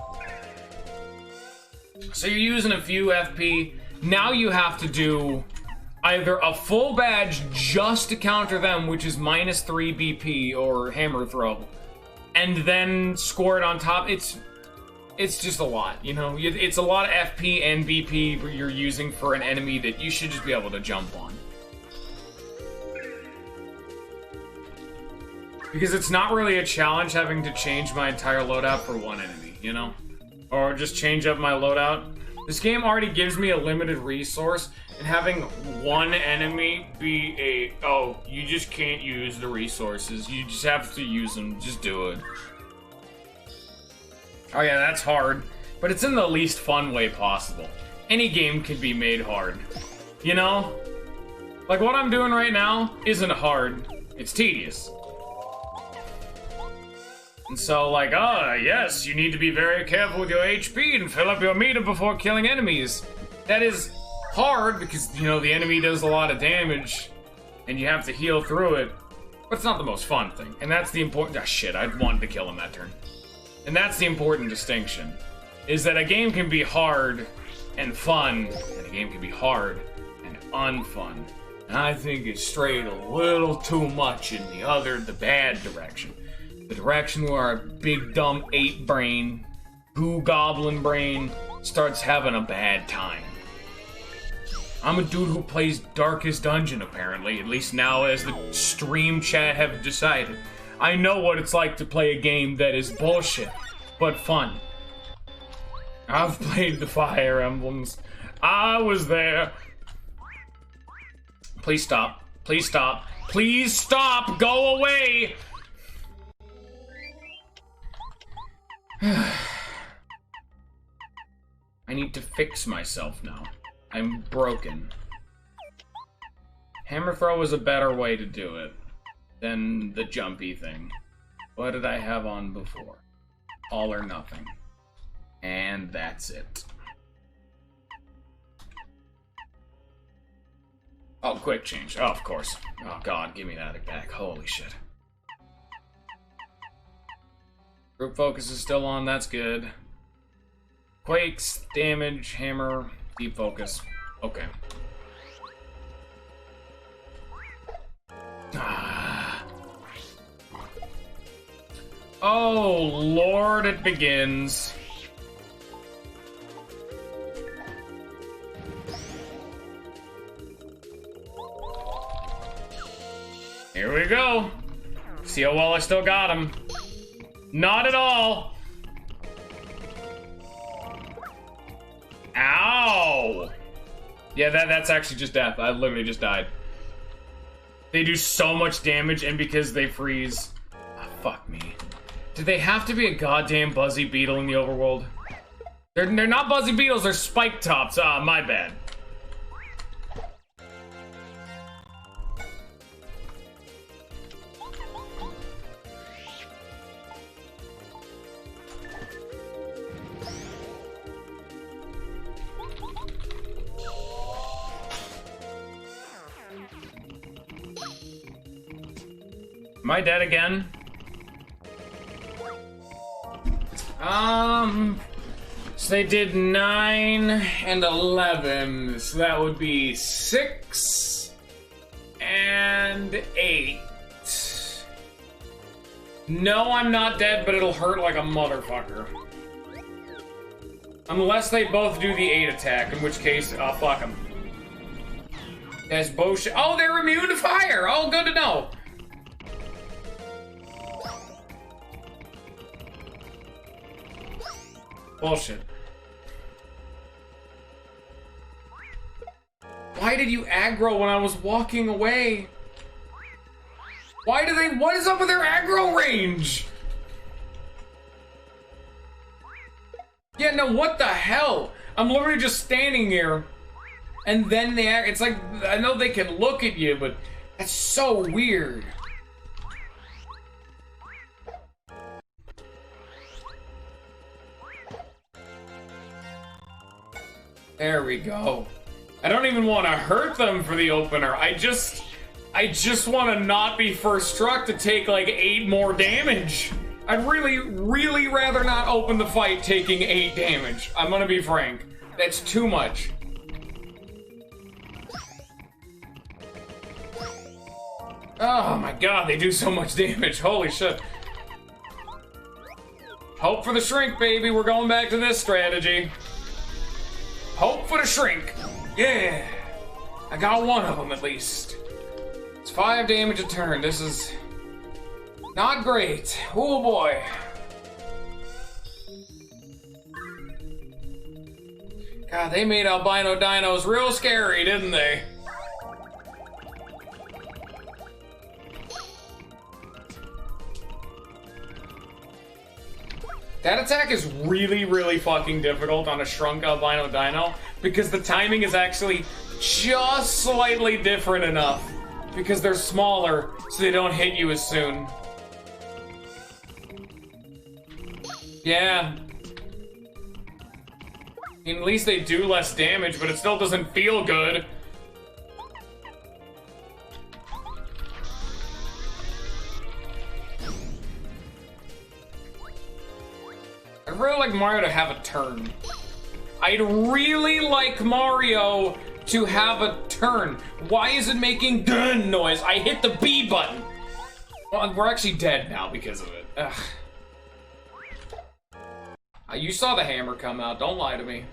So you're using a few FP. Now you have to do either a full badge just to counter them, which is -3 BP or Hammer Throw, and then Squirt on top. It's just a lot, you know? It's a lot of FP and BP you're using for an enemy that you should just be able to jump on. Because it's not really a challenge having to change my entire loadout for one enemy, you know? Or just change up my loadout. This game already gives me a limited resource, and having one enemy be oh, you just can't use the resources, you just have to use them, just do it. Oh yeah, that's hard, but it's in the least fun way possible. Any game can be made hard, you know? Like what I'm doing right now isn't hard, it's tedious. And so, like, yes, you need to be very careful with your HP and fill up your meter before killing enemies. That is hard because, you know, the enemy does a lot of damage and you have to heal through it. But it's not the most fun thing. And that's the important... Ah, shit, I wanted to kill him that turn. And that's the important distinction. Is that a game can be hard and fun, and a game can be hard and unfun. And I think it strayed a little too much in the bad direction. The direction where our big dumb ape brain, goo goblin brain, starts having a bad time. I'm a dude who plays Darkest Dungeon, apparently, at least now as the stream chat have decided. I know what it's like to play a game that is bullshit, but fun. I've played the Fire Emblems. I was there. Please stop. Please stop. Please stop! Go away! I need to fix myself now. I'm broken. Hammer throw is a better way to do it than the jumpy thing. What did I have on before? All or nothing. And that's it. Oh, quick change. Oh, of course. Oh god, give me that back. Holy shit. Group focus is still on, that's good. Quakes, damage, hammer, deep focus. Okay. Oh, Lord, it begins. Here we go. See how well I still got him. Not at all. Ow. Yeah, that's actually just death. I literally just died. They do so much damage, and because they freeze... Oh, fuck me. Do they have to be a goddamn Buzzy Beetle in the overworld? They're not Buzzy Beetles, they're Spike Tops. Ah, my bad. Am I dead again? So they did 9 and 11, so that would be 6 and 8. No, I'm not dead, but it'll hurt like a motherfucker. Unless they both do the 8 attack, in which case, fuck them. That's bullshit. Oh, they're immune to fire! Oh, good to know. Bullshit. Why did you aggro when I was walking away? Why do they... What is up with their aggro range? Yeah, no, what the hell? I'm literally just standing here, and then they act... It's like, I know they can look at you, but that's so weird. There we go. I don't even want to hurt them for the opener. I just want to not be first struck to take like 8 more damage. I'd really rather not open the fight taking 8 damage. I'm gonna be frank. That's too much. Oh my god, they do so much damage. Holy shit. Hope for the shrink, baby. We're going back to this strategy. Hope for the shrink. Yeah. I got one of them at least. It's 5 damage a turn. This is not great. Oh boy. God, they made albino dinos real scary, didn't they? That attack is really fucking difficult on a shrunk albino dino because the timing is actually just slightly different enough because they're smaller so they don't hit you as soon. Yeah. I mean, at least they do less damage, but it still doesn't feel good. I'd really like Mario to have a turn. I'd really like Mario to have a turn. turn. Why is it making dun noise? I hit the B button. Well, we're actually dead now because of it. Ugh. You saw the hammer come out. Don't lie to me.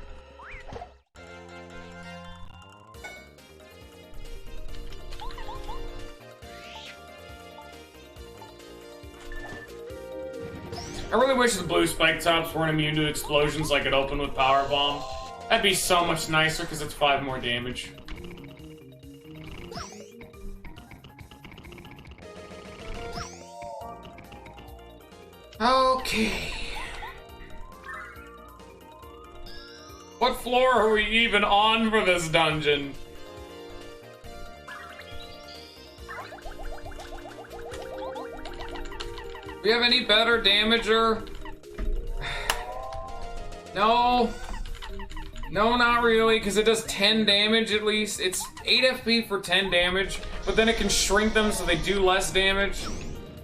I really wish the blue spike tops weren't immune to explosions like it opened with Power Bomb. That'd be so much nicer because it's 5 more damage. Okay. What floor are we even on for this dungeon? Do we have any better damager? No. No, not really, because it does 10 damage at least. It's 8 FP for 10 damage, but then it can shrink them so they do less damage.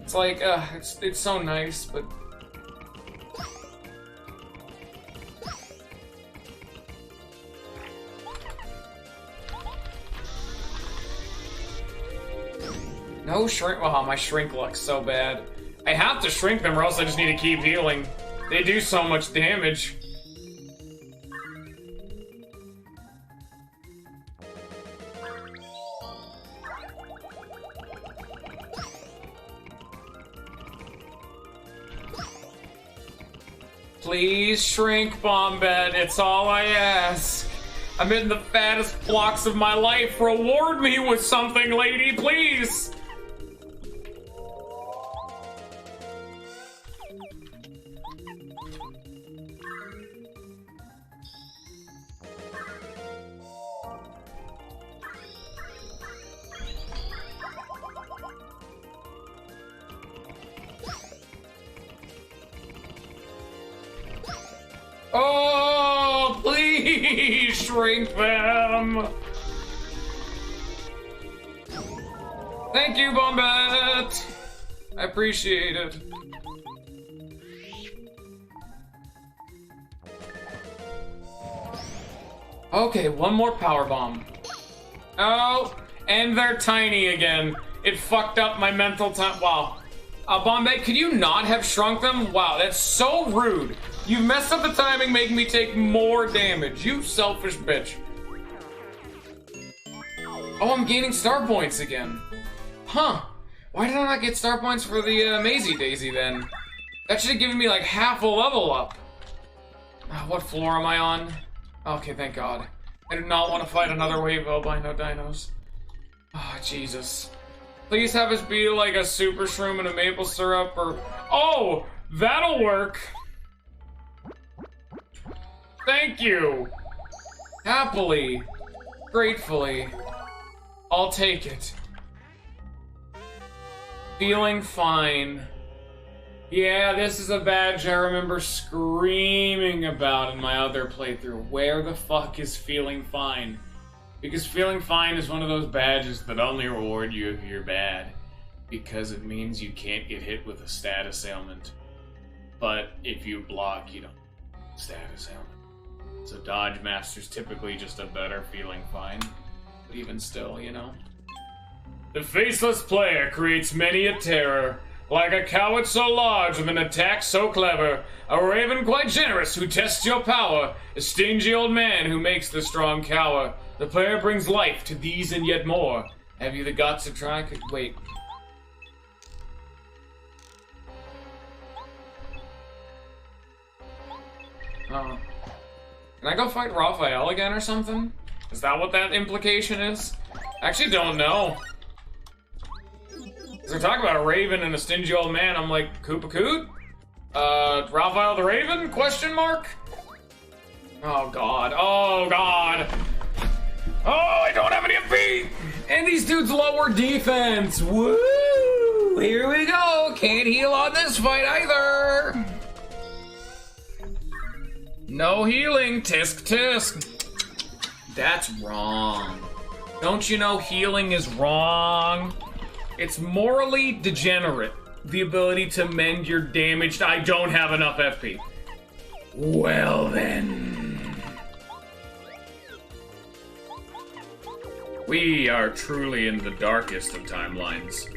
It's like, it's so nice, but... No shrink. Oh, my shrink luck's so bad. I have to shrink them or else I just need to keep healing. They do so much damage. Please shrink, Bombette. It's all I ask. I'm in the fattest blocks of my life. Reward me with something, lady, please. Oh, please shrink them. Thank you, Bombette. I appreciate it. Okay, one more power bomb. Oh, and they're tiny again. It fucked up my mental time. Wow. Bombette, could you not have shrunk them? Wow, that's so rude. You messed up the timing, making me take more damage. You selfish bitch. Oh, I'm gaining star points again. Huh. Why did I not get star points for the Maisie Daisy then? That should have given me like half a level up. What floor am I on? Okay, thank God. I do not want to fight another wave of albino dinos. Oh, Jesus. Please have us be like a super shroom and a maple syrup or... Oh! That'll work! Thank you! Happily. Gratefully. I'll take it. Feeling fine. Yeah, this is a badge I remember screaming about in my other playthrough. Where the fuck is feeling fine? Because feeling fine is one of those badges that only reward you if you're bad. Because it means you can't get hit with a status ailment. But if you block, you don't status ailment. So Dodge Master's typically just a better feeling fine. But even still, you know. The faceless player creates many a terror. Like a coward so large with an attack so clever. A raven quite generous who tests your power. A stingy old man who makes the strong cower. The player brings life to these and yet more. Have you the guts to try? Wait. Oh. Can I go fight Raphael again or something? Is that what that implication is? I actually don't know. As I talk about a raven and a stingy old man, I'm like, Koopa Coot? Raphael the Raven? Question mark? Oh god, oh god. Oh, I don't have any MP! And these dudes lower defense! Woo! Here we go! Can't heal on this fight either! No healing, tisk tisk. That's wrong. Don't you know healing is wrong? It's morally degenerate. The ability to mend your damaged... I don't have enough FP. Well then. We are truly in the darkest of timelines.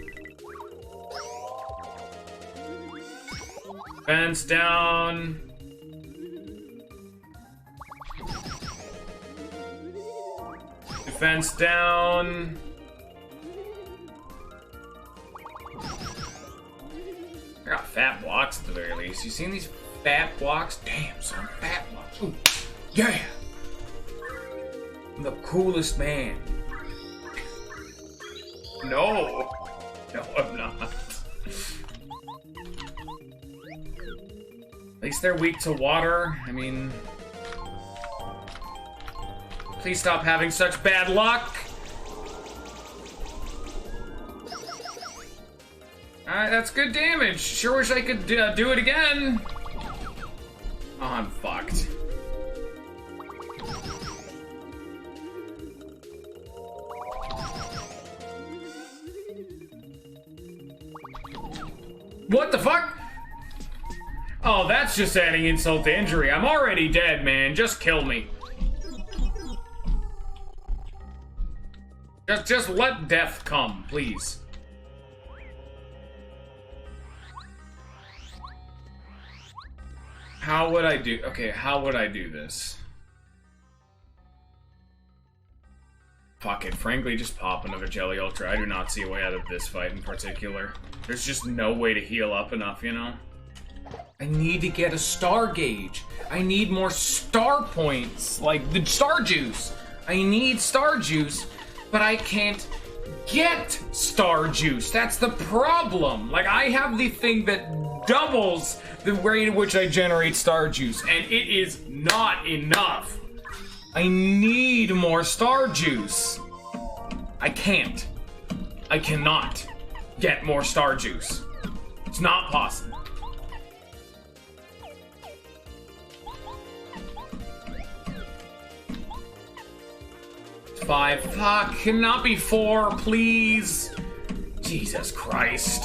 Fence down. Defense down. I got fat blocks at the very least. You seen these fat blocks? Damn, son, fat blocks. Ooh, yeah. I'm the coolest man. No. No, I'm not. At least they're weak to water. I mean... Please stop having such bad luck! Alright, that's good damage. Sure wish I could do it again. Oh, I'm fucked. What the fuck? Oh, that's just adding insult to injury. I'm already dead, man. Just kill me. Just let death come, please. How would I do... Okay, how would I do this? Fuck it, frankly, just pop another Jelly Ultra. I do not see a way out of this fight in particular. There's just no way to heal up enough, you know? I need to get a star gauge. I need more star points, like the star juice. I need star juice, but I can't get star juice. That's the problem. Like, I have the thing that doubles the rate at which I generate star juice, and it is not enough. I need more star juice. I can't. I cannot get more star juice. It's not possible. Five. Fuck, cannot be 4, please. Jesus Christ.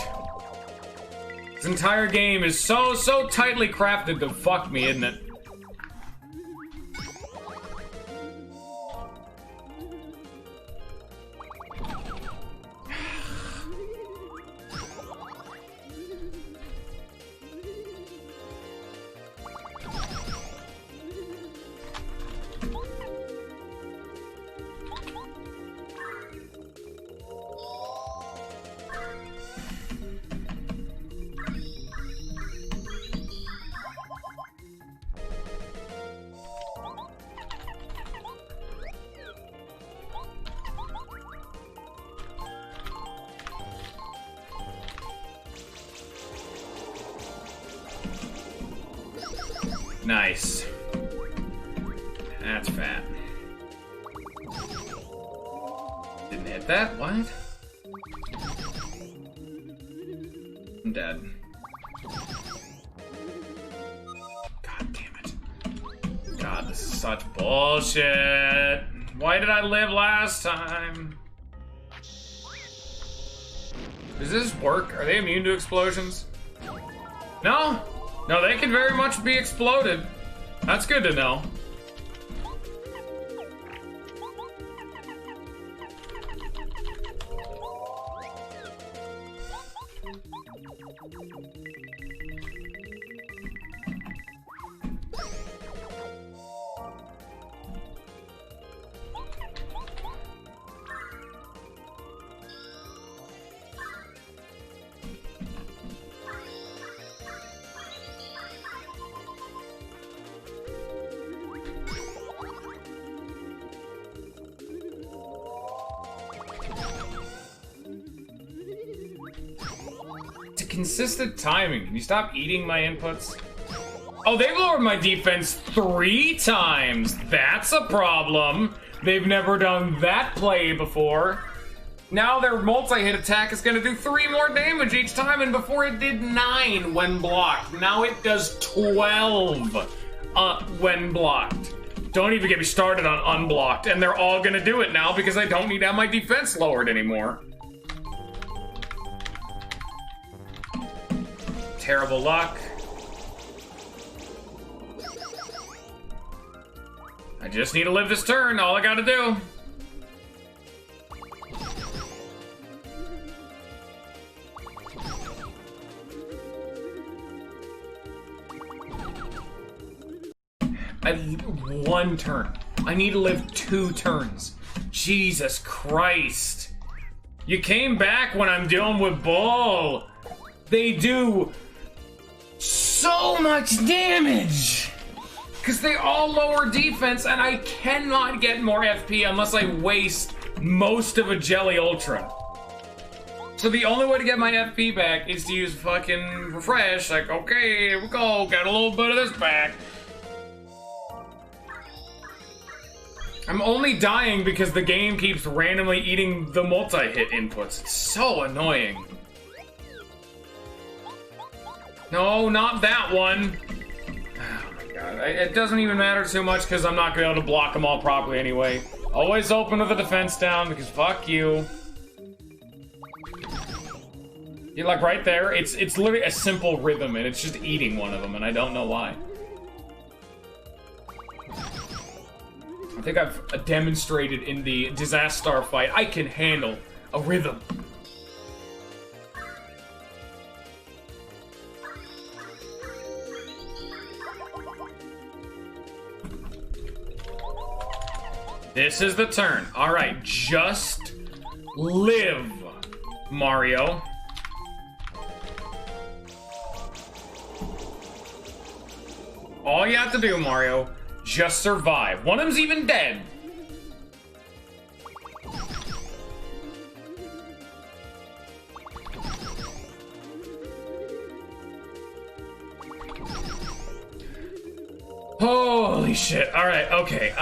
This entire game is so tightly crafted to fuck me, isn't it? Nice. That's fat. Didn't hit that? What? I'm dead. God damn it. God, this is such bullshit. Why did I live last time? Does this work? Are they immune to explosions? No? No, they can very much be exploded. That's good to know. Consistent timing. Can you stop eating my inputs? Oh, they've lowered my defense 3 times. That's a problem. They've never done that play before. Now their multi-hit attack is going to do 3 more damage each time, and before it did 9 when blocked. Now it does 12 when blocked. Don't even get me started on unblocked, and they're all going to do it now because I don't need to have my defense lowered anymore. Terrible luck. I just need to live this turn, all I gotta do. One turn. I need to live 2 turns. Jesus Christ. You came back when I'm dealing with Bull. They do so much damage. Because they all lower defense, and I cannot get more FP unless I waste most of a Jelly Ultra. So the only way to get my FP back is to use fucking refresh. Like, okay, here we go. Got a little bit of this back. I'm only dying because the game keeps randomly eating the multi-hit inputs. It's so annoying. No, not that one. Oh my god. It doesn't even matter too much because I'm not going to be able to block them all properly anyway. Always open with the defense down because fuck you. You're like right there. It's literally a simple rhythm and it's just eating one of them and I don't know why. I think I've demonstrated in the Disaster fight I can handle a rhythm. This is the turn. All right, just live, Mario. All you have to do, Mario, just survive. One of them's even dead. Holy shit. All right, okay.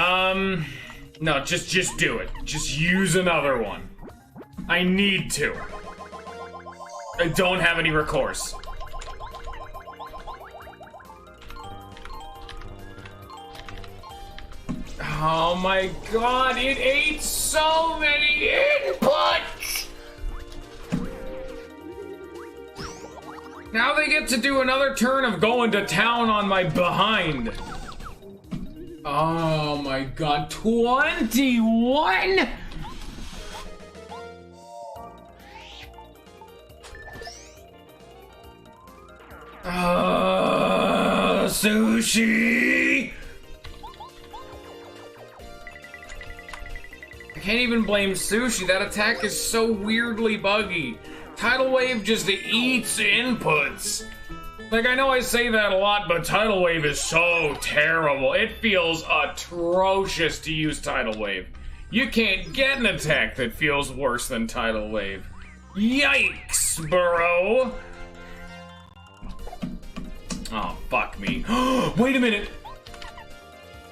No, just do it. Just use another one. I need to. I don't have any recourse. Oh my god, it ate so many inputs! Now they get to do another turn of going to town on my behind. Oh my god, 21? Sushi! I can't even blame Sushi, that attack is so weirdly buggy. Tidal Wave just eats inputs. Like, I know I say that a lot, but Tidal Wave is so terrible. It feels atrocious to use Tidal Wave. You can't get an attack that feels worse than Tidal Wave. Yikes, bro! Oh, fuck me. Wait a minute!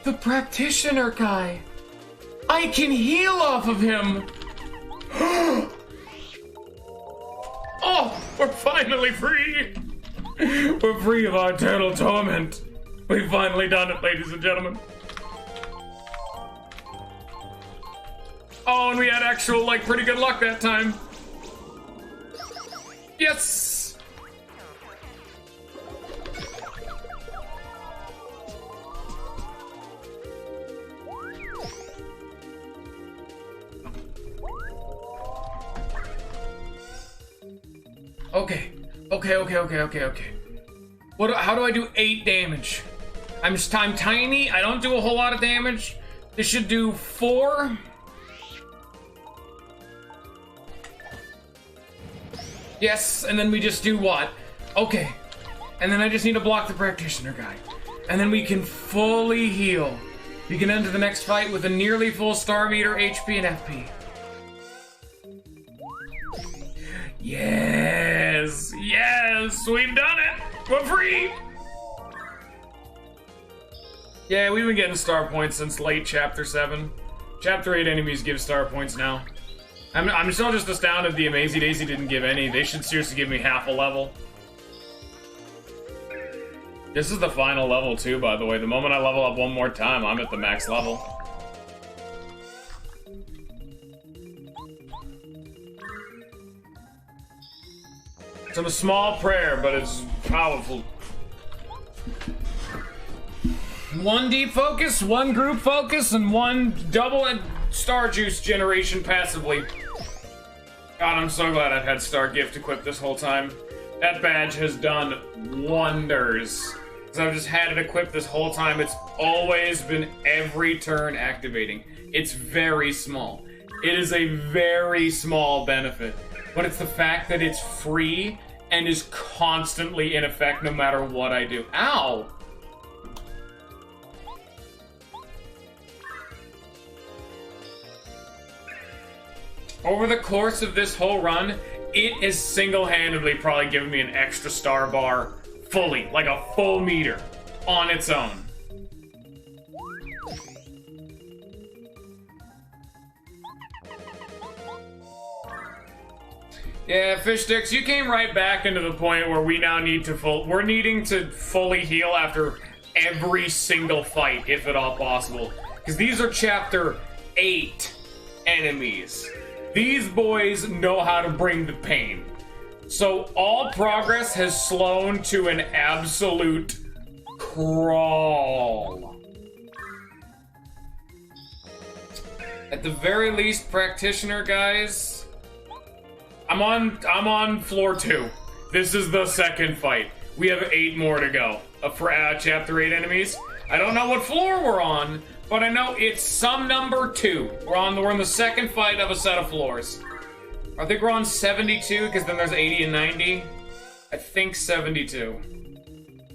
The practitioner guy! I can heal off of him! Oh, we're finally free! We're free of our eternal torment. We've finally done it, ladies and gentlemen. Oh, and we had actual, like, pretty good luck that time. Yes! Okay. How do I do 8 damage? I'm tiny, I don't do a whole lot of damage. This should do 4. Yes, and then we just do what? Okay. And then I just need to block the practitioner guy. And then we can fully heal. We can enter the next fight with a nearly full star meter, HP, and FP. Yes! Yes! We've done it! We're free! Yeah, we've been getting star points since late Chapter 7. Chapter 8 enemies give star points now. I'm still just astounded the Amazy Daisy didn't give any. They should seriously give me half a level. This is the final level too, by the way. The moment I level up one more time, I'm at the max level. It's a small prayer, but it's powerful. 1 deep focus, 1 group focus, and 1 double and star juice generation passively. God, I'm so glad I've had Star Gift equipped this whole time. That badge has done wonders. Because I've just had it equipped this whole time. It's always been every turn activating. It's very small. It is a very small benefit. But it's the fact that it's free and is constantly in effect no matter what I do. Ow! Over the course of this whole run, it has single-handedly probably given me an extra star bar fully, like a full meter, on its own. Yeah, Fish Sticks, you came right back into the point where we now need to we're needing to fully heal after every single fight, if at all possible. Because these are chapter 8 enemies. These boys know how to bring the pain. So all progress has slowed to an absolute crawl. At the very least, practitioner guys, I'm on floor 2. This is the second fight. We have 8 more to go. Chapter 8 enemies. I don't know what floor we're on, but I know it's some number 2. We're in the second fight of a set of floors. I think we're on 72, because then there's 80 and 90. I think 72.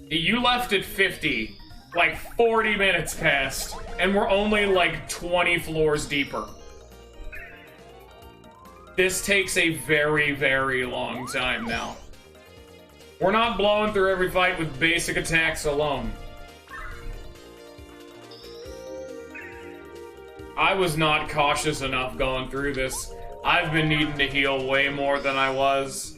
You left at 50. Like 40 minutes passed, and we're only like 20 floors deeper. This takes a very, very long time now. We're not blowing through every fight with basic attacks alone. I was not cautious enough going through this. I've been needing to heal way more than I was.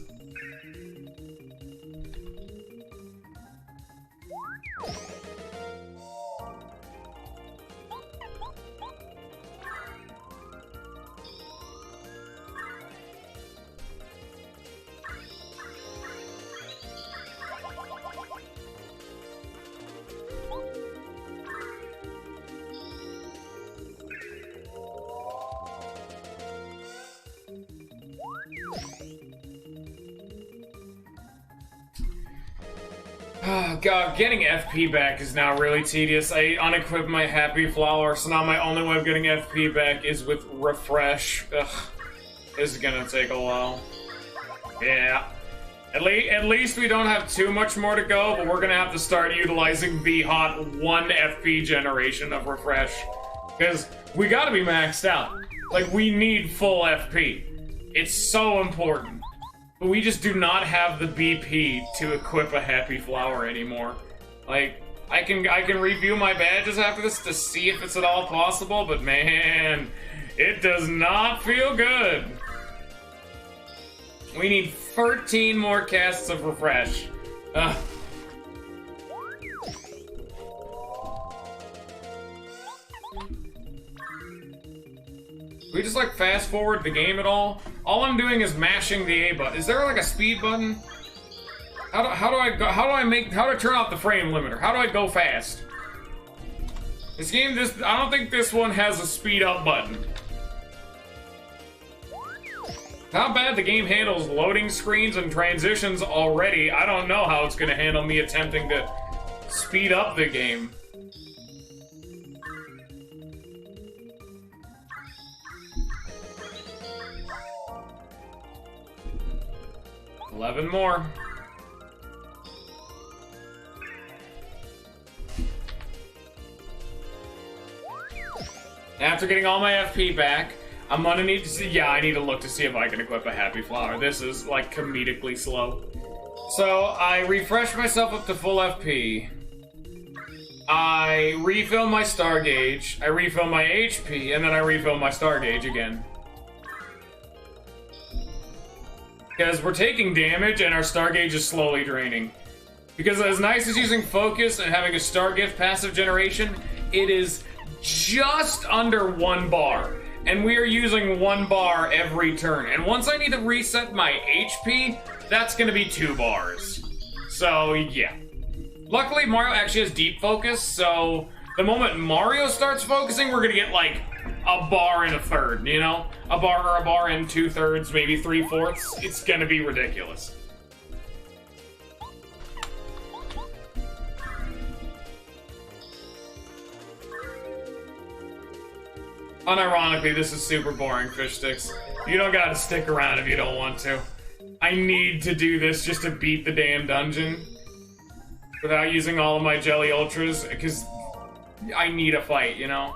Oh god, getting FP back is now really tedious. I unequipped my Happy Flower, so now my only way of getting FP back is with Refresh. Ugh. This is gonna take a while. Yeah. At least we don't have too much more to go, but we're gonna have to start utilizing VHOT 1 FP generation of Refresh. Because we gotta be maxed out. Like, we need full FP. It's so important. But we just do not have the BP to equip a Happy Flower anymore. Like, I can review my badges after this to see if it's at all possible, but man, it does not feel good. We need 13 more casts of Refresh. Ugh. Can we just like fast forward the game at all? All I'm doing is mashing the A button. Is there like a speed button? How do I turn off the frame limiter? How do I go fast? This game, I don't think this one has a speed up button. How bad the game handles loading screens and transitions already, I don't know how it's gonna handle me attempting to speed up the game. Eleven more. After getting all my FP back, I'm gonna need to see, yeah, I need to look to see if I can equip a Happy Flower. This is, like, comedically slow. So, I refresh myself up to full FP. I refill my star gauge, I refill my HP, and then I refill my star gauge again. Because we're taking damage and our star gauge is slowly draining. Because as nice as using focus and having a star gift passive generation, it is just under 1 bar. And we are using 1 bar every turn. And once I need to reset my HP, that's gonna be 2 bars. So, yeah. Luckily, Mario actually has deep focus, so the moment Mario starts focusing, we're gonna get, like, a bar and a third, you know? A bar and 2/3, maybe 3/4. It's gonna be ridiculous. Unironically, this is super boring, Fish Sticks. You don't gotta stick around if you don't want to. I need to do this just to beat the damn dungeon without using all of my Jelly Ultras, because I need a fight, you know?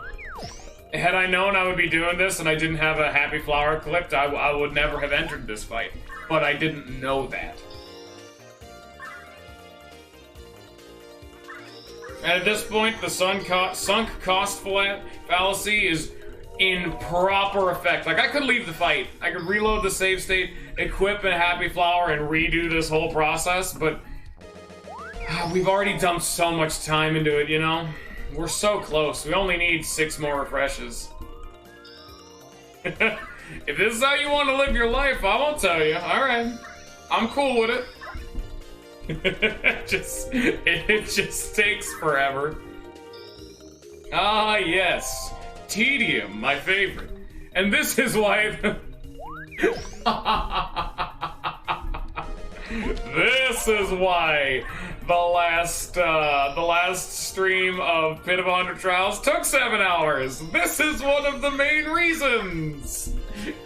Had I known I would be doing this and I didn't have a Happy Flower clipped, I would never have entered this fight. But I didn't know that. And at this point, the sunk cost fallacy is in proper effect. Like, I could leave the fight. I could reload the save state, equip a Happy Flower, and redo this whole process, but we've already dumped so much time into it, you know? We're so close. We only need 6 more refreshes. If this is how you want to live your life, I won't tell you. Alright. I'm cool with it. It just takes forever. Ah, yes. Tedium, my favorite. And this is why... This is why the last stream of Pit of 100 Trials took 7 hours. This is one of the main reasons.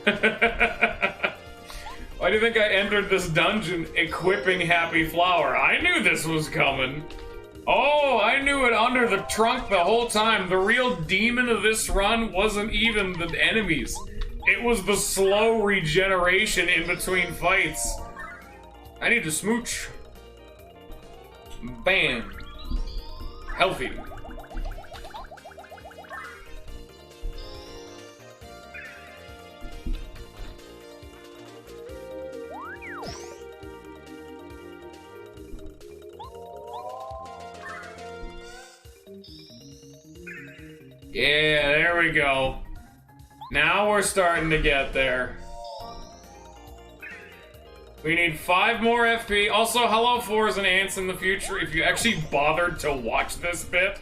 Why do you think I entered this dungeon equipping Happy Flower? I knew this was coming. Oh, I knew it under the trunk the whole time. The real demon of this run wasn't even the enemies. It was the slow regeneration in between fights. I need to smooch. Bam. Healthy. Yeah, there we go. Now we're starting to get there. We need 5 more FP. Also, hello, Fours and Ants in the future, if you actually bothered to watch this bit.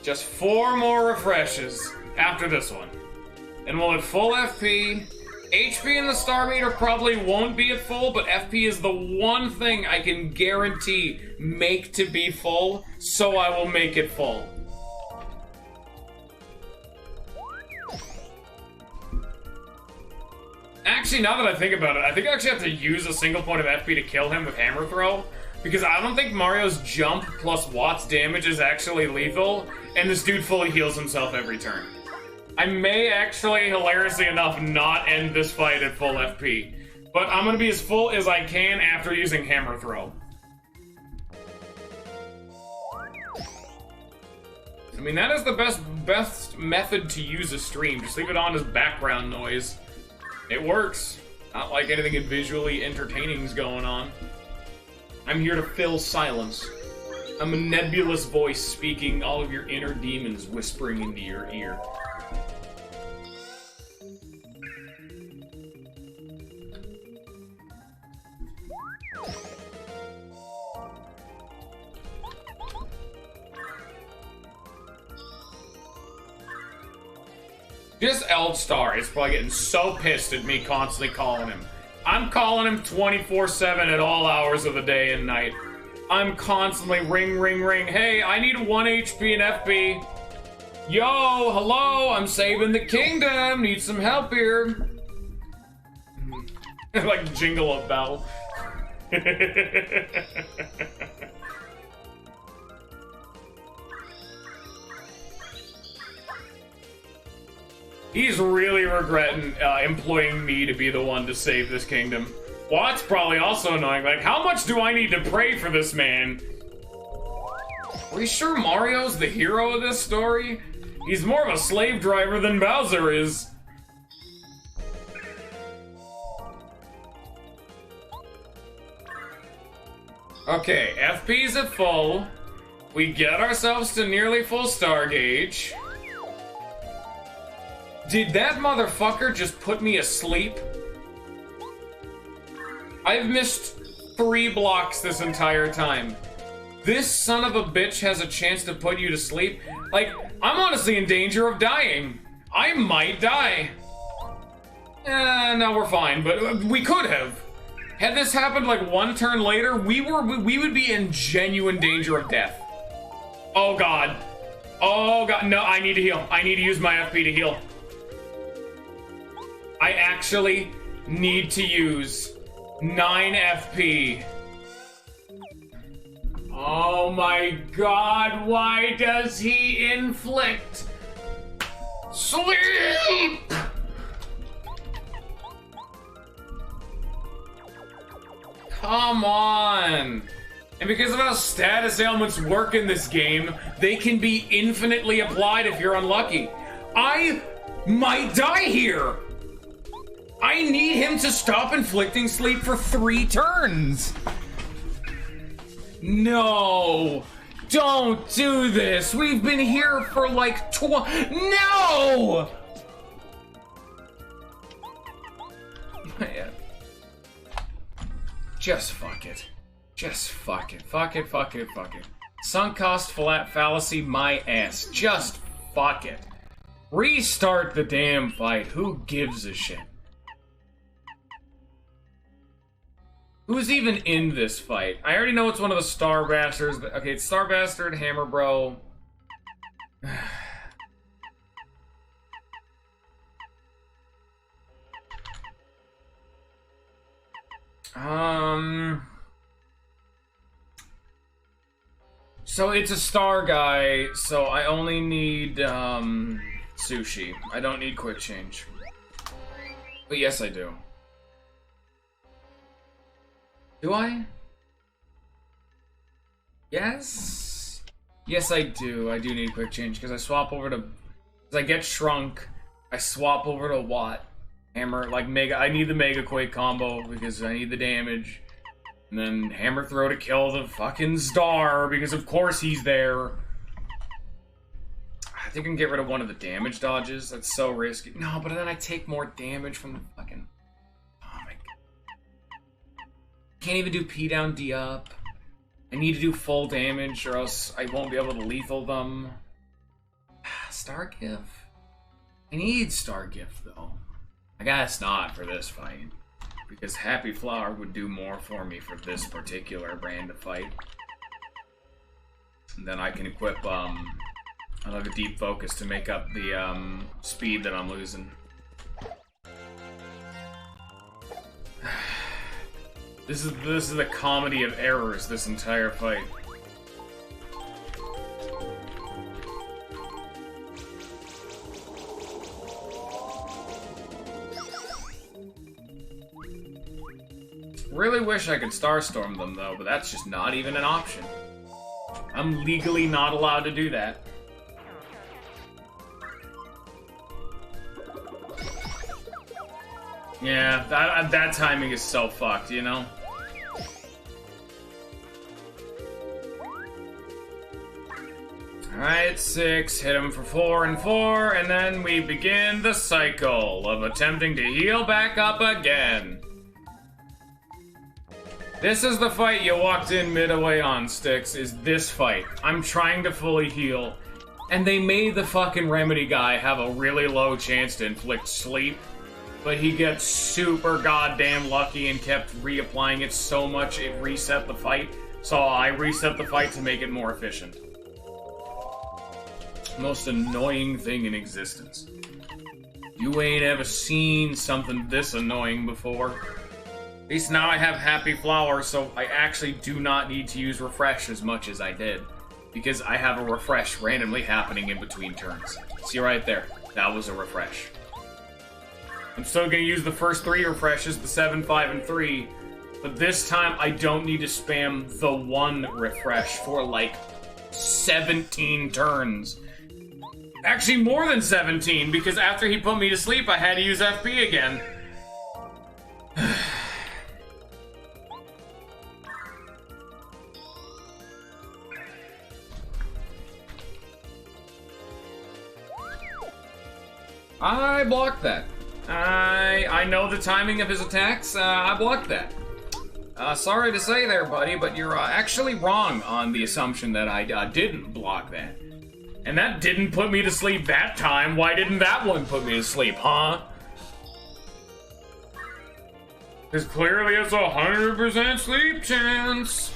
Just 4 more refreshes after this one. And we'll hit full FP. HP in the star meter probably won't be at full, but FP is the one thing I can guarantee make to be full, so I will make it full. Actually, now that I think about it, I think I actually have to use a single point of FP to kill him with Hammer Throw, because I don't think Mario's jump plus Watt's damage is actually lethal, and this dude fully heals himself every turn. I may actually, hilariously enough, not end this fight at full FP, but I'm gonna be as full as I can after using Hammer Throw. I mean, that is the best method to use a stream. Just leave it on as background noise. It works. Not like anything visually entertaining is going on. I'm here to fill silence. I'm a nebulous voice speaking all of your inner demons whispering into your ear. This Eldstar is probably getting so pissed at me constantly calling him. I'm calling him 24/7 at all hours of the day and night. I'm constantly ring, ring, ring. Hey, I need 1 HP and FP. Yo, hello, I'm saving the kingdom. Need some help here. Like jingle a bell. He's really regretting employing me to be the one to save this kingdom. Watt's probably also annoying. Like, how much do I need to pray for this man? Are you sure Mario's the hero of this story? He's more of a slave driver than Bowser is. Okay, FP's at full. We get ourselves to nearly full star gauge. Did that motherfucker just put me asleep? I've missed 3 blocks this entire time. This son of a bitch has a chance to put you to sleep? Like, I'm honestly in danger of dying. I might die. No, we're fine, but we could have. Had this happened like 1 turn later, we would be in genuine danger of death. Oh god. Oh god, no, I need to heal. I need to use my FP to heal. I actually need to use 9 FP. Oh my god, why does he inflict sleep? Come on. And because of how status ailments work in this game, they can be infinitely applied if you're unlucky. I might die here. I need him to stop inflicting sleep for 3 turns. No, don't do this. We've been here for like No! Man. Just fuck it. Just fuck it. Fuck it, fuck it, fuck it. Sunk cost fallacy, my ass. Just fuck it. Restart the damn fight. Who gives a shit? Who's even in this fight? I already know it's one of the Star Bastards. But okay, it's Star Bastard, Hammer Bro. So it's a Star guy, so I only need, Sushi. I don't need Quick Change. But yes, I do. Do I? Yes? Yes, I do. I do need Quick Change, because I swap over to... Because I get Shrunk, I swap over to Watt. Hammer, like, Mega... I need the Mega Quake combo, because I need the damage. And then Hammer Throw to kill the fucking Star, because of course he's there. I think I can get rid of one of the damage dodges. That's so risky. No, but then I take more damage from the fucking... Oh my god. Can't even do P down, D up. I need to do full damage, or else I won't be able to lethal them. Star Gift. I need Star Gift, though. I guess not for this fight. Because Happy Flower would do more for me for this particular brand of fight. And then I can equip, I'll have a Deep Focus to make up the, speed that I'm losing. This is the comedy of errors, this entire fight. Really wish I could Starstorm them, though, but that's just not even an option. I'm legally not allowed to do that. Yeah, that timing is so fucked, you know? Alright, 6, hit him for 4 and 4, and then we begin the cycle of attempting to heal back up again. This is the fight you walked in midway on, Styx, is this fight. I'm trying to fully heal, and they made the fucking Remedy guy have a really low chance to inflict sleep, but he gets super goddamn lucky and kept reapplying it so much it reset the fight, so I reset the fight to make it more efficient. Most annoying thing in existence. You ain't ever seen something this annoying before. At least now I have Happy Flower, so I actually do not need to use Refresh as much as I did. Because I have a Refresh randomly happening in between turns. See right there? That was a Refresh. I'm still gonna use the first 3 Refreshes, the 7, 5, and 3. But this time, I don't need to spam the 1 Refresh for, like, 17 turns. Actually, more than 17, because after he put me to sleep, I had to use FP again. I blocked that. I know the timing of his attacks. I blocked that. Sorry to say there, buddy, but you're actually wrong on the assumption that I didn't block that. And that didn't put me to sleep that time. Why didn't that one put me to sleep, huh? Because clearly it's 100% sleep chance.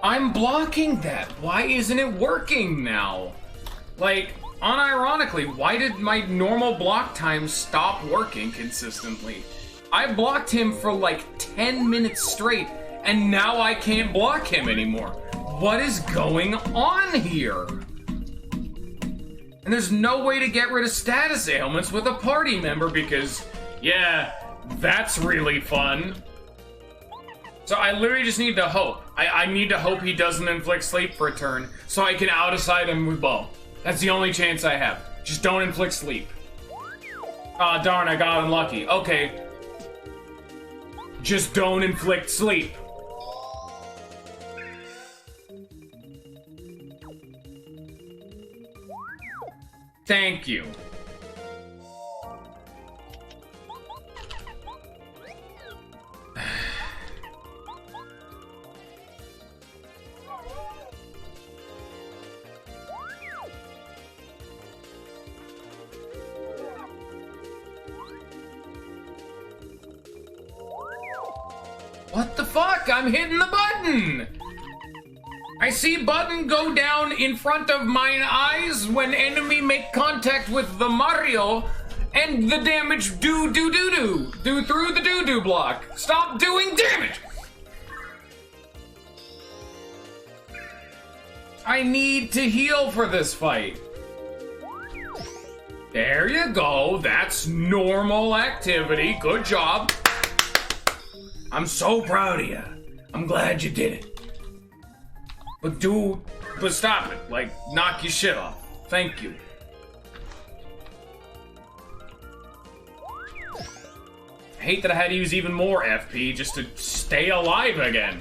I'm blocking that. Why isn't it working now? Like, unironically, why did my normal block time stop working consistently? I blocked him for like 10 minutes straight, and now I can't block him anymore. What is going on here? And there's no way to get rid of status ailments with a party member because, yeah, that's really fun. So I literally just need to hope. I need to hope he doesn't inflict sleep for a turn so I can out-aside him with Bo. That's the only chance I have. Just don't inflict sleep. Ah, darn, I got unlucky. Okay. Just don't inflict sleep. Thank you. What the fuck? I'm hitting the button! I see button go down in front of mine eyes when enemy make contact with the Mario, and the damage do through the do block. Stop doing damage! I need to heal for this fight. There you go, that's normal activity, good job. I'm so proud of you. I'm glad you did it. But stop it. Like, knock your shit off. Thank you. I hate that I had to use even more FP just to stay alive again.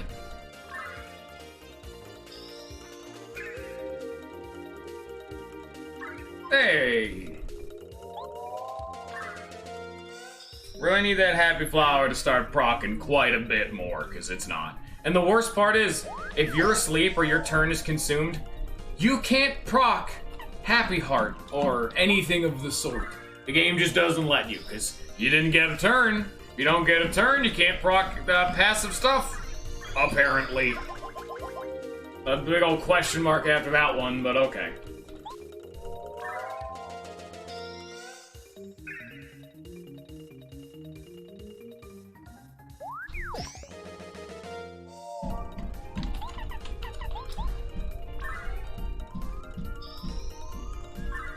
Hey. Really need that Happy Flower to start proccing quite a bit more, because it's not. And the worst part is, if you're asleep or your turn is consumed, you can't proc Happy Heart or anything of the sort. The game just doesn't let you, because you didn't get a turn. If you don't get a turn, you can't proc passive stuff. Apparently. A big old question mark after that one, but okay.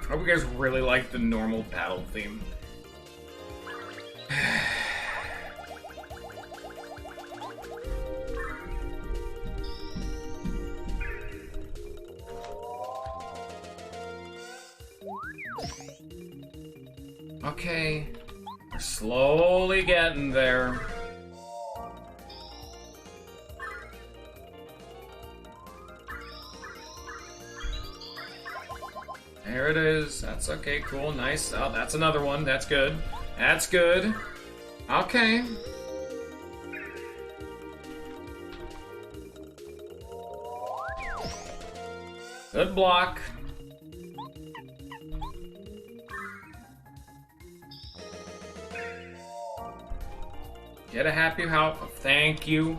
I hope you guys really like the normal battle theme. Okay, we're slowly getting there. There it is. That's okay, cool, nice. Oh, that's another one. That's good. That's good. Okay. Good block. Get a happy house. Thank you.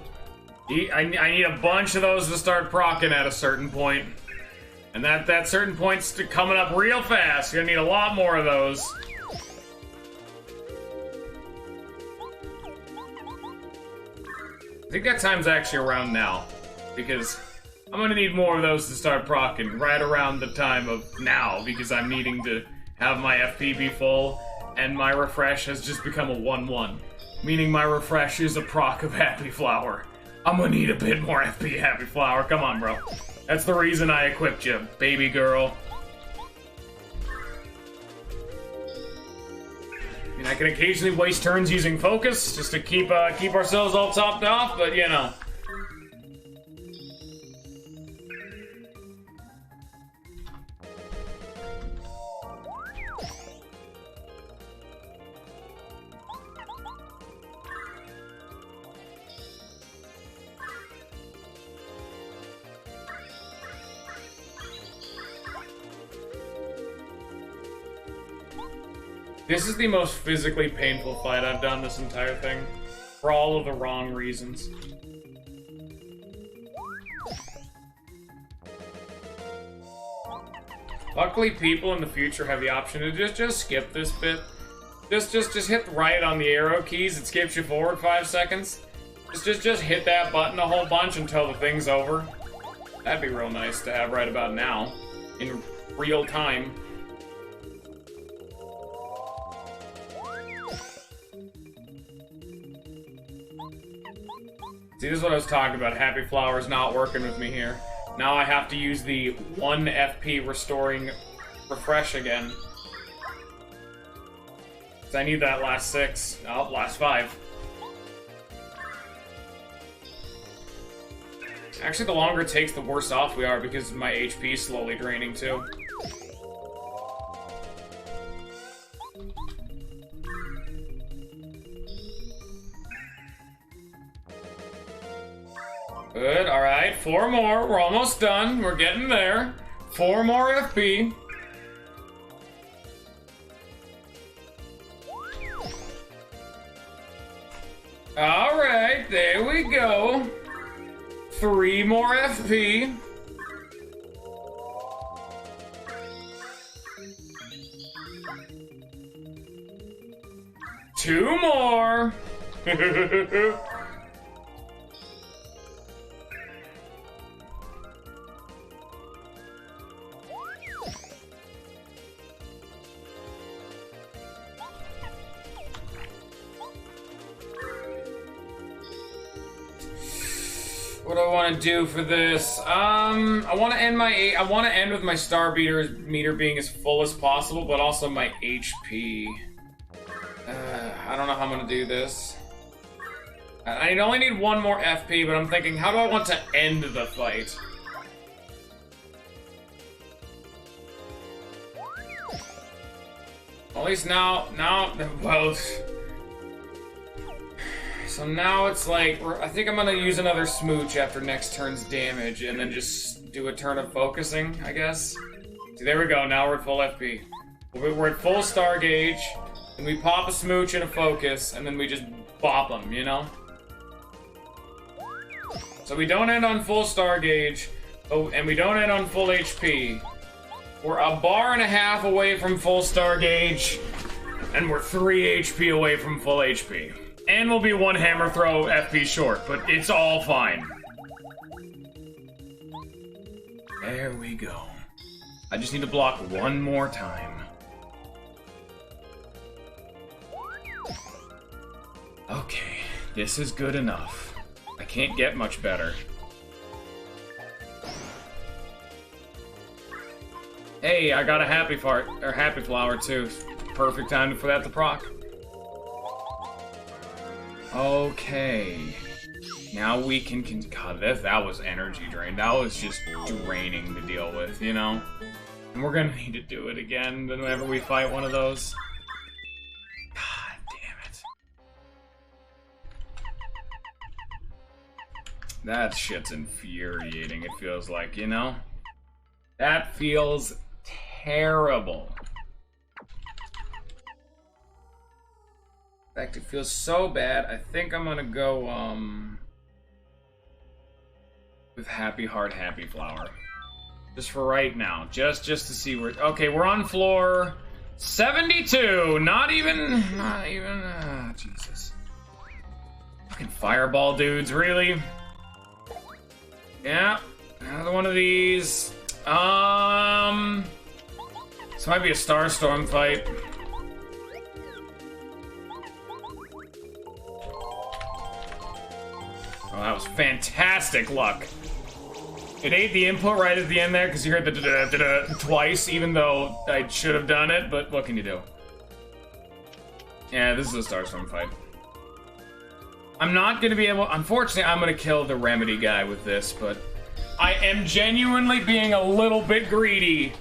I need a bunch of those to start proccing at a certain point. And that certain point's coming up real fast. You're gonna need a lot more of those. I think that time's actually around now. Because I'm gonna need more of those to start proccing right around the time of now. Because I'm needing to have my FP be full. And my refresh has just become a 1-1. Meaning my refresh is a proc of Happy Flower. I'm gonna need a bit more FP Happy Flower. Come on, bro. That's the reason I equipped you, baby girl. I mean, I can occasionally waste turns using focus just to keep ourselves all topped off, but you know. This is the most physically painful fight I've done this entire thing. For all of the wrong reasons. Luckily, people in the future have the option to just skip this bit. Just hit right on the arrow keys. It skips you forward 5 seconds. Just hit that button a whole bunch until the thing's over. That'd be real nice to have right about now, in real time. See, this is what I was talking about. Happy Flower's not working with me here. Now I have to use the 1 FP restoring refresh again. I need that last 6. Oh, last 5. Actually, the longer it takes, the worse off we are because my HP is slowly draining too. Good, alright. 4 more. We're almost done. We're getting there. 4 more FP. Alright, there we go. 3 more FP. Two more. What do I want to do for this? I want to end with my star meter being as full as possible, but also my HP. I don't know how I'm gonna do this. I only need 1 more FP, but I'm thinking, how do I want to end the fight? At least now, well. So now it's like, I think I'm gonna use another smooch after next turn's damage, and then just do a turn of focusing, I guess. See, there we go, now we're at full FP. We're at full star gauge, and we pop a smooch and a focus, and then we just bop them, you know? So we don't end on full star gauge, and we don't end on full HP. We're a bar and a half away from full star gauge, and we're 3 HP away from full HP. And we'll be 1 hammer throw FP short, but it's all fine. There we go. I just need to block 1 more time. Okay, this is good enough. I can't get much better. Hey, I got a happy flower too. Perfect time for that to proc. Okay. Now we can God, that was energy drain. That was just draining to deal with, you know? And we're gonna need to do it again whenever we fight one of those. God damn it. That shit's infuriating, it feels like, you know? That feels terrible. In fact, it feels so bad. I think I'm gonna go with Happy Heart, Happy Flower, just for right now, just to see where. Okay, we're on floor 72. Not even. Jesus. Fucking fireball dudes, really? Yeah, another one of these. This might be a Starstorm fight. Oh, that was fantastic luck. It ate the input right at the end there because you heard the da-da-da-da twice, even though I should have done it, but what can you do? Yeah, this is a Starstorm fight. I'm not going to be able... Unfortunately, I'm going to kill the Remedy guy with this, but I am genuinely being a little bit greedy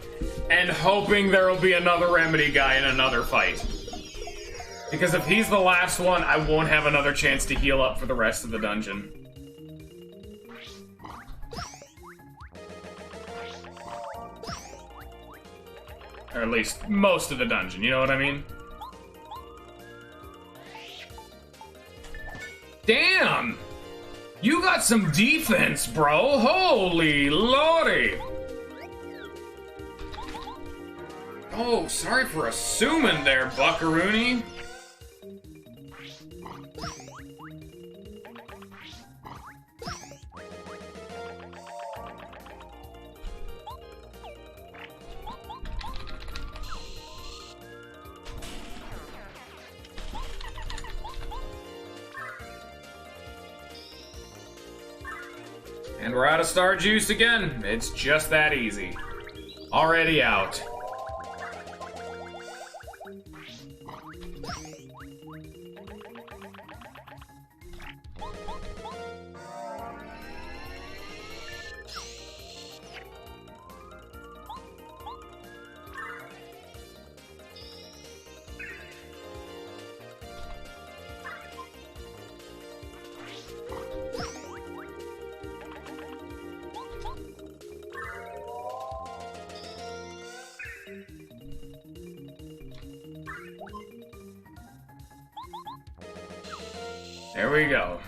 and hoping there will be another Remedy guy in another fight. Because if he's the last one, I won't have another chance to heal up for the rest of the dungeon. Or at least most of the dungeon, you know what I mean? Damn! You got some defense, bro! Holy lordy! Oh, sorry for assuming there, Buckaroony. And we're out of star juice again. It's just that easy. Already out. There we go.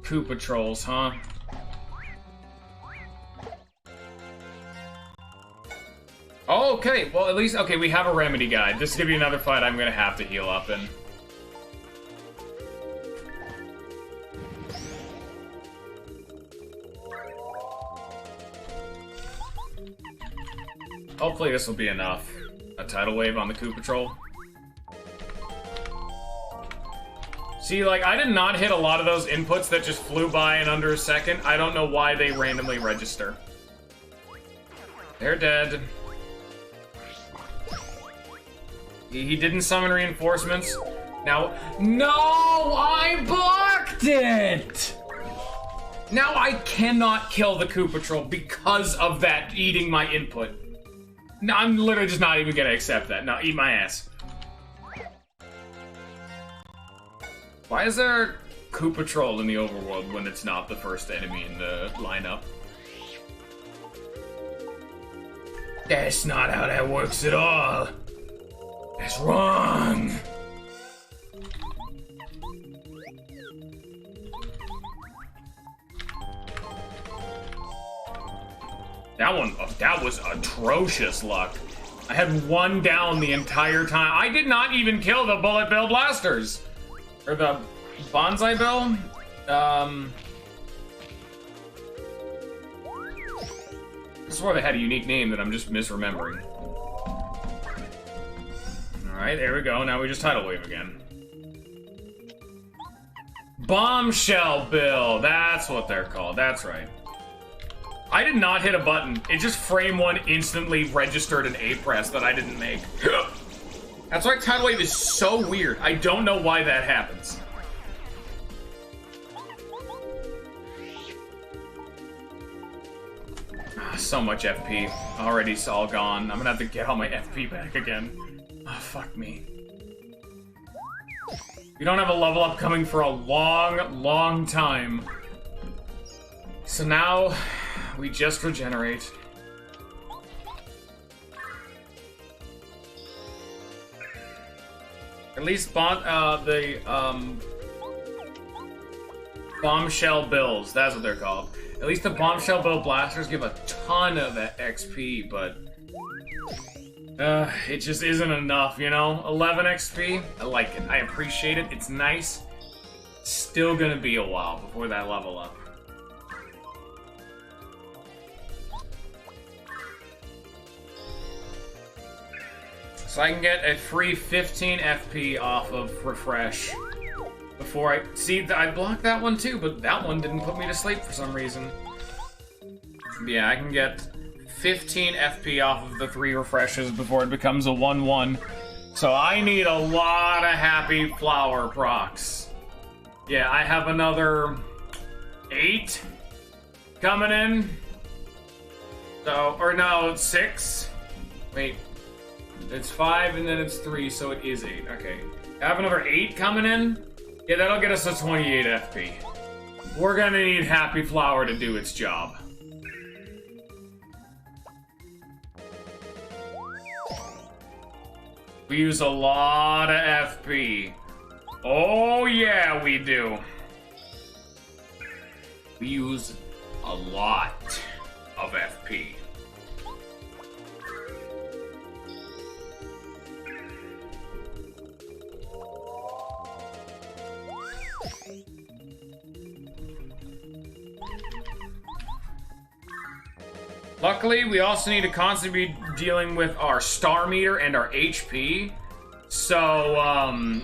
Koopa trolls, huh? Oh, okay, well at least, okay, we have a remedy guide. This is gonna be another fight I'm gonna have to heal up in. Hopefully this will be enough. A tidal wave on the Koopa Troll. See, like, I did not hit a lot of those inputs that just flew by in under a second. I don't know why they randomly register. They're dead. He didn't summon reinforcements. Now, no! I blocked it! Now I cannot kill the Koopa Troll because of that eating my input. No, I'm literally just not even gonna accept that. No, eat my ass. Why is there a Koopa Troll in the overworld when it's not the first enemy in the lineup? That's not how that works at all. That's wrong. That was atrocious luck. I had one down the entire time. I did not even kill the Bullet Bill Blasters. Or the Bonsai Bill? I swore they had a unique name that I'm just misremembering. Alright, there we go. Now we just Tidal Wave again. Bombshell Bill! That's what they're called. That's right. I did not hit a button. It just frame one instantly registered an A press that I didn't make. That's why Tidal Wave is so weird. I don't know why that happens. So much FP. Already it's all gone. I'm gonna have to get all my FP back again. Oh, fuck me. We don't have a level up coming for a long, long time. So now, we just regenerate. At least Bombshell Bills, that's what they're called. At least the Bombshell Bill Blasters give a ton of XP, but it just isn't enough, you know? 11 XP, I like it, I appreciate it, it's nice. Still gonna be a while before that level up. So I can get a free 15 FP off of Refresh. Before I... See, I blocked that one too, but that one didn't put me to sleep for some reason. Yeah, I can get 15 FP off of the 3 refreshes before it becomes a 1-1. So I need a lot of Happy Flower procs. Yeah, I have another 8 coming in. So, or no, 6. Wait. It's 5 and then it's 3, so it is 8. Okay. I have another 8 coming in. Yeah, that'll get us to 28 FP. We're gonna need Happy Flower to do its job. We use a lot of FP. Oh yeah, we do. We use a lot of FP. Luckily, we also need to constantly be dealing with our star meter and our HP. So,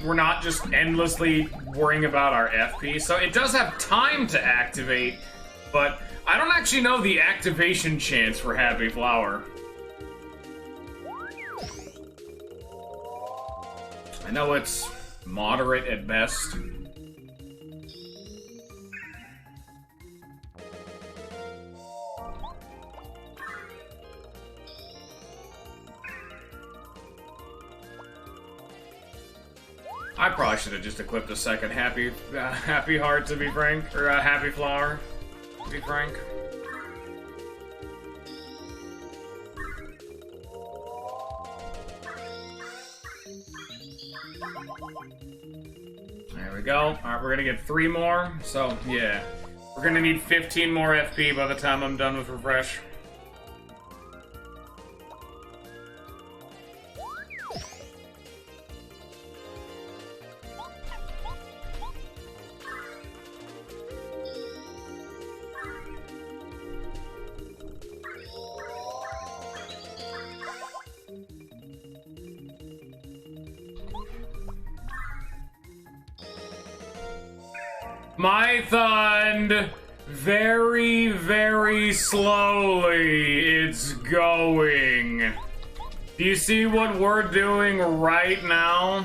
we're not just endlessly worrying about our FP. So it does have time to activate, but I don't actually know the activation chance for Happy Flower. I know it's moderate at best. I probably should have just equipped a second Happy Heart, to be frank, or Happy Flower, to be frank. There we go. Alright, we're gonna get 3 more, so yeah. We're gonna need 15 more FP by the time I'm done with Refresh. Mythund, very, very slowly it's going. Do you see what we're doing right now?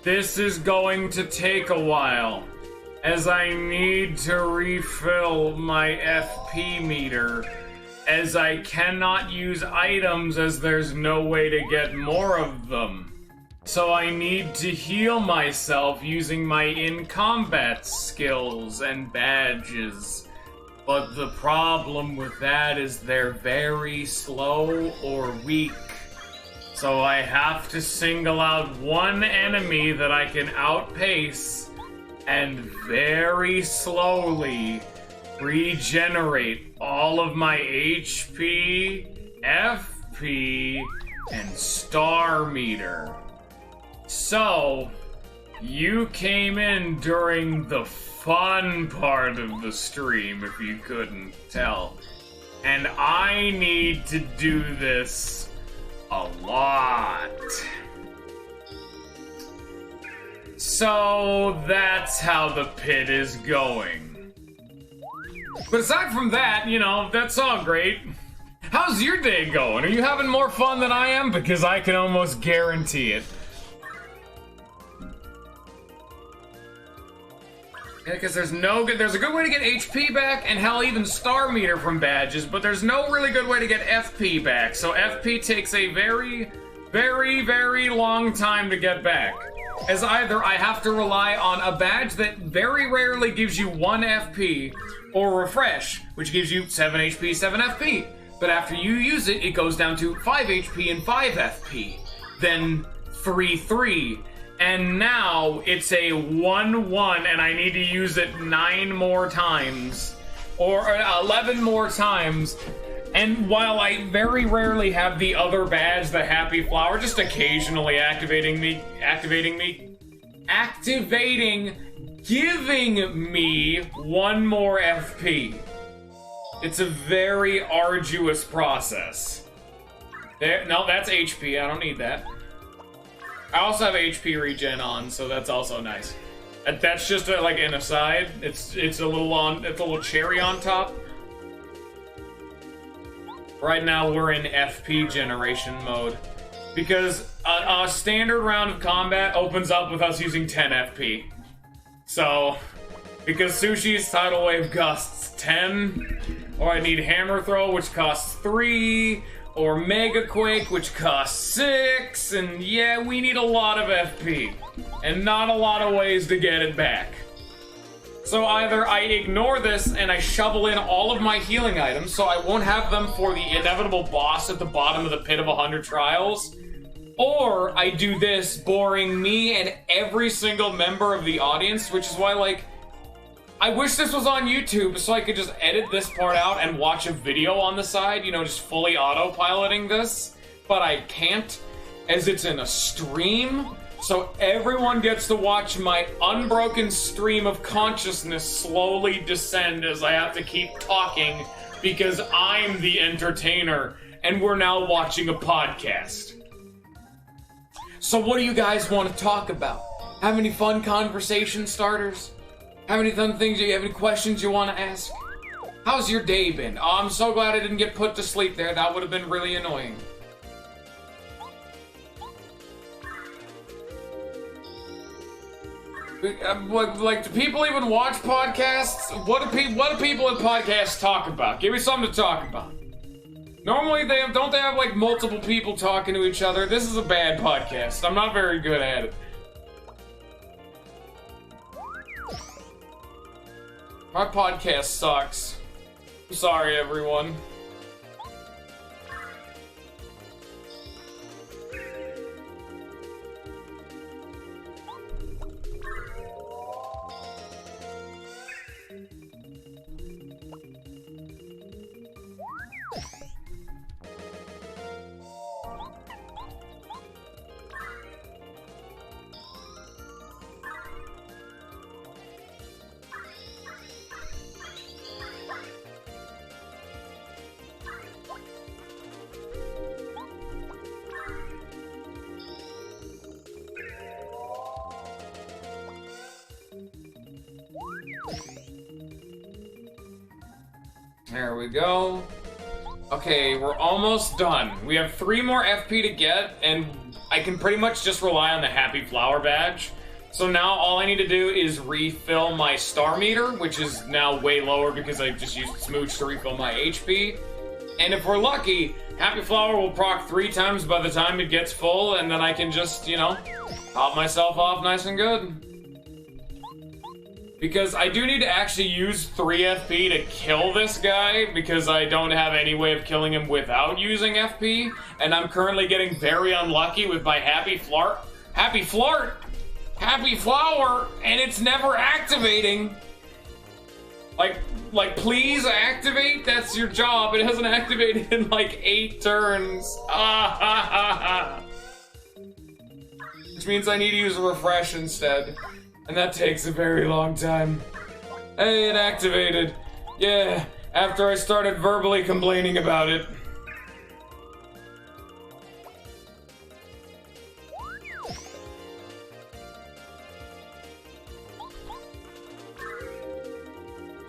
This is going to take a while, as I need to refill my FP meter, as I cannot use items as there's no way to get more of them. So I need to heal myself using my in-combat skills and badges. But the problem with that is they're very slow or weak. So I have to single out one enemy that I can outpace and very slowly regenerate all of my HP, FP, and star meter. So, you came in during the fun part of the stream, if you couldn't tell. And I need to do this a lot. So, that's how the pit is going. But aside from that, you know, that's all great. How's your day going? Are you having more fun than I am? Because I can almost guarantee it. Yeah, because there's a good way to get HP back, and hell, even star meter from badges, but there's no really good way to get FP back. So FP takes a very, very, very long time to get back. As either I have to rely on a badge that very rarely gives you 1 FP, or Refresh, which gives you 7 HP, 7 FP. But after you use it, it goes down to 5 HP and 5 FP. Then 3, 3. And now it's a 1-1, and I need to use it 9 more times, or 11 more times. And while I very rarely have the other badge, the Happy Flower, just occasionally activating, giving me 1 more FP. It's a very arduous process. There, no, that's HP. I don't need that. I also have HP regen on, so that's also nice. That's just like an aside. It's a little cherry on top. Right now we're in FP generation mode because a standard round of combat opens up with us using 10 FP. So because Sushi's tidal wave costs 10, or I need hammer throw, which costs 3. Or Mega Quake, which costs 6, and yeah, we need a lot of FP, and not a lot of ways to get it back. So either I ignore this and I shovel in all of my healing items so I won't have them for the inevitable boss at the bottom of the Pit of 100 Trials, Or I do this, boring me and every single member of the audience, which is why, like, I wish this was on YouTube so I could just edit this part out and watch a video on the side, you know, just fully autopiloting this. But I can't, as it's in a stream. So everyone gets to watch my unbroken stream of consciousness slowly descend as I have to keep talking because I'm the entertainer and we're now watching a podcast. So what do you guys want to talk about? Have any fun conversation starters? Have any fun things? Do you have any questions you want to ask? How's your day been? Oh, I'm so glad I didn't get put to sleep there. That would have been really annoying. Like, do people even watch podcasts? What do people at podcasts talk about? Give me something to talk about. Normally, don't they have like multiple people talking to each other? This is a bad podcast. I'm not very good at it. My podcast sucks. I'm sorry, everyone. There we go. Okay, we're almost done. We have 3 more FP to get, and I can pretty much just rely on the Happy Flower badge. So now all I need to do is refill my star meter, which is now way lower because I just used Smooch to refill my HP. And if we're lucky, Happy Flower will proc 3 times by the time it gets full, and then I can just, you know, top myself off nice and good. Because I do need to actually use 3 FP to kill this guy, because I don't have any way of killing him without using FP, and I'm currently getting very unlucky with my Happy Flower, and it's never activating. Like, please activate? That's your job. It hasn't activated in like 8 turns. Which means I need to use a refresh instead. And that takes a very long time. Hey, it activated. Yeah, after I started verbally complaining about it.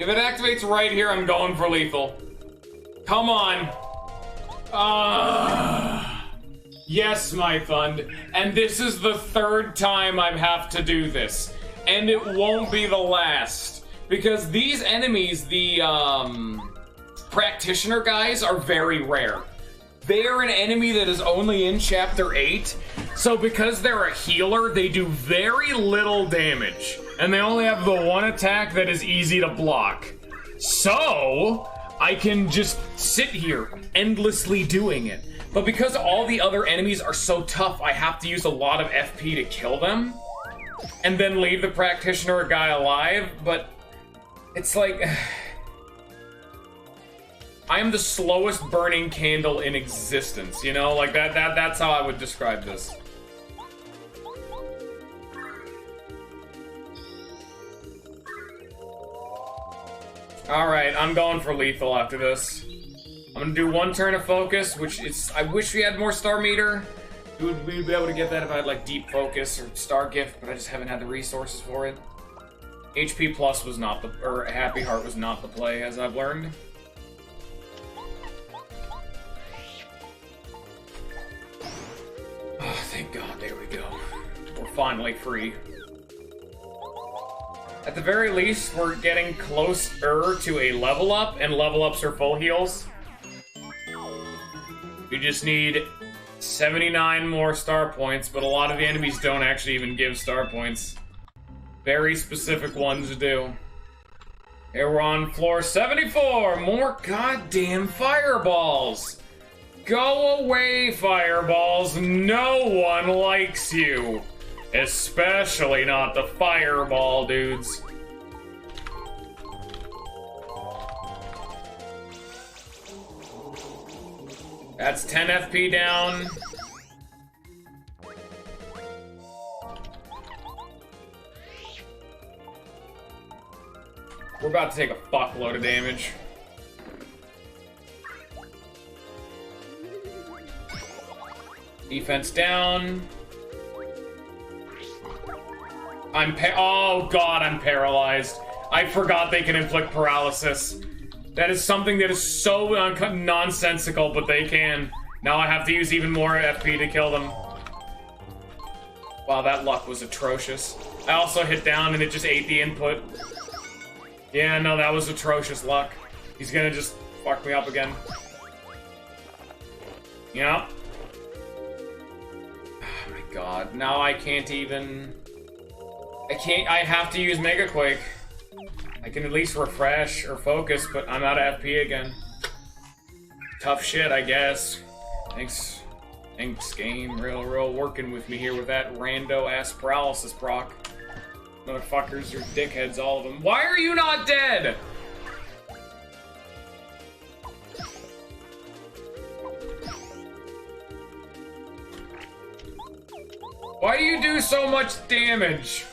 If it activates right here, I'm going for lethal. Come on. Yes, my Thund. And this is the 3rd time I have to do this. And it won't be the last. Because these enemies, the practitioner guys, are very rare. They are an enemy that is only in Chapter 8. So because they're a healer, they do very little damage. And they only have the 1 attack that is easy to block. So I can just sit here endlessly doing it. But because all the other enemies are so tough, I have to use a lot of FP to kill them. And then leave the practitioner guy alive, but it's like... I am the slowest burning candle in existence, you know? Like, that's how I would describe this. Alright, I'm going for lethal after this. I'm gonna do 1 turn of focus, which is... I wish we had more star meter. We'd be able to get that if I had, like, deep focus or star gift, but I just haven't had the resources for it. HP plus was not the... or Happy Heart was not the play, as I've learned. Oh, thank God, there we go. We're finally free. At the very least, we're getting closer to a level up, and level ups are full heals. We just need 79 more star points, but a lot of the enemies don't actually even give star points. Very specific ones do. Here we're on floor 74! More goddamn fireballs! Go away, fireballs. No one likes you. Especially not the fireball dudes. That's 10 FP down. We're about to take a fuckload of damage. Defense down. Oh god, I'm paralyzed. I forgot they can inflict paralysis. That is something that is so nonsensical, but they can. Now I have to use even more FP to kill them. Wow, that luck was atrocious. I also hit down and it just ate the input. Yeah, no, that was atrocious luck. He's gonna just fuck me up again. Yeah. Oh my god, now I can't even... I have to use Mega Quake. I can at least refresh or focus, but I'm out of FP again. Tough shit, I guess. Thanks, game. Real working with me here with that rando-ass paralysis proc. Motherfuckers are dickheads, all of them. Why are you not dead? Why do you do so much damage?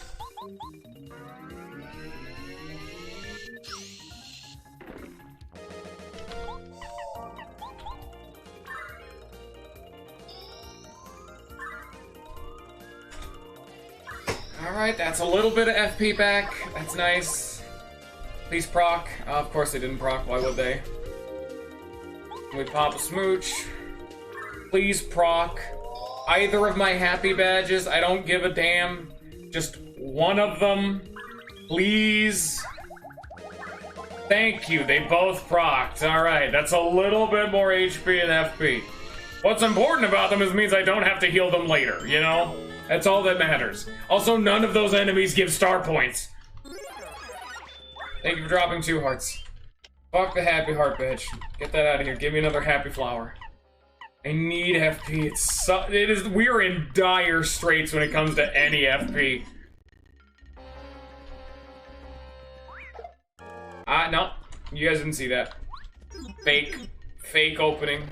Alright, that's a little bit of FP back. That's nice. Please proc. Of course they didn't proc. Why would they? We pop a smooch. Please proc. Either of my happy badges. I don't give a damn. Just one of them. Please. Thank you. They both procced. Alright, that's a little bit more HP and FP. What's important about them is it means I don't have to heal them later, you know? That's all that matters. Also, none of those enemies give star points. Thank you for dropping 2 hearts. Fuck the happy heart badge. Get that out of here. Give me another happy flower. I need FP. We are in dire straits when it comes to any FP. No. You guys didn't see that. Fake opening.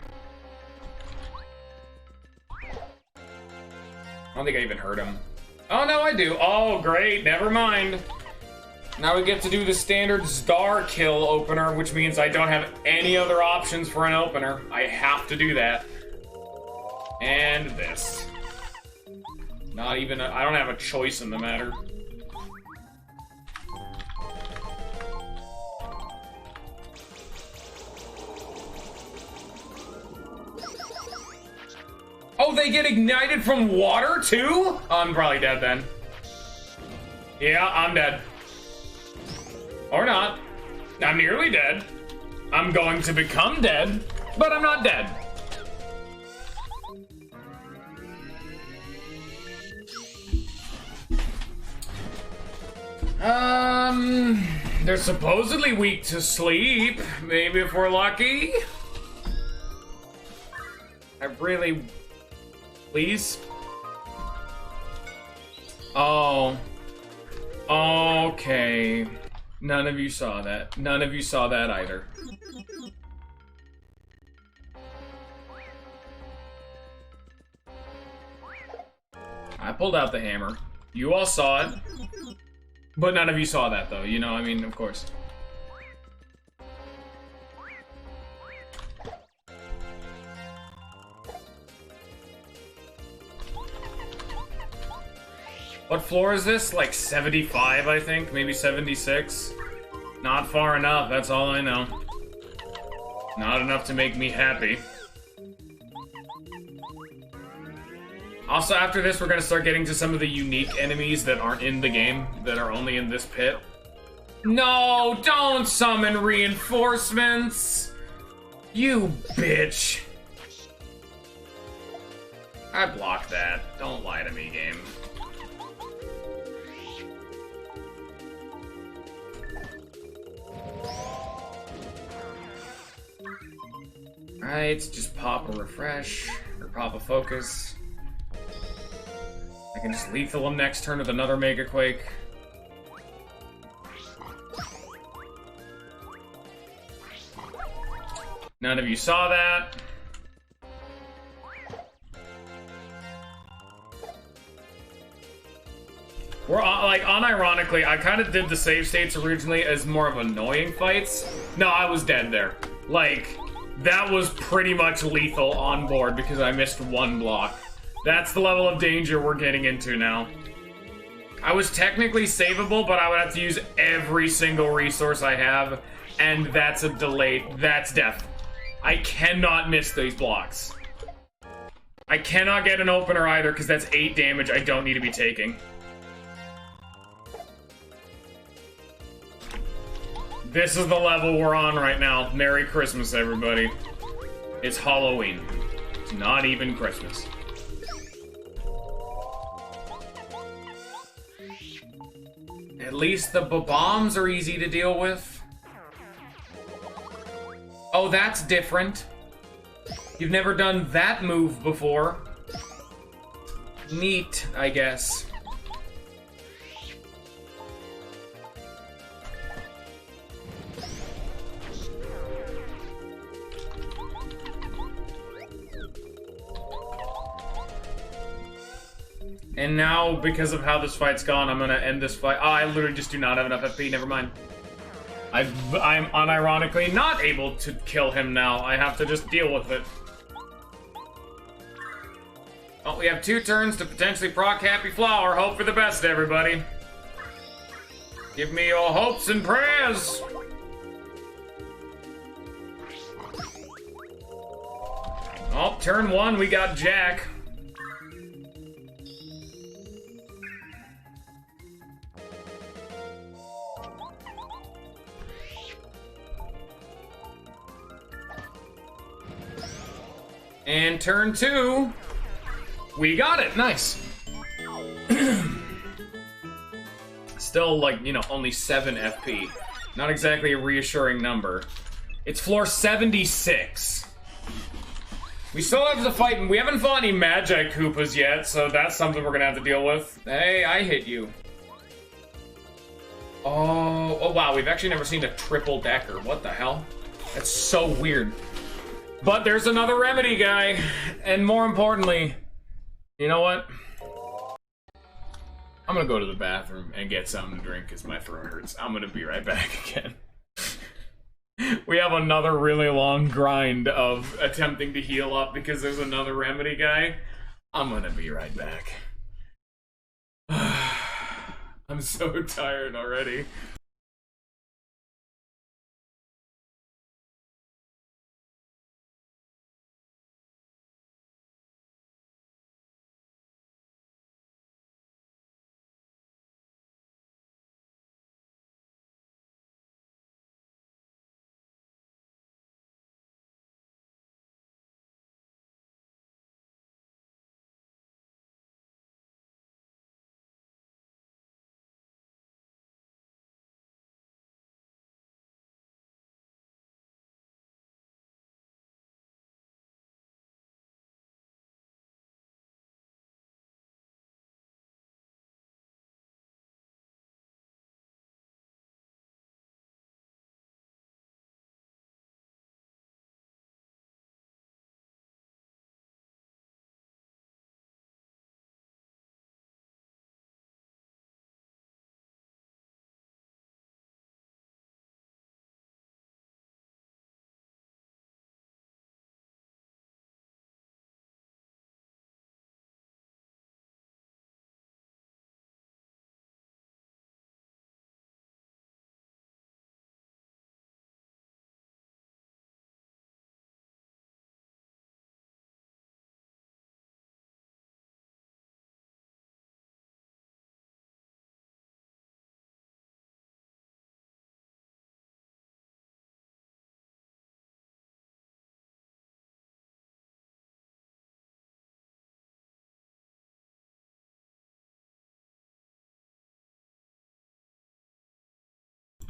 I don't think I even heard him. Oh, no, I do. Oh, great. Never mind. Now we get to do the standard star kill opener, which means I don't have any other options for an opener. I have to do that. And this. Not even I don't have a choice in the matter. Oh, they get ignited from water, too? I'm probably dead, then. Yeah, I'm dead. Or not. I'm nearly dead. I'm going to become dead, but I'm not dead. They're supposedly weak to sleep. Maybe if we're lucky. I really... Please? Oh. Okay. None of you saw that. None of you saw that either. I pulled out the hammer. You all saw it. But none of you saw that, though. You know, I mean, of course. What floor is this? Like 75, I think? Maybe 76? Not far enough, that's all I know. Not enough to make me happy. Also, after this, we're gonna start getting to some of the unique enemies that aren't in the game, that are only in this pit. No, don't summon reinforcements! You bitch! I blocked that. Don't lie to me, game. fights, just pop a refresh, or pop a focus. I can just lethal him next turn with another Mega Quake. None of you saw that. We're like, unironically, I kind of did the save states originally as more of annoying fights. No, I was dead there. Like, that was pretty much lethal on board because I missed one block. That's the level of danger we're getting into now. I was technically savable, but I would have to use every single resource I have, and that's a delayed. That's death. I cannot miss these blocks. I cannot get an opener either because that's 8 damage I don't need to be taking. This is the level we're on right now. Merry Christmas, everybody. It's Halloween. It's not even Christmas. At least the bombs are easy to deal with. Oh, that's different. You've never done that move before. Neat, I guess. And now, because of how this fight's gone, I'm gonna end this fight. Oh, I literally just do not have enough FP, never mind. I'm unironically not able to kill him now. I have to just deal with it. Oh, we have 2 turns to potentially proc Happy Flower. Hope for the best, everybody. Give me your hopes and prayers. Oh, turn 1, we got Jack. And turn 2, we got it. Nice. Still, like, you know, only 7 FP. Not exactly a reassuring number. It's floor 76. We still have to fight, and we haven't fought any Magi Koopas yet, so that's something we're gonna have to deal with. Hey, I hit you. Oh wow, we've actually never seen a triple decker. What the hell? That's so weird. But there's another remedy guy, and more importantly, you know what? I'm gonna go to the bathroom and get something to drink because my throat hurts. I'm gonna be right back again. We have another really long grind of attempting to heal up because there's another remedy guy. I'm gonna be right back. I'm so tired already.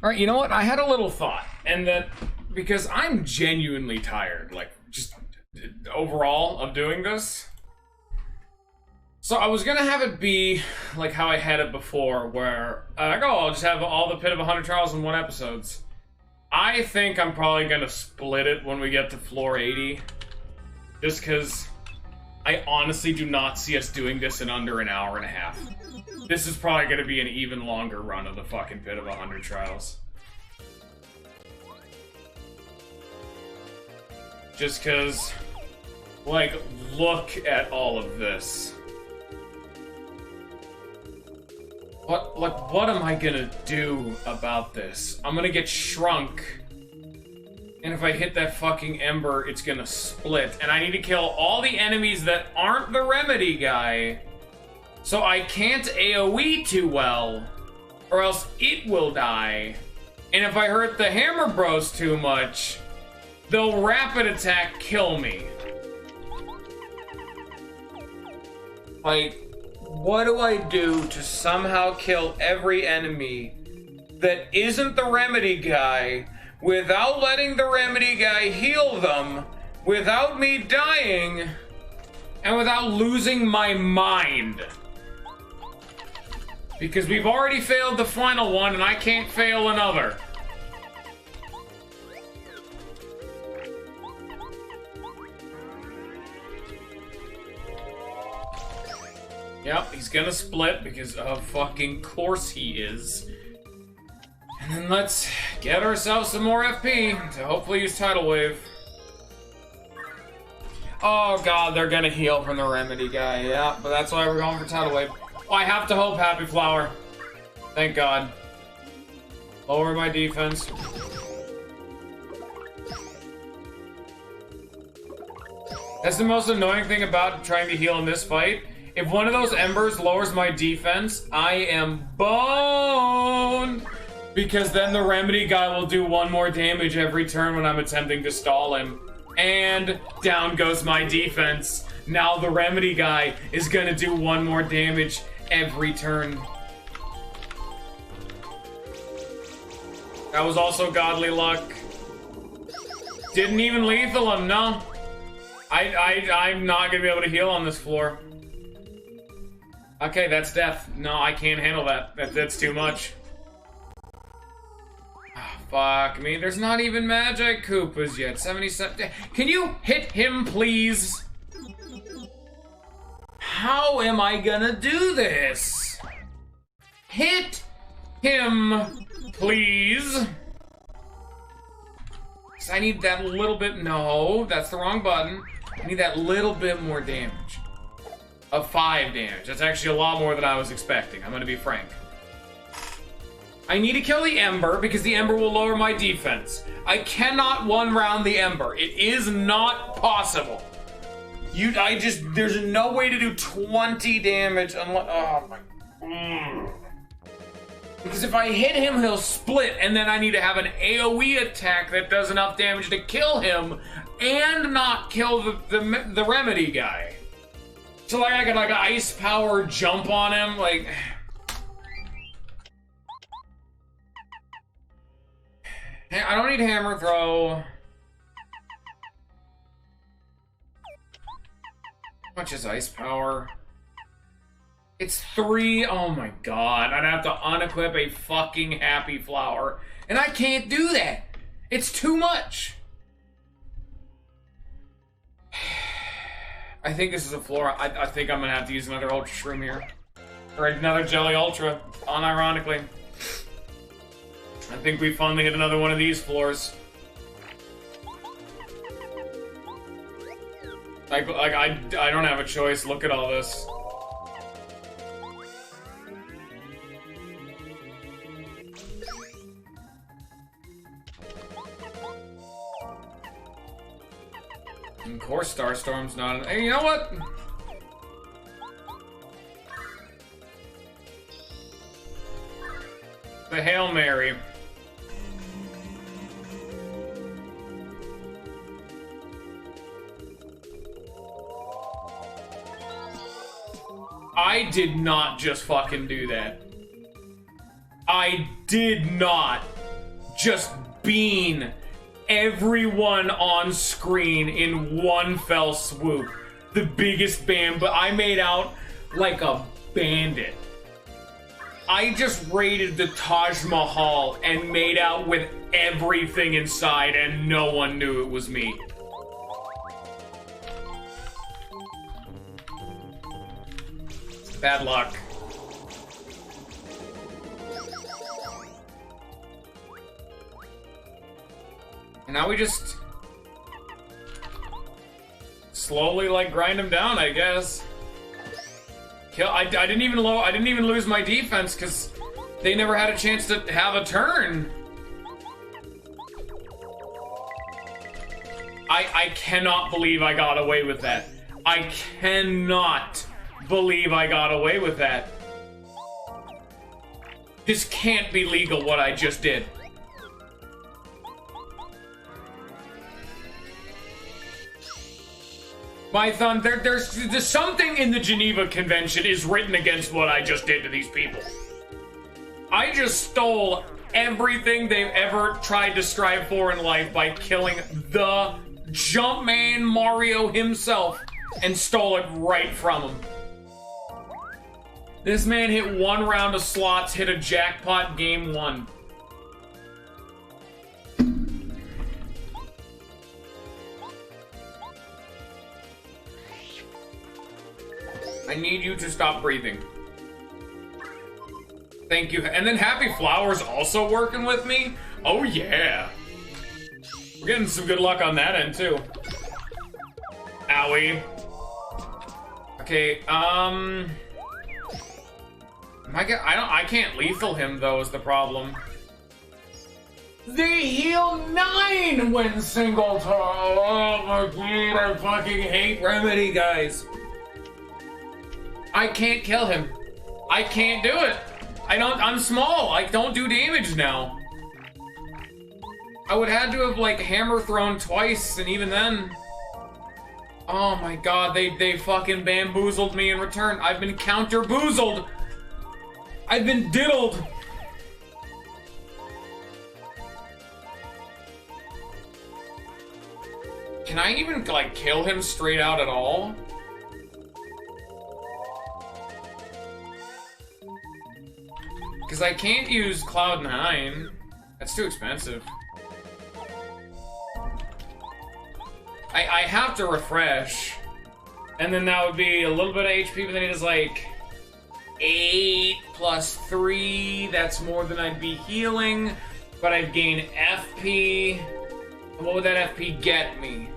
All right, you know what? I had a little thought, and that because I'm genuinely tired, like just overall of doing this. So I was gonna have it be like how I had it before, where I'll just have all the Pit of 100 Trials in one episodes. I think I'm probably gonna split it when we get to floor 80, just because I honestly do not see us doing this in under an hour and a half. This is probably gonna be an even longer run of the fucking Pit of 100 Trials. Just because, like, look at all of this. What am I gonna do about this? I'm gonna get shrunk. And if I hit that fucking ember, it's gonna split. And I need to kill all the enemies that aren't the remedy guy. So I can't AoE too well. Or else it will die. And if I hurt the Hammer Bros too much, they'll rapid attack kill me. Like, what do I do to somehow kill every enemy that isn't the remedy guy without letting the remedy guy heal them, without me dying, and without losing my mind? Because we've already failed the final one and I can't fail another. Yep, he's gonna split because of fucking course he is. And then let's get ourselves some more FP to hopefully use Tidal Wave. Oh god, they're gonna heal from the remedy guy. Yeah, but that's why we're going for Tidal Wave. Oh, I have to hope Happy Flower. Thank god. Lower my defense. That's the most annoying thing about trying to heal in this fight. If one of those embers lowers my defense, I am boned! Because then the remedy guy will do one more damage every turn when I'm attempting to stall him. And down goes my defense. Now the remedy guy is gonna do one more damage every turn. That was also godly luck. Didn't even lethal him, no. I'm not gonna be able to heal on this floor. Okay, that's death. No, I can't handle that. That's too much. Oh, fuck me. There's not even Magic Koopas yet. 77. Can you hit him, please? How am I gonna do this? Hit him, please. I need that little bit. No, that's the wrong button. I need that little bit more damage. Of 5 damage. That's actually a lot more than I was expecting. I'm gonna be frank. I need to kill the Ember because the Ember will lower my defense. I cannot one round the Ember. It is not possible. There's no way to do 20 damage unless, oh my. Because if I hit him, he'll split, and then I need to have an AoE attack that does enough damage to kill him and not kill the remedy guy. So like I could like ice power jump on him, like. I don't need hammer throw. How much is ice power? It's 3. Oh my god. I'd have to unequip a fucking Happy Flower. And I can't do that. It's too much. I think this is a floor. I think I'm gonna have to use another Ultra Shroom here. Or another Jelly Ultra, unironically. I think we finally hit another one of these floors. Like I don't have a choice. Look at all this. Of course, Starstorm's not. Hey, you know what? The Hail Mary. I did not just fucking do that. I did not just bean everyone on screen in one fell swoop. The biggest but I made out like a bandit. I just raided the Taj Mahal and made out with everything inside, and no one knew it was me. Bad luck. And now we just slowly, like, grind him down, I guess. I didn't even lose my defense because they never had a chance to have a turn. I cannot believe I got away with that. I cannot believe I got away with that. This can't be legal, what I just did. Mython, there's something in the Geneva Convention is written against what I just did to these people. I just stole everything they've ever tried to strive for in life by killing the Jumpman Mario himself and stole it right from him. This man hit one round of slots, hit a jackpot game one. I need you to stop breathing. Thank you. And then Happy Flowers also working with me? Oh yeah. We're getting some good luck on that end too. Owie. Okay, I can't lethal him though is the problem. They heal 9 when single turn. Oh my god, I fucking hate Remedy, guys. I can't kill him. I can't do it. I'm small. I don't do damage now. I would have to have, like, hammer thrown twice, and even then... Oh my god, they fucking bamboozled me in return. I've been counter-boozled. I've been diddled. Can I even, like, kill him straight out at all? Because I can't use Cloud 9. That's too expensive. I have to refresh. And then that would be a little bit of HP, but then it is like 8 plus 3. That's more than I'd be healing. But I'd gain FP. And what would that FP get me?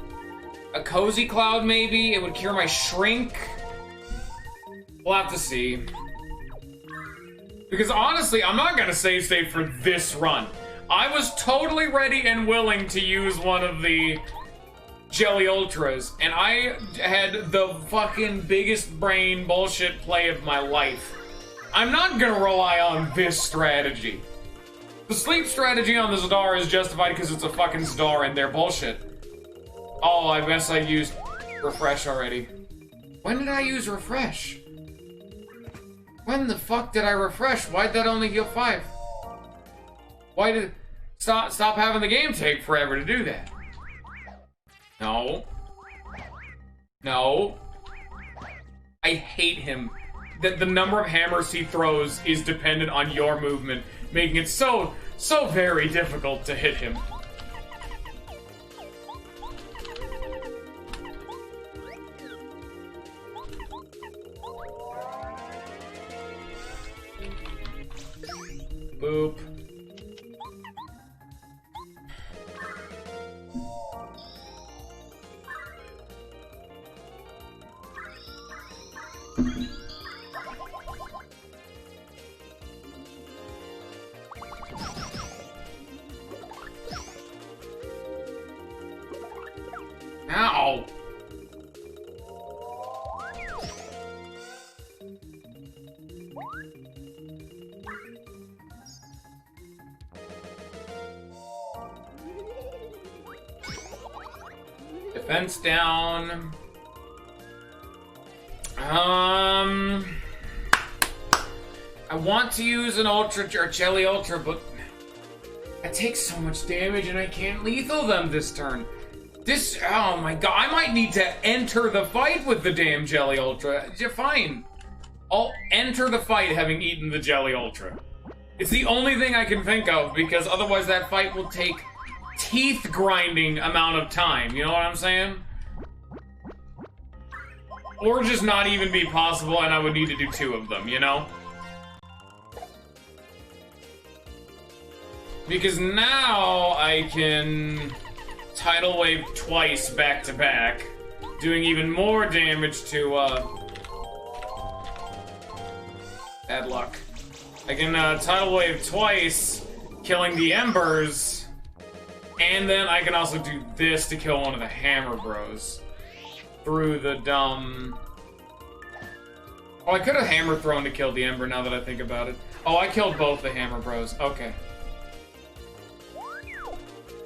A Cozy Cloud, maybe? It would cure my Shrink? We'll have to see. Because honestly, I'm not gonna save state for this run. I was totally ready and willing to use one of the Jelly Ultras, and I had the fucking biggest brain bullshit play of my life. I'm not gonna rely on this strategy. The sleep strategy on the Zadar is justified because it's a fucking Zadar and they're bullshit. Oh, I guess I used Refresh already. When did I use Refresh? When the fuck did I refresh? Why'd that only heal 5? Why did... Stop having the game take forever to do that. No. No. I hate him. The number of hammers he throws is dependent on your movement, making it so very difficult to hit him. Boop. Ow! Defense down. I want to use an Ultra or Jelly Ultra, but I take so much damage and I can't lethal them this turn. This, oh my god, I might need to enter the fight with the damn Jelly Ultra. Yeah, fine. I'll enter the fight having eaten the Jelly Ultra. It's the only thing I can think of, because otherwise that fight will take teeth grinding amount of time, you know what I'm saying? Or just not even be possible and I would need to do 2 of them, you know? Because now I can Tidal Wave twice back to back, doing even more damage to, bad luck. I can, Tidal Wave twice, killing the Embers, and then I can also do this to kill one of the Hammer Bros. Through the dumb... Oh, I could have Hammer Thrown to kill the Ember now that I think about it. Oh, I killed both the Hammer Bros. Okay.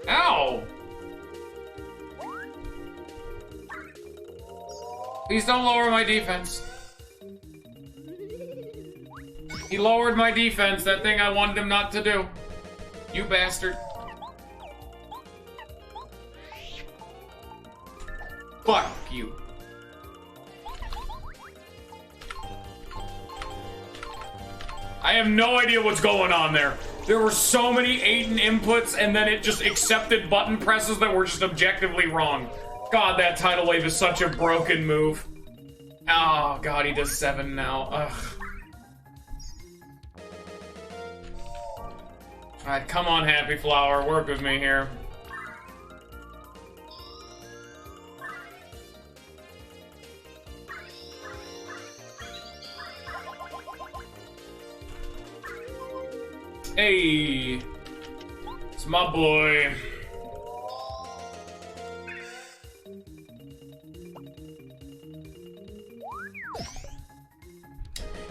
Ow! Please don't lower my defense. He lowered my defense, that thing I wanted him not to do. You bastard. Fuck you. I have no idea what's going on there. There were so many Aiden inputs, and then it just accepted button presses that were just objectively wrong. God, that Tidal Wave is such a broken move. Oh, God, he does 7 now. Ugh. Alright, come on, Happy Flower. Work with me here. Hey, it's my boy.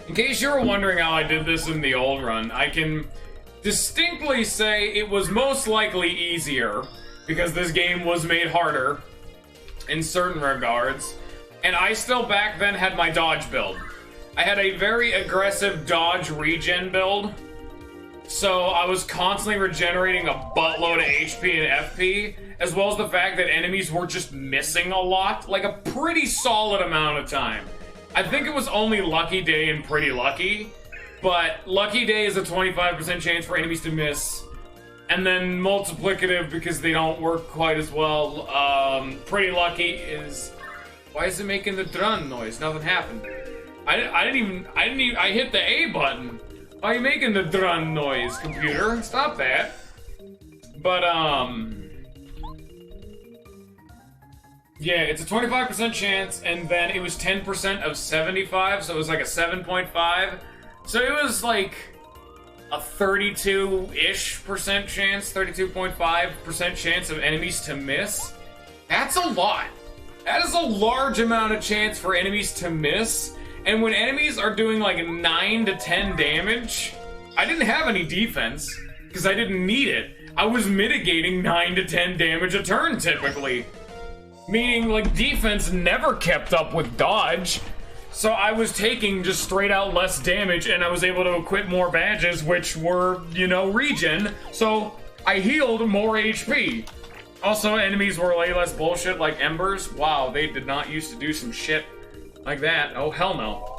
In case you were wondering how I did this in the old run, I can distinctly say it was most likely easier because this game was made harder in certain regards, and I still back then had my dodge build. I had a very aggressive dodge regen build. So I was constantly regenerating a buttload of HP and FP, as well as the fact that enemies were just missing a lot, like a pretty solid amount of time. I think it was only Lucky Day and Pretty Lucky, but Lucky Day is a 25% chance for enemies to miss, and then multiplicative because they don't work quite as well. Pretty Lucky is... Why is it making the drone noise? Nothing happened. I hit the A button. Why are you making the drone noise, computer? Stop that. But, yeah, it's a 25% chance, and then it was 10% of 75, so it was like a 7.5. So it was like a 32-ish% chance, 32.5% chance of enemies to miss. That's a lot. That is a large amount of chance for enemies to miss. And when enemies are doing like 9 to 10 damage, I didn't have any defense, because I didn't need it. I was mitigating 9 to 10 damage a turn, typically. Meaning, like, defense never kept up with dodge. So I was taking just straight out less damage, and I was able to equip more badges, which were, you know, regen. So I healed more HP. Also, enemies were way less bullshit, like Embers. Wow, they did not used to do some shit like that. Oh, hell no.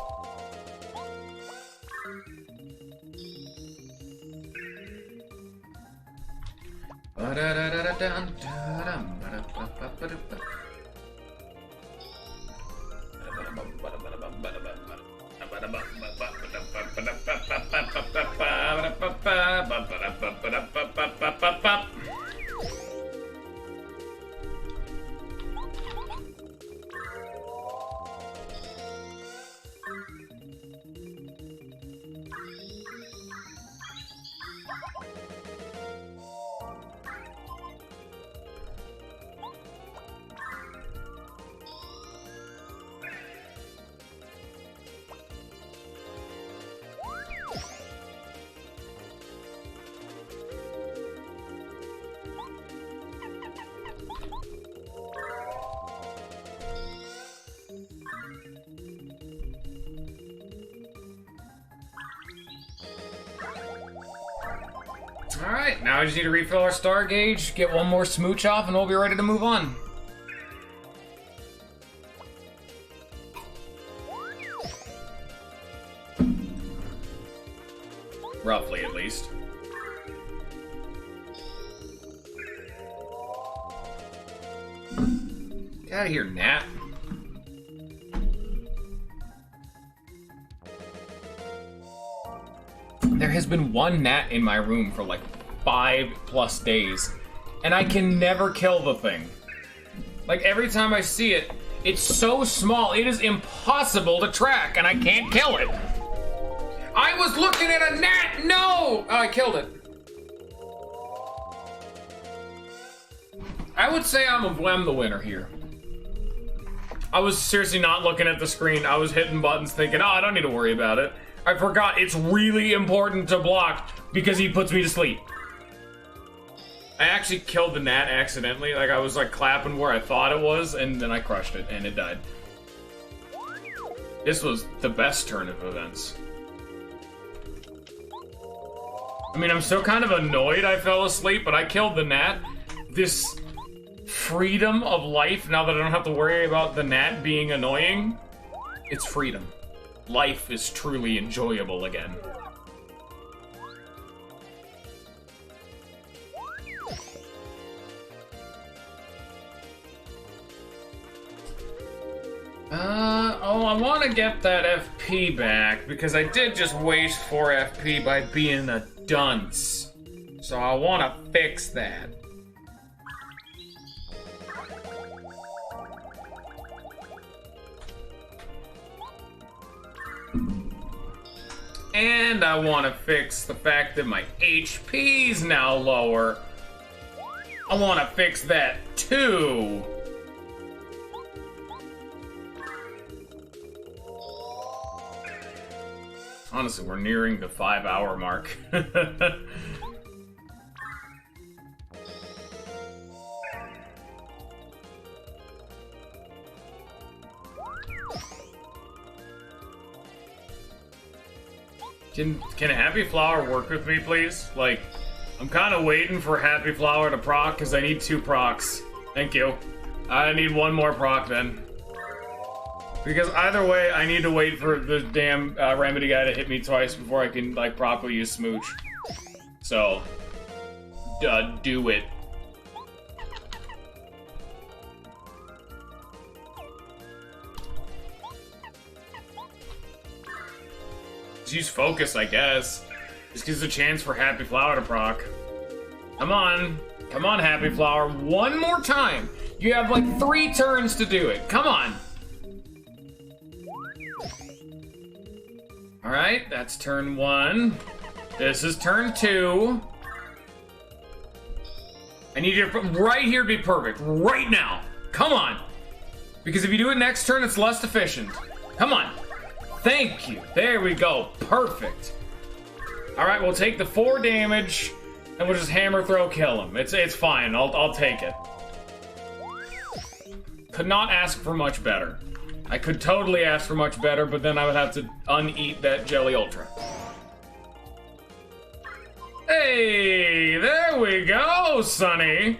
Alright, now we just need to refill our star gauge, get one more smooch off, and we'll be ready to move on. Roughly, at least. Get out of here, Nat. There has been one gnat in my room for like 5+ days, and I can never kill the thing. Like, every time I see it, it's so small, it is impossible to track, and I can't kill it. I was looking at a gnat! No! Oh, I killed it. I would say I'm the winner here. I was seriously not looking at the screen. I was hitting buttons thinking, oh, I don't need to worry about it. I forgot it's really important to block because he puts me to sleep. I actually killed the gnat accidentally. Like, I was like clapping where I thought it was, and then I crushed it, and it died. This was the best turn of events. I mean, I'm still kind of annoyed I fell asleep, but I killed the gnat. This freedom of life, now that I don't have to worry about the gnat being annoying, it's freedom. Life is truly enjoyable again. Oh, I want to get that FP back, because I did just waste 4 FP by being a dunce. So I want to fix that. And I want to fix the fact that my HP's now lower. I want to fix that too. Honestly, we're nearing the 5-hour mark. Can Happy Flower work with me, please? Like, I'm kind of waiting for Happy Flower to proc, because I need 2 procs. Thank you. I need 1 more proc, then. Because either way, I need to wait for the damn Remedy guy to hit me twice before I can, like, properly use Smooch. So, do it. Use Focus, I guess. Just gives a chance for Happy Flower to proc. Come on. Come on, Happy Flower. 1 more time. You have like 3 turns to do it. Come on. Alright, that's turn 1. This is turn 2. I need you right here to be perfect. Right now. Come on. Because if you do it next turn, it's less efficient. Come on. Thank you. There we go. Perfect. Alright, we'll take the 4 damage, and we'll just hammer throw kill him. It's fine. I'll take it. Could not ask for much better. I could totally ask for much better, but then I would have to uneat that Jelly Ultra. Hey, there we go, Sonny.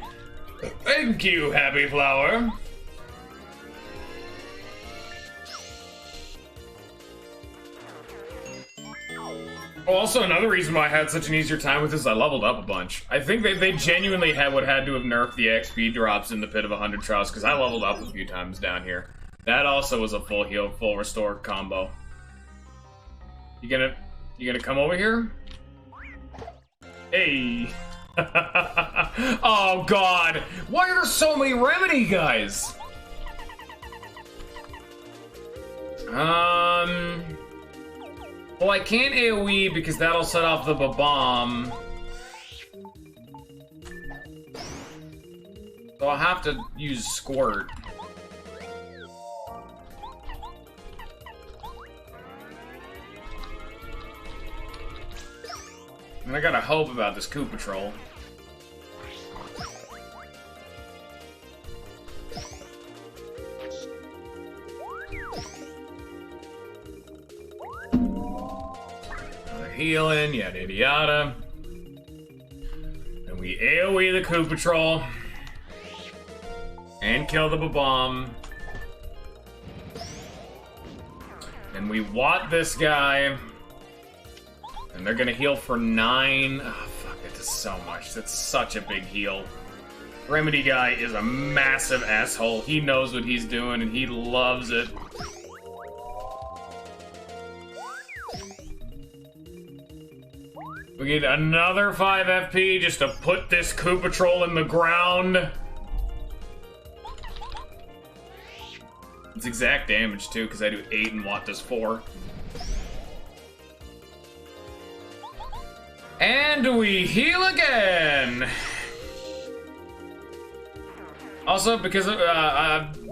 Thank you, Happy Flower. Also, another reason why I had such an easier time with this is I leveled up a bunch. I think they genuinely would have had to have nerfed the XP drops in the Pit of 100 Trials, because I leveled up a few times down here. That also was a full heal, full restore combo. You gonna come over here? Hey. Oh god! Why are there so many Remedy guys? Well, I can't AoE because that'll set off the bomb. So I'll have to use Squirt. And I gotta hope about this Koopa Troll. Healing, yada yada yada. And we AoE the Koopa Patrol. And kill the Bomb. And we Watt this guy. And they're gonna heal for 9. Oh, fuck, it does so much. That's such a big heal. Remedy guy is a massive asshole. He knows what he's doing and he loves it. We need another 5 FP just to put this Koopa Patrol in the ground. It's exact damage too, because I do 8 and Watt does 4. And we heal again! Also, because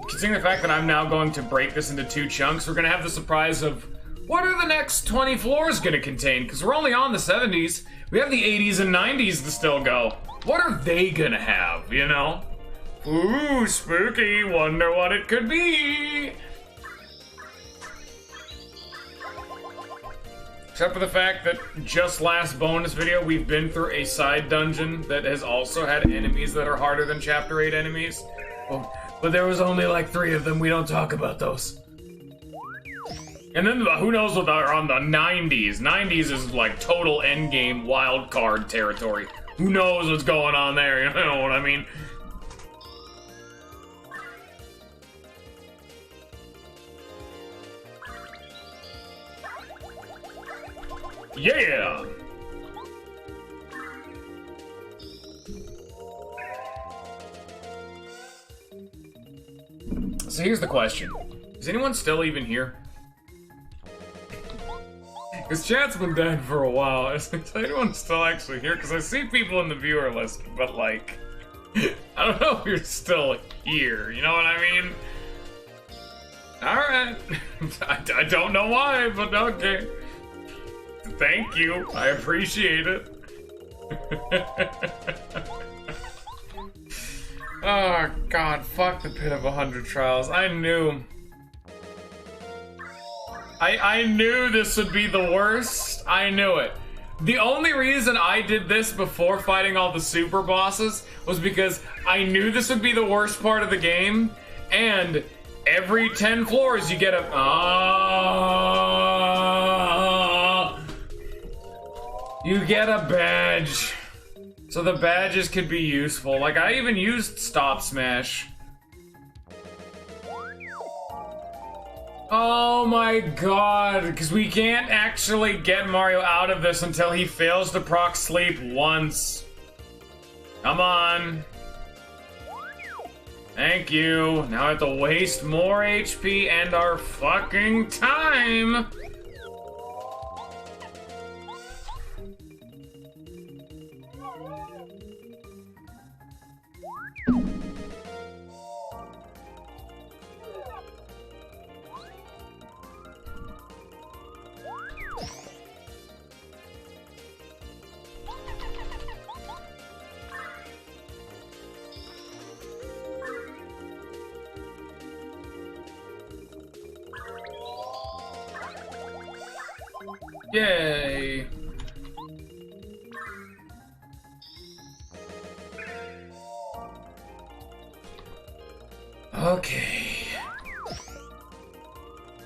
considering the fact that I'm now going to break this into 2 chunks, we're gonna have the surprise of what are the next 20 floors gonna contain? Because we're only on the 70s. We have the 80s and 90s to still go. What are they gonna have, you know? Ooh, spooky, wonder what it could be. Except for the fact that just last bonus video, we've been through a side dungeon that has also had enemies that are harder than Chapter 8 enemies. Oh, but there was only like 3 of them, we don't talk about those. And then who knows what are on the 90s. 90s is like total endgame wild card territory. Who knows what's going on there, you know what I mean? Yeah! So here's the question. Is anyone still even here? Because chat's been dead for a while. Is anyone still actually here? Because I see people in the viewer list, but like... I don't know if you're still here, you know what I mean? Alright. I don't know why, but okay. Thank you. I appreciate it. Oh, God. Fuck the Pit of 100 Trials. I knew. I knew this would be the worst. I knew it. The only reason I did this before fighting all the super bosses was because I knew this would be the worst part of the game, and every 10 floors you get a... you get a badge. So the badges could be useful. Like, I even used Stop Smash. Oh my god, because we can't actually get Mario out of this until he fails to proc sleep once. Come on. Thank you. Now I have to waste more HP and our fucking time. Yay! Okay.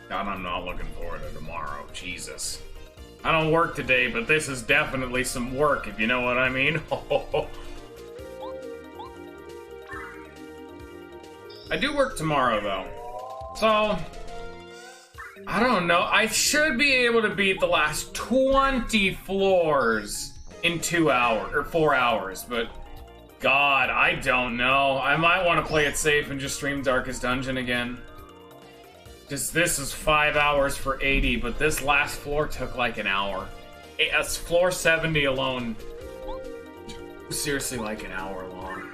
God, I'm not looking forward to tomorrow. Jesus. I don't work today, but this is definitely some work, if you know what I mean. I do work tomorrow, though. So... I don't know. I should be able to beat the last 20 floors in 2 hours, or 4 hours, but God, I don't know. I might want to play it safe and just stream Darkest Dungeon again. Just this is 5 hours for 80, but this last floor took like an hour. Floor 70 alone, seriously like an hour long.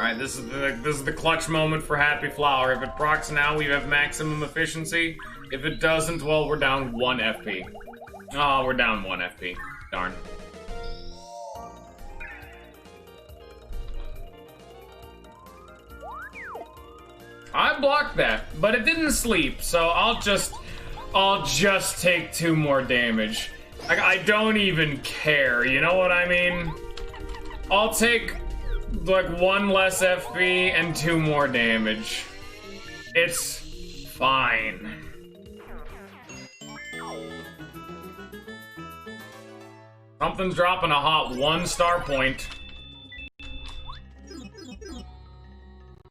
Alright, this is the clutch moment for Happy Flower. If it procs now, we have maximum efficiency. If it doesn't, well, we're down 1 FP. Oh, we're down 1 FP. Darn. I blocked that, but it didn't sleep, so I'll just take 2 more damage. I don't even care, you know what I mean? I'll take, like, 1 less FP and 2 more damage. It's fine. Something's dropping a hot 1 star point.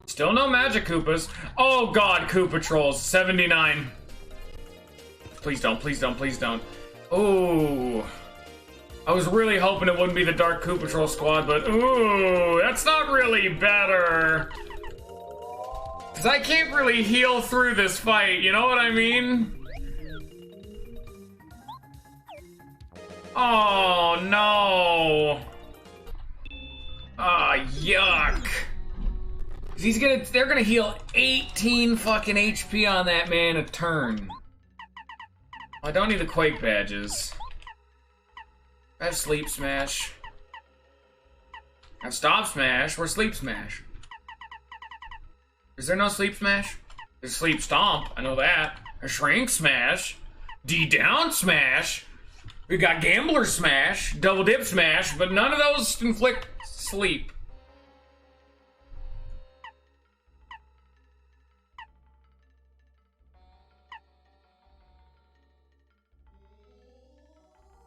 Still no magic Koopas. Oh god, Koopa Trolls, 79. Please don't, please don't, please don't. Ooh. I was really hoping it wouldn't be the Dark Koopa Troll squad, but ooh, that's not really better. Cause I can't really heal through this fight, you know what I mean? Oh no. Ah, yuck. They're gonna heal 18 fucking HP on that man a turn. I don't need the Quake badges. I have Sleep Smash. I have Stop Smash. Where's Sleep Smash? Is there no Sleep Smash? There's Sleep Stomp, I know that. A Shrink Smash. D-Down Smash. We got Gambler Smash. Double Dip Smash, but none of those inflict sleep.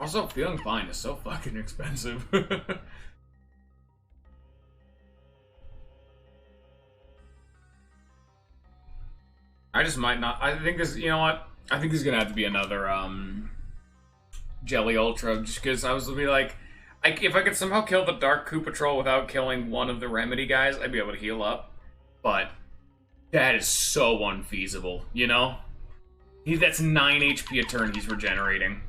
Also, feeling fine is so fucking expensive. I just might not. I think this, you know what? I think there's gonna have to be another, Jelly Ultra, just because I was gonna be like, if I could somehow kill the Dark Koopa Troll without killing one of the Remedy guys, I'd be able to heal up. But that is so unfeasible, you know? That's 9 HP a turn he's regenerating.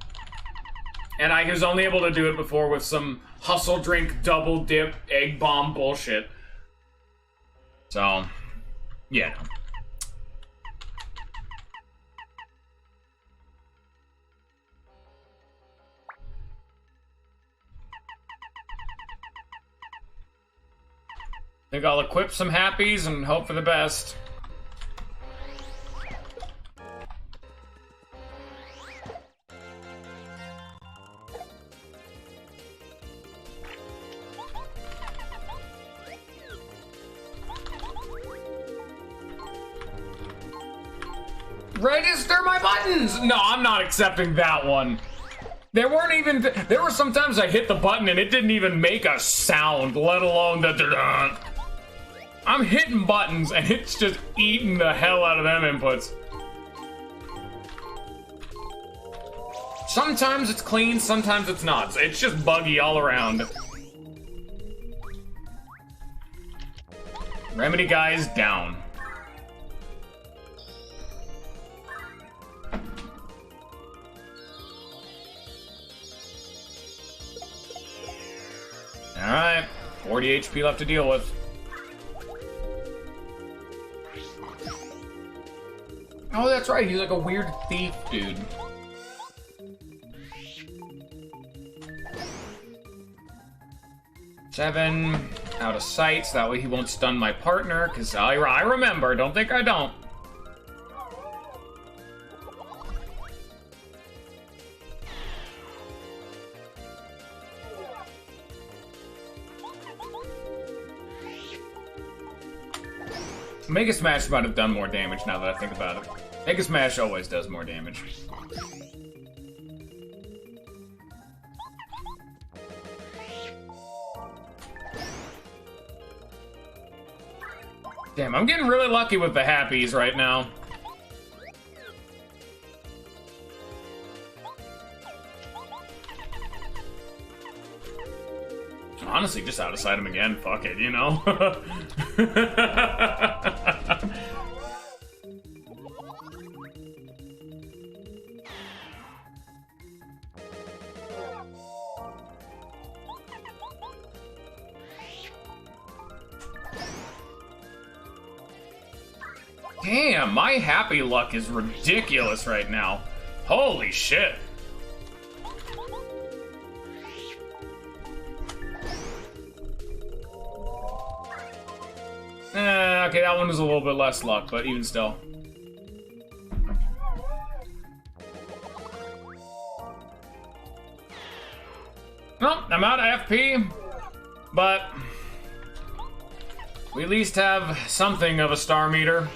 And I was only able to do it before with some hustle drink, double dip, egg bomb bullshit. So, yeah. I think I'll equip some happies and hope for the best. Register my buttons! No, I'm not accepting that one. There were sometimes I hit the button and it didn't even make a sound, let alone the da-da-da. I'm hitting buttons and it's just eating the hell out of them inputs. Sometimes it's clean, sometimes it's not. It's just buggy all around. Remedy guys down. Alright, 40 HP left to deal with. Oh, that's right, he's like a weird thief dude. Seven, out of sight, so that way he won't stun my partner, because I remember, don't think I don't. Mega Smash might have done more damage now that I think about it. Mega Smash always does more damage. Damn, I'm getting really lucky with the happies right now. Honestly, just out of sight him again. Fuck it, you know? Damn, my happy luck is ridiculous right now. Holy shit. Okay, that one was a little bit less luck, but even still. Well, I'm out of FP, but we at least have something of a star meter.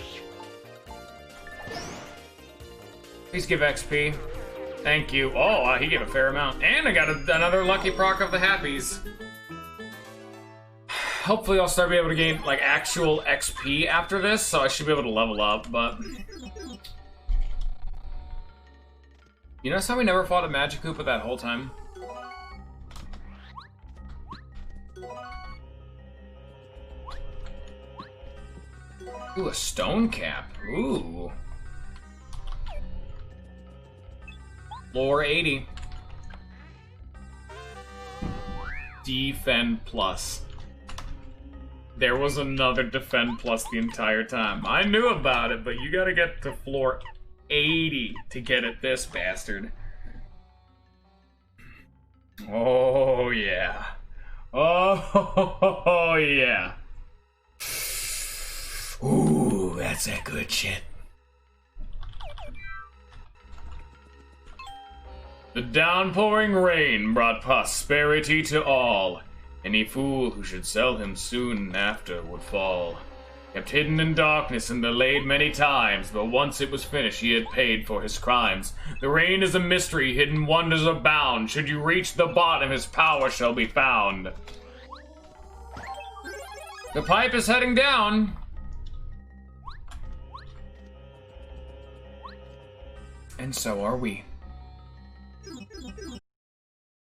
Please give XP. Thank you. Oh, he gave a fair amount. And I got another lucky proc of the happies. Hopefully I'll start being able to gain, like, actual XP after this, so I should be able to level up, but... You notice how we never fought a Magikoopa that whole time? Ooh, a stone cap. Ooh. Lore 80. Defend plus. There was another defend plus the entire time. I knew about it, but you gotta get to floor 80 to get at this bastard. Oh, yeah. Oh, yeah. Ooh, that's that good shit. The downpouring rain brought prosperity to all. Any fool who should sell him soon after would fall. Kept hidden in darkness and delayed many times, but once it was finished he had paid for his crimes. The rain is a mystery, hidden wonders abound. Should you reach the bottom, his power shall be found. The pipe is heading down. And so are we.